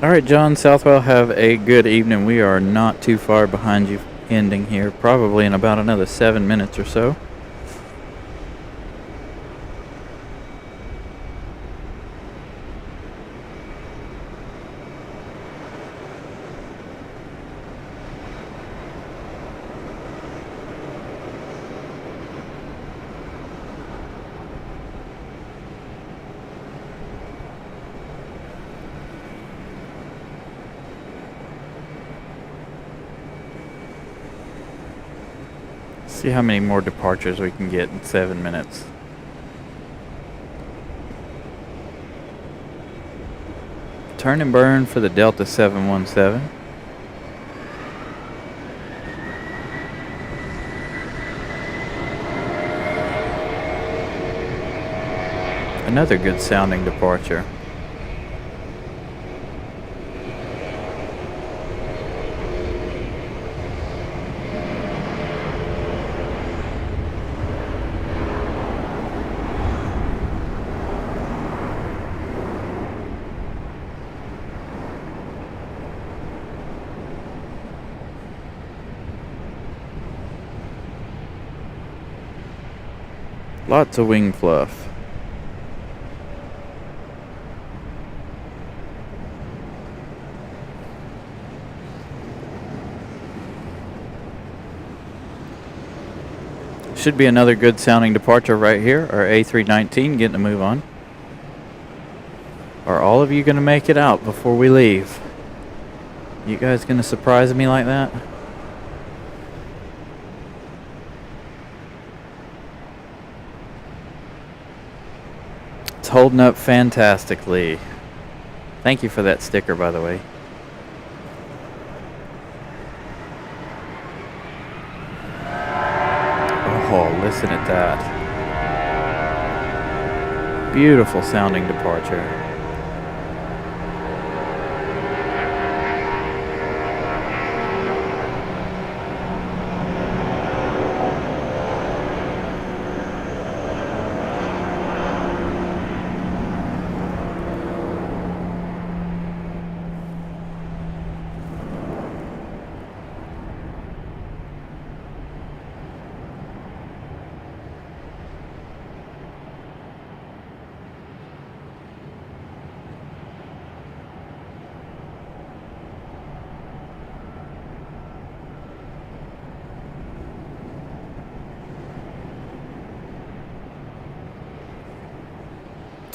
Alright, John Southwell, have a good evening. We are not too far behind you ending here, probably in about another 7 minutes or so. See how many more departures we can get in 7 minutes. Turn and burn for the Delta 717. Another good sounding departure. Lots of wing fluff. Should be another good sounding departure right here. Our A319 getting a move on. Are all of you going to make it out before we leave? You guys going to surprise me like that? It's holding up fantastically. Thank you for that sticker, by the way. Oh, listen at that. Beautiful sounding departure.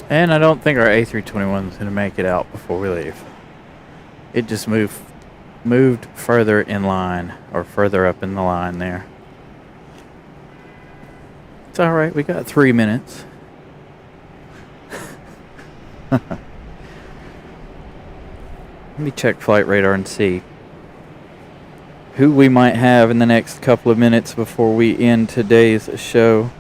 And I don't think our A321 is going to make it out before we leave. It just moved further in line, or further up in the line there. It's all right. We got 3 minutes. Let me check flight radar and see who we might have in the next couple of minutes before we end today's show.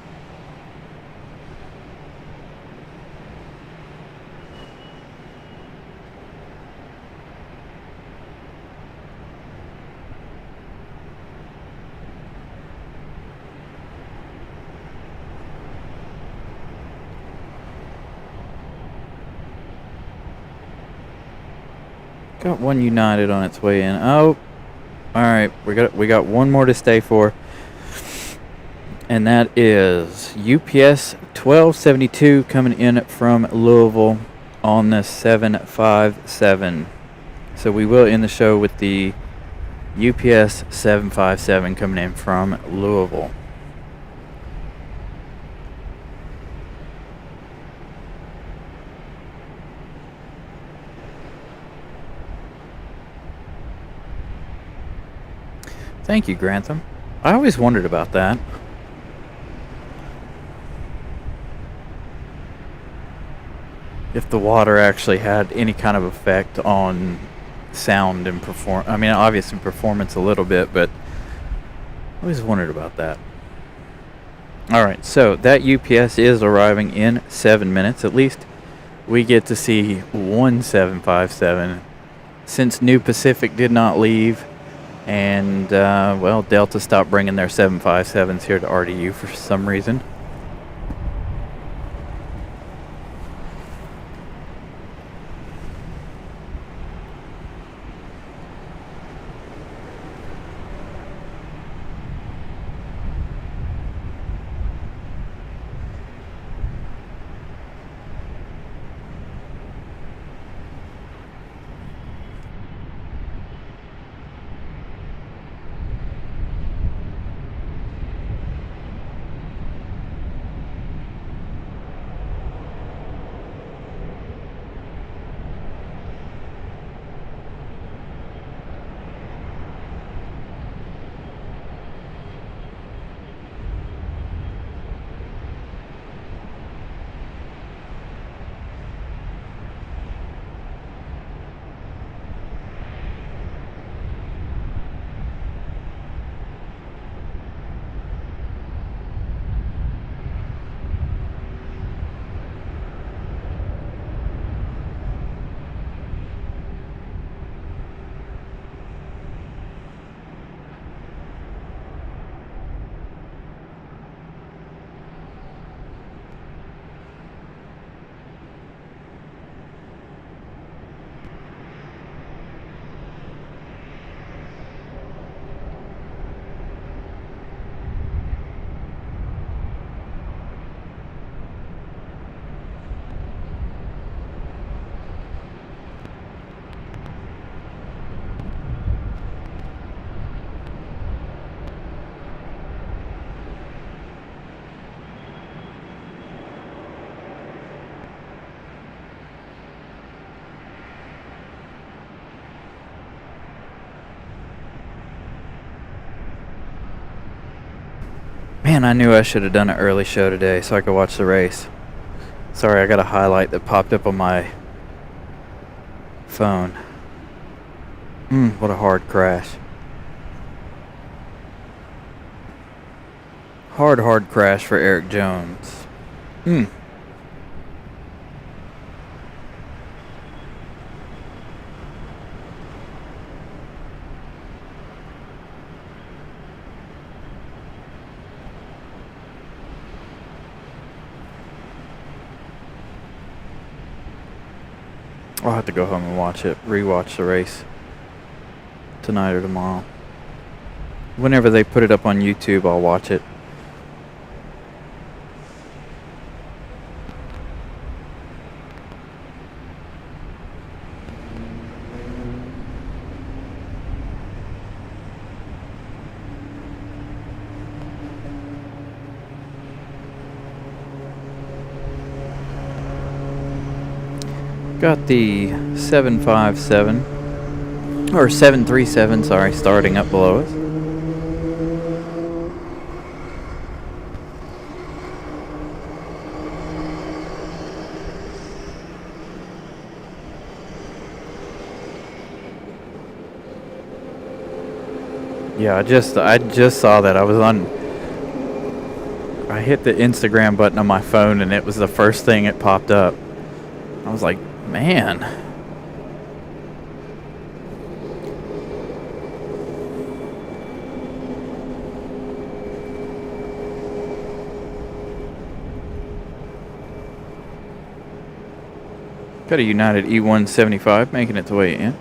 Got one United on its way in. Oh, all right. We got one more to stay for, and that is UPS 1272 coming in from Louisville on the 757. So we will end the show with the UPS 757 coming in from Louisville. Thank you, Grantham. I always wondered about that. If the water actually had any kind of effect on sound and obviously performance a little bit, but I always wondered about that. All right, so that UPS is arriving in 7 minutes. At least we get to see one 757 since New Pacific did not leave. And, Delta stopped bringing their 757s here to RDU for some reason. Man, I knew I should have done an early show today so I could watch the race. Sorry, I got a highlight that popped up on my phone. What a hard crash. Hard crash for Eric Jones. I'll have to go home and rewatch the race tonight or tomorrow. Whenever they put it up on YouTube, I'll watch it. Got the 757 or 737, sorry, starting up below us. Yeah, I just saw that. I hit the Instagram button on my phone and it was the first thing it popped up. I was like, man. Got a United E175 making its way in.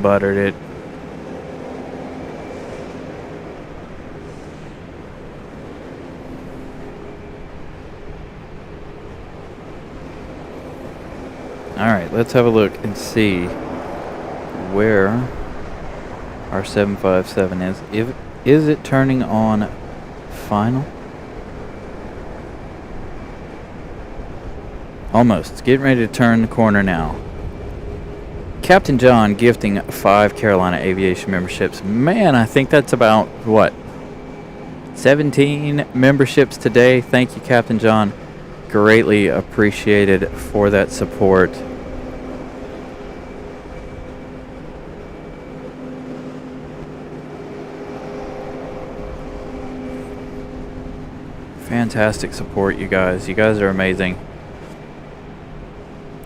Buttered it. Alright, let's have a look and see where our 757 is. Is it turning on final? Almost. It's getting ready to turn the corner now. Captain John gifting 5 Carolina Aviation memberships. Man, I think that's about, 17 memberships today. Thank you, Captain John. Greatly appreciated for that support. Fantastic support, you guys. You guys are amazing.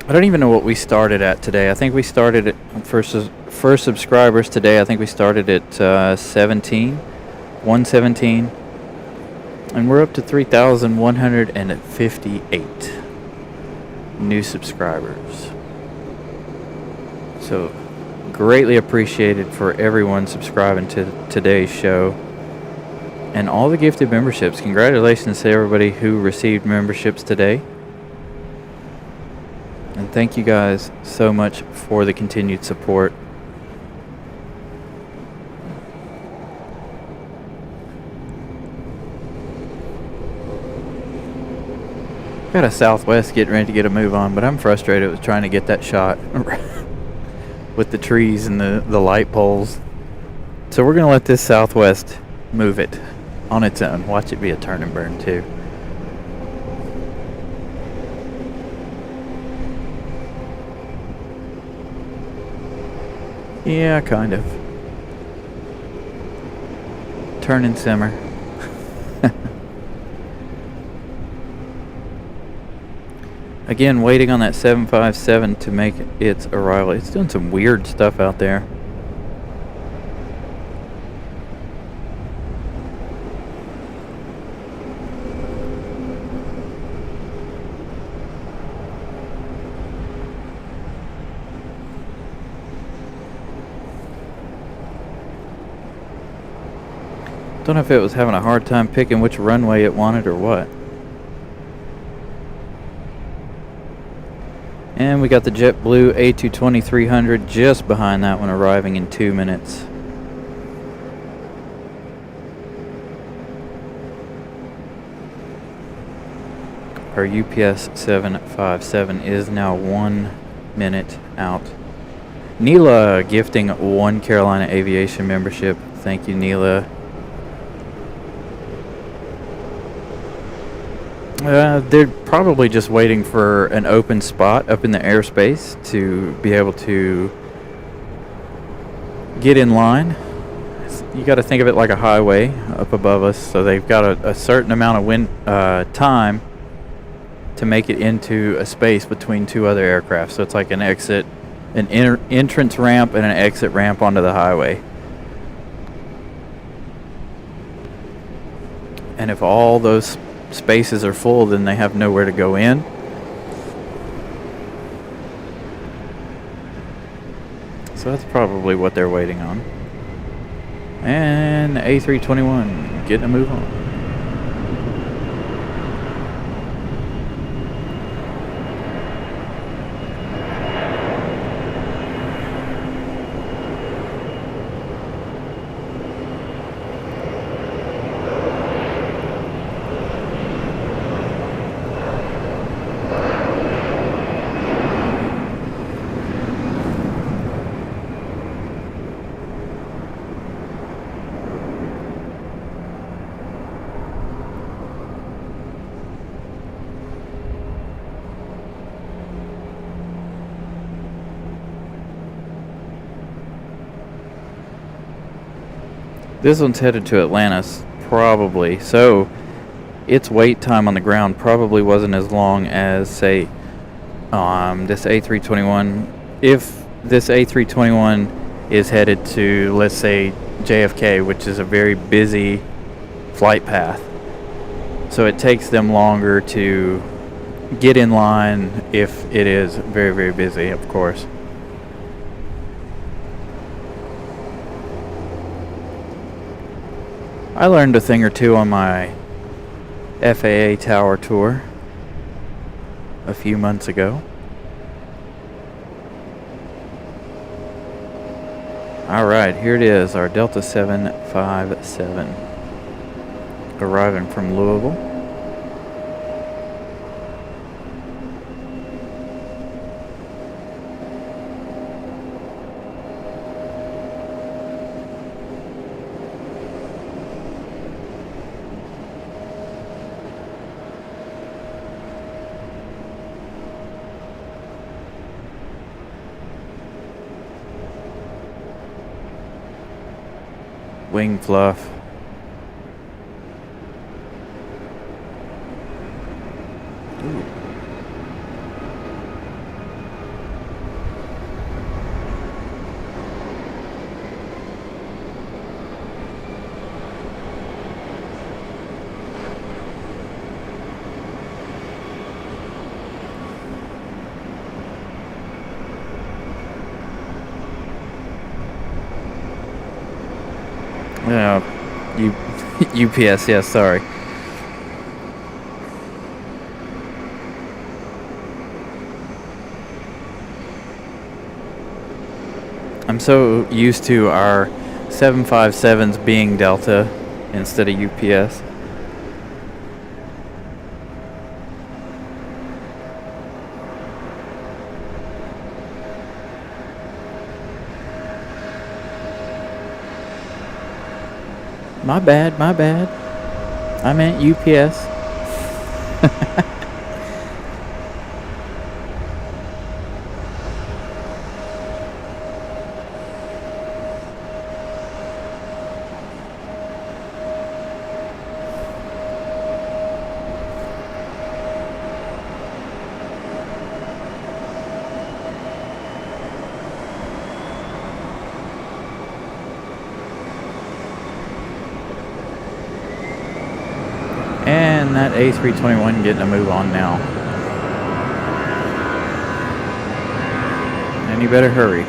I don't even know what we started at today. I think we started at, for subscribers today, I think we started at 117. And we're up to 3,158 new subscribers. So, greatly appreciated for everyone subscribing to today's show. And all the gifted memberships. Congratulations to everybody who received memberships today. And thank you guys so much for the continued support. Got a Southwest getting ready to get a move on, but I'm frustrated with trying to get that shot with the trees and the light poles. So we're going to let this Southwest move it on its own. Watch it be a turn and burn too. Yeah, kind of. Turn and simmer. Again, waiting on that 757 to make its arrival. It's doing some weird stuff out there. Don't know if it was having a hard time picking which runway it wanted or what. And we got the JetBlue A220-300 just behind that one, arriving in 2 minutes. Our UPS 757 is now 1 minute out. Neela gifting 1 Carolina Aviation membership. Thank you, Neela. They're probably just waiting for an open spot up in the airspace to be able to get in line. You got to think of it like a highway up above us, so they've got a certain amount of wind time to make it into a space between 2 other aircraft. So it's like an entrance ramp and an exit ramp onto the highway. And if all those spaces are full, then they have nowhere to go in. So that's probably what they're waiting on. And A321 getting a move on. This one's headed to Atlanta, probably. So its wait time on the ground probably wasn't as long as, say, this A321. If this A321 is headed to, let's say, JFK, which is a very busy flight path, so it takes them longer to get in line if it is very, very busy, of course. I learned a thing or two on my FAA tower tour a few months ago. Alright, here it is, our Delta 757 arriving from Louisville. Wing fluff. Ooh. UPS, yeah, sorry. I'm so used to our 757s being Delta instead of UPS. My bad. I meant UPS. And that A321 getting a move on now. And you better hurry.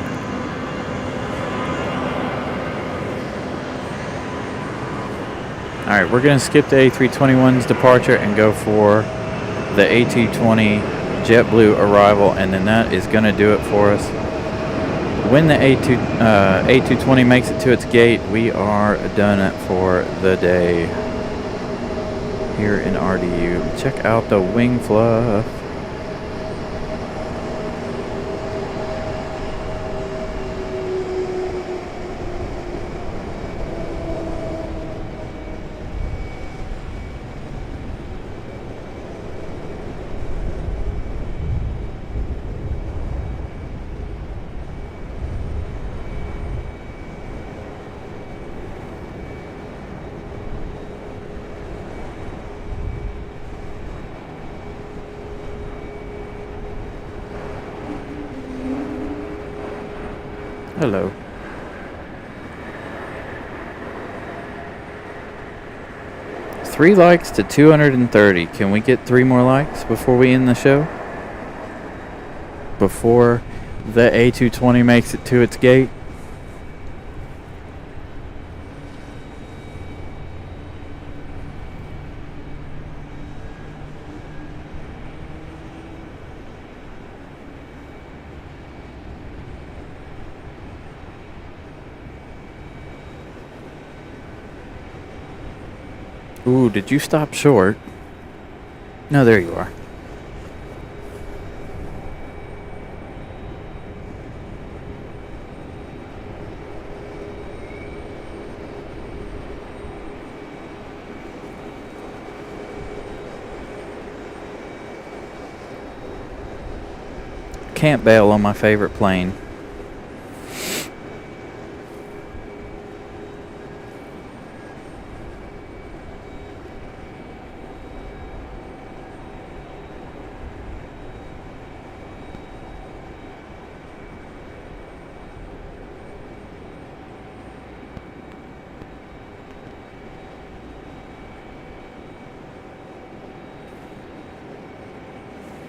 Alright, we're going to skip the A321's departure and go for the A220 JetBlue arrival, and then that is going to do it for us. When the A220 makes it to its gate, we are done for the day here in RDU. Check out the wing fluff. Hello. Three likes to 230. Can we get 3 more likes before we end the show? Before the A220 makes it to its gate? Ooh, did you stop short? No, there you are. Can't bail on my favorite plane.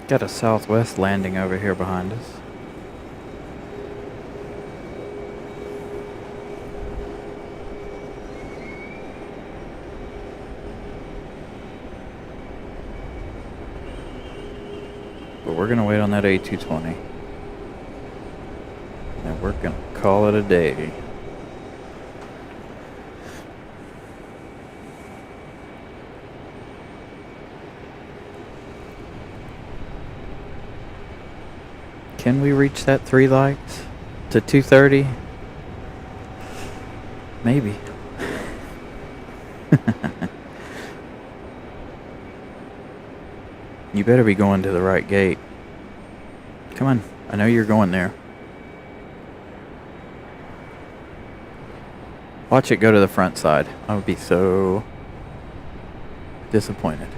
Got a Southwest landing over here behind us. But we're gonna wait on that A220. And we're gonna call it a day. Can we reach that 3 likes to 230? Maybe. You better be going to the right gate. Come on, I know you're going there. Watch it go to the front side. I would be so disappointed.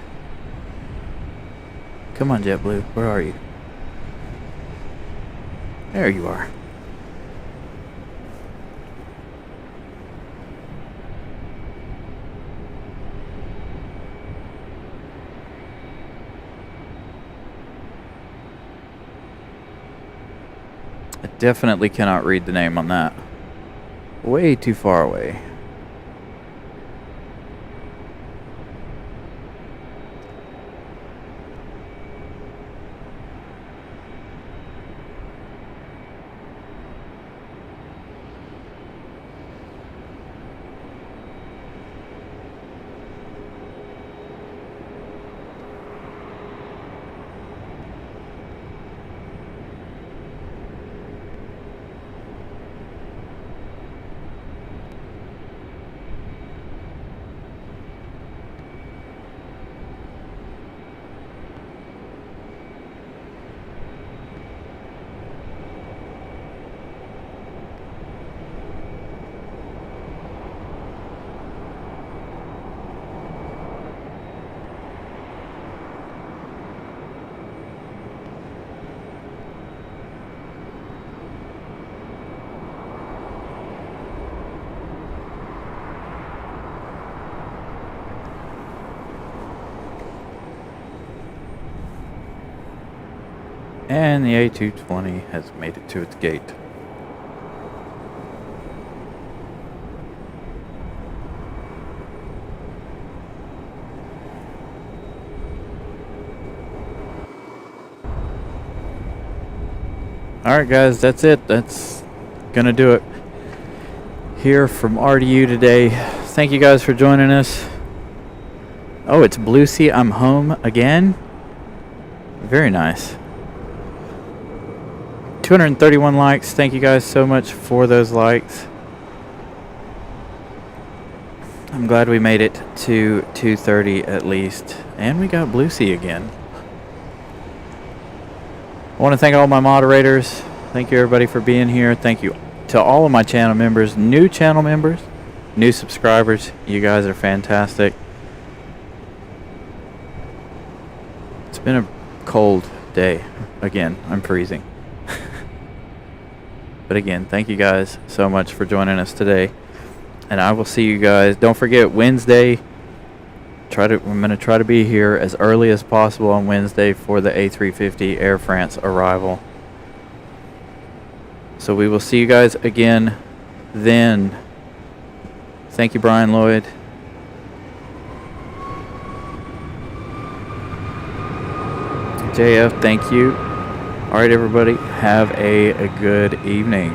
Come on, JetBlue, where are you? There you are. I definitely cannot read the name on that. Way too far away. And the A220 has made it to its gate. All right, guys, that's it. That's gonna do it here from RDU today. Thank you guys for joining us. Oh, it's Blue Sea. I'm home again. Very nice. 231 likes. Thank you guys so much for those likes. I'm glad we made it to 230 at least. And we got Blue Sea again. I want to thank all my moderators. Thank you everybody for being here. Thank you to all of my channel members, new subscribers. You guys are fantastic. It's been a cold day. Again, I'm freezing. But again, thank you guys so much for joining us today. And I will see you guys. Don't forget Wednesday. I'm going to try to be here as early as possible on Wednesday for the A350 Air France arrival. So we will see you guys again then. Thank you, Brian Lloyd. JF, thank you. All right, everybody, have a good evening.